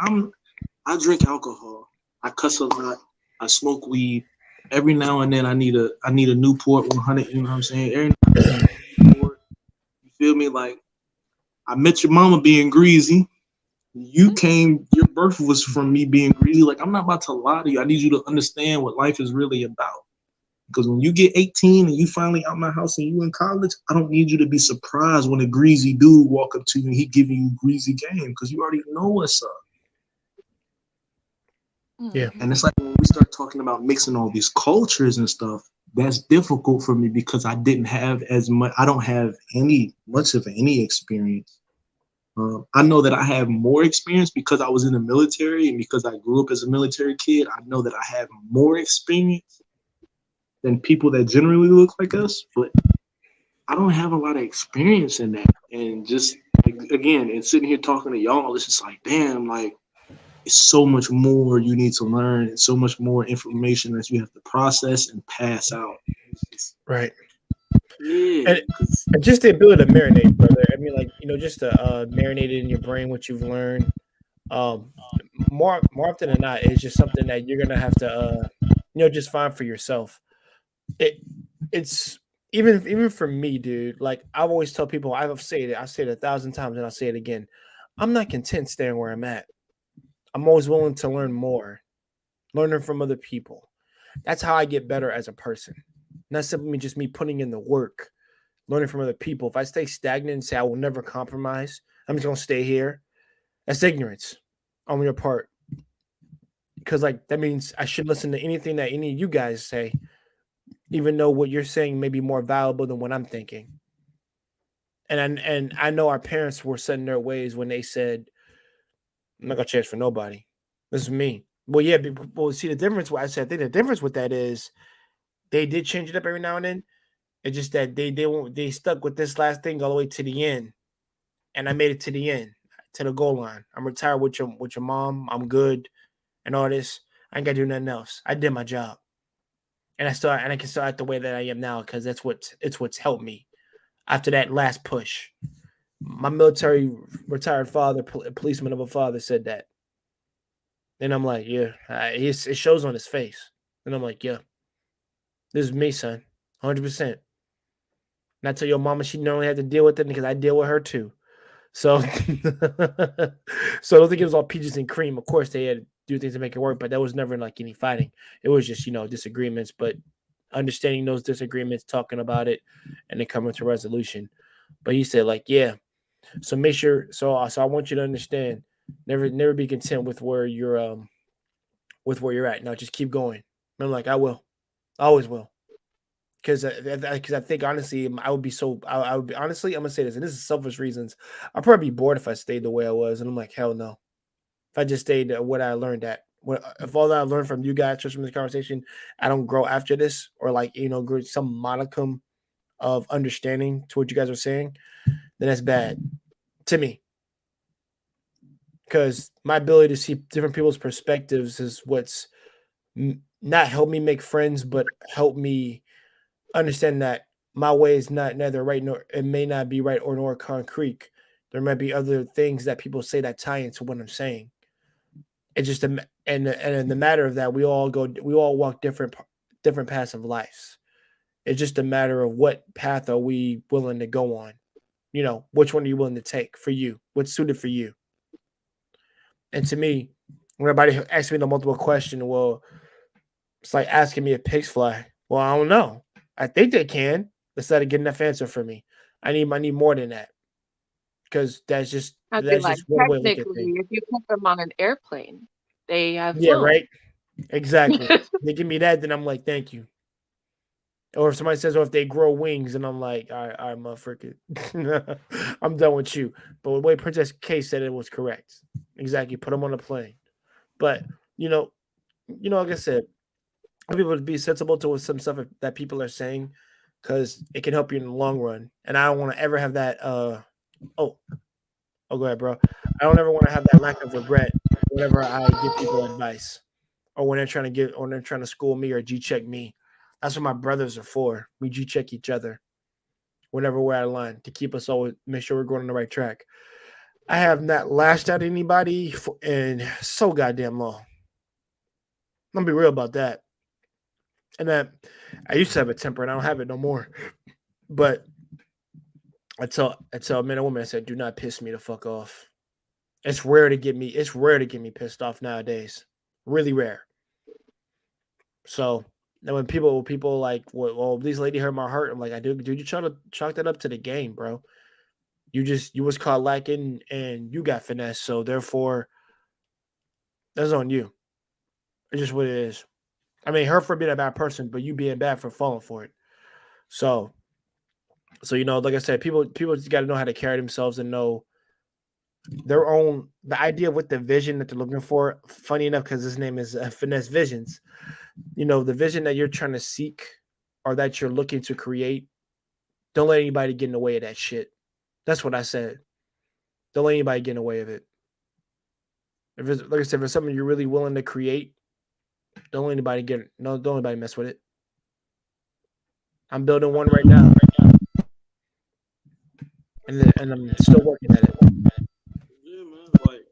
I drink alcohol. I cuss a lot. I smoke weed. Every now and then I need a Newport 100. You know what I'm saying? Every now and then I need a Newport. You feel me? Like, I met your mama being greasy. Your birth was from me being greedy. Like, I'm not about to lie to you. I need you to understand what life is really about. Because when you get 18 and you finally out my house and you in college, I don't need you to be surprised when a greasy dude walk up to you and he giving you greasy game because you already know what's up. Yeah. And it's like when we start talking about mixing all these cultures and stuff, that's difficult for me because I don't have much of any experience. I know that I have more experience because I was in the military and because I grew up as a military kid. I know that I have more experience than people that generally look like us, but I don't have a lot of experience in that. And just again, and sitting here talking to y'all, it's just like, damn, like it's so much more you need to learn and so much more information that you have to process and pass out. Right. Yeah. And just the ability to marinate, brother. I mean, like, you know, just to marinate it in your brain what you've learned. More often than not, it's just something that you're gonna have to just find for yourself. It's even for me, dude. Like, I always tell people, I say it 1,000 times and I'll say it again. I'm not content staying where I'm at. I'm always willing to learn more, learning from other people. That's how I get better as a person. Not simply just me putting in the work, learning from other people. If I stay stagnant and say I will never compromise, I'm just gonna stay here. That's ignorance on your part. Because like that means I should listen to anything that any of you guys say, even though what you're saying may be more valuable than what I'm thinking. And I know our parents were set in their ways when they said, I'm not gonna change for nobody. This is me. Well, yeah, well, see the difference. What I said, I think the difference with that is they did change it up every now and then. It's just that they stuck with this last thing all the way to the end, and I made it to the end, to the goal line. I'm retired with your mom. I'm good, and all this. I ain't gotta do nothing else. I did my job. and I can still act the way that I am now because what's helped me after that last push. My military retired father, policeman of a father, said that, and I'm like, yeah, it shows on his face, and I'm like, yeah, this is me, son, 100%. Not tell your mama she don't have to deal with it because I deal with her too. So, so I don't think it was all peaches and cream. Of course, they had to do things to make it work, but that was never like any fighting. It was just disagreements, but understanding those disagreements, talking about it, and then coming to resolution. But he said, like, yeah. So make sure. So I want you to understand. Never be content with where you're at. Now just keep going. And I'm like, I will, I always will. Because I think honestly, I would be so. I would be honestly. I'm gonna say this, and this is selfish reasons. I'd probably be bored if I stayed the way I was, and I'm like, hell no. If I just stayed what I learned if all that I learned from you guys just from this conversation, I don't grow after this, or like grow some modicum of understanding to what you guys are saying, then that's bad to me. Because my ability to see different people's perspectives is what's not helped me make friends, but help me understand that my way is neither right nor it may not be right or nor concrete. There might be other things that people say that tie into what I'm saying. It's just and in the matter of that, we all walk different paths of lives. It's just a matter of what path are we willing to go on. Which one are you willing to take for you? What's suited for you? And to me, when everybody asks me the multiple question, well, it's like asking me if pigs fly. Well, I don't know. I think they can. That's not a good enough answer for me. I need more than that. Because that's just I feel like one way to look at technically, things. if you put them on an airplane, they have Yeah, flown. right. Exactly. They give me that, then I'm like, thank you. Or if somebody says, "Oh, if they grow wings," and I'm like, "All right, motherfucker, I'm done with you." But the way Princess K said it was correct. Exactly. Put them on a plane. But like I said, people to be sensible to some stuff that people are saying because it can help you in the long run. And I don't want to ever have that. Oh, go ahead, bro. I don't ever want to have that lack of regret whenever I give people advice or when they're trying to school me or G check me. That's what my brothers are for. We G check each other whenever we're out of line to keep us always make sure we're going on the right track. I have not lashed at anybody in so goddamn long. I'm gonna be real about that. And that I used to have a temper and I don't have it no more. But I tell men and women, I said, do not piss me the fuck off. It's rare to get me pissed off nowadays. Really rare. So now when people like, well, this lady hurt my heart, I'm like, dude, you try to chalk that up to the game, bro. You was caught lacking and you got finesse, so therefore that's on you. It's just what it is. I mean, her for being a bad person, but you being bad for falling for it. So like I said, people just got to know how to carry themselves and know the idea with the vision that they're looking for. Funny enough, because his name is Finesse Visions. The vision that you're trying to seek or that you're looking to create. Don't let anybody get in the way of that shit. That's what I said. Don't let anybody get in the way of it. If it's, like I said, if it's something you're really willing to create, don't let anybody mess with it. I'm building one right now. And I'm still working at it. Yeah, man. Like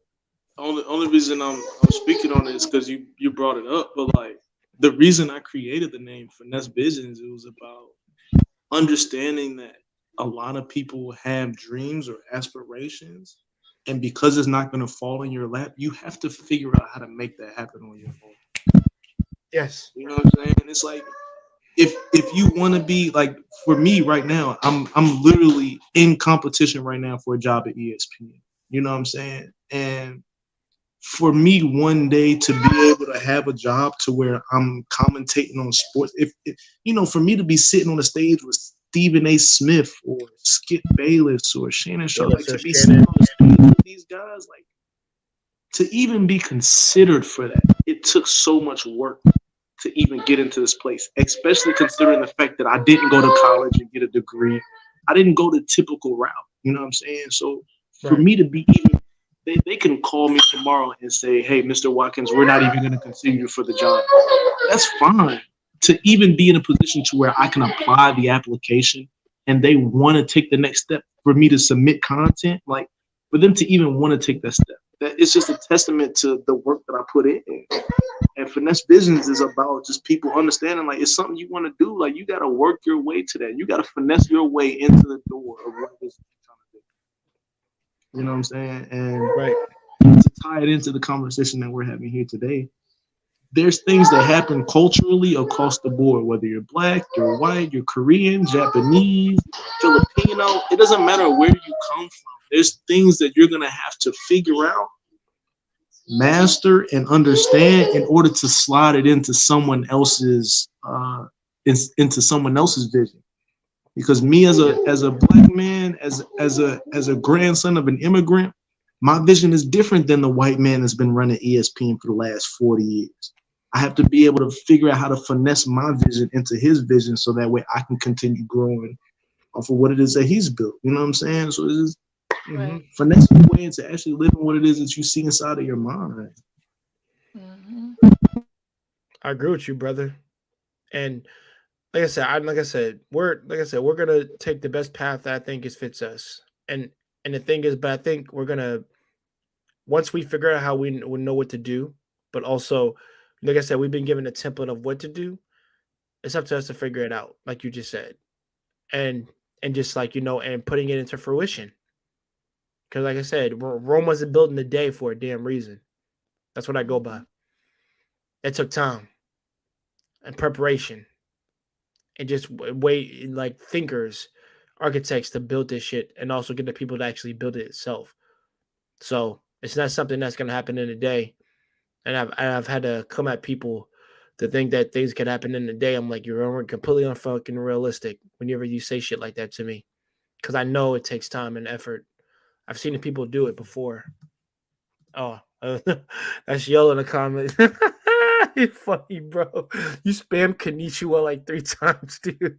only reason I'm speaking on it is because you brought it up. But like the reason I created the name Finesse Visions, it was about understanding that a lot of people have dreams or aspirations, and because it's not going to fall in your lap, you have to figure out how to make that happen on your own. Yes. You know what I'm saying? It's like if you want to be like, for me right now, I'm literally in competition right now for a job at ESPN. You know what I'm saying? And for me, one day to be able to have a job to where I'm commentating on sports, if for me to be sitting on the stage with Stephen A. Smith or Skip Bayless or Shannon Sharp, like to be sitting on the stage with these guys, like to even be considered for that, it took so much work to even get into this place, especially considering the fact that I didn't go to college and get a degree. I didn't go the typical route. You know what I'm saying? So for me to be even, they can call me tomorrow and say, hey, Mr. Watkins, we're not even going to consider you for the job. That's fine. to even be in a position to where I can apply the application and they want to take the next step for me to submit content, like for them to even want to take that step, that it's just a testament to the work that I put in. And finesse business is about just people understanding, like, it's something you want to do. Like, you got to work your way to that. You got to finesse your way into the door of what it is you're trying to do. You know what I'm saying? And Right. to tie it into the conversation that we're having here today, there's things that happen culturally across the board, whether you're black, you're white, you're Korean, Japanese, Filipino. It doesn't matter where you come from. There's things that you're going to have to figure out, master, and understand in order to slide it into someone else's vision. Because me as a black man, as a grandson of an immigrant, my vision is different than the white man that's been running ESPN for the last 40 years. I have to be able to figure out how to finesse my vision into his vision so that way I can continue growing off of what it is that he's built. You know what I'm saying? So it's just finesse your way into actually living what it is that you see inside of your mind. I agree with you, brother. And like I said, we're gonna take the best path that I think fits us. And the thing is, but I think we're gonna, once we figure out how we know what to do, but also, like I said, we've been given a template of what to do. It's up to us to figure it out, like you just said, and just like, and putting it into fruition. Because like I said, Rome wasn't built in a day for a damn reason. That's what I go by. It took time and preparation and just wait, like thinkers, architects to build this shit, and also get the people to actually build it itself. So it's not something that's gonna happen in a day. And I've had to come at people to think that things can happen in a day. I'm like, you're completely unfucking realistic whenever you say shit like that to me, because I know it takes time and effort. I've seen the people do it before. Oh, that's yellow in the comments. You're funny, bro. You spam Konnichiwa like 3 times, dude.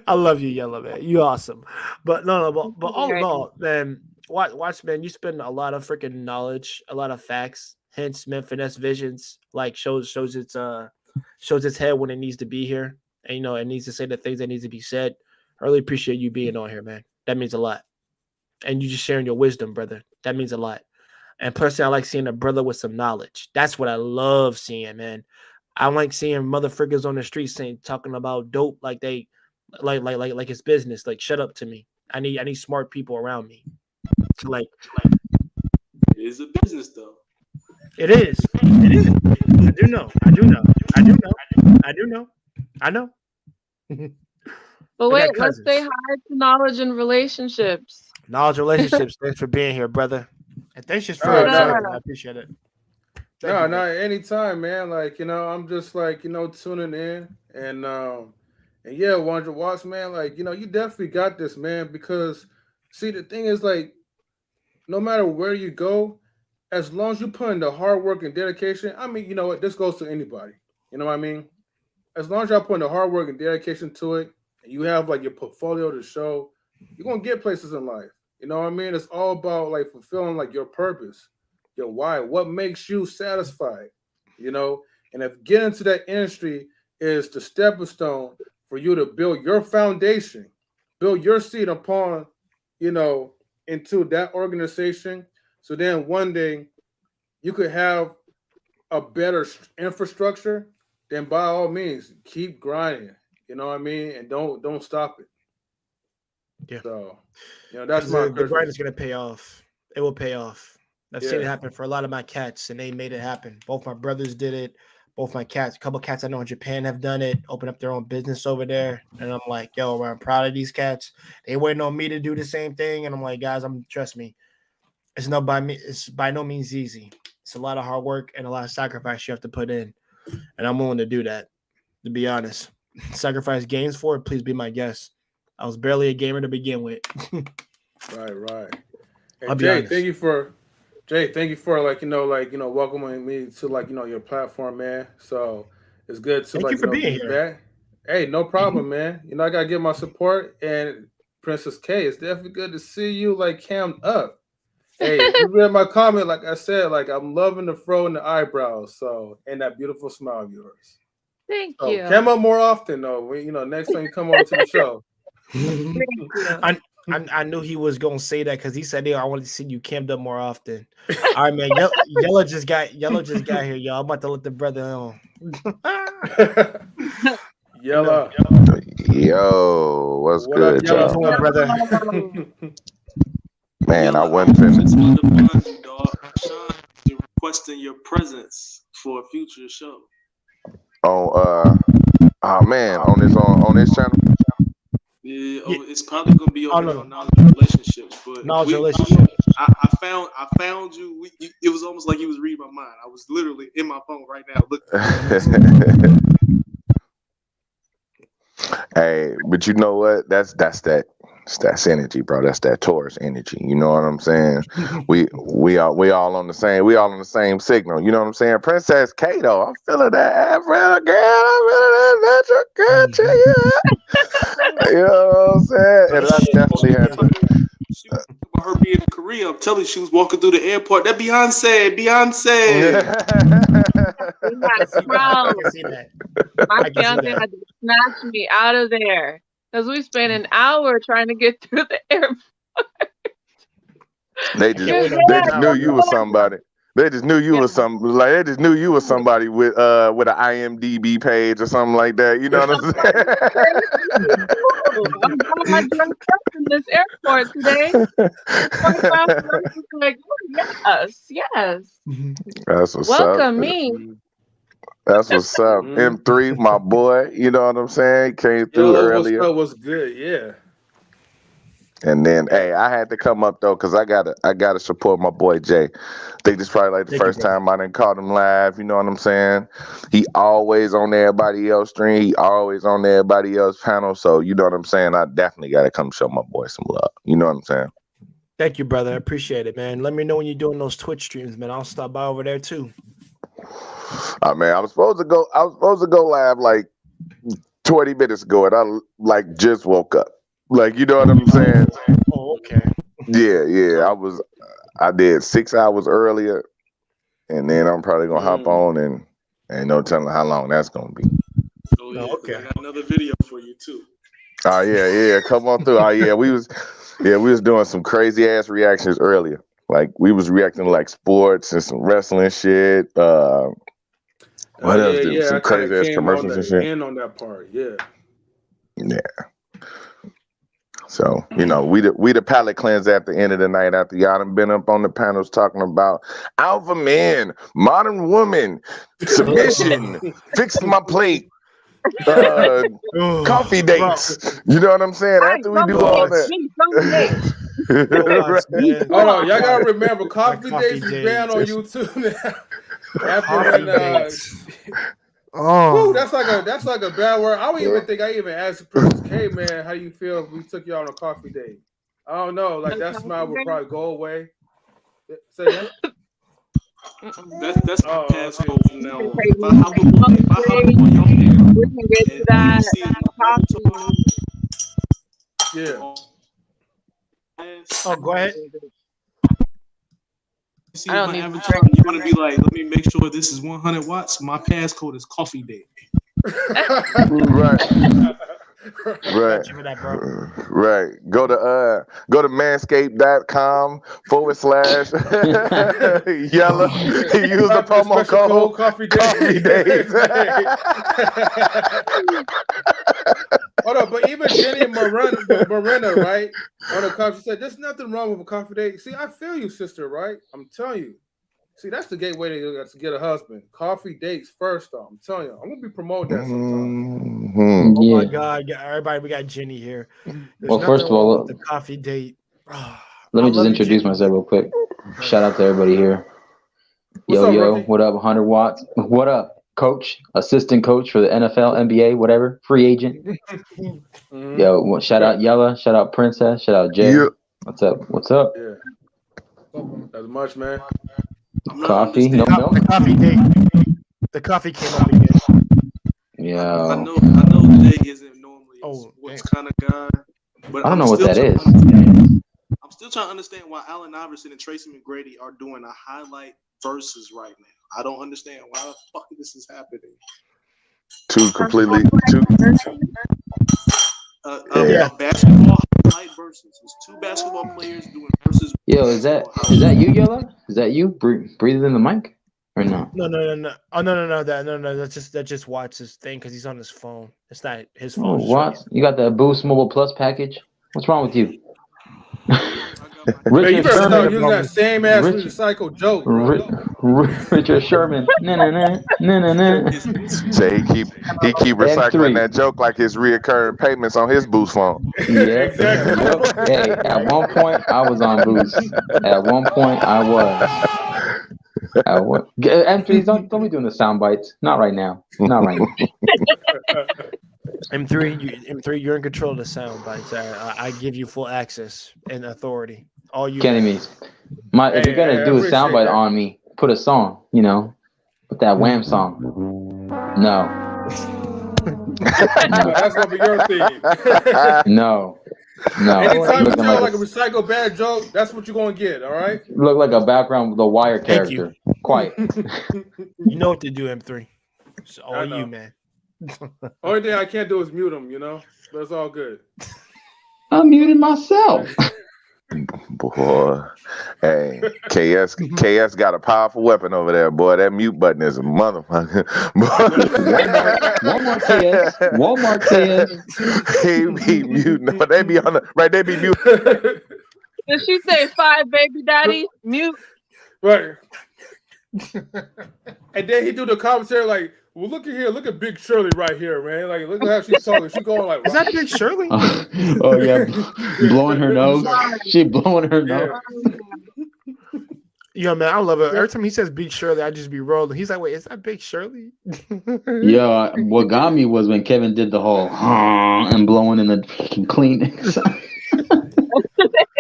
I love you, Yellow Man. You awesome. But no, but all in all, man, watch, man. You spend a lot of freaking knowledge, a lot of facts. Hence, man, finesse visions like shows its head when it needs to be here, and it needs to say the things that needs to be said. I really appreciate you being on here, man. That means a lot. And you just sharing your wisdom, brother. That means a lot. And personally, I like seeing a brother with some knowledge. That's what I love seeing, man. I like seeing motherfuckers on the street talking about dope like they like it's business. Like, shut up to me. I need smart people around me. To like It is a business though. It is. It is. I do know. I know. But wait, let's say hi to knowledge and relationships. Knowledge relationships. Thanks for being here, brother. And thanks just for I appreciate it. No, anytime, man. Like, I'm just like, tuning in and yeah, 100 watts, man. Like, you definitely got this, man, because see, the thing is, like, no matter where you go, as long as you put in the hard work and dedication, I mean, you know what, this goes to anybody. You know what I mean? As long as y'all put in the hard work and dedication to it, and you have like your portfolio to show, you're gonna get places in life. You know what I mean? It's all about like fulfilling like your purpose, your why, what makes you satisfied, and if getting into that industry is the stepping stone for you to build your foundation, build your seat upon, into that organization. So then one day you could have a better infrastructure, then by all means keep grinding. You know what I mean? And don't stop it. Yeah. So, that's my the grind is gonna pay off. It will pay off. I've seen it happen for a lot of my cats, and they made it happen. Both my brothers did it. Both my cats, a couple of cats I know in Japan have done it, opened up their own business over there. And I'm like, yo, I'm proud of these cats. They waiting on me to do the same thing. And I'm like, guys, trust me, it's by no means easy. It's a lot of hard work and a lot of sacrifice you have to put in. And I'm willing to do that, to be honest. Sacrifice gains for it, please be my guest. I was barely a gamer to begin with. Right. And Jay, thank you for welcoming me to your platform, man. So it's good to thank you for being here. Back. Hey, no problem, man. I gotta get my support. And Princess K, it's definitely good to see you cammed up. Hey, if you read my comment, like I said, like I'm loving the fro and the eyebrows, so and that beautiful smile of yours. Thank So you. come up more often, though. Next time you come over to the show. I knew he was gonna say that because he said, "I want to see you cammed up more often." All right, man. Yellow just got here, y'all. I'm about to let the brother on. Yellow. Yo, what's What good, up, y'all? Yellow? brother? Man, I went Just to. wanted to find you, dog. Sean, you're requesting your presence for a future show. Oh man, on this channel. Yeah, it's probably gonna be over there no. on knowledge of relationships, but Knowledge relationship. I found you. It was almost like you was reading my mind. I was literally in my phone right now looking. Hey, but you know what? That's that energy, bro. That's that Taurus energy. You know what I'm saying? we all on the same signal. You know what I'm saying? Princess K though, I'm feeling that African girl. I'm feeling that natural girl to you. You know what I'm saying? And I definitely had to. She was talking about her being in Korea. I'm telling you, she was walking through the airport. That Beyonce. I can see that. My fiance had to snatch me out of there because we spent an hour trying to get through the airport. They just knew you was somebody. They just knew you was some like they just knew you was somebody with an IMDb page or something like that. You know what I'm saying? I'm going my drunk up in this airport today. Like, oh, yes. That's what's Welcome up. me. That's what's up. M3, my boy. You know what I'm saying? Came through earlier. What's good? Yeah. And then, hey, I had to come up though, cause I gotta support my boy Jay. I think this probably like the first time I done caught him live. You know what I'm saying? He always on everybody else stream. He always on everybody else panel. So you know what I'm saying? I definitely gotta come show my boy some love. You know what I'm saying? Thank you, brother. I appreciate it, man. Let me know when you're doing those Twitch streams, man. I'll stop by over there too. Man, I was supposed to go live like 20 minutes ago, and I like just woke up. Like, you know what I'm saying? Oh, okay. Yeah. I did 6 hours earlier, and then I'm probably gonna hop on, and ain't no telling how long that's gonna be. Oh, yeah, okay. I got another video for you too. Oh yeah, come on through. Oh yeah, we was doing some crazy ass reactions earlier. Like we was reacting to like sports and some wrestling shit. What else? Yeah, Some crazy ass commercials and shit. And on that part, yeah. Yeah. So, you know, we the palate cleanse at the end of the night after y'all done been up on the panels talking about alpha men, modern woman, submission, fix my plate, coffee dates. You know what I'm saying? After we do all that. Hold on, y'all gotta remember, coffee dates is banned on YouTube now. After when that's like a bad word. I don't even think I even asked Princess K, man, how you feel if we took you on a coffee date? I don't know. Like that smile would probably go away. Say that. That's my passcode from now on. If I hop on your hand, We can get to that. Yeah. Oh, go ahead. See my avatar, you want to be like, let me make sure this is 100 watts. My passcode is coffee date. Right. Go to manscaped.com / yellow. Use the promo code coffee days. Hold on, but even Jenny Morena, right? On the coffee said, there's nothing wrong with a coffee date. See, I feel you, sister, right? I'm telling you. See, that's the gateway to get a husband. Coffee dates first, though. I'm telling you. I'm going to be promoting that sometime. Oh, my God. Everybody, we got Jenny here. Well, first of all, the coffee date. Let me just introduce myself real quick. Shout out to everybody here. Yo, what up, 100 watts? What up, coach, assistant coach for the NFL, NBA, whatever, free agent. Yo, shout out Yella, shout out Princess, shout out Jay. Yeah. What's up? Yeah. That's much, man. Coffee, no milk. The coffee date. The coffee came up again. Yeah. I know Jay isn't normally a sports kind of guy, but I don't know what that is. I'm still trying to understand why Allen Iverson and Tracy McGrady are doing a highlight versus right now. I don't understand why the fuck this is happening. Two completely A basketball highlight versus. It's two basketball players doing versus. Yo, is that you, Yola? Is that you breathing in the mic or no? No. Oh no. That just watch his thing because he's on his phone. It's not his phone. Oh, what? You got that Boost Mobile Plus package? What's wrong with you? Man, you better start using that Richard, same ass recycled joke, bro. Richard Sherman. Nah. Say he keep recycling that joke like his reoccurring payments on his Boost phone. Yeah, Exactly. Yep. Hey, at one point I was on Boost. At one point I was. And please don't be doing the sound bites. Not right now. M3, you're in control of the sound bites. I give you full access and authority. All you Kenny me. If you're gonna do a soundbite on me, put a song, put that Wham song. No. That's gonna be your thing. No. Anytime you tell like a recycled bad joke, that's what you're gonna get, all right? Look like a background with a Wire character. Quiet. You know what to do, M3. It's all you, man. Only thing I can't do is mute them, but it's all good. I'm muting myself. Boy, hey, KS got a powerful weapon over there, boy. That mute button is a motherfucker. Walmart KS. He be muting. No, they be on the right. They be muting. Did she say 5, baby daddy? Mute. Right. And then he do the commentary like, well, look at here. Look at Big Shirley right here, man. Like, look at how she's talking. She's going like, is that Big Shirley? Oh yeah, blowing her nose. She blowing her nose. Yeah, man, I love it. Every time he says Big Shirley, I just be rolling. He's like, wait, is that Big Shirley? Yeah, what got me was when Kevin did the whole and blowing in the clean.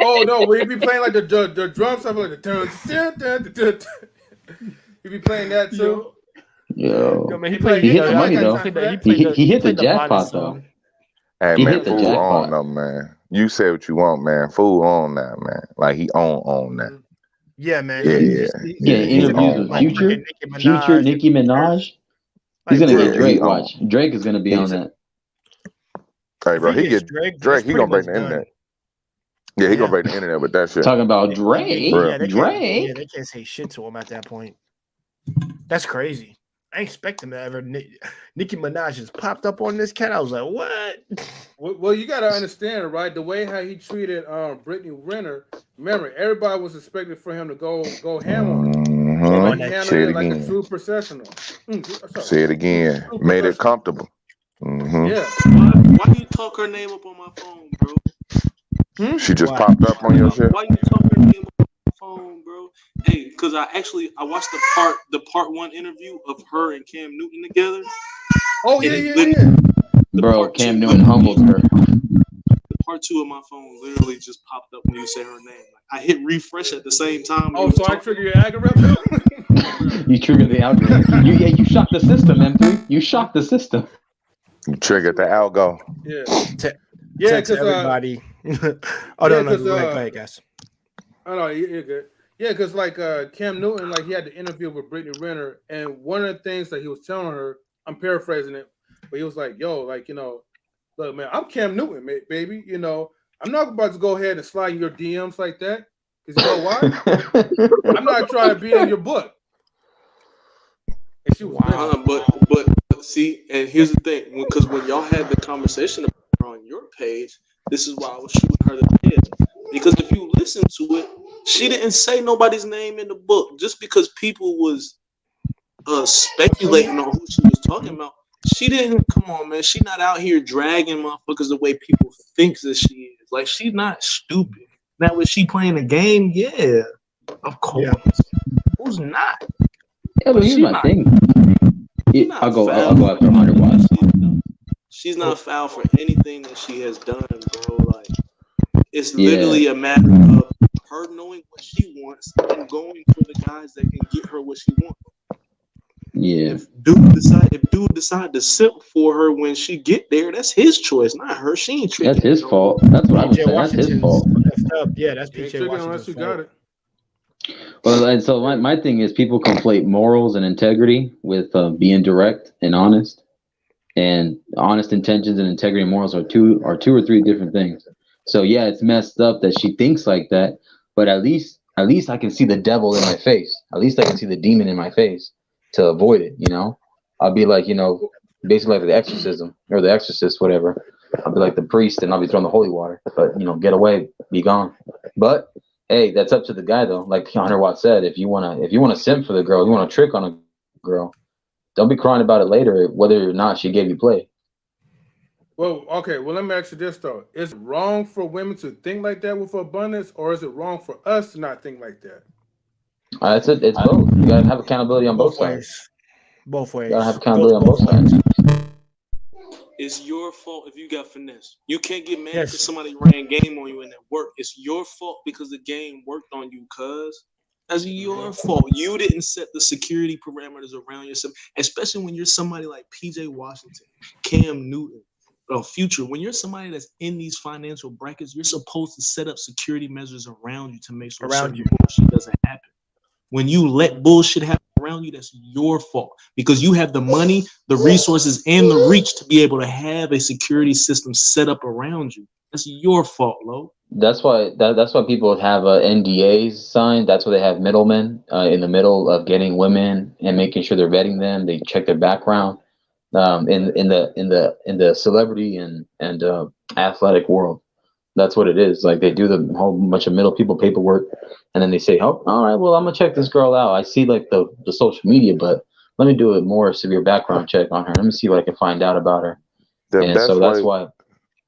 Oh no, we be playing like the drum stuff like the dun. You be playing that too. Yo, man, he hit the money though. He hit the jackpot though. Hey He man, hit the fool jackpot. on them, man. You say what you want, man. Fool on that, man. Like he on that. Yeah, man. Yeah. Interviews with Future, Nicki Minaj. He's gonna get Drake. Watch, Drake is gonna be on that. Hey, bro, he get Drake. He gonna break the internet. Yeah, he gonna break the internet with that shit. Talking about Drake. Drake. Yeah, they can't say shit to him at that point. That's crazy. I ain't expect him to ever. Nicki Minaj just popped up on this cat. I was like, what? Well, you gotta understand, right? The way how he treated Brittany Renner. Remember, everybody was expecting for him to go ham on her. So like, he handled it like a true professional. Say it again. Made it comfortable. Yeah. Why do you talk her name up on my phone, bro? She just popped up on your shit. Why you talk her name up on my phone, bro? Hey, because I watched the part 1 interview of her and Cam Newton together. Oh yeah. Bro, Cam Newton humbled her. The part 2 of my phone literally just popped up when you say her name. Like, I hit refresh at the same time. Oh, so I trigger your algorithm? You triggered the algorithm. You shocked the system, M3. You shocked the system. You triggered the algo. Yeah. Yeah, because everybody. Oh no, go ahead, guys. Oh no, you're good. Yeah, because like Cam Newton, like he had the interview with Brittany Renner, and one of the things that he was telling her, I'm paraphrasing it, but he was like, "Yo, like look, man, I'm Cam Newton, baby. I'm not about to go ahead and slide in your DMs like that, because you know why? I'm not trying to be in your book." And she was but see, and here's the thing, because when y'all had the conversation about her on your page, this is why I was shooting her the head. Because if you listen to it, she didn't say nobody's name in the book. Just because people was speculating on who she was talking about, she didn't. Come on, man. She not out here dragging motherfuckers the way people think that she is. Like, she's not stupid. Now, was she playing a game? Yeah, of course. Yeah. Who's not? Yeah, but here's my thing. I'll go after 100 watts. She's not foul for anything that she has done, bro. Like, it's literally a matter of her knowing what she wants and going for the guys that can get her what she wants. Yeah. If dude decide to simp for her when she get there, that's his choice, not her. She ain't treating. That's his fault. That's what I'm saying. That's his fault. up. Yeah, that's You ain't PJ took it unless Washington's you fault. got it. Well, and so my thing is people conflate morals and integrity with being direct and honest. And honest intentions and integrity and morals are two or three different things. So yeah, it's messed up that she thinks like that, but at least I can see the devil in my face. At least I can see the demon in my face to avoid it, you know? I'll be like, basically like the exorcism or the exorcist, whatever. I'll be like the priest and I'll be throwing the holy water. But get away, be gone. But hey, that's up to the guy though. Like Hunter Watt said, if you wanna simp for the girl, you wanna trick on a girl, don't be crying about it later, whether or not she gave you play. Well, okay. Well, let me ask you this though: is it wrong for women to think like that with abundance, or is it wrong for us to not think like that? It's both. You gotta have accountability on both sides. Ways. Both ways. You gotta have It accountability on goes both sides. It's your fault if you got finesse. You can't get mad Yes. because somebody ran game on you and it worked. It's your fault because the game worked on you, cuz. That's your fault. You didn't set the security parameters around yourself, especially when you're somebody like PJ Washington, Cam Newton, Future. When you're somebody that's in these financial brackets, you're supposed to set up security measures around you to make sure Around certain you. bullshit doesn't happen. When you let bullshit happen around you, that's your fault because you have the money, the resources, and the reach to be able to have a security system set up around you. That's your fault, Lo. That's why people have NDAs signed. That's why they have middlemen in the middle of getting women and making sure they're vetting them. They check their background. In the celebrity and athletic world, that's what it is. Like they do the whole bunch of middle people paperwork, and then they say, "Oh, all right, well, I'm gonna check this girl out. I see like the social media, but let me do a more severe background check on her. Let me see what I can find out about her." And so that's why.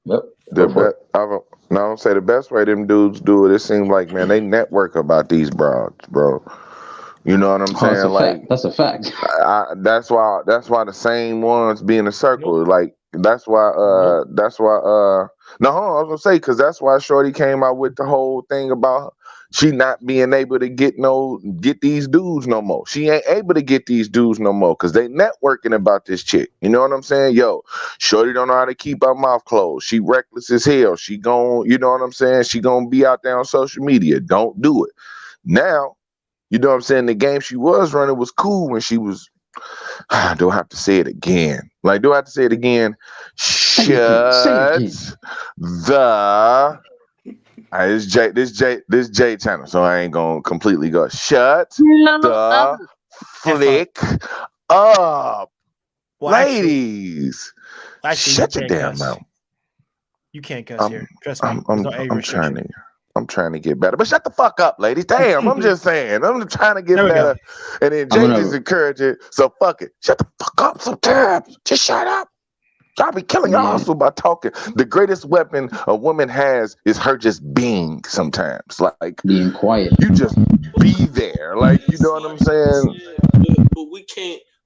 Yep. I'm say the best way them dudes do it. It seems like, man, they network about these broads, bro. You know what I'm saying? That's a fact. That's why the same ones be in the circle. Like that's why. No, hold on, I was gonna say because that's why Shorty came out with the whole thing about she not being able to get these dudes no more. She ain't able to get these dudes no more because they networking about this chick. You know what I'm saying? Yo, Shorty don't know how to keep her mouth closed. She reckless as hell. She gon', you know what I'm saying? She gonna be out there on social media. Don't do it. Now, you know what I'm saying? The game she was running was cool when she was. Do I have to say it again? Like, do I have to say it again? Shut the. This J channel, so I ain't gonna completely go. Shut the flick up, Well, ladies. actually, Shut you your can't damn cuss. mouth. You can't cuss here. Trust me. I'm trying to get better, but shut the fuck up, ladies. Damn, I'm just saying. I'm trying to get There we go. better, and then Jay just encourage it. So fuck it. Shut the fuck up sometimes. Just shut up. Y'all be killing your hustle by talking. The greatest weapon a woman has is her just being sometimes. Like being quiet. You just be there. Like, you know what I'm saying? But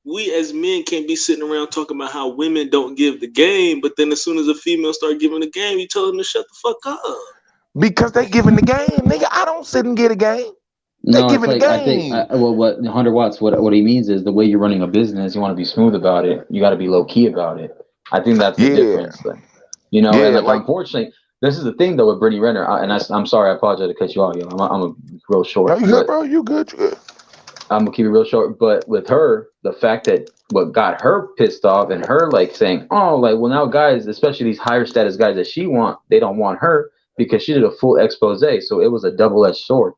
we as men can't be sitting around talking about how women don't give the game, but then as soon as a female start giving the game, you tell them to shut the fuck up. Because they giving the game, nigga. I don't sit and get a game. They giving the game. I think what 100 watts. What he means is the way you're running a business, you want to be smooth about it. You got to be low key about it. I think that's the difference. And unfortunately, this is the thing though with Brittany Renner. I'm sorry, I apologize to cut you off. I'm a real short. No, you good, bro? You good? You good? I'm gonna keep it real short. But with her, the fact that what got her pissed off and her like saying, "Oh, like well now guys, especially these higher status guys that she want, they don't want her." Because she did a full expose. So it was a double-edged sword.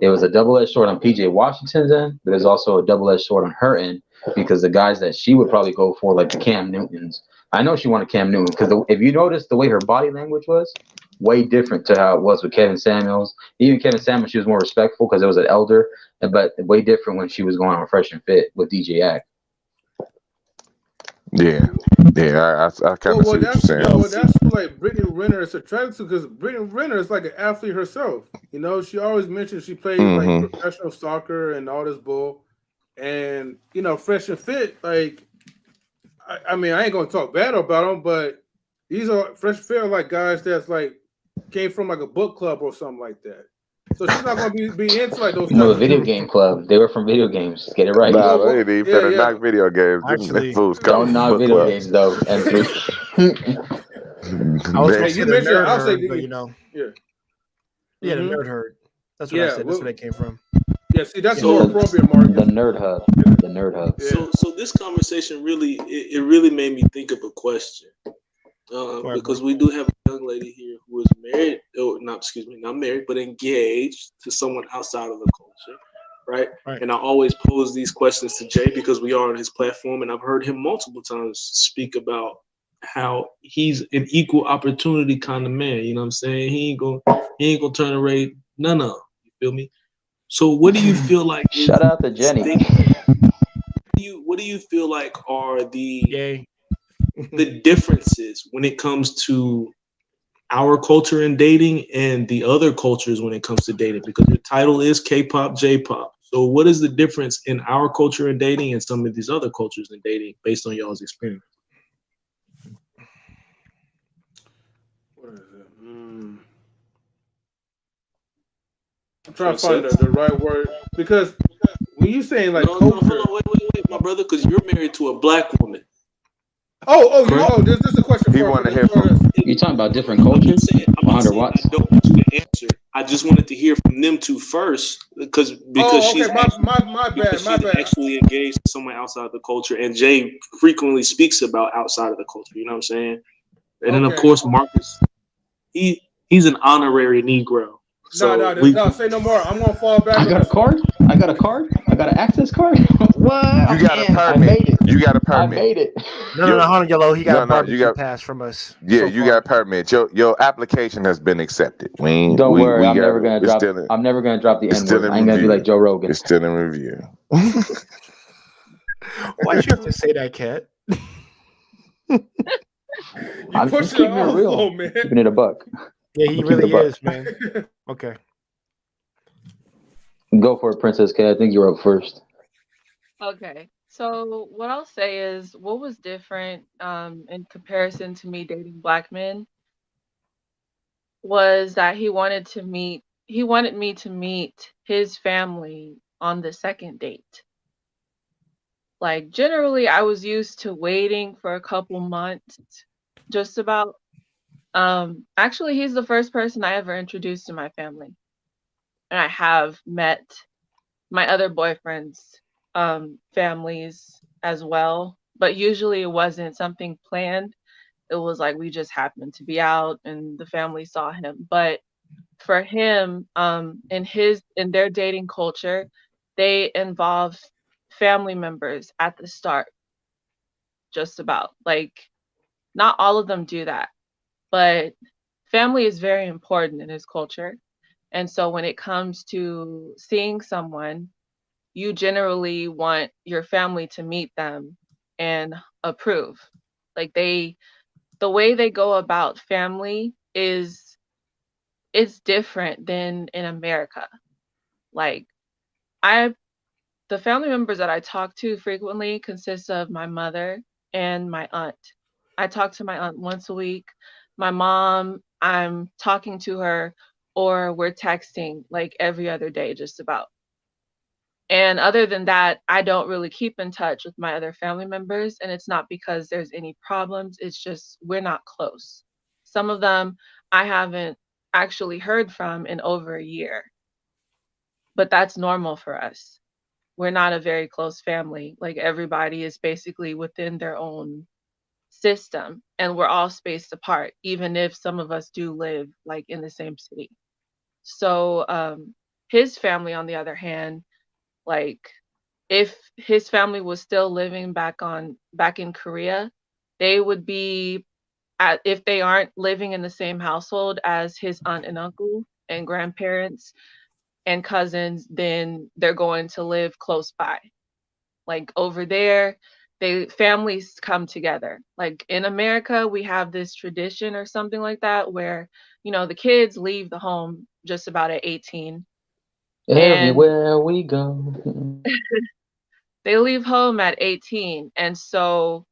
It was a double-edged sword on PJ Washington's end, but there's also a double-edged sword on her end because the guys that she would probably go for, like the Cam Newtons. I know she wanted Cam Newton because if you notice the way her body language was, way different to how it was with Kevin Samuels. Even Kevin Samuels, she was more respectful because it was an elder, but way different when she was going on Fresh and Fit with DJ Act. Yeah, I kind of see what you're saying. Well, that's like Brittany Renner is attracted to because Brittany Renner is like an athlete herself. You know, she always mentions she played like professional soccer and all this bull. And, you know, Fresh and Fit, like, I mean, I ain't going to talk bad about them, but these are Fresh and Fit are like guys that's like came from like a book club or something like that. So she's not going to be into like those. No, a video game club. They were from video games. Get it right. Nah, they ain't even finna knock video games. Actually, don't knock video games though. I was you mentioned, I'll say, but you know. Yeah. Yeah, the Mhm. nerd herd. That's what I Yeah, said. That's well, where they came from. yeah. See, that's Yeah. more So appropriate, Marcus. The nerd hub. The nerd hub. Yeah. So this conversation really it really made me think of a question. Go ahead, Because bro. we do have a young lady here who is married, or not, excuse me, not married, but engaged to someone outside of the culture, right? Right. And I always pose these questions to Jay because we are on his platform, and I've heard him multiple times speak about how he's an equal opportunity kind of man. You know what I'm saying? He ain't gonna turn away none of them. You feel me? So what do you feel like is Shout out to Jenny. what do you feel like are Yay. the differences when it comes to our culture in dating and the other cultures when it comes to dating? Because your title is K-pop, Jpop. So what is the difference in our culture in dating and some of these other cultures in dating based on y'all's experience? What is it? I'm trying to find the right word because when you saying like No, culture. hold on, wait, my brother, because you're married to a black woman. This is a question He for want to this hear for from. this. You talking about different I'm not cultures? saying, 100 I watts. don't want you to answer. I just wanted to hear from them two first because Oh, she's okay. My bad. actually engaged to someone outside the culture, and Jay frequently speaks about outside of the culture. You know what I'm saying? And then of Okay. course Marcus, he's an honorary Negro. So No. Say no more. I'm gonna fall back I on got a this one. card. I got a card. I got an access card. What? You got a I permit. made it. You got a I permit. made it. No, hold on, Yellow. He got a You barbecue got. pass from us. Yeah, so you far. got a permit. Your application has been accepted. We Don't worry. we I'm got never it. gonna It's drop. still in, I'm never gonna drop the it's N still word. in I ain't gonna be review. like Joe Rogan. It's still in review. Why'd you have to say that, Cat? I'm just pushing it keeping it off, real. though, man. Keeping it a buck. Yeah, he I'm keeping really it a buck. is, man. Okay. Go for it, Princess K. I think you're up first. Okay. So what I'll say is what was different in comparison to me dating black men was that he wanted me to meet his family on the second date. Like generally I was used to waiting for a couple months just about. Actually he's the first person I ever introduced to my family. And I have met my other boyfriends' families as well, but usually it wasn't something planned. It was like we just happened to be out and the family saw him. But for him, in their dating culture, they involve family members at the start, just about. Like not all of them do that, but family is very important in his culture. And so when it comes to seeing someone, you generally want your family to meet them and approve. Like the way they go about family is it's different than in America. Like I the family members that I talk to frequently consist of my mother and my aunt. I talk to my aunt once a week. My mom, I'm talking to her or we're texting like every other day just about. And other than that, I don't really keep in touch with my other family members. And it's not because there's any problems, it's just we're not close. Some of them I haven't actually heard from in over a year, but that's normal for us. We're not a very close family. Like everybody is basically within their own system and we're all spaced apart, even if some of us do live like in the same city. So his family, on the other hand, like if his family was still living back in Korea, they would be if they aren't living in the same household as his aunt and uncle and grandparents and cousins, then they're going to live close by. Like over there, they families come together. Like in America, we have this tradition or something like that where, the kids leave the home just about at 18 and Everywhere we go. they leave home at 18. And so,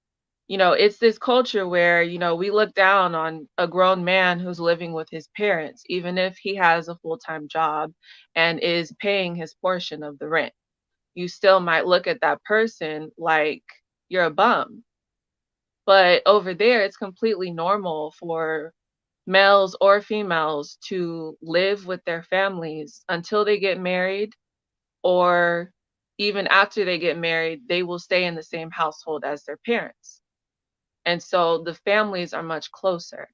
it's this culture where, we look down on a grown man who's living with his parents, even if he has a full-time job and is paying his portion of the rent. You still might look at that person like you're a bum. But over there, it's completely normal for males or females to live with their families until they get married, or even after they get married, they will stay in the same household as their parents. And so the families are much closer.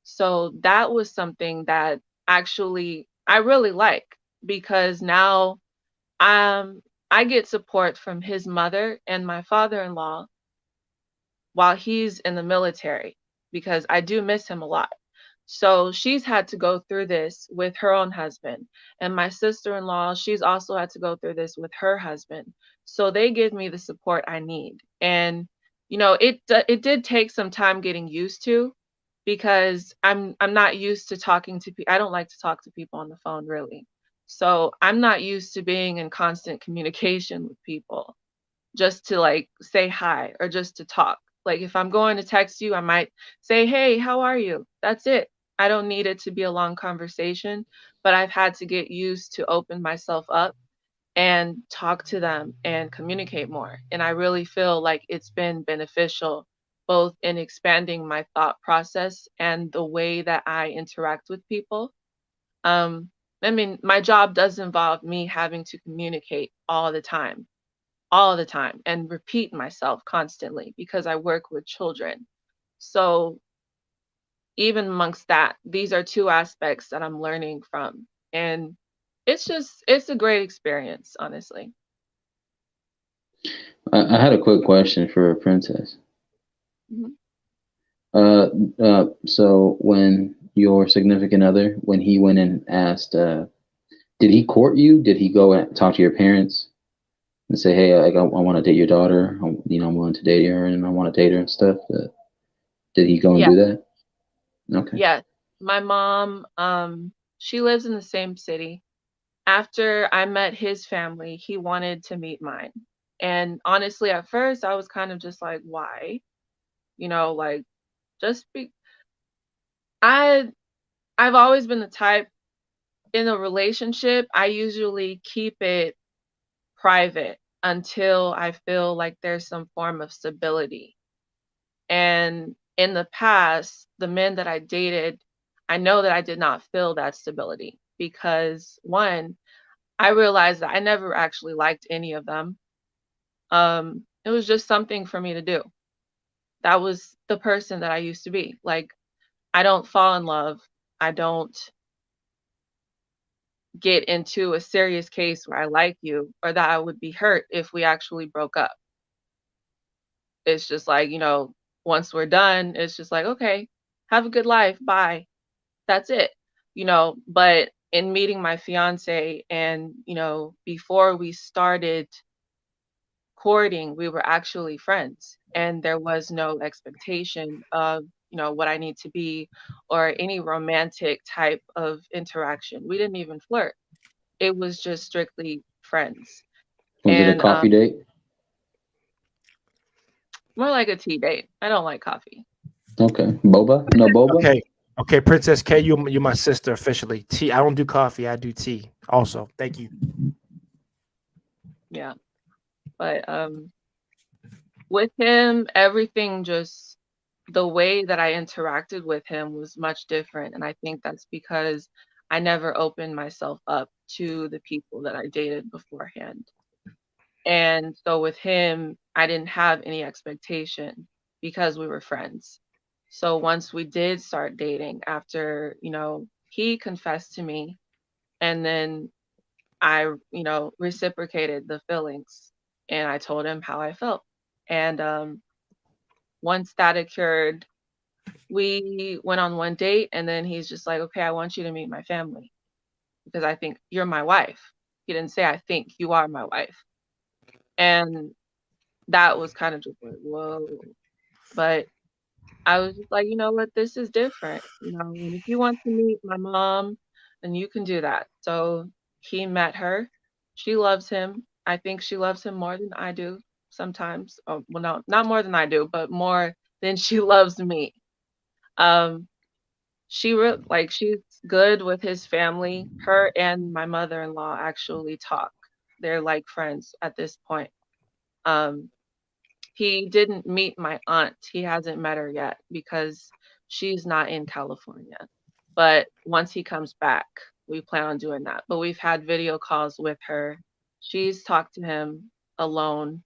So that was something that actually I really like, because now I get support from his mother and my father-in-law while he's in the military, because I do miss him a lot. So she's had to go through this with her own husband. And my sister-in-law, she's also had to go through this with her husband. So they give me the support I need. And it did take some time getting used to, because I'm not used to talking to people. I don't like to talk to people on the phone, really. So I'm not used to being in constant communication with people just to like say hi or just to talk. Like if I'm going to text you, I might say, "Hey, how are you?" That's it. I don't need it to be a long conversation, but I've had to get used to open myself up and talk to them and communicate more. And I really feel like it's been beneficial both in expanding my thought process and the way that I interact with people. Um, I mean, my job does involve me having to communicate all the time, and repeat myself constantly because I work with children. So even amongst that, these are two aspects that I'm learning from. And it's a great experience, honestly. I had a quick question for Princess. Mhm. So when your significant other, when he went and asked, did he court you? Did he go and talk to your parents and say, "Hey, I want to date your daughter. I'm willing to date her, and I want to date her and stuff"? Did he go and Yeah, do that? Okay. yes. My mom, she lives in the same city. After I met his family, he wanted to meet mine. And honestly, at first, I was kind of just like, why? Like, just be. I I've always been the type, in a relationship, I usually keep it private until I feel like there's some form of stability. And in the past, the men that I dated, I know that I did not feel that stability because, one, I realized that I never actually liked any of them. It was just something for me to do. That was the person that I used to be. Like, I don't fall in love. I don't get into a serious case where I like you or that I would be hurt if we actually broke up. It's just like, once we're done, it's just like, okay, have a good life. Bye. That's it. But in meeting my fiance and, before we started courting, we were actually friends, and there was no expectation of, what I need to be or any romantic type of interaction. We didn't even flirt. It was just strictly friends. Was it a And coffee date? more like a tea date. I don't like coffee. Okay. Boba? No boba? Okay. Okay, Princess K, you my sister officially. Tea. I don't do coffee. I do tea. Also, thank you. Yeah. But with him, everything just, the way that I interacted with him was much different. And I think that's because I never opened myself up to the people that I dated beforehand. And so with him, I didn't have any expectation because we were friends. So once we did start dating, after, he confessed to me, and then I, reciprocated the feelings, and I told him how I felt. And once that occurred, we went on one date, and then he's just like, "Okay, I want you to meet my family because I think you're my wife." He didn't say, "I think you are my wife." And that was kind of just like, whoa. But I was just like, you know what, this is different. And if you want to meet my mom, then you can do that. So he met her. She loves him. I think she loves him more than I do sometimes. Oh, well, no, not more than I do, but more than she loves me. Um, she's good with his family. Her and my mother-in-law actually talk. They're like friends at this point. Um, he didn't meet my aunt. He hasn't met her yet because she's not in California. But once he comes back, we plan on doing that. But we've had video calls with her. She's talked to him alone.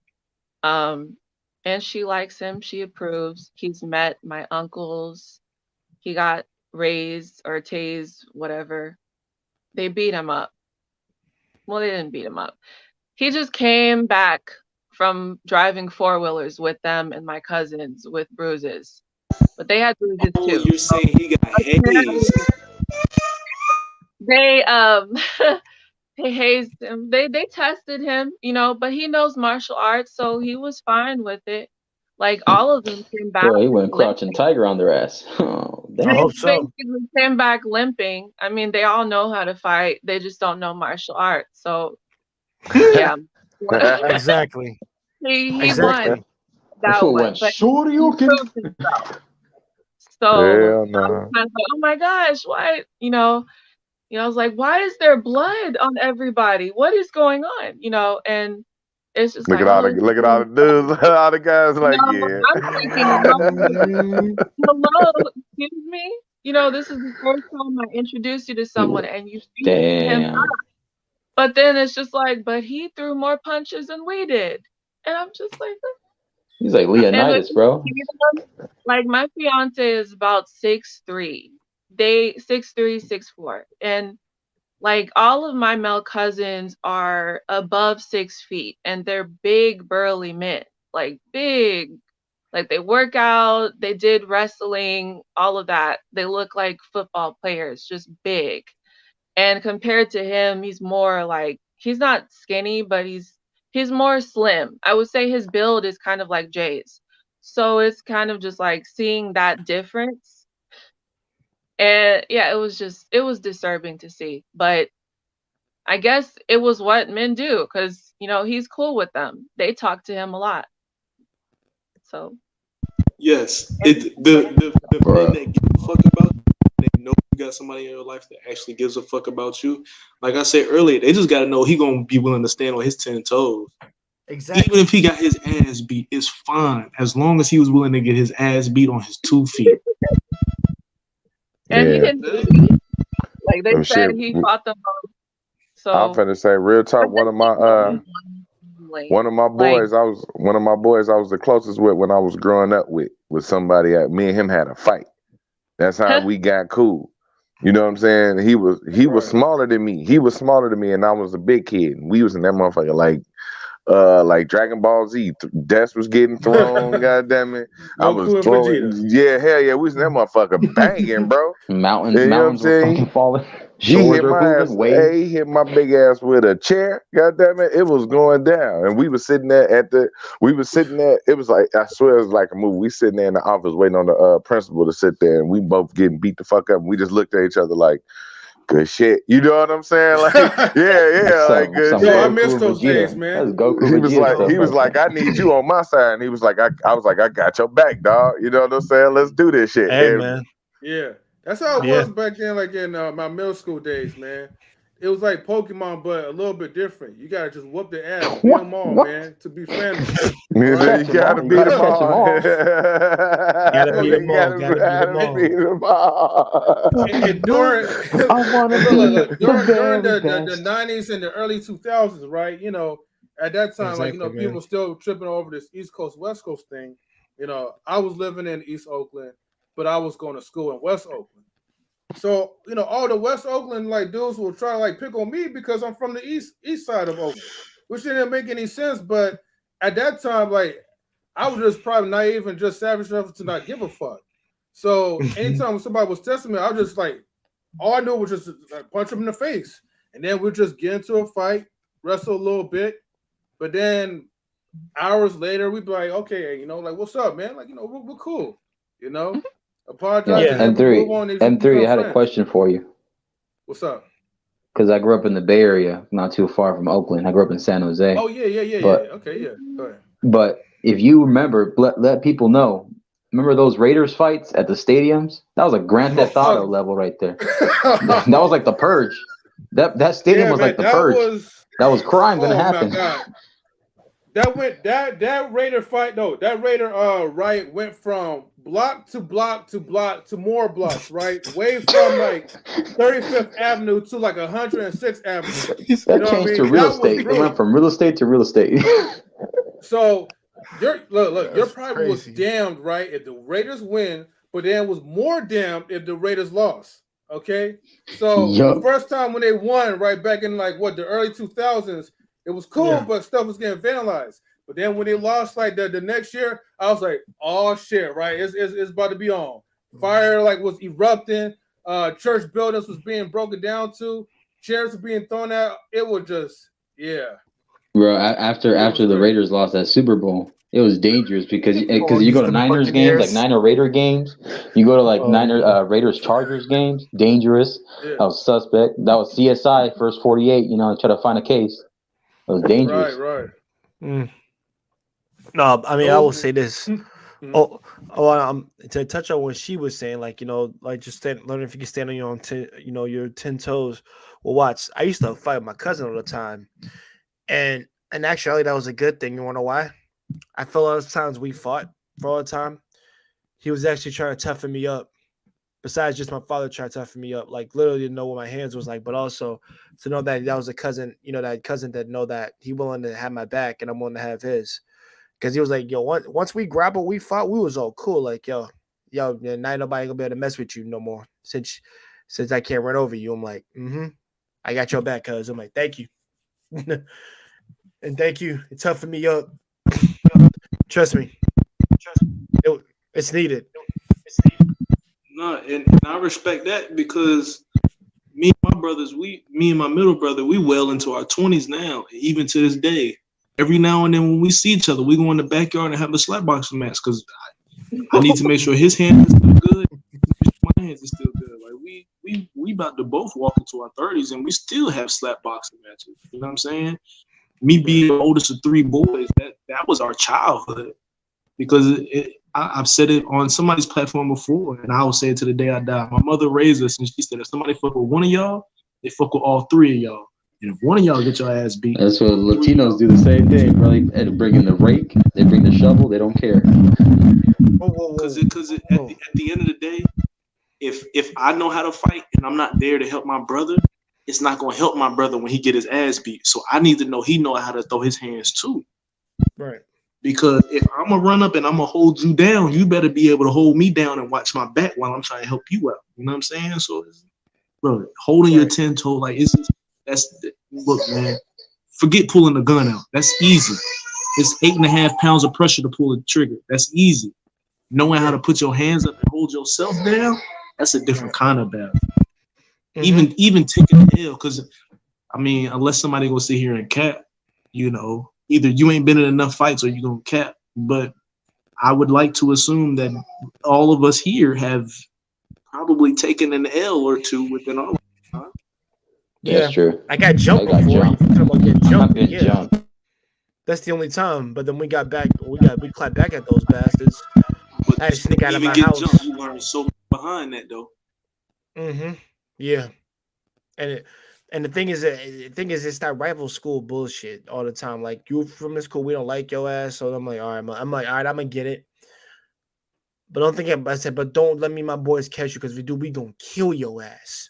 And she likes him. She approves. He's met my uncles. He got raised or tased, whatever. They beat him up. Well, they didn't beat him up. He just came back from driving four-wheelers with them and my cousins with bruises. But they had bruises Oh, too. you're saying he got hazed. They they hazed him. They tested him, you know, but he knows martial arts, so he was fine with it. Like all of them came back. Boy, he went crouching tiger on their ass. Oh, I damn. hope so. Basically came back limping. I mean, they all know how to fight. They just don't know martial arts. So yeah. Exactly. he Exactly. won that That's what one. went But shorty. he proved himself. So Hell I was no. kind of like, oh my gosh, why, I was like, why is there blood on everybody? What is going on? And it's just Look like, at all oh, the look at all the dudes, all the guys like, I'm thinking, hello, excuse me? This is the first time I introduced you to someone and you beat him Damn. up. But then it's just like, but he threw more punches than we did. And I'm just like, He's like Leonidas, bro. like my fiance is about 6'3". They 6'3", 6'4". And like all of my male cousins are above 6 feet and they're big, burly men, like big, like they work out, they did wrestling, all of that. They look like football players, just big. And compared to him, he's more like, he's not skinny, but he's more slim. I would say his build is kind of like Jay's. So it's kind of just like seeing that difference. And yeah, it was disturbing to see. But I guess it was what men do because, he's cool with them. They talk to him a lot. So. Yes, the men that give a fuck about you, they know you got somebody in your life that actually gives a fuck about you. Like I said earlier, they just got to know he gonna be willing to stand on his 10 toes. Exactly. Even if he got his ass beat, it's fine as long as he was willing to get his ass beat on his 2 feet. And he didn't do it. Like they said, shit. he fought them both. So I'm finna say real talk. One of my boys, I was the closest with when I was growing up with somebody. Me and him had a fight. That's how we got cool. You know what I'm saying? He was smaller than me. He was smaller than me, and I was a big kid. And we was in that motherfucker like Dragon Ball Z. Death was getting thrown. God damn it! I was throwing. Yeah, hell yeah, we was in that motherfucker banging, bro. Mountains were fucking falling. He hit my ass. Hey, he hit my big ass with a chair. God damn it, it was going down, and we was sitting there It was like, I swear it was like a movie. We sitting there in the office waiting on the principal to sit there, and we both getting beat the fuck up. And we just looked at each other like, good shit. You know what I'm saying? Like, yeah, like good shit. Yo, I miss those days, man. He was like, I need you on my side, and he was like, I was like, I got your back, dog. You know what I'm saying? Let's do this shit. Hey, man. Yeah. That's how it was back then, like in my middle school days, man. It was like Pokemon, but a little bit different. You gotta just whoop the ass, beat them all, man, to be friendly. You gotta beat them all. Gotta beat them all. And during the 90s and the early 2000s, right? At that time, Exactly, people still tripping over this East Coast, West Coast thing. I was living in East Oakland, but I was going to school in West Oakland. So, all the West Oakland dudes will try to pick on me because I'm from the east side of Oakland, which didn't make any sense. But at that time, I was just probably naive and just savage enough to not give a fuck. So anytime somebody was testing me, I was just all I knew was just punch them in the face. And then we'd just get into a fight, wrestle a little bit. But then hours later, we'd be like, okay, what's up, man? We're cool, Apologize. Yeah. M3, I had a question for you. What's up? Because I grew up in the Bay Area, not too far from Oakland. I grew up in San Jose. Oh, yeah. Okay, yeah. Go ahead. But if you remember, let people know. Remember those Raiders fights at the stadiums? That was a Grand Theft Auto level right there. That was like the Purge. That stadium was like the Purge. That was crime gonna happen. that Raider fight. No, that Raider right went from block to block to block to more blocks. Right, way from like 35th Avenue to like 106th Avenue. That You know what I changed to mean? real That was estate. It brutal. went from real estate to real estate. So your look, your That's pride was crazy. damned right if the Raiders win, but then was more damned if the Raiders lost. Okay, so the Yup. first time when they won, right back in like what the early 2000s, it was cool, Yeah. but stuff was getting vandalized. But then when they lost like the next year, I was like, oh shit, right? It's about to be on. Fire like was erupting, church buildings was being broken down to, chairs were being thrown out. It was just Bro, after It was the crazy. Raiders lost that Super Bowl, it was dangerous because you go These to the Niners games, like Buccaneers. Niner Raider games, you go to like Oh, Raiders Chargers games, dangerous. Yeah, That was suspect. That was CSI first 48. You know, try to find a case. It was dangerous. right. Mm. No, I mean, I will say this. Mhm. To touch on what she was saying, like, like just learning if you can stand on your own, your 10 toes. Well, watch. I used to fight with my cousin all the time, and actually that was a good thing. You want to know why? I felt all those times we fought for all the time. He was actually trying to toughen me up. Besides just my father trying to toughen me up, like literally to know what my hands was like, but also to know that was a cousin, that cousin that know that he willing to have my back and I'm willing to have his. Because he was like, yo, once we grappled, we fought, we was all cool. Like, yo, now ain't nobody gonna be able to mess with you no more. Since I can't run over you. I'm like, I got your back, cuz. I'm like, thank you. And thank you. It's toughened me up. Trust me. It's needed. No, and I respect that because me and my middle brother, we well into our 20s now, even to this day. Every now and then when we see each other, we go in the backyard and have a slap boxing match because I need to make sure his hand is still good, my hands is still good. Like we about to both walk into our 30s and we still have slap boxing matches. You know what I'm saying? Me being the oldest of three boys, that was our childhood. Because I've said it on somebody's platform before, and I will say it to the day I die. My mother raised us, and she said, if somebody fuck with one of y'all, they fuck with all three of y'all. And if one of y'all get your ass beat, That's what Latinos do the same thing, bro. They bring in the rake, they bring the shovel, they don't care. Because at the end of the day, if I know how to fight and I'm not there to help my brother, it's not gonna help my brother when he get his ass beat. So I need to know he know how to throw his hands too. Right. Because if I'm gonna run up and I'm gonna hold you down, you better be able to hold me down and watch my back while I'm trying to help you out. You know what I'm saying? So, bro, holding your 10 toe, like look, man. Forget pulling the gun out. That's easy. It's 8.5 pounds of pressure to pull the trigger. That's easy. Knowing how to put your hands up and hold yourself down, that's a different kind of battle. Even taking the L, because I mean, unless somebody gonna sit here and cap, either you ain't been in enough fights or you gonna cap. But I would like to assume that all of us here have probably taken an L or two within our lifetime. Yeah, that's true. I got jumped I got before. jumped. You talking about getting jumped? I've been Yeah, jumped. that's the only time. But then we got back. We clapped back at those bastards. But I had to sneak out of even my get house. jumped, you learn so much behind that though. Yeah, and the thing is, it's that rival school bullshit all the time. Like, you from this school, we don't like your ass. So I'm like, all right, I'm like, all right, I'm gonna get it. But don't think I said, but don't let me my boys catch you, because if we do, we gonna kill your ass.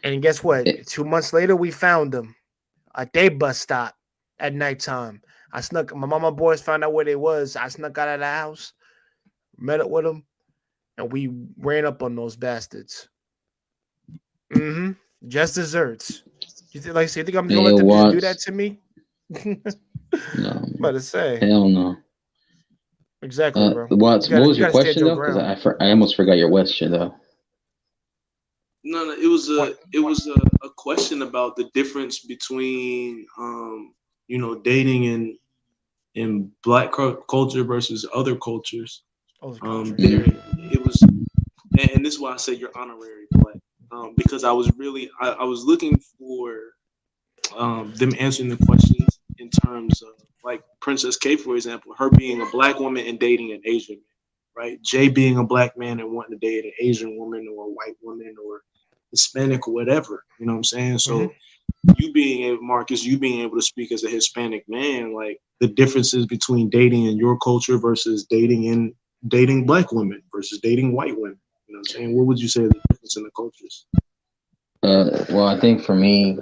And guess what? 2 months later, we found them at their bus stop at nighttime. I snuck. My mama boys found out where they was. I snuck out of the house, met up with them, and we ran up on those bastards. Just desserts. You think, like, so you think I'm gonna let them just do that to me? No. I'm about to say. Hell no. Exactly, bro. What was your question though? Because I almost forgot your question though. No, it was a question about the difference between dating in Black culture versus other cultures. It was, and this is why I say you're honorary Black, because I was looking for them answering the questions in terms of, like, Princess K, for example, her being a Black woman and dating an Asian man, right? Jay being a Black man and wanting to date an Asian woman or a white woman or Hispanic or whatever, you know what I'm saying? So Marcus, you being able to speak as a Hispanic man, like the differences between dating in your culture versus dating Black women versus dating white women. You know what I'm saying? What would you say is the difference in the cultures? Well, I think for me,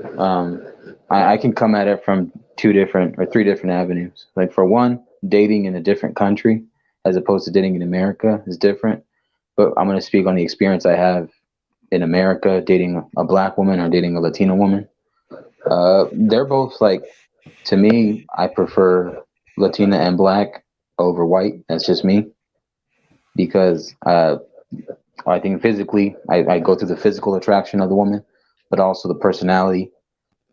I can come at it from 2 different or 3 different avenues. Like for one, dating in a different country as opposed to dating in America is different. But I'm going to speak on the experience I have in America dating a Black woman or dating a Latina woman. They're both like, to me, I prefer Latina and Black over white. That's just me, because I think physically, I go through the physical attraction of the woman, but also the personality.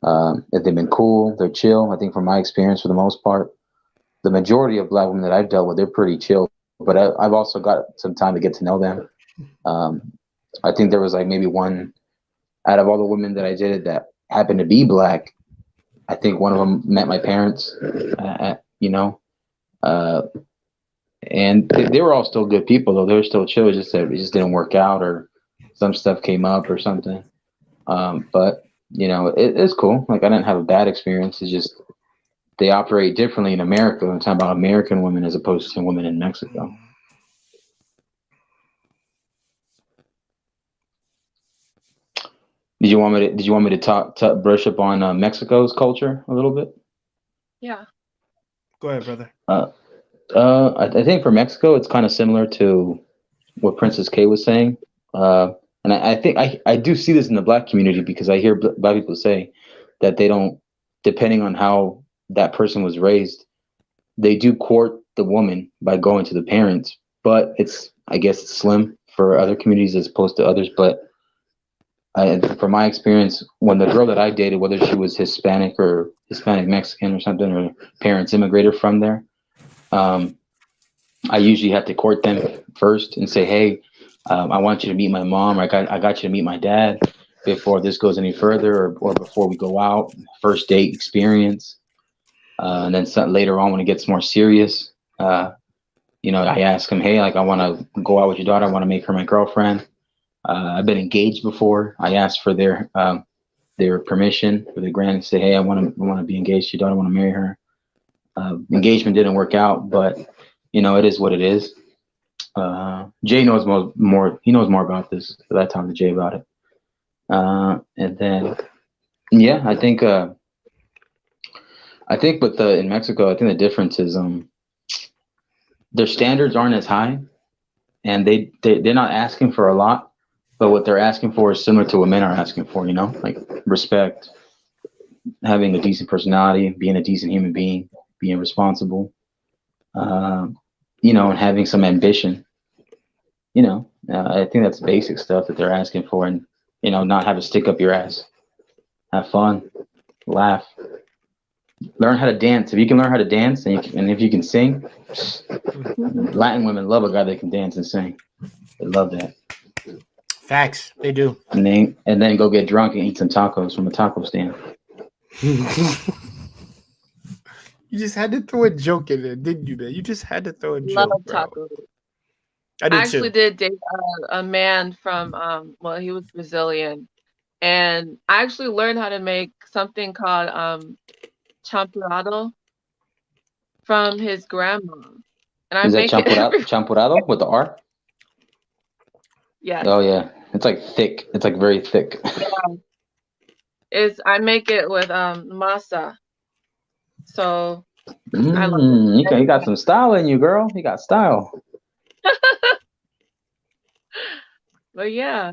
If they've been cool, they're chill. I think from my experience, for the most part, the majority of Black women that I've dealt with, they're pretty chill. But I've also got some time to get to know them. I think there was like maybe one out of all the women that I dated that happened to be Black. I think one of them met my parents, and they were all still good people, though. They were still chill. It's just that it just didn't work out, or some stuff came up or something. But it's cool. Like, I didn't have a bad experience. It's just they operate differently in America. I'm talking about American women as opposed to women in Mexico. Did you want me to brush up on Mexico's culture a little bit? Yeah. Go ahead, brother. I think for Mexico, it's kind of similar to what Princess K was saying. And I think I do see this in the Black community, because I hear Black people say that they don't, depending on how that person was raised, they do court the woman by going to the parents. But I guess it's slim for other communities as opposed to others. But from my experience, when the girl that I dated, whether she was Hispanic or Hispanic Mexican or something, or parents immigrated from there, I usually have to court them first and say, hey, I want you to meet my mom. I got you to meet my dad before this goes any further, or before we go out, first date experience. And then later on, when it gets more serious, I ask them, hey, like, I want to go out with your daughter. I want to make her my girlfriend. I've been engaged before. I asked for their permission, for the grant, and say, hey, I want to be engaged to your daughter. I want to marry her. Engagement didn't work out, but it is what it is. Jay knows more. He knows more about this, so I talked to Jay about it. And then, yeah, I think with in Mexico, I think the difference is their standards aren't as high, and they're not asking for a lot. But what they're asking for is similar to what men are asking for, like respect, having a decent personality, being a decent human being, being responsible, and having some ambition. I think that's basic stuff that they're asking for, and, not have a stick up your ass. Have fun, laugh, learn how to dance. If you can learn how to dance and if you can sing, Latin women love a guy that can dance and sing. They love that. Facts, they do. And then go get drunk and eat some tacos from a taco stand. You just had to throw a joke in there, didn't you, man? You just had to throw a Love joke, bro. tacos. I did actually too. did date a man from he was Brazilian, and I actually learned how to make something called champurrado from his grandma, and I Is that make it champurrado with the R? Yeah. Oh yeah, it's like thick. It's like very thick. Yeah. I make it with masa. So I love it. You got some style in you, girl. You got style. But yeah,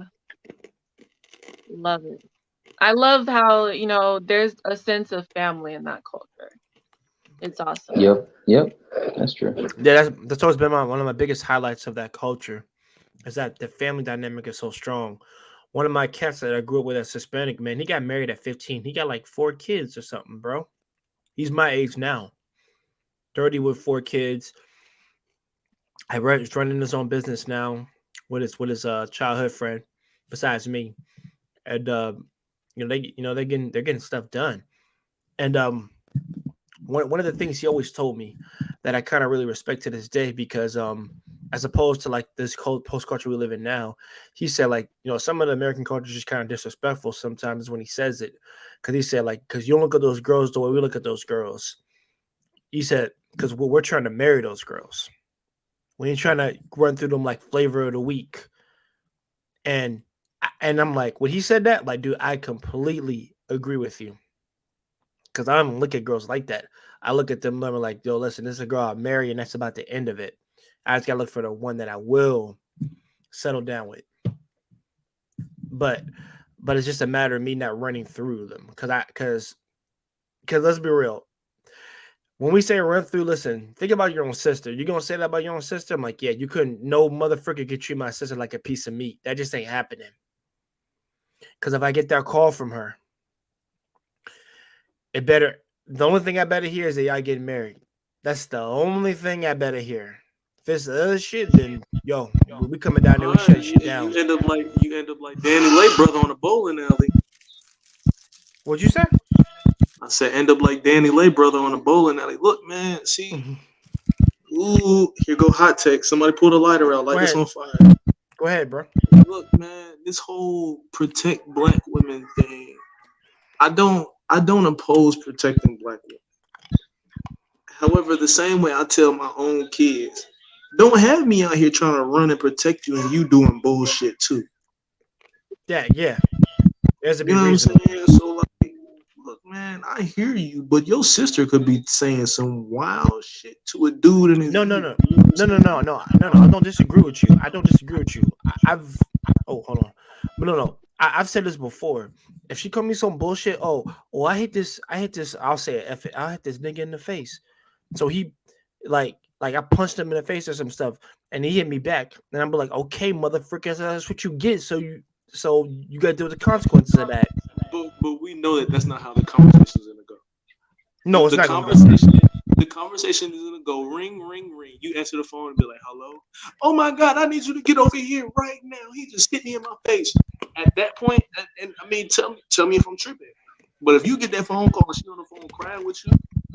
love it. I love how there's a sense of family in that culture. It's awesome. Yep, that's true. Yeah, that's always been one of my biggest highlights of that culture, is that the family dynamic is so strong. One of my cats that I grew up with as Hispanic, man, he got married at 15. He got like 4 kids or something, bro. He's my age now. 30 with 4 kids. He's running his own business now with his childhood friend, besides me. And they're getting stuff done. And one of the things he always told me that I kind of really respect to this day, because as opposed to like this post culture we live in now. He said like, you know, some of the American culture is just kind of disrespectful sometimes when he says it, because he said like, because you don't look at those girls the way we look at those girls. He said because we're trying to marry those girls. We ain't trying to run through them like flavor of the week. And I'm like, when he said that, like, dude, I completely agree with you. Because I don't look at girls like that. I look at them and I'm like, yo, listen, this is a girl I'll marry, and that's about the end of it. I just gotta look for the one that I will settle down with. But it's just a matter of me not running through them. Because let's be real. When we say run through, listen, think about your own sister. You gonna say that about your own sister? I'm like, yeah, you couldn't. No motherfucker could treat my sister like a piece of meat. That just ain't happening. Because if I get that call from her, the only thing I better hear is that y'all getting married. That's the only thing I better hear. If it's the other shit, then yo, we coming down there, we shut shit down. You end up like Danny Lay brother on a bowling alley. What'd you say? I said end up like Danny Lay brother on a bowling alley. Look, man, see. Ooh, here go hot tech. Somebody pull the lighter out, like it's on fire. Go ahead, bro. Look, man, this whole protect black women thing. I don't oppose protecting black women. However, the same way I tell my own kids, don't have me out here trying to run and protect you and you doing bullshit too. Yeah. There's a big reason. What I'm saying? So like, look, man, I hear you, but your sister could be saying some wild shit to a dude in his No. I don't disagree with you. Hold on. But no. I've said this before. If she call me some bullshit, I hate this. I'll say it. F it. I'll hit this nigga in the face. So he, like I punched him in the face or some stuff, and he hit me back. And I'm like, okay, motherfucker, that's what you get. So you gotta deal with the consequences of that. But we know that that's not how the conversation's gonna go. No, it's not gonna go. The conversation is gonna go ring, ring, ring. You answer the phone and be like, hello? Oh my God, I need you to get over here right now. He just hit me in my face. At that point, and I mean, tell me if I'm tripping. But if you get that phone call and she on the phone crying with you,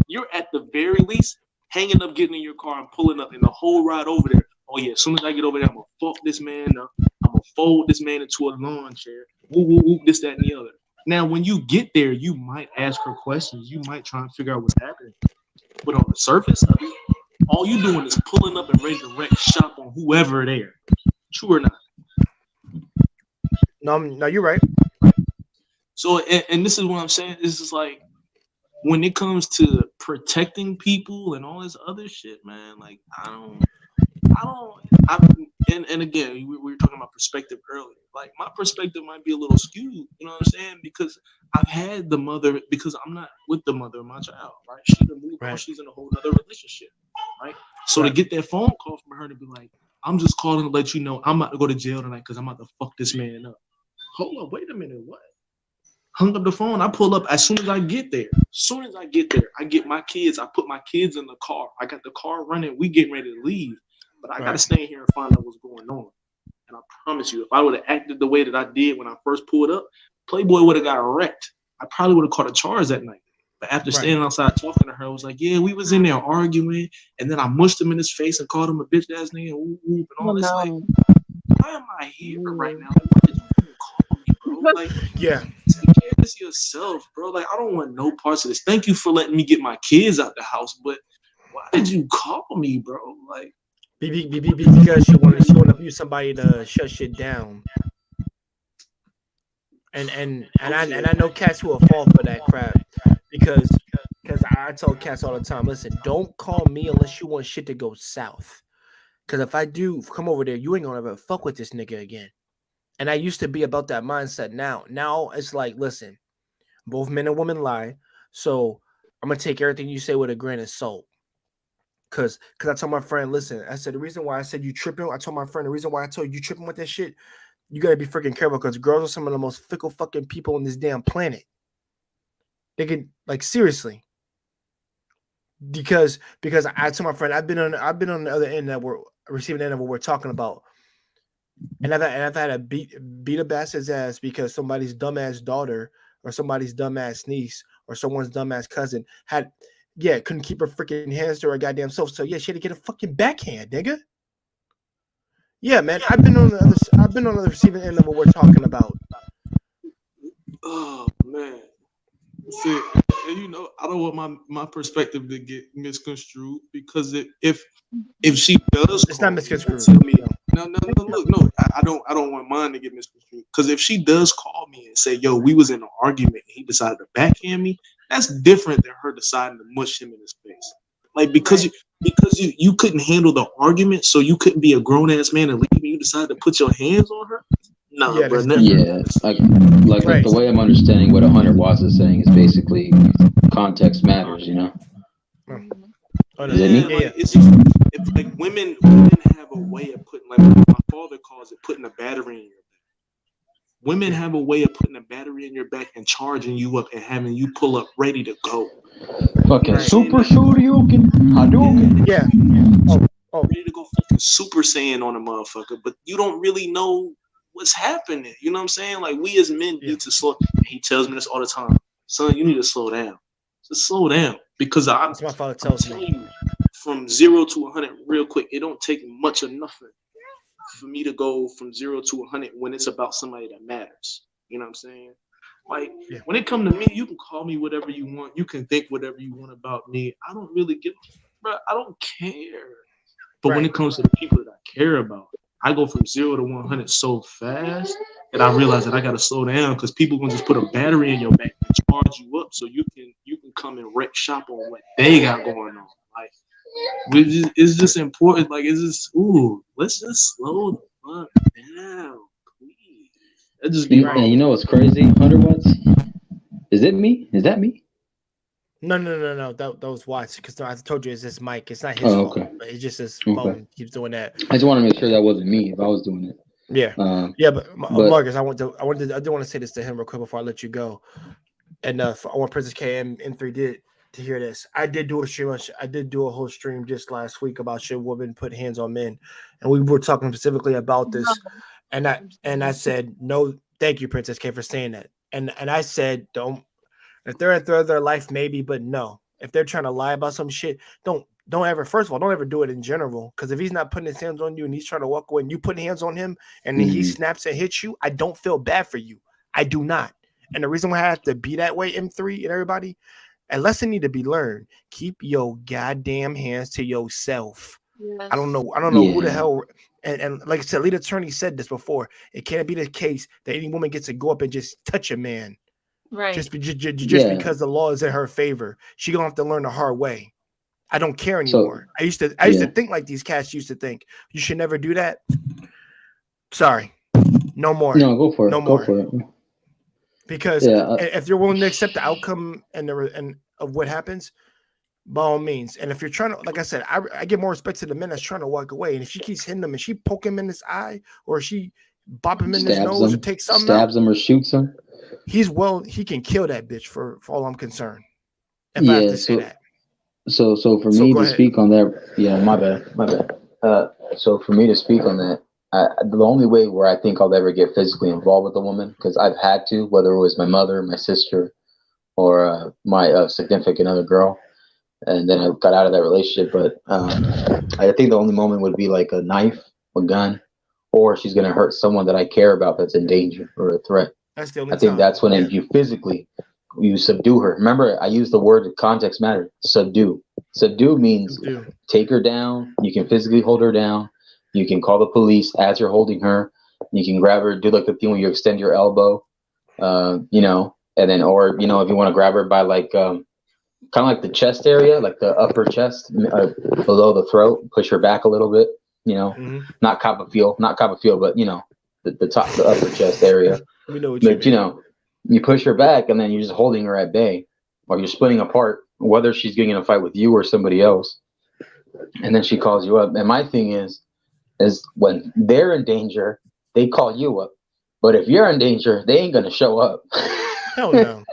you're at the very least hanging up, getting in your car and pulling up, and the whole ride over there. Oh yeah, as soon as I get over there, I'm gonna fuck this man up. I'm gonna fold this man into a lawn chair. Woo, woo, woo, this, that, and the other. Now, when you get there, you might ask her questions. You might try and figure out what's happening. But on the surface of it, all you doing is pulling up and ready to wreck shop on whoever there. True or not? No, you're right. So, and this is what I'm saying. This is like, when it comes to protecting people and all this other shit, man, like, and again, we were talking about perspective earlier. Like, my perspective might be a little skewed, you know what I'm saying? Because I've had the mother, because I'm not with the mother of my child, right? She's moved on, she's in a whole other relationship, right? So to get that phone call from her to be like, I'm just calling to let you know I'm about to go to jail tonight because I'm about to fuck this man up. Hold up, wait a minute, what? Hung up the phone. I pull up as soon as I get there. I get my kids. I put my kids in the car. I got the car running. We getting ready to leave. But I got to stay here and find out what's going on. And I promise you, if I would have acted the way that I did when I first pulled up, Playboy would have got wrecked. I probably would have caught a charge that night. But after standing outside talking to her, I was like, yeah, we was in there arguing. And then I mushed him in his face and called him a bitch ass nigga and all this. Like, why am I here right now? Like, why did you even call me, bro? Like, yeah. Take care of this yourself, bro. Like, I don't want no parts of this. Thank you for letting me get my kids out the house, but why did you call me, bro? Like, because she wanted to be somebody to shut shit down. And I know cats who will fall for that crap because I tell cats all the time, listen, don't call me unless you want shit to go south. Because if I do come over there, you ain't gonna ever fuck with this nigga again. And I used to be about that mindset. Now it's like, listen, both men and women lie. So I'm going to take everything you say with a grain of salt. Because I told my friend, listen, I said, the reason why I said you tripping, I told my friend, the reason why I told you tripping with that shit, you got to be freaking careful because girls are some of the most fickle fucking people on this damn planet. They can, like, seriously. Because I told my friend, I've been on the other end that we're receiving the end of what we're talking about. And I've had to beat a bastard's ass because somebody's dumbass daughter or somebody's dumbass niece or someone's dumbass cousin couldn't keep her freaking hands to her goddamn self. So yeah, she had to get a fucking backhand, nigga. Yeah, man. I've been on the receiving end of what we're talking about. Oh man. See, and I don't want my perspective to get misconstrued because if she does, It's not misconstrued. tell me, no, look, no, I don't want mine to get misconstrued because if she does call me and say, "Yo, we was in an argument, and he decided to backhand me," that's different than her deciding to mush him in his face. Like because you couldn't handle the argument, so you couldn't be a grown ass man and leave me. You decided to put your hands on her. Nah, Yeah, bro. Yeah, like the way I'm understanding what 100 Watts is saying is basically context matters, you know. Oh, no. Is it me? Like, it's just, if, like women have a way of putting, like my father calls it, putting a battery in your back. Women have a way of putting a battery in your back and charging you up and having you pull up ready to go. Fucking super Shoryuken, Hadouken. Yeah. Oh. Ready to go fucking Super Saiyan on a motherfucker, but you don't really know what's happening. You know what I'm saying? Like we as men need to slow. He tells me this all the time. Son, you need to slow down. Just slow down because That's my father tells me. You, from 0 to 100 real quick. It don't take much of nothing for me to go from 0 to 100 when it's about somebody that matters. You know what I'm saying? Like when it comes to me, you can call me whatever you want. You can think whatever you want about me. I don't really give, bro. I don't care. But when it comes to the people that I care about, I go from 0 to 100 so fast that I realize that I got to slow down because people gonna just put a battery in your back and charge you up so you can come and wreck shop on what they got going on. Like it's just important. Like it's just let's just slow the fuck down, please. That just be And you know what's crazy? 100 Watts. Is it me? Is that me? No. That was Watts because I told you it's this mic. It's not his fault. It's just his phone keeps doing that. I just want to make sure that wasn't me if I was doing it. Yeah. But Marcus, I did want to say this to him real quick before I let you go. And I want Princess K and N3 did to hear this. I did do a stream. I did do a whole stream just last week about should women put hands on men, and we were talking specifically about this. And I said no, thank you, Princess K, for saying that. And I said don't. If they're at their life, maybe, but no. If they're trying to lie about some shit, don't ever. First of all, don't ever do it in general. Because if he's not putting his hands on you and he's trying to walk away, and you put hands on him, and then he snaps and hits you, I don't feel bad for you. I do not. And the reason why I have to be that way, M3 and everybody, a lesson need to be learned. Keep your goddamn hands to yourself. Yes. I don't know who the hell. And like I said, lead attorney said this before. It can't be the case that any woman gets to go up and just touch a man. Right. Just because the law is in her favor. She gonna have to learn the hard way. I don't care anymore. I used to think like these cats used to think. You should never do that. Sorry. No more. No, go for it. No go more. For it. Because if you're willing to accept the outcome and of what happens, by all means. And if you're trying to, like I said, I give more respect to the men that's trying to walk away. And if she keeps hitting them and she poke him in his eye or she bop him in his nose or take something stabs him or shoots him, he can kill that bitch for all I'm concerned. If I have to say that. So for me to speak on that, my bad. So for me to speak on that, the only way where I think I'll ever get physically involved with a woman, because I've had to, whether it was my mother, my sister, or my significant other girl, and then I got out of that relationship. But I think the only moment would be like a knife, a gun, or she's going to hurt someone that I care about that's in danger or a threat. That's the only I think that's when you physically, you subdue her. Remember, I used the word context matter. Subdue. Subdue means take her down. You can physically hold her down. You can call the police as you're holding her. You can grab her, do like the thing where you extend your elbow, and then, or, if you want to grab her by like, kind of like the chest area, like the upper chest, below the throat, push her back a little bit, not Copperfield, but, the top, the upper chest area. We know what but, you push her back and then you're just holding her at bay, or you're splitting apart, whether she's getting in a fight with you or somebody else. And then she calls you up. And my thing is when they're in danger, they call you up. But if you're in danger, they ain't going to show up. Hell no.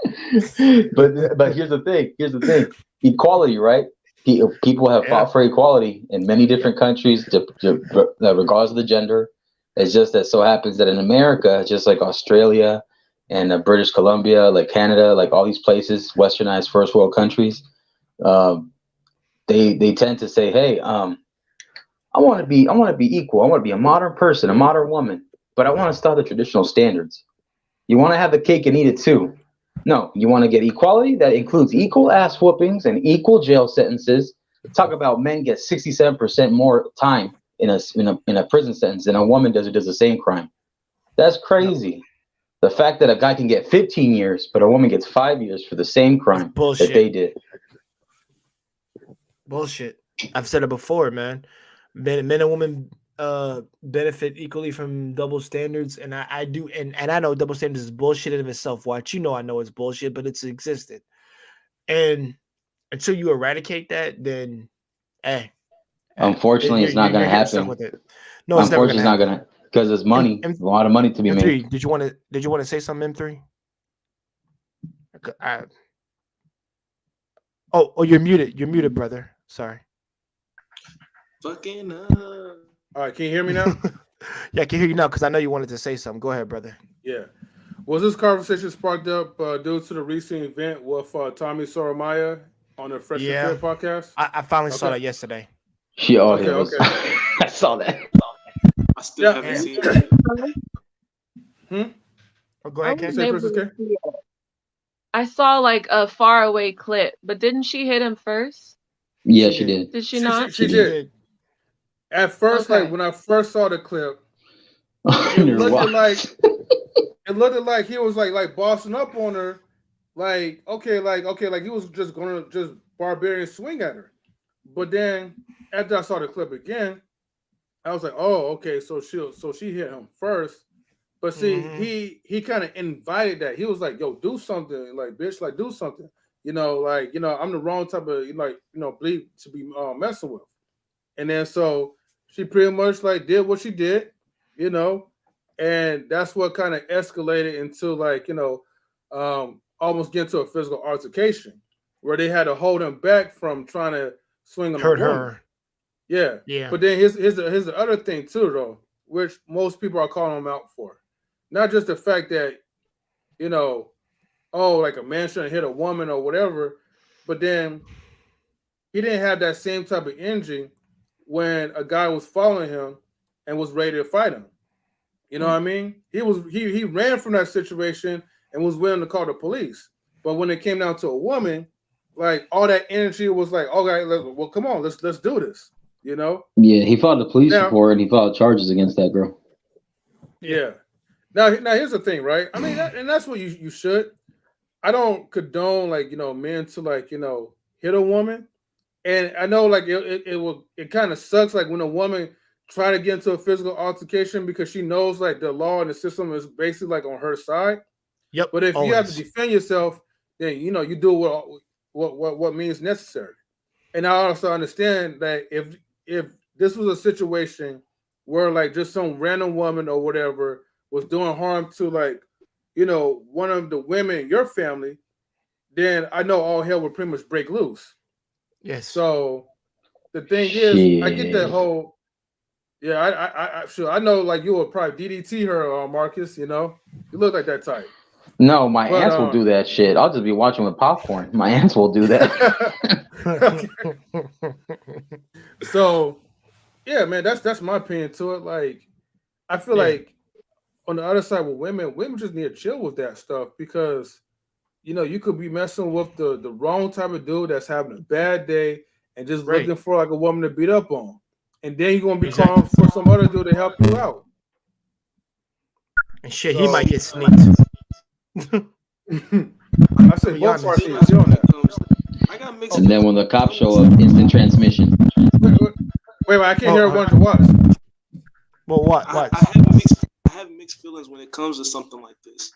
But here's the thing. Equality, right? People have fought for equality in many different countries, regardless of the gender. It's just that so happens that in America, just like Australia and British Columbia, like Canada, like all these places, westernized first world countries, they tend to say, hey, I want to be equal. I want to be a modern person, a modern woman, but I want to start the traditional standards. You want to have the cake and eat it too. No, you want to get equality that includes equal ass whoopings and equal jail sentences. Talk about men get 67% more time in a prison sentence than a woman does who does the same crime. That's crazy. The fact that a guy can get 15 years, but a woman gets 5 years for the same crime that they did. Bullshit. I've said it before, man. Men and women benefit equally from double standards, and I do, and I know double standards is bullshit in of itself. Watch, you know, I know it's bullshit, but it's existed. And until you eradicate that, then, unfortunately, it's not going to happen. With it. No, it's unfortunately, it's not going to, because there's money, a lot of money to be made. Did you want to say something, M3? Oh, you're muted. You're muted, brother. Sorry. Fucking All right, can you hear me now? Yeah, I can hear you now because I know you wanted to say something. Go ahead, brother. Yeah. Was this conversation sparked up due to the recent event with Tommy Sotomayor on the Fresh and Fit podcast? I finally saw that yesterday. Okay. I saw that. I still haven't seen it. Oh, go ahead, Ken. I saw like a faraway clip, but didn't she hit him first? Yeah, she did. Did she not? She did. At first, like when I first saw the clip, it looked like he was like bossing up on her, like okay, like he was just gonna just barbarian swing at her. But then after I saw the clip again, I was like, oh, okay, so she hit him first. But see, he kind of invited that. He was like, yo, do something, like bitch, like do something. I'm the wrong type of bleed to be messing with. And then so she pretty much like did what she did, and that's what kind of escalated into like, almost get into a physical altercation where they had to hold him back from trying to swing on her. Yeah. But then here's the other thing too, though, which most people are calling him out for. Not just the fact that, like a man shouldn't hit a woman or whatever, but then he didn't have that same type of energy when a guy was following him and was ready to fight him. You know what I mean? He ran from that situation and was willing to call the police. But when it came down to a woman, like all that energy was like, okay, well, come on, let's do this. Yeah, he filed a police report and he filed charges against that girl. Yeah. Now here's the thing, right? I mean, and that's what you should. I don't condone like men to like hit a woman, and I know like it kind of sucks like when a woman try to get into a physical altercation because she knows like the law and the system is basically like on her side. Yep. But if you have to defend yourself, then you do what means necessary. And I also understand that if this was a situation where like just some random woman or whatever was doing harm to like, one of the women in your family, then I know all hell would pretty much break loose. Yes. So the thing is, I get that whole, I know like you would probably DDT her, Marcus, you look like that type. No, my aunts will do that shit. I'll just be watching with popcorn. My aunts will do that. So, yeah, man, that's my opinion to it. Like, I feel like on the other side with women just need to chill with that stuff because, you could be messing with the wrong type of dude that's having a bad day and just looking for like a woman to beat up on. And then you're going to be calling for some other dude to help you out. And shit, he might get sneaked. I said both parties doing that. And then when the cops show up, instant transmission. Wait, I can't hear a bunch of what? Well, what? I have mixed feelings when it comes to something like this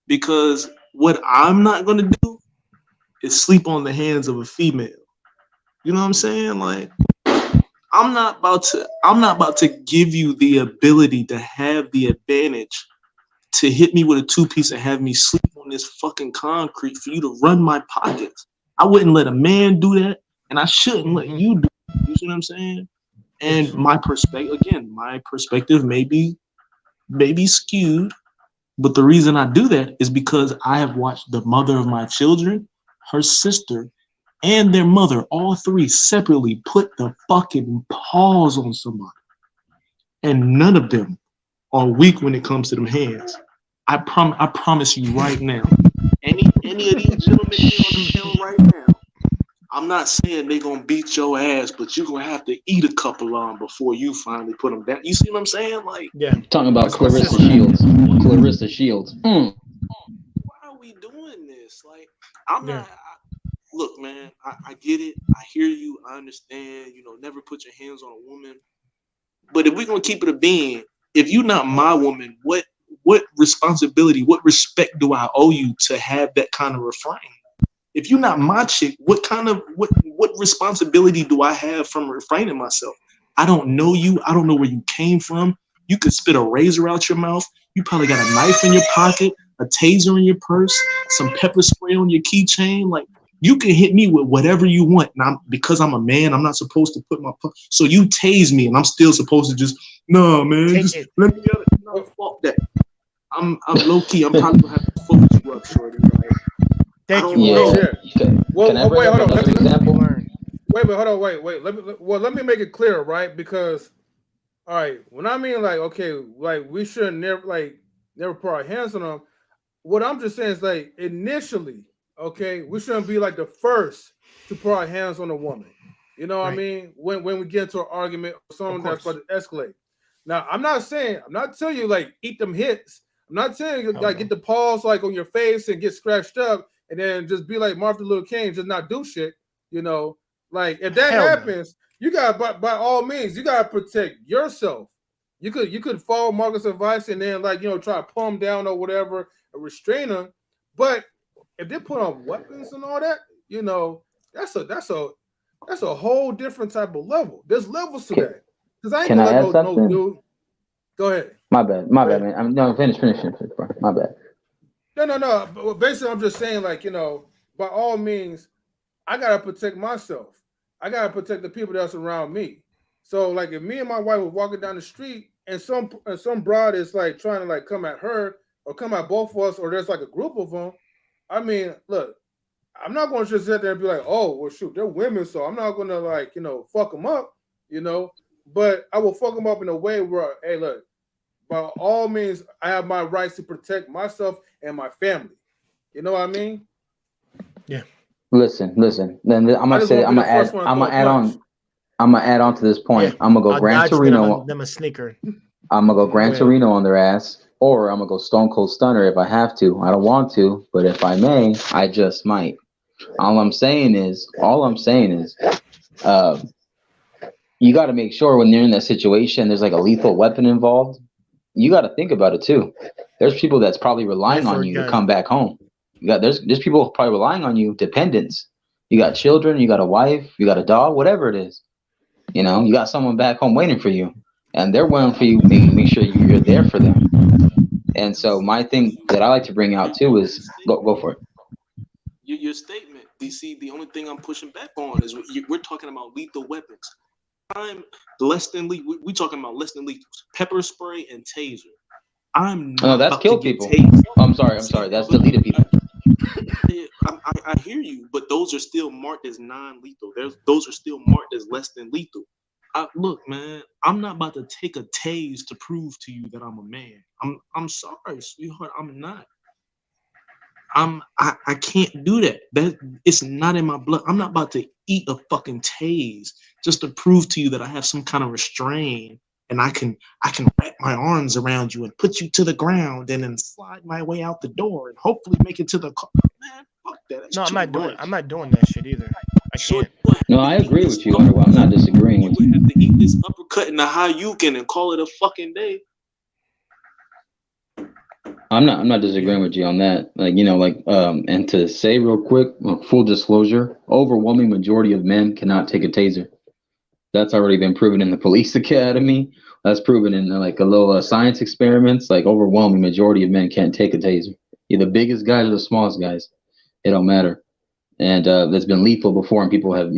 because what I'm not going to do is sleep on the hands of a female. You know what I'm saying? Like, I'm not about to give you the ability to have the advantage to hit me with a two-piece and have me sleep on this fucking concrete for you to run my pockets. I wouldn't let a man do that, and I shouldn't let you do it. You see what I'm saying? And my perspective may be skewed, but the reason I do that is because I have watched the mother of my children, her sister, and their mother, all three separately, put the fucking paws on somebody. And none of them are weak when it comes to them hands. I promise you right now. Any of these gentlemen here on the panel right now, I'm not saying they're gonna beat your ass, but you're gonna have to eat a couple of them before you finally put them down. You see what I'm saying? Like, Yeah. Talking about Clarissa Shields. Clarissa Shields. why are we doing this? Like, I'm not. Look, man, I get it. I hear you. I understand. You know, never put your hands on a woman. But if we're gonna keep it a being, if you're not my woman, what responsibility, what respect do I owe you to have that kind of refrain? If you're not my chick, what responsibility do I have from refraining myself? I don't know you. I don't know where you came from. You could spit a razor out your mouth. You probably got a knife in your pocket, a taser in your purse, some pepper spray on your keychain. Like, you can hit me with whatever you want. Now, because I'm a man, I'm not supposed to put my... So you tase me, and I'm still supposed to just... No, man, just let me get it. No, fuck that. I'm low-key. I'm probably going to have to focus you up, shorty. Like, Thank you. Yeah. Well, Can I bring wait, up hold on. another example? Wait. Let me make it clear, right? Because, all right, when I mean like, okay, like we shouldn't never put our hands on them. What I'm just saying is like initially, okay, we shouldn't be like the first to put our hands on a woman. You know what I mean? When we get into an argument or something that's about to escalate. Now, I'm not telling you like eat them hits. I'm not telling you like get the paws like on your face and get scratched up and then just be like Martin Luther King, just not do shit. You know, like if that happens, you got by all means, you gotta protect yourself. You could follow Marcus' advice and then like try to pull them down or whatever, or restrain them. But if they put on weapons and all that, that's a whole different type of level. There's levels to that. Because I ain't Can gonna I let add something? no dude. Go ahead. My bad, man. No, finish, bro. My bad. No. But basically, I'm just saying, like, by all means, I gotta protect myself. I gotta protect the people that's around me. So, like, if me and my wife were walking down the street and some broad is like trying to like come at her or come at both of us, or there's like a group of them. I mean, look, I'm not going to just sit there and be like, oh, well, shoot, they're women, so I'm not going to like, fuck them up, but I will fuck them up in a way where, hey, look, by all means, I have my rights to protect myself and my family. You know what I mean? Yeah. Listen. Then I'm gonna add on to this point. I'm gonna go Gran Torino. Them a sneaker. I'm gonna go Gran Torino on their ass, or I'm gonna go Stone Cold Stunner if I have to. I don't want to, but if I may, I just might. All I'm saying is, you got to make sure when they're in that situation, there's like a lethal weapon involved. You got to think about it too. There's people that's probably relying on you to come back home. There's people probably relying on you, dependents. You got children, you got a wife, you got a dog, whatever it is. You got someone back home waiting for you, and they're waiting for you. Make sure you're there for them. And so my thing that I like to bring out too is go for it. Your statement, DC. The only thing I'm pushing back on is we're talking about lethal weapons. I'm less than lethal. We're talking about less than lethal. Pepper spray and taser. I'm not. No, that's killed people. I'm sorry. That's deleted people. I hear you, but those are still marked as non-lethal. Those are still marked as less than lethal. Look, man, I'm not about to take a tase to prove to you that I'm a man. I'm sorry, sweetheart. I'm not. I can't do that. It's not in my blood. I'm not about to eat a fucking tase just to prove to you that I have some kind of restraint and I can wrap my arms around you and put you to the ground and then slide my way out the door and hopefully make it to the car. Man, fuck that. No, I'm not doing that shit either. I can't. No, I agree with you. I'm not disagreeing with you. You have to eat this uppercut in the Hayukin and call it a fucking day. I'm not disagreeing with you on that. And to say real quick, full disclosure, overwhelming majority of men cannot take a taser. That's already been proven in the police academy. That's proven in like a little science experiments. Like overwhelming majority of men can't take a taser. You're the biggest guys or the smallest guys. It don't matter. And that's been lethal before, and people have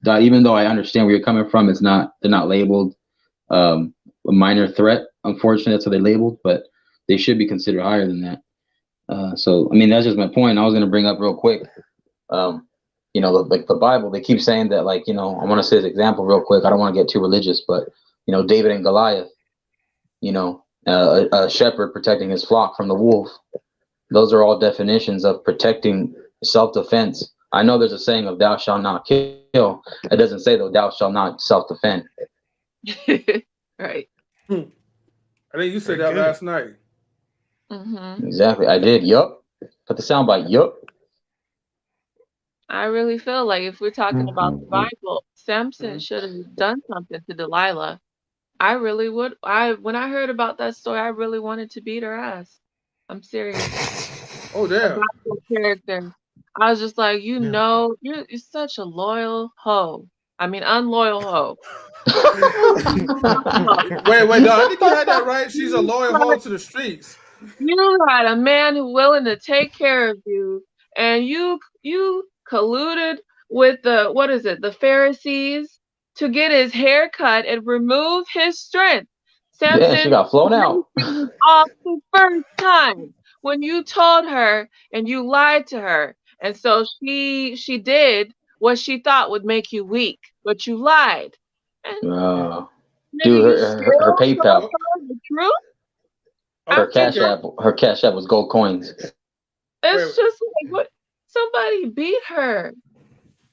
died. Even though I understand where you're coming from, they're not labeled a minor threat. Unfortunately, that's how they're labeled, but they should be considered higher than that. So, I mean, that's just my point. I was going to bring up real quick. you know, like the Bible, they keep saying that, like, you know, I want to say this example real quick. I don't want to get too religious, but, you know, David and Goliath, you know, a shepherd protecting his flock from the wolf. Those are all definitions of protecting self-defense. I know there's a saying of thou shalt not kill. It doesn't say, though, thou shalt not self-defend. Right. I think you said Very that good. last night. Mm-hmm. Exactly. I did. Yup. Put the soundbite. Yup. I really feel like if we're talking about the Bible, Samson should have done something to Delilah. I really would. When I heard about that story, I really wanted to beat her ass. I'm serious. Oh A damn. Bible character. I was just like, you Yeah. know, you're such a loyal hoe. I mean, unloyal hoe. Wait, no, I think you had that right. She's a loyal hoe to the streets. You had a man who's willing to take care of you, and you colluded with the Pharisees to get his hair cut and remove his strength. Yeah, Samson, she got flown out. everything was off the first time when you told her and you lied to her, and so she did what she thought would make you weak, but you lied. And nigga, Dude, you her still PayPal, told her the truth. her Cash Okay. App, her Cash App was gold coins. It's Wait. just like what somebody beat her.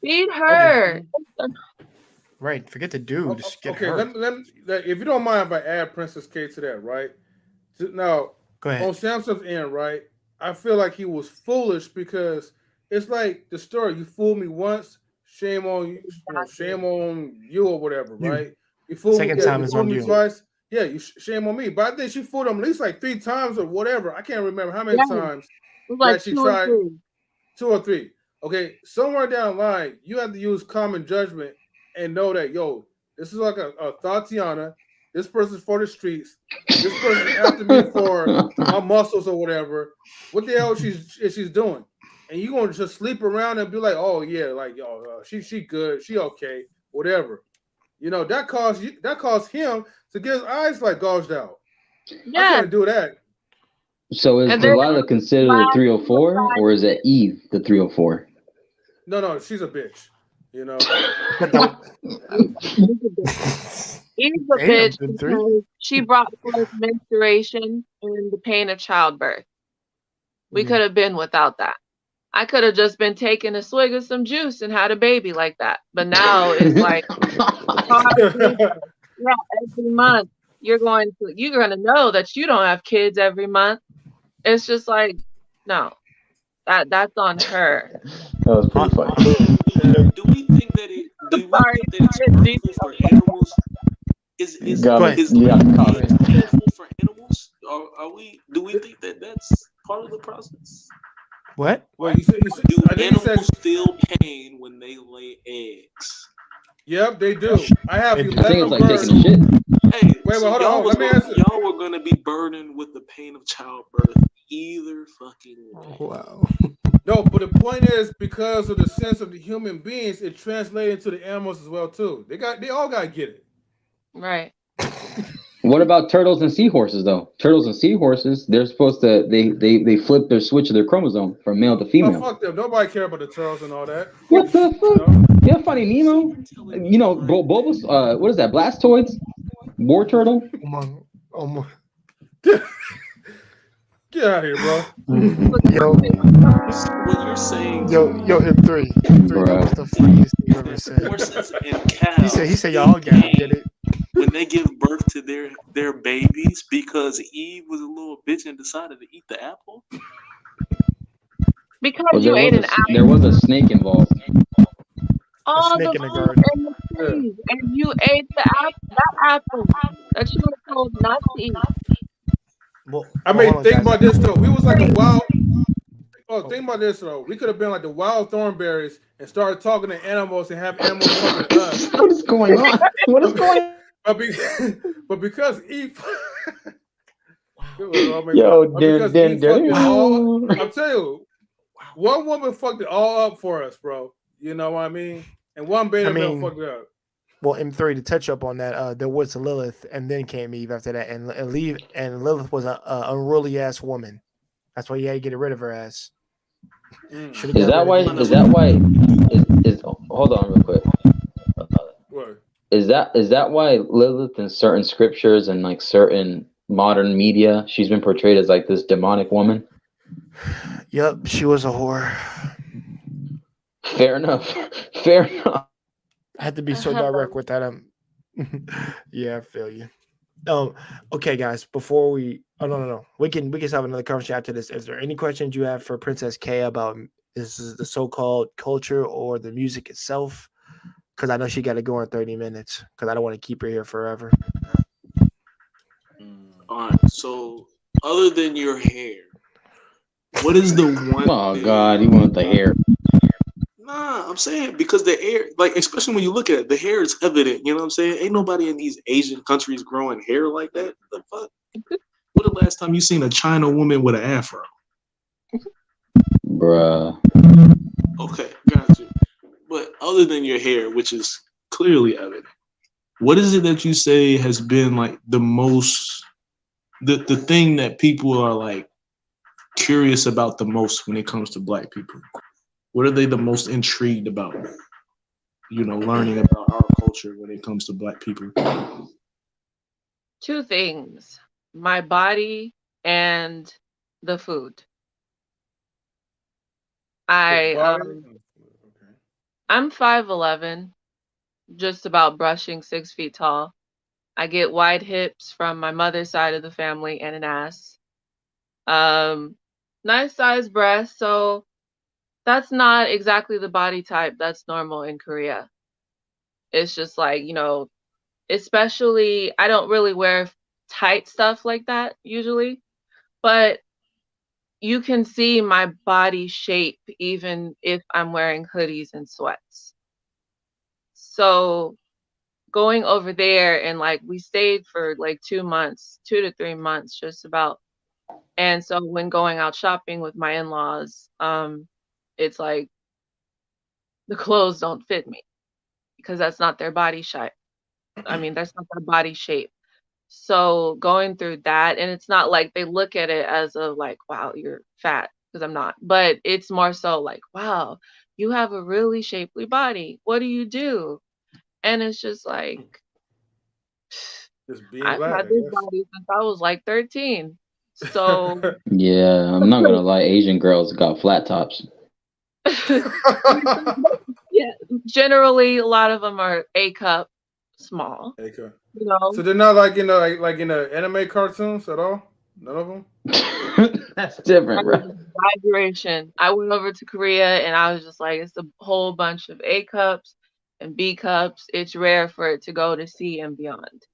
Beat Okay. her. Right. Forget the dude. Just get Okay. her. Let me, if you don't mind, if I add Princess K to that, right? Now, Go ahead. on Samson's end, right? I feel like he was foolish because it's like the story. You fooled me once, shame on you. Shame on you or whatever, You. right? You fooled Second me. time You is fooled on me you. twice. Yeah, shame on me. But I think she fooled him at least like 3 times or whatever. I can't remember how many Yeah, times it was like that she 2 or tried. 3. 2 or 3. Okay, somewhere down the line, you have to use common judgment and know that, yo, this is like a Tatiana. This person's for the streets. This person's after me for my muscles or whatever. What the hell she's doing? And you gonna just sleep around and be like, oh yeah, like yo, she good, she okay, whatever. You know that caused him to get his eyes like gouged out. I Yeah. couldn't do that. So is And then Delilah considered the 304, or is it Eve the 304? No, she's a bitch. You know. Eve's a Damn, bitch the three. because she brought forth menstruation and the pain of childbirth. We Yeah. could have been without that. I could have just been taking a swig of some juice and had a baby like that. But now it's like yeah, every month you're gonna know that you don't have kids every month. It's just like, no. That's on her. That was pretty funny. Do we think that it's hurtful for animals? Is Go ahead. being hurtful for animals? Do we think that that's part of the process? What? Well, you said, Do I think you animals said, feel pain when they lay eggs? yep, they do. I have I I think 11 it's like birds. taking a shit. Hey, Wait, so hold on. Let me answer. y'all were gonna be burdened with the pain of childbirth either fucking way. Wow. No, but the point is because of the sense of the human beings, it translated to the animals as well too. They all got to get it. Right. What about turtles and seahorses though? Turtles and seahorses, they're supposed to they flip their switch of their chromosome from male to Oh, female. fuck them. Nobody care about the turtles and all that. What the fuck? No. Yeah, funny Nemo. You know, Bulbous. What is that? Blastoids, war turtle. Get out of here, bro. Yo, What you're saying yo, M3. That was the funniest thing you ever said. horses and cows. He said y'all gotta get it. When they give birth to their babies because Eve was a little bitch and decided to eat the apple. Because Well, you ate an there was a snake involved. all snake the in the fruit garden. and the trees, and you ate that apple that you were told not to eat. Well, I mean, hold on, think guys. about this though. We was like a wild. Oh, think about this though. We could have been like the wild thornberries and started talking to animals and have animals talking to us. What is going on? What is going on? But because Eve. Yo, because Dan, Eve fucked it all. I'm telling you, one woman fucked it all up for us, bro. You know what I mean? And one beta male fucked it up. Well, M3 to touch up on that, there was Lilith, and then came Eve after that, and Lilith was a unruly ass woman. That's why you had to get rid of her ass. Should have Is got that rid why? of it. Is that why? Hold on real quick. What? Is that why Lilith in certain scriptures and like certain modern media, she's been portrayed as like this demonic woman? Yep, she was a whore. Fair enough. Fair enough. I had to be so direct with that. Yeah, I feel you. Okay, guys. Before we, no, we can have another conversation after this. Is there any questions you have for Princess K about this is the so-called culture or the music itself? Because I know she got to go in 30 minutes. Because I don't want to keep her here forever. All right. So, other than your hair, what is the one Oh thing? God, he wanted the hair. Nah, I'm saying because the hair, like especially when you look at it, the hair is evident. You know what I'm saying? Ain't nobody in these Asian countries growing hair like that. The fuck? When the last time you seen a China woman with an afro? Bruh. Okay, got you. But other than your hair, which is clearly evident, what is it that you say has been like the most, the thing that people are like curious about the most when it comes to Black people? What are they the most intrigued about? You know, learning about our culture when it comes to Black people. Two things: my body and the food. The I body? Okay. I'm 5'11", just about brushing 6 feet tall. I get wide hips from my mother's side of the family and an ass. Um, nice sized breasts, so that's not exactly the body type that's normal in Korea. It's just like, especially I don't really wear tight stuff like that usually, but you can see my body shape even if I'm wearing hoodies and sweats. So going over there and like we stayed for like 2 months, 2 to 3 months, just about. And so when going out shopping with my in-laws, it's like the clothes don't fit me because that's not their body shape. I mean, that's not their body shape. So going through that, and it's not like they look at it as a like, wow, you're fat, because I'm not. But it's more so like, wow, you have a really shapely body. What do you do? And it's just like, Just being I've black, had I this guess. body since I was like 13. So Yeah, I'm not gonna lie. Asian girls got flat tops. yeah, generally a lot of them are A cup, small. Okay. You know, So they're not like in the like in the anime cartoons at all? None of them? That's different, bro. exaggeration. I went over to Korea and I was just like, it's a whole bunch of A cups and B cups. It's rare for it to go to C and beyond.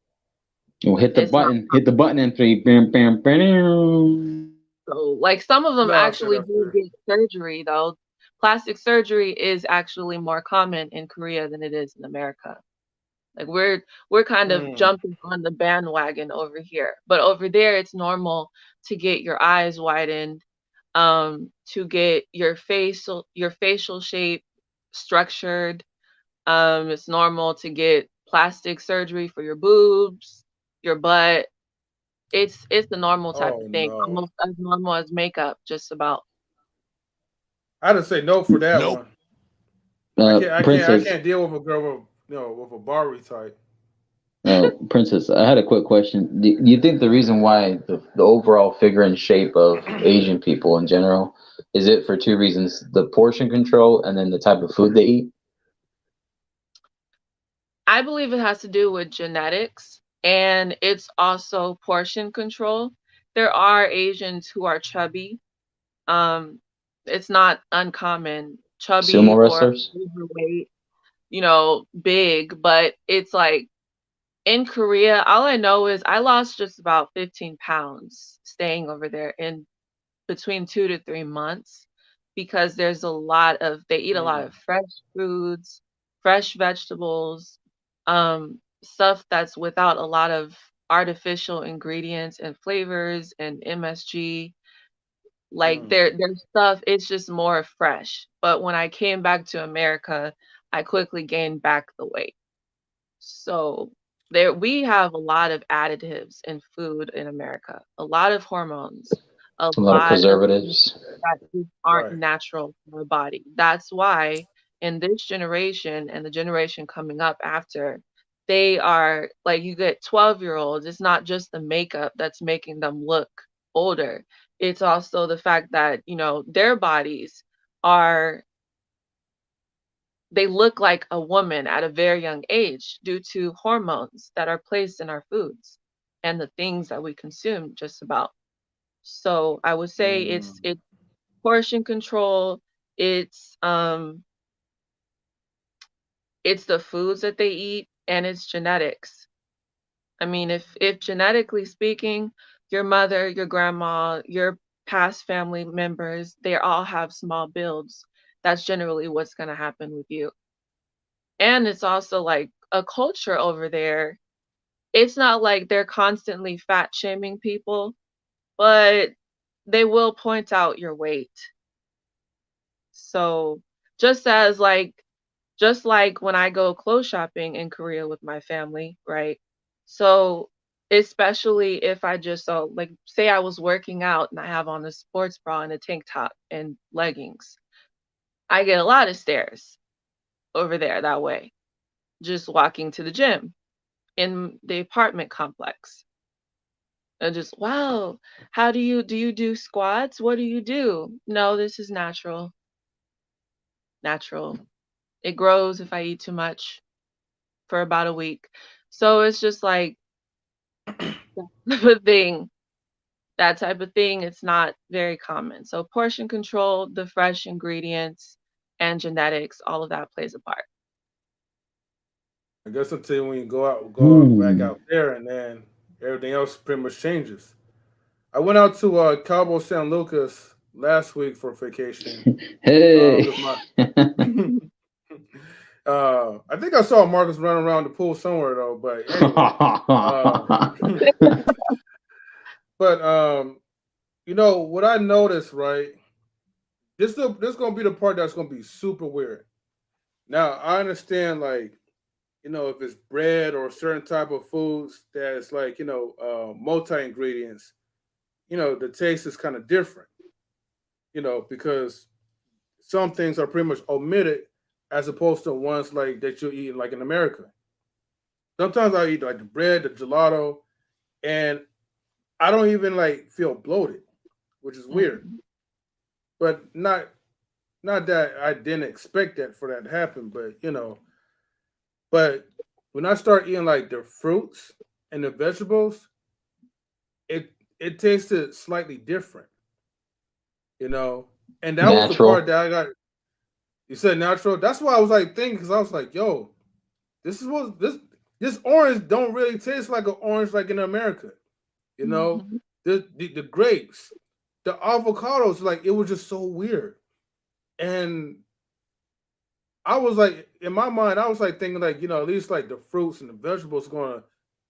Well, hit the It's not button. Hit the button and three. Bam, bam, bam. so like some of them No, I said actually that's do fair. get surgery though. Plastic surgery is actually more common in Korea than it is in America. Like we're kind of Mm. jumping on the bandwagon over here. But over there it's normal to get your eyes widened, to get your facial shape structured. It's normal to get plastic surgery for your boobs, your butt. It's the normal type Oh of thing, no. almost as normal as makeup, just about. I didn't say no for that Nope. one. I Princess, can't deal with a girl with with a Barbie type. Princess, I had a quick question. Do you think the reason why the overall figure and shape of Asian people in general is it for two reasons: the portion control and then the type of food they eat? I believe it has to do with genetics and it's also portion control. There are Asians who are chubby. Um, it's not uncommon, Sumo chubby or wrestlers? overweight, big, but it's like in Korea, all I know is I lost just about 15 pounds staying over there in between 2 to 3 months because they eat a lot Mm. of fresh foods, fresh vegetables, stuff that's without a lot of artificial ingredients and flavors and MSG. Like Mm. their stuff, it's just more fresh. But when I came back to America, I quickly gained back the weight. So there we have a lot of additives in food in America, a lot of hormones. a A lot of lot of things preservatives. that just aren't Right. natural for our body. That's why in this generation and the generation coming up after, they are like, you get 12-year-olds, it's not just the makeup that's making them look older. It's also the fact that, their bodies are they look like a woman at a very young age due to hormones that are placed in our foods and the things that we consume just about. So I would say Mm. it's portion control, it's the foods that they eat, and it's genetics. I mean, if genetically speaking, your mother, your grandma, your past family members, they all have small builds. That's generally what's going to happen with you. And it's also like a culture over there. It's not like they're constantly fat shaming people, but they will point out your weight. So just as like just like when I go clothes shopping in Korea with my family, right? So especially if I just so like say I was working out and I have on a sports bra and a tank top and leggings, I get a lot of stares over there that way, just walking to the gym in the apartment complex. And just, wow, how do you do squats? What do you do? No, this is natural. Natural. It grows if I eat too much for about a week. So it's just like that type of thing. That type of thing, it's not very common. So portion control, the fresh ingredients, and genetics, all of that plays a part. I guess until when you back Hmm. out there, and then everything else pretty much changes. I went out to Cabo San Lucas last week for vacation Hey. because my I think I saw Marcus running around the pool somewhere though. But anyway, uh, but what I noticed, right? This gonna be the part that's gonna be super weird. Now I understand, like, if it's bread or certain type of foods that's like, multi ingredients, the taste is kind of different, because some things are pretty much omitted as opposed to ones like that you eat like in America. Sometimes I eat like the bread, the gelato, and I don't even like feel bloated, which is weird. Mhm. But not that I didn't expect that for that to happen, but but when I start eating like the fruits and the vegetables, it tasted slightly different, you know. And that was the part Natural. that I got. You said natural. That's why I was like thinking, because I was like, yo, this orange don't really taste like an orange like in America, you know. Mhm. The grapes, the avocados, like it was just so weird. And I was like, in my mind, I was like thinking like, at least like the fruits and the vegetables gonna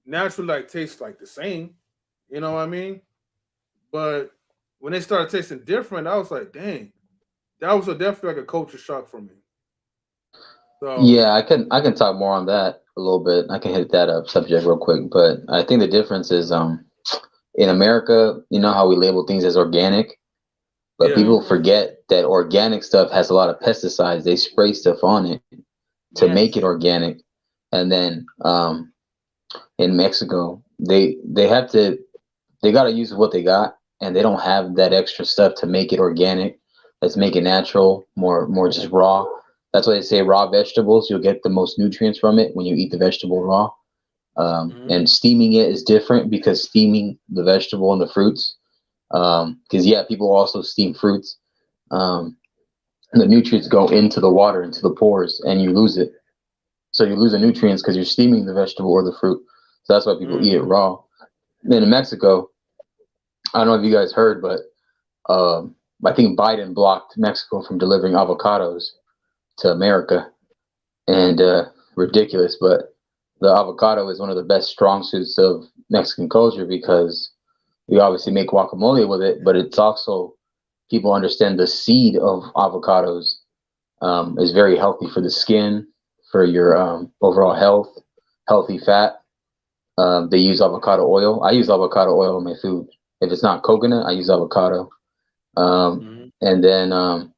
naturally like taste like the same. You know what I mean? But when they started tasting different, I was like, dang, that was definitely like a culture shock for me. So Yeah, I can talk more on that a little bit. I can hit that up subject real quick, but I think the difference is in America, you know how we label things as organic, but yeah, people Mhm. forget that organic stuff has a lot of pesticides. They spray stuff on it to make Yes. it organic. And then in Mexico, they got to use what they got, and they don't have that extra stuff to make it organic. Let's make it natural, more just raw. That's why they say raw vegetables. You'll get the most nutrients from it when you eat the vegetable raw. hmm And steaming it is different because steaming the vegetable and the fruits. Because yeah, people also steam fruits. Um, the nutrients go into the water, into the pores, and you lose it. So you lose the nutrients because you're steaming the vegetable or the fruit. So that's why people eat it hmm raw. Then in Mexico, I don't know if you guys heard, but I think Biden blocked Mexico from delivering avocados to America, and ridiculous. But the avocado is one of the best strong suits of Mexican culture because we obviously make guacamole with it, but it's also people understand the seed of avocados is very healthy for the skin, for your overall health, healthy fat. They use avocado oil. I use avocado oil in my food. If it's not coconut, I use avocado. And then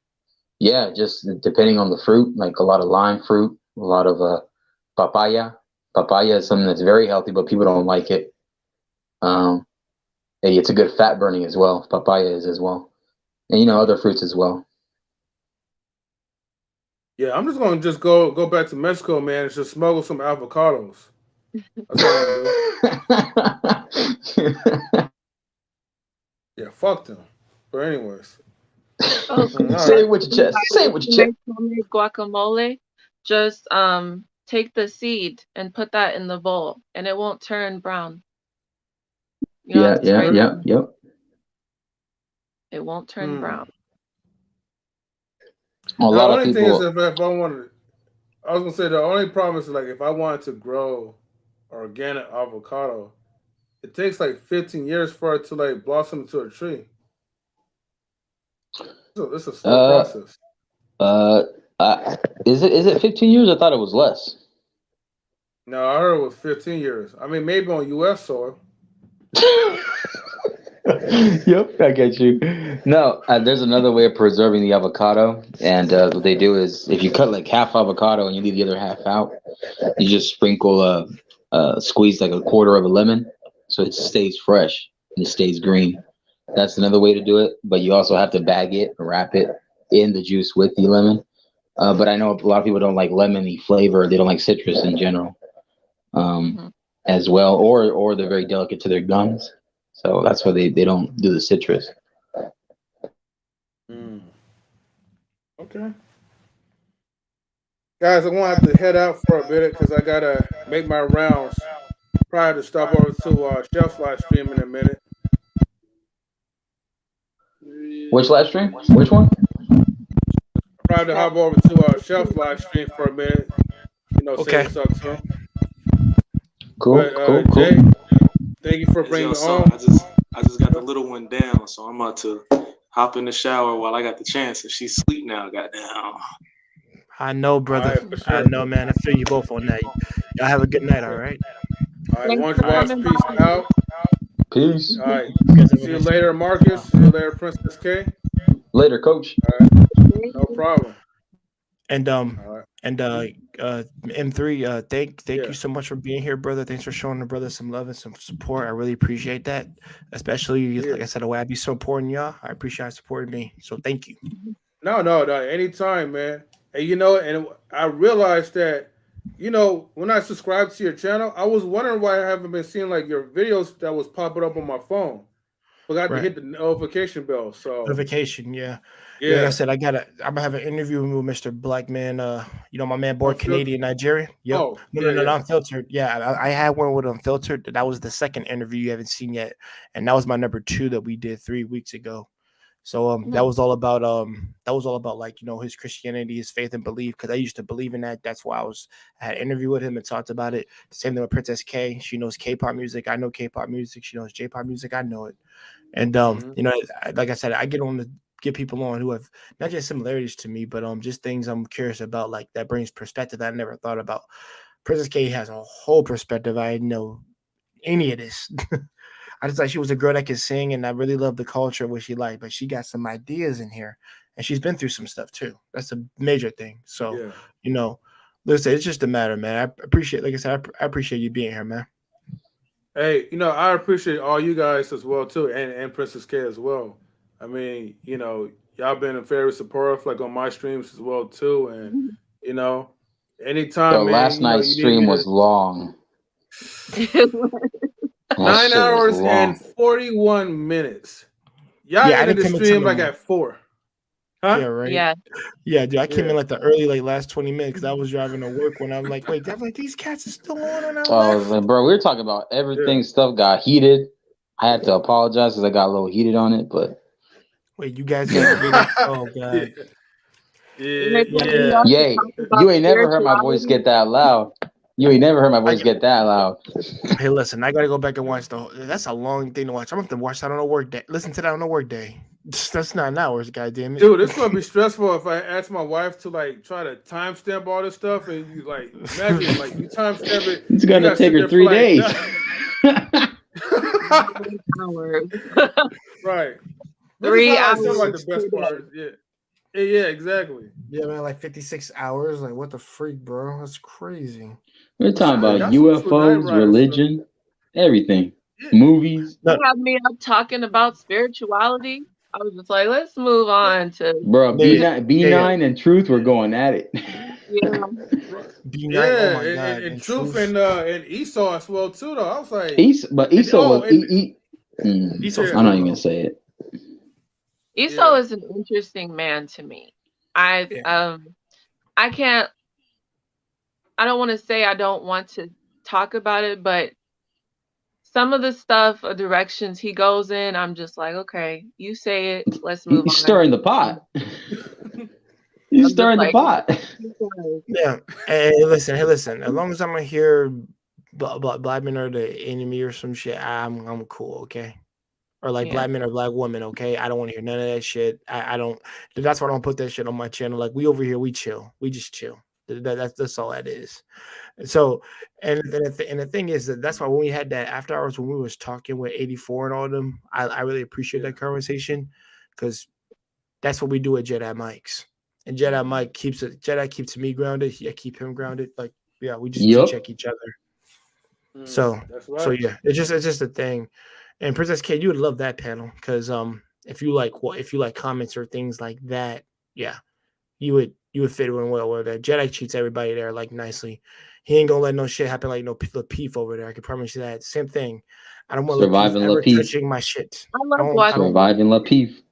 yeah, just depending on the fruit, like a lot of lime fruit, a lot of papaya. Papaya is something that's very healthy, but people don't like it. It's a good fat burning as well. Papaya is as well, and other fruits as well. Yeah, I'm just gonna go back to Mexico, man, and just smuggle some avocados. That's what I'm gonna do. Yeah, fuck them. But anyways, say it with your chest. Say it with your chest. Guacamole. Just take the seed and put that in the bowl, and it won't turn brown. Yep. It won't turn brown. A lot of only people. thing is if I wanted, I was gonna say the only problem is like if I wanted to grow organic avocado, it takes like 15 years for it to like blossom into a tree. So it's a slow process. Is it 15 years? I thought it was less. No, I heard it was 15 years. I mean, maybe on U.S. soil. Yep, I get you. No, there's another way of preserving the avocado, and what they do is if you cut like half avocado and you leave the other half out, you just sprinkle squeeze like a quarter of a lemon, so it stays fresh and it stays green. That's another way to do it, but you also have to bag it, wrap it in the juice with the lemon. But I know a lot of people don't like lemony flavor; they don't like citrus in general, as well, or they're very delicate to their gums. So that's why they don't do the citrus. Okay. Guys, I'm going to have to head out for a bit because I got to make my rounds prior to stop over to Chef's live stream in a minute. Which live stream? Which one? Prior to hop over to Chef's live stream for a minute. Okay. Say what's up to him. Cool, But, cool. Jay, thank you for bringing it on. I just got the little one down, so I'm about to hop in the shower while I got the chance, and she's asleep now. Goddamn. I know, brother. Right, sure. I know, man. I feel you both on that. Y'all have a good night, all right? All right, Wonder Watch, peace out. Peace. All right, see you later, Marcus. See you later, Princess K. Later, Coach. All right, no problem. And All right. M3, thank you so much for being here, brother. Thanks for showing the brother some love and some support. I really appreciate that. Especially like I said, the way I be supporting y'all. I appreciate you supporting me. So thank you. No, anytime, man. And and I realized that, when I subscribed to your channel, I was wondering why I haven't been seeing like your videos that was popping up on my phone. Forgot to hit the notification bell. So notification, yeah. Like I said, I'm gonna have an interview with Mr. Blackman. My man, born Canadian, Nigerian. Yep. Oh, No, unfiltered. Yeah, I had one with unfiltered. That was the second interview you haven't seen yet, and that was my number 2 that we did 3 weeks ago. So that was all about like his Christianity, his faith and belief, because I used to believe in that. That's why I had an interview with him and talked about it. The same thing with Princess K. She knows K-pop music. I know K-pop music. She knows J-pop music. I know it. And like I said, I get on to get people on who have not just similarities to me, but just things I'm curious about, like that brings perspective that I never thought about. Princess K has a whole perspective. I didn't know any of this. I just like she was a girl that could sing, and I really love the culture of what she liked, but she got some ideas in here, and she's been through some stuff too. That's a major thing. So, listen, it's just a matter, man. I appreciate, like I said, I appreciate you being here, man. Hey, I appreciate all you guys as well too, and Princess K as well. I mean, y'all been very supportive, like on my streams as well too, and anytime. The last night's stream was long. 9 hours and 41 minutes. Y'all ended the stream like at 4. Huh? Yeah, right. Yeah, dude. I came in like the early, like last 20 minutes because I was driving to work when I'm like, wait, these cats are still on. And bro, we were talking about everything. Stuff got heated. I had to apologize because I got a little heated on it, but wait, you guys got heated? Oh god. Yeah. Yay, you ain't never heard my voice get that loud. You ain't never heard my voice get that loud. Hey, listen, I gotta go back and watch that's a long thing to watch. I'm gonna have to watch that on a work day. Listen to that on a work day. That's 9 hours, goddamn it. Dude, it's gonna be stressful if I ask my wife to like try to timestamp all this stuff, and you like imagine like you timestamp it. It's gonna take her 3 days. hours. Right. Which is 3 how I feel like hours the best per day. part. Yeah, exactly. Yeah, man, like 56 hours. Like, what the freak, bro? That's crazy. We're talking about That's some true night UFOs, rider stuff. religion, everything, Yeah. movies. You have me up talking about spirituality. I was just like, let's move on to Bro, Yeah. B9 and Truth were going at it. yeah. B9, Yeah, oh my god. and Truth and Esau as well too. Though I was like, But Esau was Esau's I'm not cool, even though. gonna say it. Esau is an interesting man to me. I don't want to say I don't want to talk about it, but some of the stuff or directions he goes in, I'm just like, okay, you say it, let's move He's on. stirring the pot. He's stirring the pot. Yeah. Hey, listen. As long as I'm gonna hear black men are the enemy or some shit, I'm cool. Okay. Or like black men or black women. Okay. I don't want to hear none of that shit. I don't. That's why I don't put that shit on my channel. Like we over here, we chill. We just chill. That's all that is. So, and the thing is that's why when we had that after hours when we was talking with 84 and all of them, I really appreciate that conversation because that's what we do at Jedi Mics. And Jedi Mike keeps me grounded. I keep him grounded. Like, yeah, we just check each other. So yeah, it's just a thing. And Princess K, you would love that panel because if you like comments or things like that, yeah, you would fit in well with that. Jedi treats everybody there like nicely. He ain't gonna let no shit happen like no Lapeef over there. I can promise you that. Same thing. I don't want Surviving Lapeef ever Lapeef. touching my shit. I love watching Surviving Lapeef.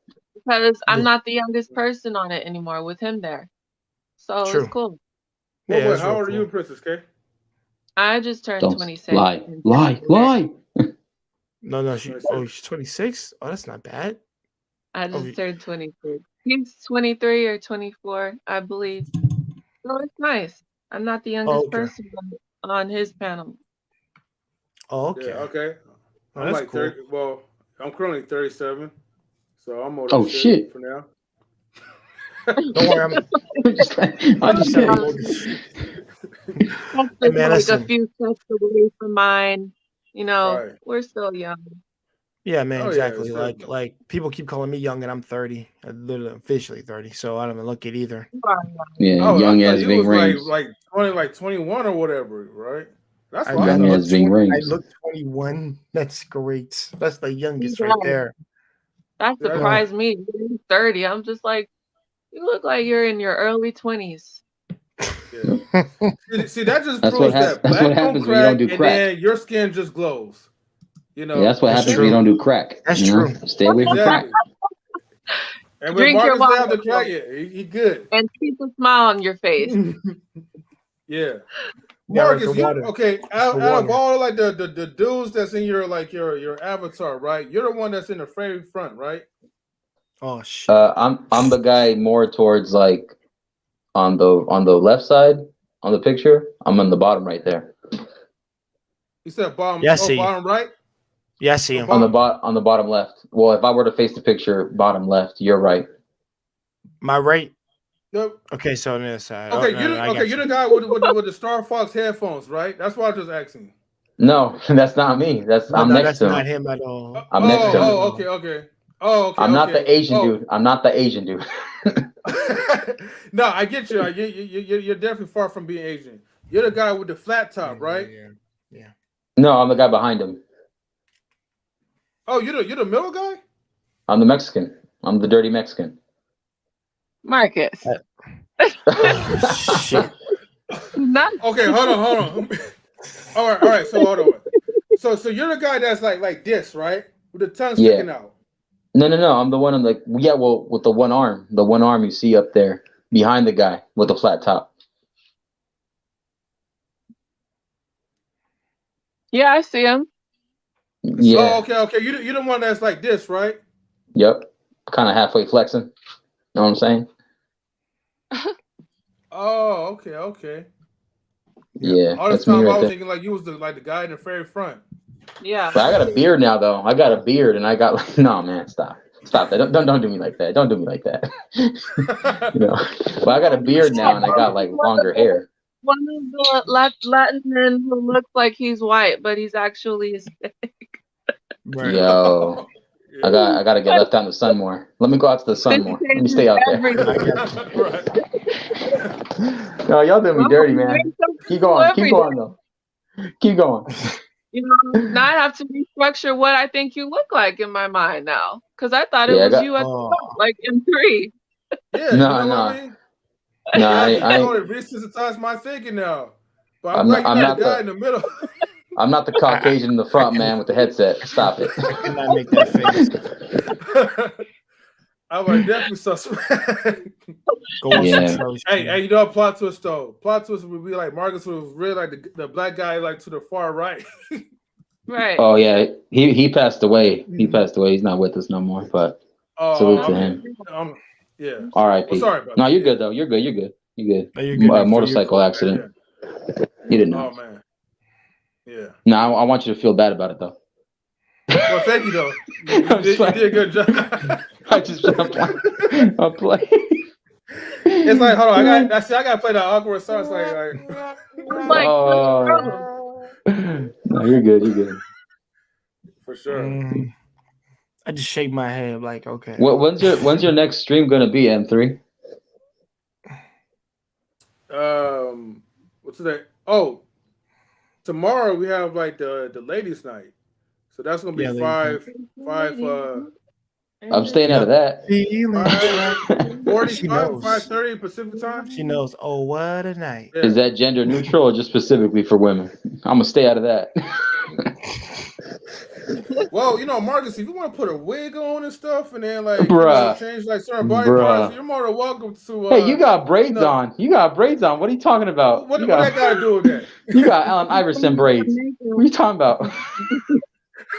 because I'm not the youngest person on it anymore with him there. So it's cool. Well, wait, how old are you, Princess K? I just turned 26. Lie. No, she's 26? Oh, that's not bad. I just turned 26. He's 23 or 24, I believe. So it's nice. I'm not the youngest person on his panel. Oh, okay. Yeah, okay. Oh, I'm that's like cool. 30. Well, I'm currently 37, so I'm older. Oh shit! For now. Don't worry, I'm just kidding. Hey, man, like a few steps away from mine. You know, Right. we're still young. Yeah, man, Oh, exactly. yeah, like people keep calling me young and I'm 30. I'm literally officially 30, so I don't even look it either. Yeah, young as Ving Rhames. Like 21 or whatever, right? That's I young as Ving Rhames. I look 21. That's great. That's the youngest right there. That surprised me. You're 30. I'm just like, you look like you're in your early 20s. Yeah. See, that just That's proves what that that's what happens when you don't do and crack. then your skin just glows. You know, Yeah, that's what happens when you don't do crack. That's you know? true. Stay away from crack. And when Drink your Marcus water. down the crack, he good. And keep a smile on your face. Yeah. Yeah, Marcus, like the water. okay, out The of water. all like the dudes that's in your avatar, right? You're the one that's in the very front, right? Oh shit. I'm the guy more towards like on the left side on the picture. I'm on the bottom right there. You said bottom. Yeah, I see. Bottom right. Yeah, I see him. On the bottom left. Well, if I were to face the picture, bottom left. You're right. My right. Nope. Okay, so on the other side. Okay, Oh, you're the guy with the Star Fox headphones, right? That's why I was just asking. No, that's not me. I'm next to him. That's not him at all. I'm next to him. Okay. Oh, okay. I'm not the Asian dude. I'm not the Asian dude. No, I get you. You're definitely far from being Asian. You're the guy with the flat top, right? Yeah. No, I'm the guy behind him. Oh, you're the middle guy? I'm the Mexican. I'm the dirty Mexican. Marcus. Shit. Okay, hold on. All right. So hold on. So you're the guy that's like this, right? With the tongue sticking out. No. I'm the one on with the one arm. The one arm you see up there behind the guy with the flat top. Yeah, I see him. Yeah. Oh, okay. You're the one that's like this, right? Yep. Kind of halfway flexing. Know what I'm saying? Oh, okay. Yeah. All this that's me time right I was there. thinking like you was the guy in the very front. Yeah. But I got a beard now, though. I got a beard, and I got like, no, man, stop that. Don't do me like that. Don't do me like that. You know. But I got a beard now, and I got like longer hair. One of the Latin men who looks like he's white, but he's actually Hispanic. Right. Yo, I gotta get left out in the sun more. Let me go out to the sun more. Let me stay out there. Right. No, y'all doing me dirty, man. Keep going though. Keep going. You know, now I have to restructure what I think you look like in my mind now, because I thought it Yeah, I was got- you at Oh. the top, like in 3. Yeah, No, you know no. what I mean? No, Yeah, I you ain't. only resensitized my thinking now. But I'm I'm glad not- you're I'm not the not guy the- in the middle. I'm not the Caucasian in the front, man, with the headset. Stop it. I cannot make that face. I was definitely suspect. Go on Yeah. some show. Hey, you know, plot twist though. Plot twist would be like Marcus was really like the black guy, like to the far right. Right. Oh yeah, he passed away. He passed away. He's not with us no more. But salute to him. Yeah. R.I.P. Well, sorry about No, that. you're good though. You're good. You're good. You're good. No, you're good, Nick. Motorcycle You're accident. You didn't know. Oh man. Yeah. No, I want you to feel bad about it though. Well, thank you though. You did a good job. I'm playing. It's like, hold on, I gotta play that awkward song. It's like Oh. No, you're good. You're good. for sure. I just shake my head like, okay. When's your next stream gonna be, M3? What's today? Oh, tomorrow we have like the ladies' night, so that's gonna be Yeah, five. I'm staying out of that. 45, knows. 5:30 Pacific time. She knows. Oh, what a night. Yeah. Is that gender neutral or just specifically for women? I'm gonna stay out of that. Well, you know, Marcus, if you want to put a wig on and stuff, and then like change like certain body parts, you're more than welcome to. Hey, you got braids on. You got braids on. What are you talking about? What that got to do with that? You got Allen Iverson braids. What are you talking about?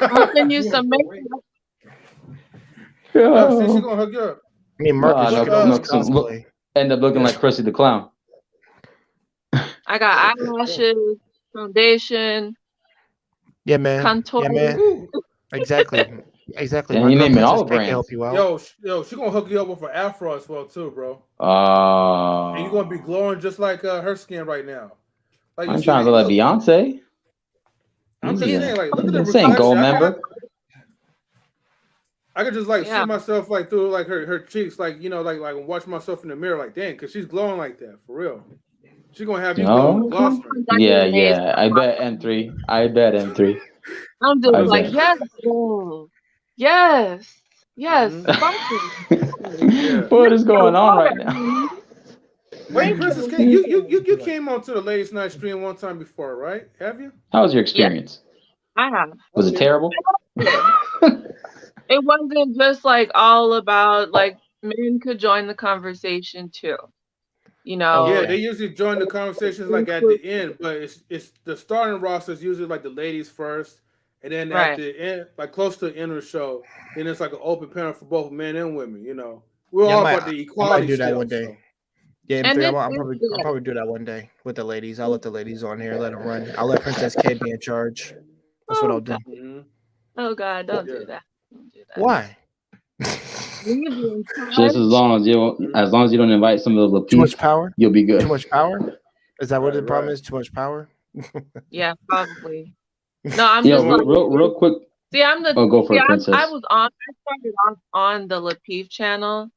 I'll send you some makeup. Oh, see, she's gonna hook you up. I mean, Marcus, you could always cosplay. End up looking like Krusty the Clown. I got eyelashes, foundation, Yeah, man. contour. Yeah, man. Exactly. And you naming all the brands. Help you out. Yo, she gonna hook you up with an afro as well too, bro. And you're gonna be glowing just like her skin right now. Like I'm trying to look like Beyonce. I'm just saying, like, look at the This ain't gold reflection. member. I could just like see myself like through like her cheeks, like you know, like watch myself in the mirror, like dang, because she's glowing like that for real. She's gonna have you glowing gloss. Yeah. I bet M3. I'm just like, yes, girl. Yes. What is going on right now? Wait, Princess K, you came on to the ladies' night stream one time before, right? Have you? How was your experience? I have. Was it terrible? It wasn't just like all about like men could join the conversation too. You know. Yeah, they usually join the conversations like at the end, but it's the starting roster is usually like the ladies first, and then at the end, like close to the end of the show, then it's like an open panel for both men and women. You know, we're all about the equality. I might do that still, one day. So. Yeah, I'll probably do that one day with the ladies. I'll let the ladies on here, let them run. I'll let Princess K be in charge. That's what I'll do. Oh God, don't do that. Why? Just as long as you don't invite some of the too much power, you'll be good. Too much power? Is that what the problem is? Too much power? Yeah, probably. No, I'm just like, real quick. See, I'm the. Go for it, Princess. I started off on the Lapeef channel,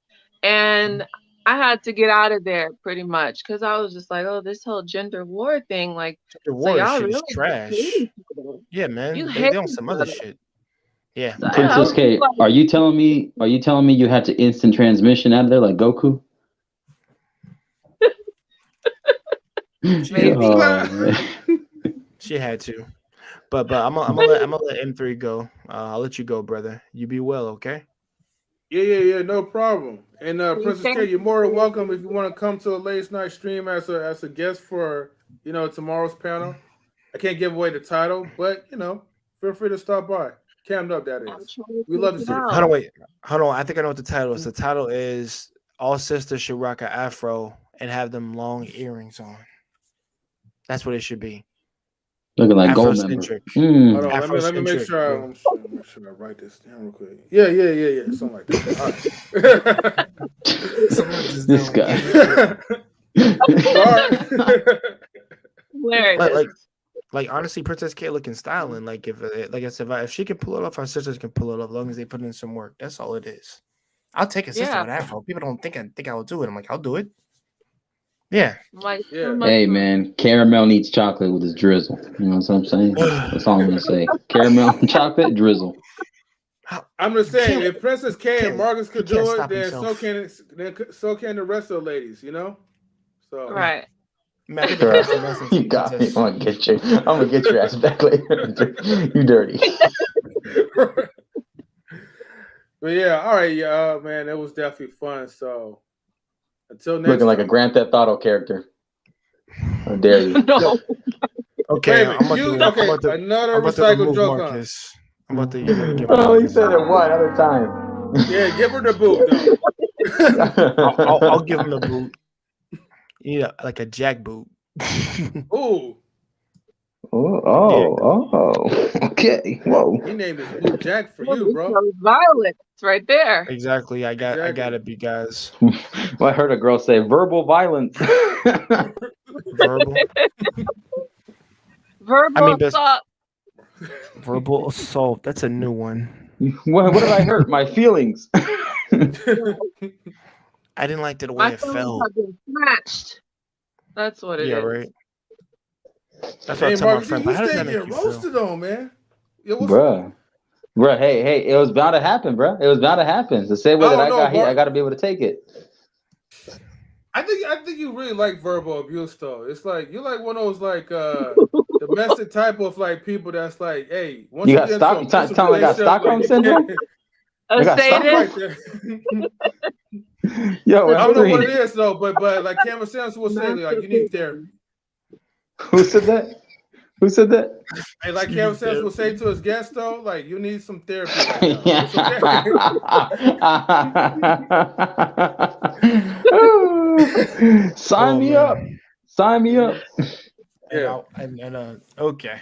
and I had to get out of there pretty much because I was just like, oh, this whole gender war thing, like, the war y'all shit is really trash. Yeah, man. They on some other shit. Yeah. So, Princess K, are you telling me you had to instant transmission out of there like Goku? She had to. But I'm gonna let M3 go. I'll let you go, brother. You be well, okay? Yeah, no problem. And Princess K, you're more than welcome if you want to come to a ladies' night stream as a guest for tomorrow's panel. I can't give away the title, but feel free to stop by. Cammed up, that is. We love to see it. Hold on. I think I know what the title is. The title is All Sisters Should Rock an Afro and Have Them Long Earrings On. That's what it should be. Looking like gold member. Hold on, let me make sure I write this down real quick. Yeah. Something like that. All right. This guy. Like honestly, Princess K looking styling. Like like I said, if she can pull it off, our sisters can pull it off, as long as they put in some work. That's all it is. I'll take a sister Yeah. with afro. People don't think I will do it. I'm like, I'll do it. Yeah. Like Yeah. so much Hey fun. man, caramel needs chocolate with his drizzle. You know what I'm saying? That's all I'm gonna say. Caramel and chocolate drizzle. I'm just saying, Can't- if Princess K and can't- Marcus could he can't do it, stop then himself. so can the rest of the ladies, you know. So Right. Man, I think the Bruh, fashion lessons you got me. princess. I'm gonna get your ass back later. You dirty. But yeah, all right, yeah, man, it was definitely fun. So until next Looking like a time. Grand Theft Auto character. How dare you? No. Okay, Wait a I'm minute, about to another I'm about to recycled remove joke, huh? Marcus. I'm about to give Oh, he Marcus. said it one other time. Yeah, give her the boot though. I'll give him the boot. Yeah, like a jack boot. Ooh, Okay. Whoa. he named his boot Jack for you, bro. Violence right there. Exactly. I Exactly. gotta be guys. Well, I heard a girl say verbal violence. Verbal. Verbal but assault. verbal assault. That's a new one. What did I hurt? My feelings. I didn't like the way My it feelings felt. have been snatched. That's what it is. Yeah, right. That's what I Hey, tell my Marcus, friend. you But how does stay that make getting you feel? roasted on, man. Yeah, what's Bruh, hey, it was bound to happen, bruh. It was bound to happen. The same way that I got hit, I got to be able to take it. I think you really like verbal abuse though. It's like you're like one of those like domestic type of like people that's like, hey, once You you got get Stock- into a you telling me I got relationship, Stockholm you syndrome? can't- A I got sadist. Yo, I don't know what F3. it is though, but like Cameron Sands will say, like you need therapy. Who said that? Who said that? And like Cameron Sands will say to his guests though, like you need some therapy right now. Yeah. It's okay. Sign me up. Sign me up. Yeah. Okay.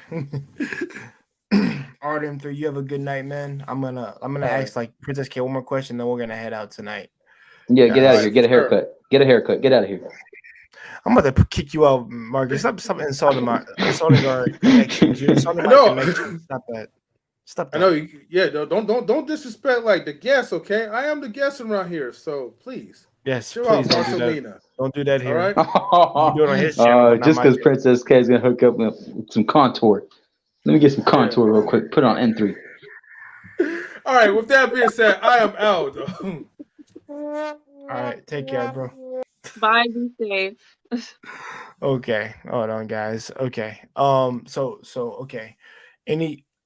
RM3, you have a good night, man. I'm gonna ask like Princess K one more question, then we're gonna head out tonight. Yeah, get out of here. Get a Sure. haircut. Get a haircut. Get out of here. I'm about to kick you out, Marcus. Stop insulting our connections. You're insulting my No. connections. Stop that. Stop that. I know. Yeah. Don't disrespect like the guests. Okay, I am the guest around here, so please. Yes, Chill please out, don't do that. Marcelina. Don't do that All here. right. You do it on his channel, but not Just my because channel. Princess K is gonna hook up with some contour. Let me get some contour real quick. Put it on N3. All right. With that being said, I am out. All right, take care, bro. Bye. Be safe. Okay, hold on, guys. Okay, so okay,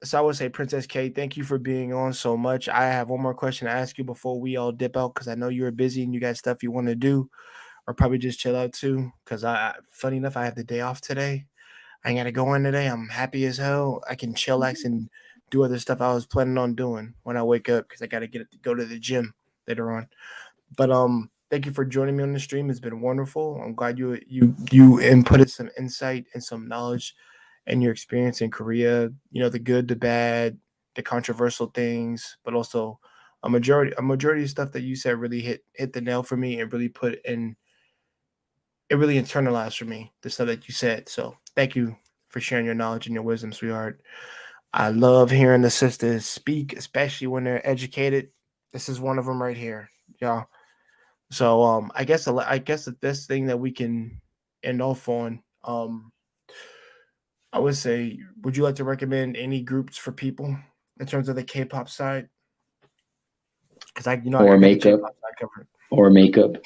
so I would say Princess K, thank you for being on so much. I have one more question to ask you before we all dip out because I know you're busy and you got stuff you want to do, or probably just chill out too. Because funny enough, I have the day off today. I ain't gotta go in today. I'm happy as hell. I can chillax and do other stuff I was planning on doing when I wake up because I gotta go to the gym later on. But thank you for joining me on the stream. It's been wonderful. I'm glad you inputted some insight and some knowledge and your experience in Korea. You know, the good, the bad, the controversial things, but also a majority of stuff that you said really hit the nail for me and really it really internalized for me, the stuff that you said. So thank you for sharing your knowledge and your wisdom, sweetheart. I love hearing the sisters speak, especially when they're educated. This is one of them right here, y'all. So I guess the best thing that we can end off on, I would say, would you like to recommend any groups for people in terms of the K-pop side? Because I got the makeup. K-pop side covered. Or makeup.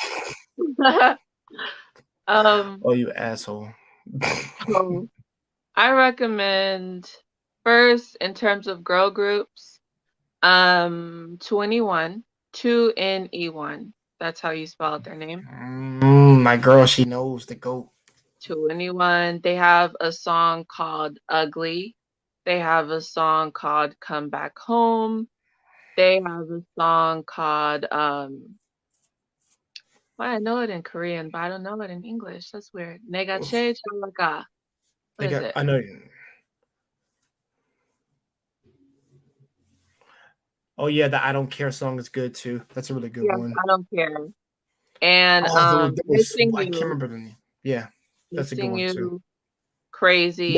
Oh, you asshole. So I recommend first in terms of girl groups, 21, 2NE1. That's how you spell out their name. My girl, she knows the GOAT. 2NE1. They have a song called Ugly. They have a song called Come Back Home. They have a song called well, I know it in Korean, but I don't know it in English. That's weird. Nega che chalaga. What is it? I know. Oh yeah, the I Don't Care song is good too. That's a really good one. I don't care. And I Missing can't You. remember the name. Yeah, that's a good one too. Crazy.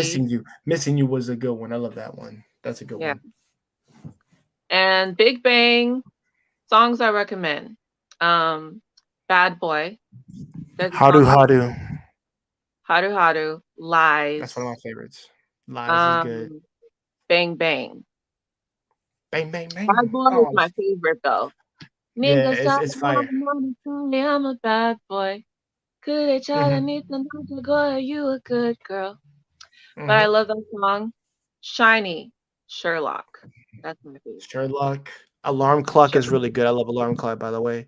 Missing you was a good one. I love that one. That's a good Yeah. one. And Big Bang songs I recommend. Bad Boy. There's a song called Haru, Lies. That's one of my favorites. Lies is good. Bang Bang. Bang bang bang. Bad Boy is my favorite though. Yeah, Nigga it's fire. I'm a bad boy. Could you a good girl. But I love that song. Shinee, Sherlock. That's my favorite. Sherlock. Alarm Clock is really good. I love Alarm Clock, by the way.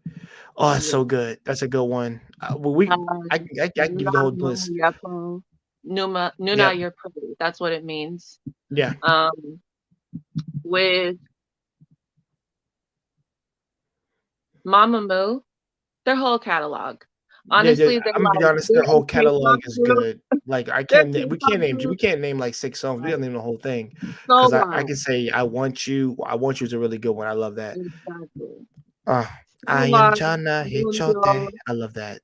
Oh, it's so good. That's a good one. I can give you the whole list. Nuna, Yep. you're pretty. That's what it means. Yeah. With Mamamoo, their whole catalog. Honestly, I'm gonna be honest. Their whole catalog is good. Like we can't name like 6 songs. We gotta name the whole thing. Because I can say I Want You is a really good one. I love that. Exactly. I am Chana Hichote. I love that.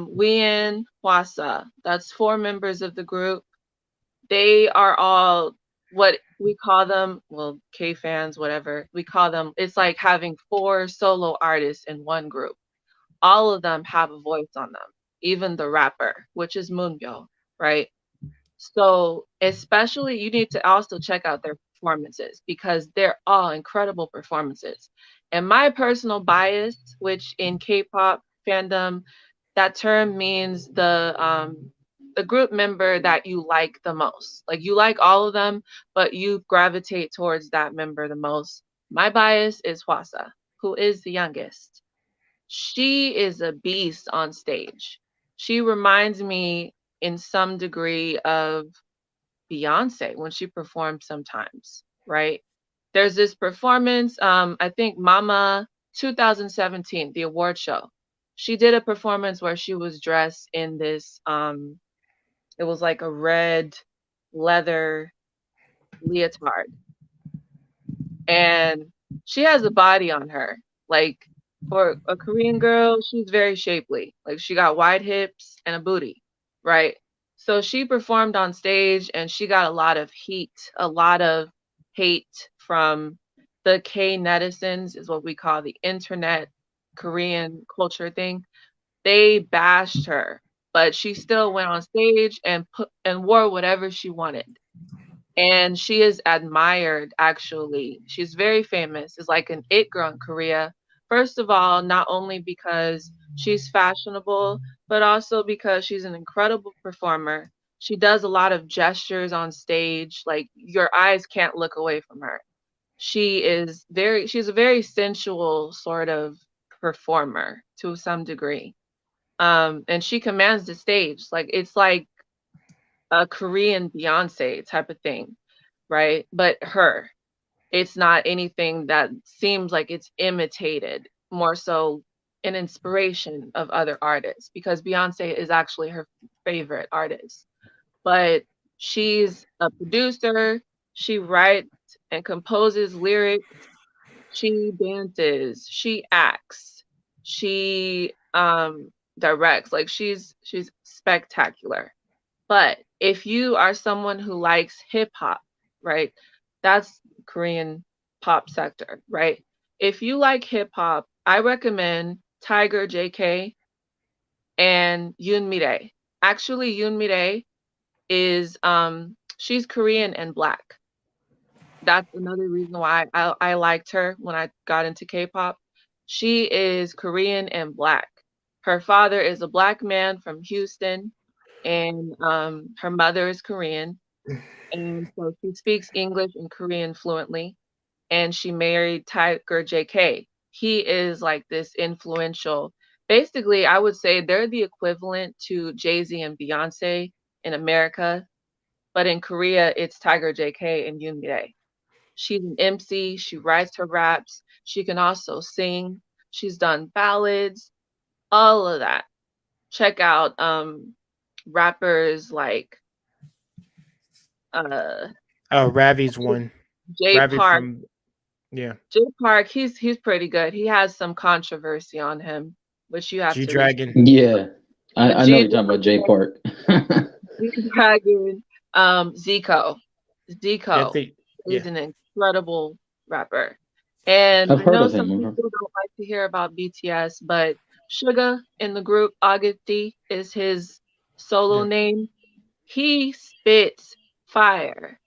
Wien, Hwasa. That's 4 members of the group. They are all what we call them, well, K fans, whatever. We call them, it's like having 4 solo artists in one group. All of them have a voice on them, even the rapper, which is Moonbyo, right? So especially you need to also check out their performances because they're all incredible performances. And my personal bias, which in K-pop fandom, that term means the group member that you like the most. Like you like all of them, but you gravitate towards that member the most. My bias is Hwasa, who is the youngest. She is a beast on stage. She reminds me in some degree of Beyonce when she performed sometimes, right? There's this performance, I think Mama 2017, the award show. She did a performance where she was dressed in this, it was like a red leather leotard. And she has a body on her. Like for a Korean girl, she's very shapely. Like she got wide hips and a booty, right? So she performed on stage and she got a lot of heat, a lot of hate from the K netizens, is what we call the internet Korean culture thing. They bashed her, but she still went on stage and wore whatever she wanted. And she is admired, actually. She's very famous. Is like an it girl in Korea. First of all, not only because she's fashionable, but also because she's an incredible performer. She does a lot of gestures on stage. Like your eyes can't look away from her. She's a very sensual sort of performer to some degree. And she commands the stage. Like it's like a Korean Beyonce type of thing, right? But it's not anything that seems like it's imitated, more so an inspiration of other artists because Beyonce is actually her favorite artist. But she's a producer, she writes and composes lyrics, she dances, she acts, she directs. Like she's spectacular. But if you are someone who likes hip hop, right? That's Korean pop sector, right? If you like hip hop, I recommend Tiger JK and Yoon Mi-rae. Actually, Yoon Mi-rae is she's Korean and black. That's another reason why I liked her when I got into K-pop. She is Korean and black. Her father is a black man from Houston, and her mother is Korean, and so she speaks English and Korean fluently. And she married Tiger JK. He is like this influential. Basically, I would say they're the equivalent to Jay-Z and Beyonce in America, but in Korea, it's Tiger JK and Yoon Mi-rae. She's an MC. She writes her raps. She can also sing. She's done ballads, all of that. Check out rappers like Ravi's one. Ravi Park. Yeah. J Park, he's pretty good. He has some controversy on him, which you have to G-Dragon. Yeah. I know you're talking about J Park. G-Dragon. Zico. Yeah, Zico yeah. is an incredible rapper. And I've I heard know of some him. people don't like to hear about BTS, but Suga in the group, Agati is his solo Yeah. name. He spits fire.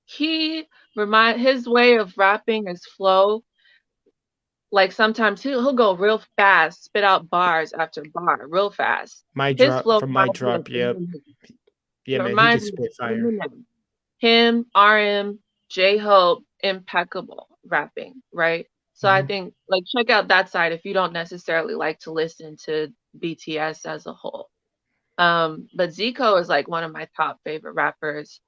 His way of rapping is flow. Like sometimes he'll go real fast, spit out bars after bar real fast. My His drop flow from my reminds me of drop. Yep. Eminem. Yeah, It man, he could reminds me spit of fire. Eminem. Him, RM, J-Hope, impeccable rapping, right? So I Mhm. think like check out that side if you don't necessarily like to listen to BTS as a whole. But Zico is like one of my top favorite rappers.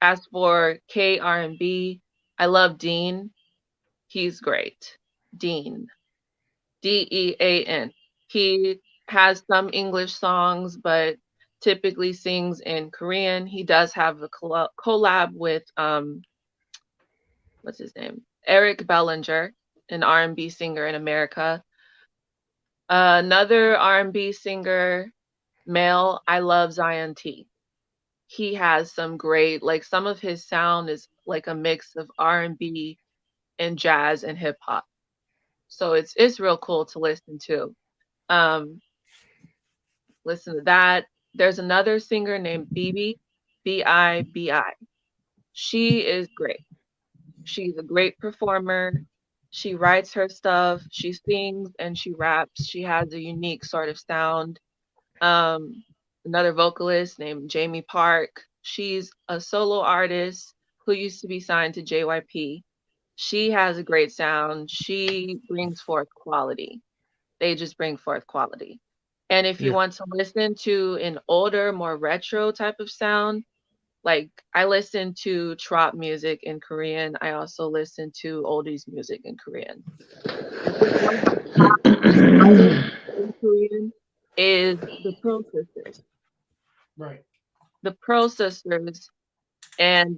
As for K R&B, I love Dean. He's great. Dean. Dean. He has some English songs, but typically sings in Korean. He does have a collab with what's his name? Eric Bellinger, an R&B singer in America. Another R&B singer, male, I love Zion T. He has some great, like some of his sound is like a mix of R&B and jazz and hip hop. So it's real cool to listen to. Um, Listen to that. There's another singer named Bibi, Bibi. She is great. She's a great performer. She writes her stuff, she sings and she raps. She has a unique sort of sound. Um, Another vocalist named Jamie Park. She's a solo artist who used to be signed to JYP. She has a great sound. She brings forth quality. They just bring forth quality. And if you Yeah. want to listen to an older, more retro type of sound, like I listen to trap music in Korean. I also listen to oldies music in Korean. I think one of my top artists in Korean is the Pearl Sisters. Right. The Pearl Sisters, and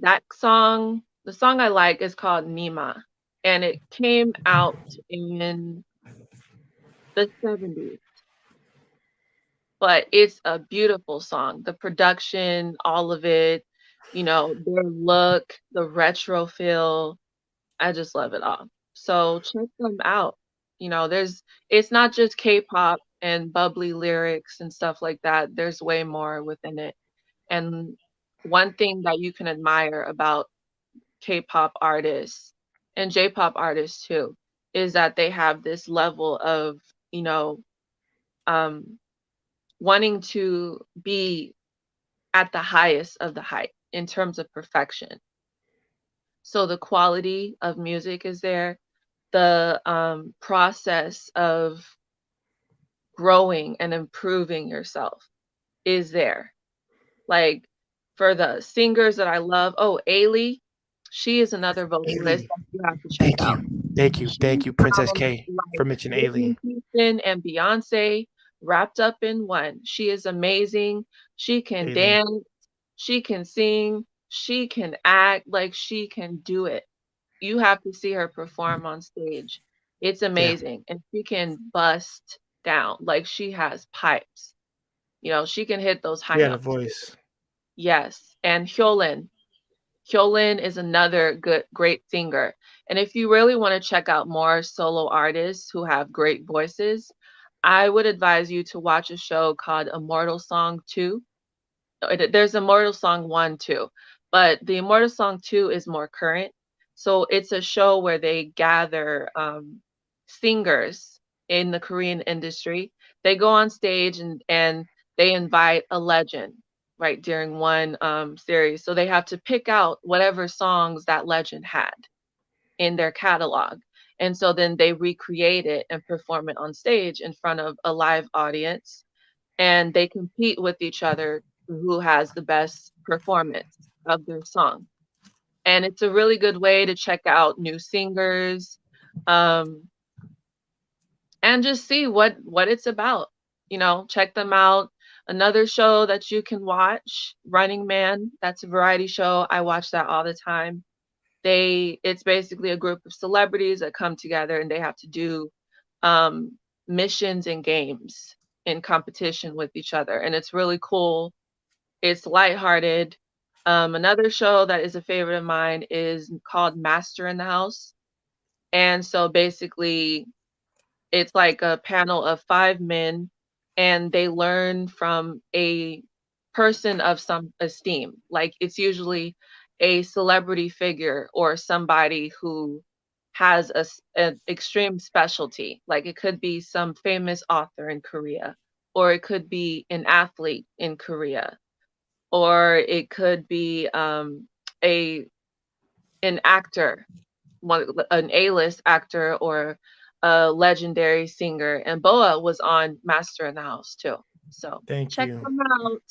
the song I like is called Nima, and it came out in the 70s. But it's a beautiful song. The production, all of it, their look, the retro feel, I just love it all. So check them out. It's not just K-pop and bubbly lyrics and stuff like that. There's way more within it. And one thing that you can admire about K-pop artists and J-pop artists too is that they have this level of, you know, um, wanting to be at the highest of the height in terms of perfection. So the quality of music is there. The process of growing and improving yourself is there. Like for the singers that I love, oh, Ailey, she is another vocalist Ailey. that you have to check Thank out. you. Thank you. She Thank you, Princess sounds K, for like mentioning Whitney Ailey. Houston and Beyonce wrapped up in one. She is amazing. She can Ailey. dance, she can sing, she can act, like she can do it. You have to see her perform on stage. It's Yeah. amazing. And she can bust down. Like she has pipes. She can hit those high Yeah, the notes. voice. Yes. And Hyolyn. Hyolyn is another great singer. And if you really want to check out more solo artists who have great voices, I would advise you to watch a show called Immortal Song 2. There's Immortal Song 1 too, but the Immortal Song 2 is more current. So it's a show where they gather singers in the Korean industry. They go on stage and they invite a legend, right, during one series. So they have to pick out whatever songs that legend had in their catalog. And so then they recreate it and perform it on stage in front of a live audience, and they compete with each other who has the best performance of their song. And it's a really good way to check out new singers, um, and just see what it's about. Check them out. Another show that you can watch, Running Man. That's a variety show. I watch that all the time. It's basically a group of celebrities that come together and they have to do missions and games in competition with each other, and it's really cool. It's lighthearted. Another show that is a favorite of mine is called Master in the House. And so basically, it's like a panel of 5 men, and they learn from a person of some esteem. Like it's usually a celebrity figure or somebody who has an extreme specialty. Like it could be some famous author in Korea, or it could be an athlete in Korea, or it could be a an actor, an A-list actor or a legendary singer. And Boa was on Master in the House too. So Thank check you. them out.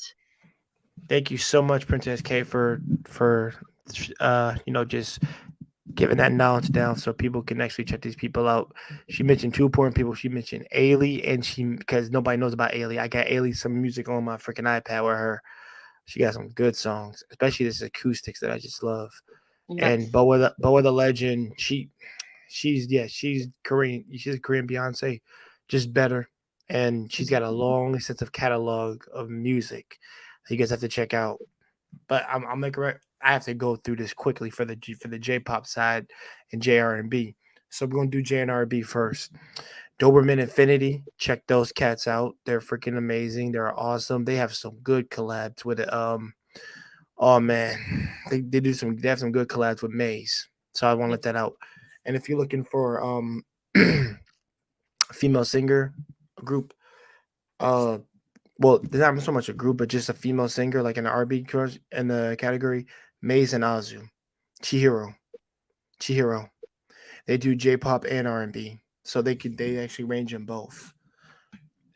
Thank you so much, Princess K, for just giving that knowledge down so people can actually check these people out. She mentioned two important people. She mentioned Ailey, and because nobody knows about Ailey. I got Ailey some music on my freaking iPad with her. She got some good songs, especially this acoustics that I just love. And Yes. Boa the legend, she's Korean. She's a Korean Beyonce, just better. And she's got a long extensive catalog of music that you guys have to check out. But I'll make it. I have to go through this quickly for the J-pop side and JR&B. So we're gonna do JR&B first. Doberman Infinity, check those cats out. They're freaking amazing. They're awesome. They have some good collabs with it. Oh man, they have some good collabs with Maze. So I want to let that out. And if you're looking for female singer group, well, there's not so much a group, but just a female singer, like in the RB course in the category, Maze and Azu, Chihiro, Chihiro. They do J-pop and R&B, so they actually range in both.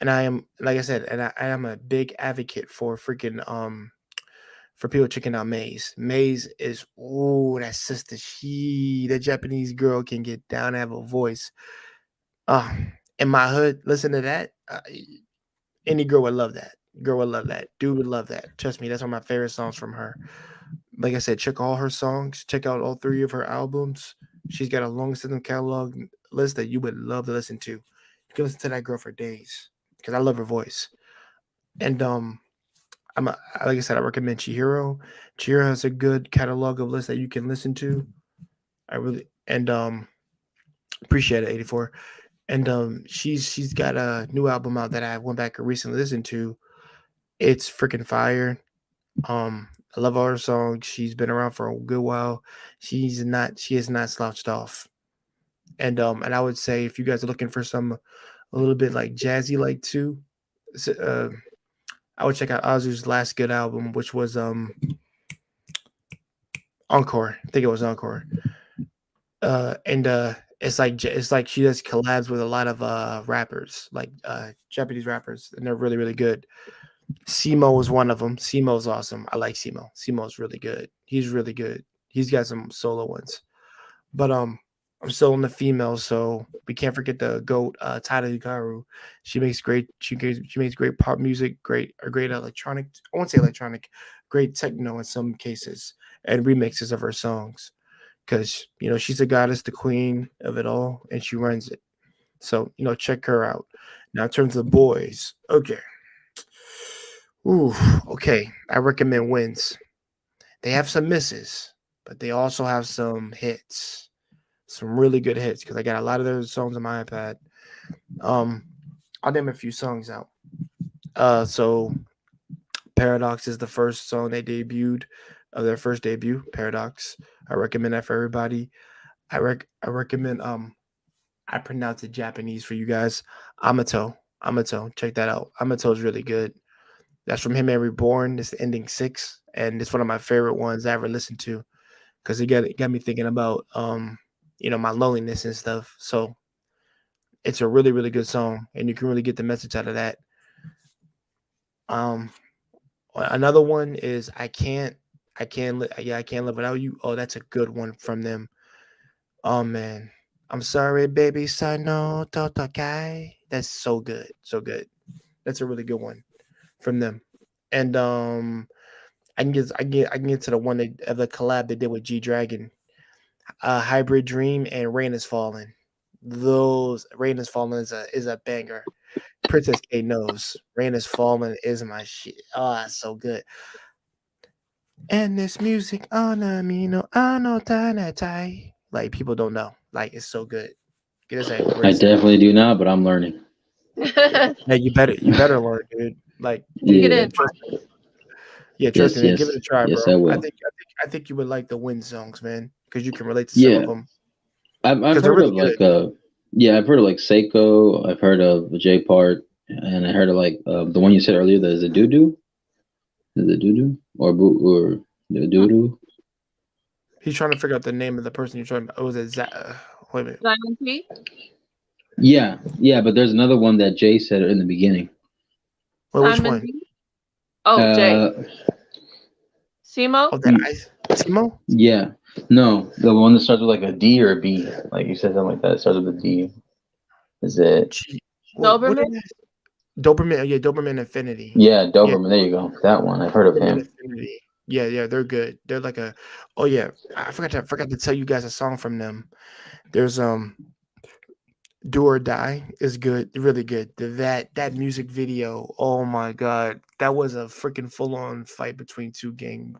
And I am, like I said, and I am a big advocate for freaking for people checking out Maze. Maze is that sister. The Japanese girl can get down and have a voice. Uh, in my hood, listen to that. Any girl would love that. Girl would love that. Dude would love that. Trust me, that's one of my favorite songs from her. Like I said, check all her songs. Check out all 3 of her albums. She's got a long system catalog list that you would love to listen to. You can listen to that girl for days because I love her voice. And like I said, I recommend Chihiro. Chihiro has a good catalog of lists that you can listen to. I really appreciate it, 84. And she's got a new album out that I went back and recently listened to. It's freaking fire. I love all her songs. She's been around for a good while. She is not slouched off. And I would say if you guys are looking for some a little bit like jazzy like too, I would check out Azu's last good album, which was Encore. I think it was Encore. And it's like she does collabs with a lot of rappers, like Japanese rappers, and they're really really good. Simo is one of them. Simo's awesome. I like Simo. Simo's really good. He's really good. He's got some solo ones. But I'm still in the females, so we can't forget the goat, Tada Hikaru. She makes great pop music, great electronic. I won't say electronic, great techno in some cases, and remixes of her songs. Because she's the goddess, the queen of it all, and she runs it. So check her out. Now in terms of boys, okay. Ooh, okay. I recommend Wins. They have some misses, but they also have some hits, some really good hits. Because I got a lot of those songs on my iPad. I'll name a few songs out. So Paradox is the first song they debuted of their first debut. Paradox. I recommend that for everybody. I recommend I pronounce it Japanese for you guys. Amato. Check that out. Amato is really good. That's from him and Reborn. It's the ending 6, and it's one of my favorite ones I ever listened to because it got me thinking about my loneliness and stuff. So it's a really really good song, and you can really get the message out of that. Another one is I can't live without you. Oh, that's a good one from them. Oh man, I'm sorry, baby. Sano totokai. That's so good, so good. That's a really good one from them. And I can get to the one of the collab they did with G Dragon, Hybrid Dream and Rain is Falling. Those Rain is Falling is a banger. Princess K knows Rain is Falling is my shit. Oh, that's so good. And this music on me, no, I know that. Like people don't know. Like it's so good. It is a I great song. definitely do not, but I'm learning. Get Yeah, you better learn, dude. Like, Yeah. in. trust me. Yeah, trust Yes, me, man. Give it yes. a try, Yes, bro. I I will. think I think you would like the Wind songs, man, because you can relate to some of Yeah. them I've because they're heard really of good. like yeah, I've heard of like Seiko, I've heard of J Part, and I heard of like the one you said earlier, the Doo Is it Doo or or the Doo? He's trying to figure out the name of the person you're talking about. Oh, was it wait a minute. Zion T? Yeah, yeah, but there's another one that Jay said in the beginning. Wait, which Simon one? B? Oh, Jay. Uh, Simo? Oh, that Ice Timo? yeah, no, the one that starts with like a D or a B, like you said something like that. It starts with a D. Is it? Gee, what Doberman? did that? Doberman? Yeah, Doberman Infinity. Yeah, Yeah, Doberman. There you go. That one. I've heard of Doberman him. Infinity. Yeah, yeah, they're good. They're like a. Oh yeah, I forgot to tell you guys a song from them. There's Do or Die is good, really good. That music video, oh my god, that was a freaking full on fight between two gang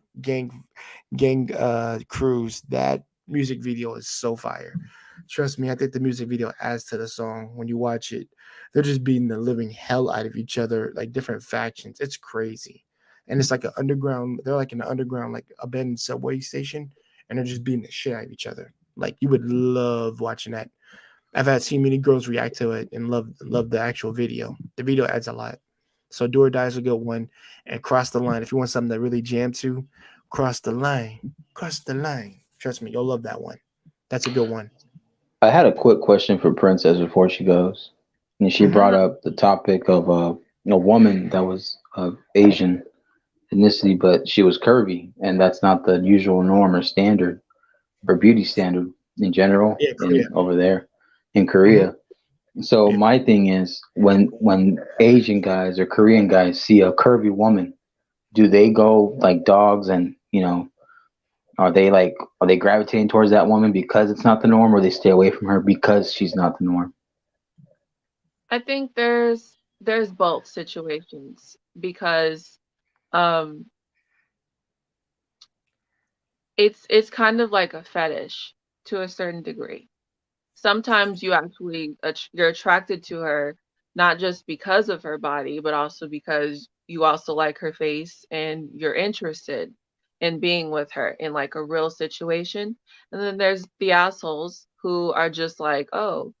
crews. That music video is so fire. Trust me, I think the music video adds to the song when you watch it. They're just beating the living hell out of each other, like different factions. It's crazy. And it's like an underground, they're like in an underground, like abandoned subway station, and they're just beating the shit out of each other. Like you would love watching that. I've had seen many girls react to it and love the actual video. The video adds a lot. So Do or Die is a good one. And Cross the Line. If you want something that really jam to, Cross the Line. Cross the Line. Trust me, you'll love that one. That's a good one. I had a quick question for Princess before she goes, and she Hmm. brought up the topic of a woman that was of Asian ethnicity, but she was curvy, and that's not the usual norm or standard or beauty standard in general Yeah, in Korea. over there in Hmm. Korea. So Yeah. my thing is when Asian guys or Korean guys see a curvy woman, do they go like dogs and are they gravitating towards that woman because it's not the norm, or they stay away from her because she's not the norm? I think there's both situations because um it's kind of like a fetish to a certain degree. Sometimes you actually you're attracted to her not just because of her body, but also because you also like her face and you're interested in being with her in like a real situation. And then there's the assholes who are just like, oh,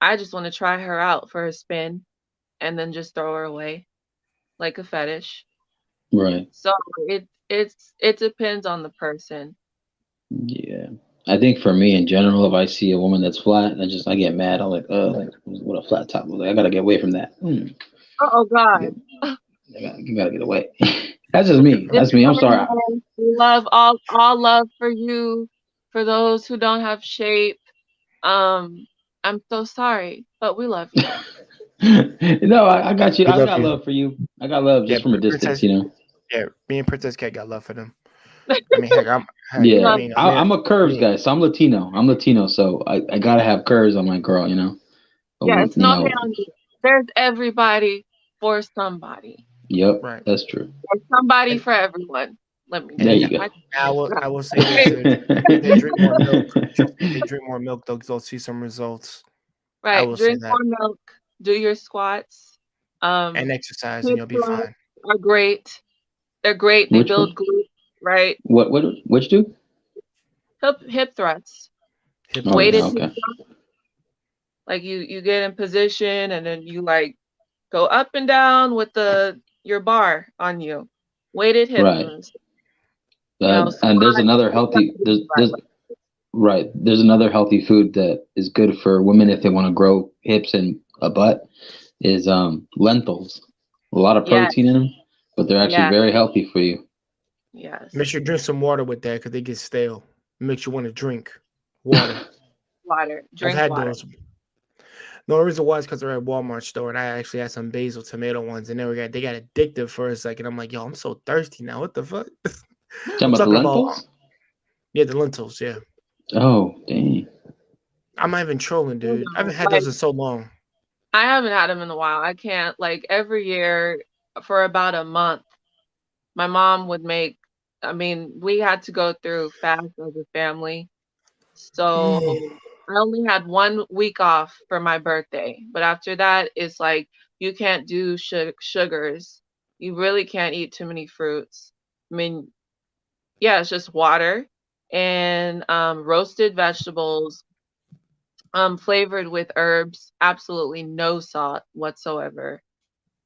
I just want to try her out for a spin and then just throw her away like a fetish. Right. So it depends on the person. Yeah. I think for me in general, if I see a woman that's flat, I get mad. I'm like what a flat top. Like, I gotta get away from that. Oh God. You gotta get away. That's just me. That's me. I'm sorry. We love all love for you. For those who don't have shape, I'm so sorry, but we love you. No, I got you. We I love got you. love for you. I got love Yeah, just from a distance, Princess. you know. Yeah, me and Princess Cat got love for them. I mean, heck, We I Yeah, love mean, you. I'm a I curves mean, guy, so I'm Latino. So I gotta have curves on my girl, you know. Yeah, it's You no know. hate on you. There's everybody for somebody. Yep, right. that's true. There's somebody And for everyone. Let me There and you get go. my I will say this: if they drink more milk, trust me, if they drink more milk, they'll see some results. I right. will say Drink that, more milk. Do your squats. and Um, exercise, and hip you'll be thrusts fine. are great. They're great. They Which build one? glutes. Right. Which do? Hip thrusts. Hip Oh yeah, Weighted thrusts. hip. okay. Like you get in position and then you like go up and down with the your bar on you. Weighted hip Right. thrust. You know, And there's squats. another healthy right. There's another healthy food that is good for women if they want to grow hips and a butt is lentils. A lot of Yeah, protein in them, but they're actually yeah, very healthy for you. Make yes. sure you drink some water with that because they get stale. It makes you want to drink water. Water. I've Drink had water. those. The only reason why is because they're at Walmart store, and I actually had some basil tomato ones, and they got addictive for a second. I'm like, yo, I'm so thirsty now. What the fuck? Talking I'm about the talking about lentils? yeah, the lentils. Yeah, Oh, dang. I'm not even trolling, You dude. I know, haven't had like those in so long. I haven't had them in a while. I can't like every year for about a month, my mom would make I mean, we had to go through fast as a family. So I only had 1 week off for my birthday. But after that, it's like you can't do sugars. You really can't eat too many fruits. I mean, yeah, it's just water and roasted vegetables, flavored with herbs, absolutely no salt whatsoever,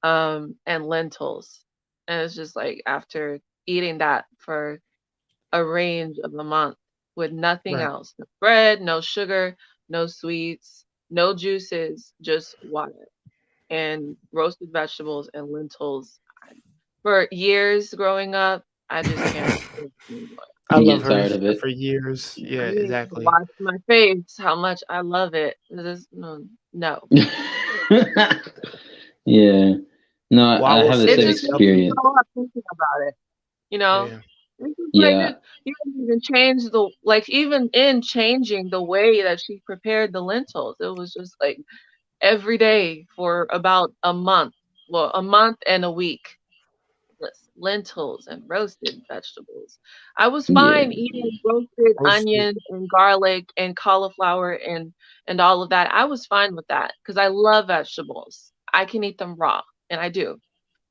and lentils. And it's just like after eating that for a range of a month with nothing Right. else. No bread, no sugar, no sweets, no juices, just water and roasted vegetables and lentils. For years growing up, I just can't do it anymore. I You love get her tired of it. for years. Yeah, I need to exactly. wash my face how much I love it. No. Yeah. No, Well, I I will have the say It same just this. makes me experience. throw up thinking about it, you know? Yeah. It's just like Yeah. you didn't even change even in changing the way that she prepared the lentils, it was just like every day for about a month. Well, a month and a week. Lentils and roasted vegetables. I was Yeah. fine eating roasted Roasted. onion and garlic and cauliflower and all of that. I was fine with that because I love vegetables. I can eat them raw, and I do. Yeah,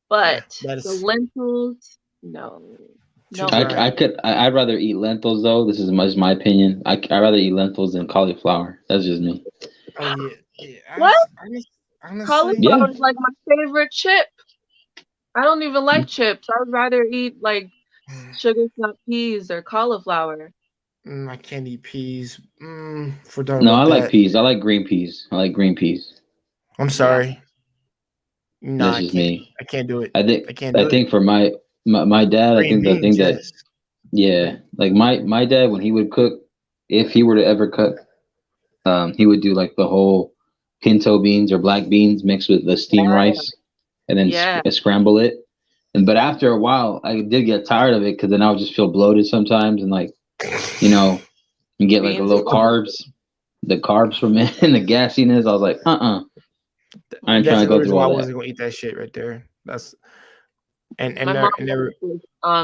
But that the is lentils, no, too no, dry. ma'am. I'd rather eat lentils though. This is my opinion. I'd rather eat lentils than cauliflower. That's just me. Oh yeah, yeah. What? Honestly, Yeah. Cauliflower is like my favorite chip. I don't even like chips. I would rather eat like sugar snap peas or cauliflower. I can't eat peas. For talking No, I about like that, peas. I like green peas. I like green peas. I'm Yeah. sorry. No, That's I just can't. me. I can't do it. I think I can't I do it. think for my dad, I Green think the thing beans, that yes. yeah, like my dad when he would cook, if he were to ever cook, he would do like the whole pinto beans or black beans mixed with the steamed Yeah. rice and then Yeah. scramble it. And but after a while, I did get tired of it because then I would just feel bloated sometimes and like you get like a Beans are little carbs, the carbs from it and the gassiness. I was like, I ain't That's trying to the only go reason through why I all that. wasn't gonna eat that shit right there. That's my mom and makes there. this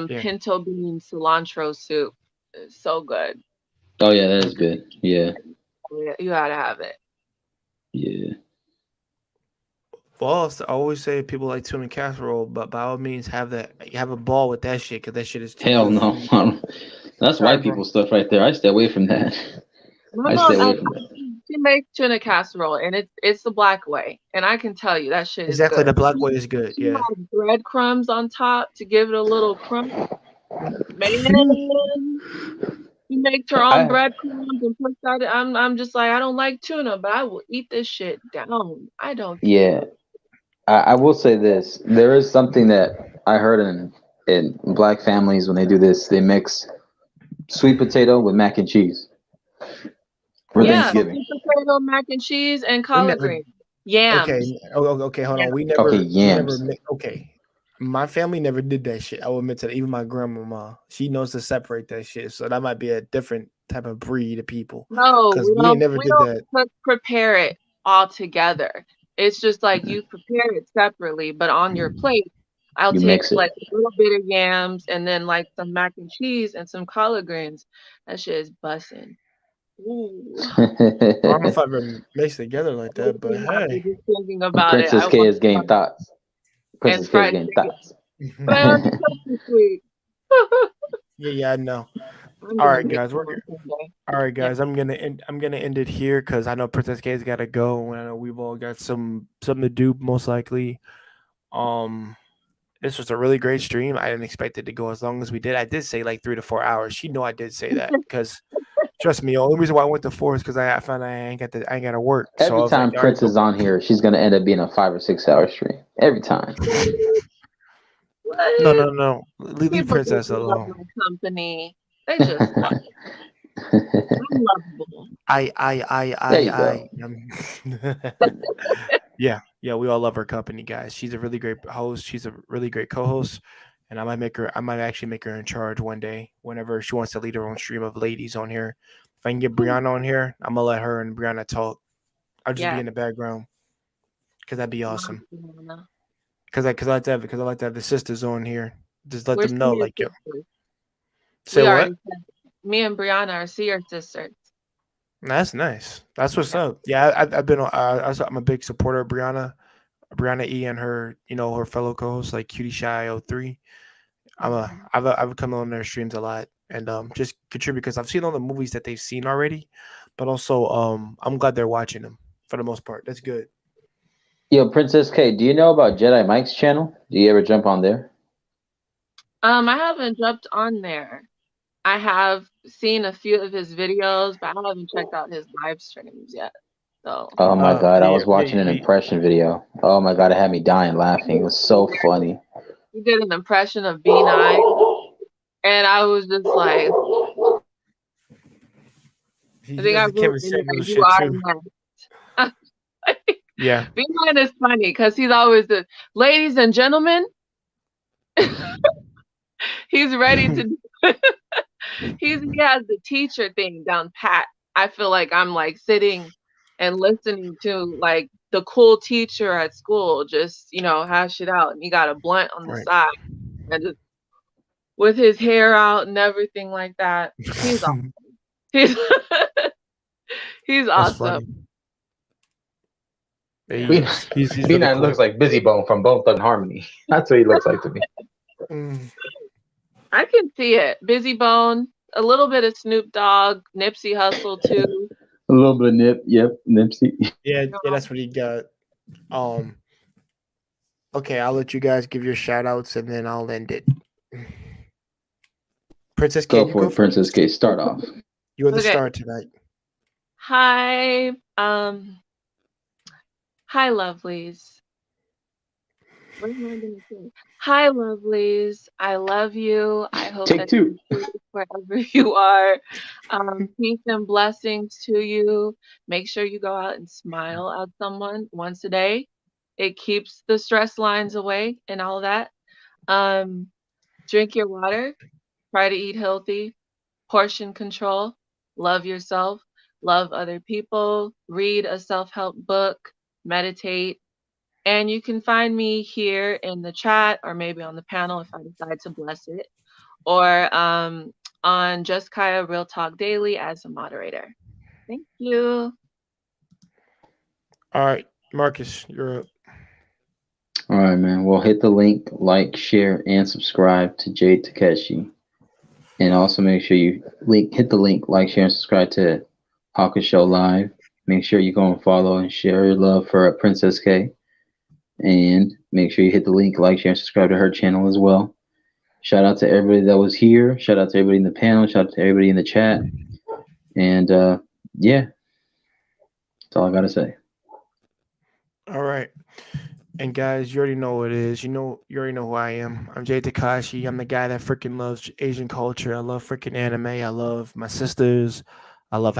Yeah. pinto bean cilantro soup. It's so good. Oh yeah, that is Okay. good. Yeah, Yeah, you gotta have it. yeah. Well, I always say people like tuna casserole, but by all means, have a ball with that shit because that shit is too Hell good for no. me. That's Sorry, white bro. people stuff right there. I stay away from that. My I stay mom, away from that. she makes tuna casserole, and it's the black way, and I can tell you that shit is Exactly, the good. black way is good. She Yeah. has breadcrumbs on top to give it a little crunch. Man, she makes her own I breadcrumbs and puts that. I'm just like I don't like tuna, but I will eat this shit down. I don't care. yeah. I will say this. There is something that I heard in black families when they do this. They mix sweet potato with mac and cheese for What the Yeah, fuck? Thanksgiving. sweet potato, mac and cheese, and We collard never. greens, Okay. yams. Okay. Hold Yeah. on. Okay, We never. yams. Okay. My family never did that shit. I will admit to that. Even my grandmama, she knows to separate that shit. So that might be a different type of breed of people, No, because we ain't never we did don't that. prepare it all together. It's just like you prepare it separately, but on your plate, I'll You take mix it. like a little bit of yams and then like some mac and cheese and some collard greens. That shit is bussin'. Ooh. I don't know if I ever mixed together like that, Makes but me happy hey. just thinking about it. Princess I K want is getting some. thoughts. And Princess K is fried getting chicken. thoughts. Man, you're so sweet. Yeah, I know. I'm All gonna right, get guys, some on Sunday. all right, Yeah. guys. I'm gonna end it here because I know Princess K's got to go, and I know we've all got something to do most likely. Um, this was a really great stream. I didn't expect it to go as long as we did. I did say like 3 to 4 hours. She know I did say that because trust me, the only reason why I went to 4 is because I found I ain't got to work. So I Every was like, time all right, Prince go. is on here, she's gonna end up being a 5 or 6 hour stream. Every time. No, What? no, no. Leave People think Princess they love alone. my company. They just love it. I'm lovable. There you go. Yeah. We all love her company, guys. She's a really great host. She's a really great co-host, and I might actually make her in charge one day whenever she wants to lead her own stream of ladies on here. If I can get Brianna on here, I'm gonna let her and Brianna talk. I'll just be Yeah. in the background because that'd be Love awesome. Brianna. Because I like to have the sisters on here. Just let Where's them know, Shania's like, yo, sister? Say We are what? me and Brianna are seer sisters. That's nice. That's what's Yeah. up. Yeah, I've been. I'm a big supporter of Brianna E, and her, her fellow co-hosts like Cutie Shy 03. I've come on their streams a lot and just contribute because I've seen all the movies that they've seen already, but also I'm glad they're watching them for the most part. That's good. Yo, Princess K, do you know about Jedi Mike's channel? Do you ever jump on there? I haven't jumped on there. I have seen a few of his videos, but I haven't checked out his live streams yet. So Oh my God, I was watching an Yeah. impression video. Oh my God, it had me dying laughing. It was so funny. he did an impression of B9, and I was just like, He I think does I the wrote Kevin in there, Samuels "You shit are too. next." Yeah. B9 is funny because he's always the ladies and gentlemen. He's ready to. He has the teacher thing down pat. I feel like I'm like sitting and listening to like the cool teacher at school just, hash it out. And he got a blunt on the Right. side and just with his hair out and everything like that. He's awesome. He's he's That's awesome. funny. Yeah, he B9 is. He's really cool. looks like Busy Bone from Bone Thugs and Harmony. That's what he looks like to me. Mm. I can see it. Busy Bone, a little bit of Snoop Dogg, Nipsey Hussle too. A little bit of Nip, yep, Nipsey. Yeah, that's what he got. Um, okay, I'll let you guys give your shout outs and then I'll end it. Princess K, Go you for go it, Princess first. K. Start off. You're the Okay. star tonight. Hi, hi, lovelies. What am I gonna say? Hi, lovelies. I love you. I hope Take that two. you're safe wherever you are. Peace and blessings to you. Make sure you go out and smile at someone once a day. It keeps the stress lines away and all that. Drink your water. Try to eat healthy. Portion control. Love yourself. Love other people. Read a self-help book. Meditate. And you can find me here in the chat or maybe on the panel if I decide to bless it, or on Just Kaya Real Talk Daily as a moderator. Thank you. All right, Marcus, you're up. All right, man. Well, hit the link, like, share, and subscribe to Jade Takeshi. And also make sure you hit the link, like, share, and subscribe to Hawkins Show Live. Make sure you go and follow and share your love for Princess K. And make sure you hit the link, like, share, and subscribe to her channel as well. Shout out to everybody that was here. Shout out to everybody in the panel. Shout out to everybody in the chat. And yeah, that's all I gotta say. All right. And guys, you already know what it is. You already know who I am. I'm Jay Takashi. I'm the guy that freaking loves Asian culture. I love freaking anime. I love my sisters. I love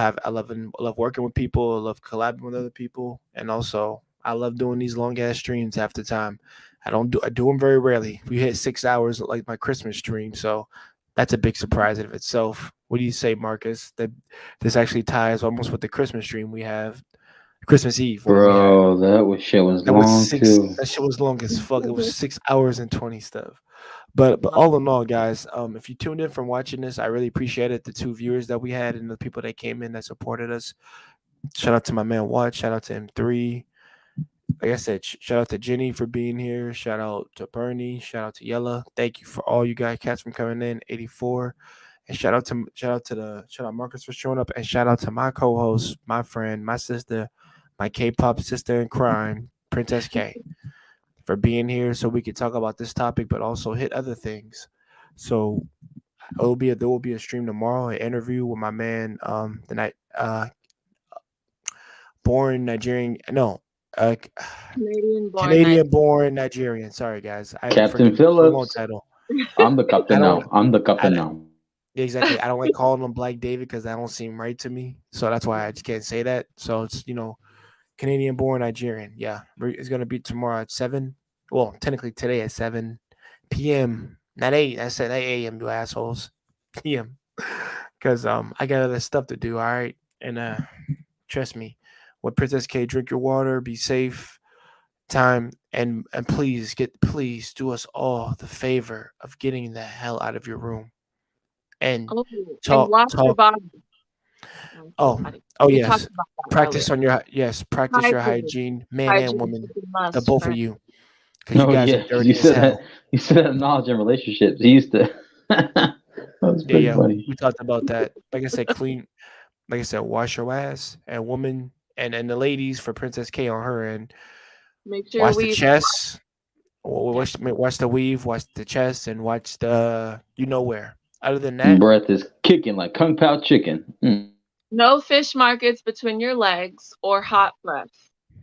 working with people. I love collabing with other people. And also, I love doing these long ass streams half the time. I do them very rarely. We hit 6 hours like my Christmas stream, so that's a big surprise in of itself. What do you say, Marcus? That this actually ties almost with the Christmas stream we have. Christmas Eve. What we had. Bro, that shit was That was long too. That shit was long as fuck. It was 6 hours and 20 stuff. But all in all, guys, if you tuned in from watching this, I really appreciate it. The 2 viewers that we had and the people that came in that supported us. Shout out to my man Watch. Shout out to M3. Like I said, shout out to Jenny for being here. Shout out to Bernie. Shout out to Yella. Thank you for all you guys cats from coming in. 84. And shout out Marcus for showing up. And shout out to my co-host, my friend, my sister, my K-pop sister in crime, Princess K, for being here so we could talk about this topic, but also hit other things. So there will be a stream tomorrow, an interview with my man, the night born Nigerian, no, Canadian born Nigerian. Sorry guys, I have Captain a long Phillips. title. I'm the captain now. I'm the captain now. Exactly. I don't like calling him Black David because that don't seem right to me. So that's why I just can't say that. So it's Canadian born Nigerian. Yeah. It's gonna be tomorrow at 7. Well, technically today at 7 p.m. Not 8. I said 8 a.m. you assholes. p.m. Because I got other stuff to do, all right? And trust me, with Princess K, drink your water, be safe, time, and please do us all the favor of getting the hell out of your room. and Oh, and talk watch your talk. body. Oh, Body. oh We talked yes. about that Practice earlier. on your practice your Hygiene. hygiene, man and Hygiene woman, is a the must, both of friend. you, because you Oh guys are yeah, 'cause dirty as hell. you said that knowledge in relationships. He used to. That was Yeah, pretty yeah. funny. We talked about that. Like I said, clean. Like I said, wash your ass, and woman, and the ladies for Princess K on her end. Make sure Watch the we chest. Watch the weave. Watch the chest, and watch the where. Other than that, Breath is kicking like kung pao chicken. no fish markets between your legs or hot breath.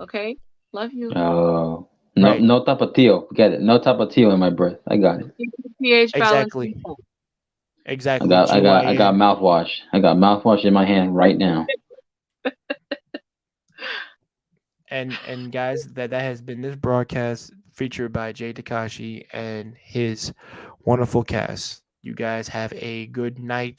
Okay? Love you. Oh, right? no tapatio. Forget it. No tapatio in my breath. I got it. Keep the pH balance. Exactly. reset. Exactly. I got GYN. mouthwash. I got mouthwash in my hand right now. And guys, that has been this broadcast featured by Jay Takashi and his wonderful cast. You guys have a good night.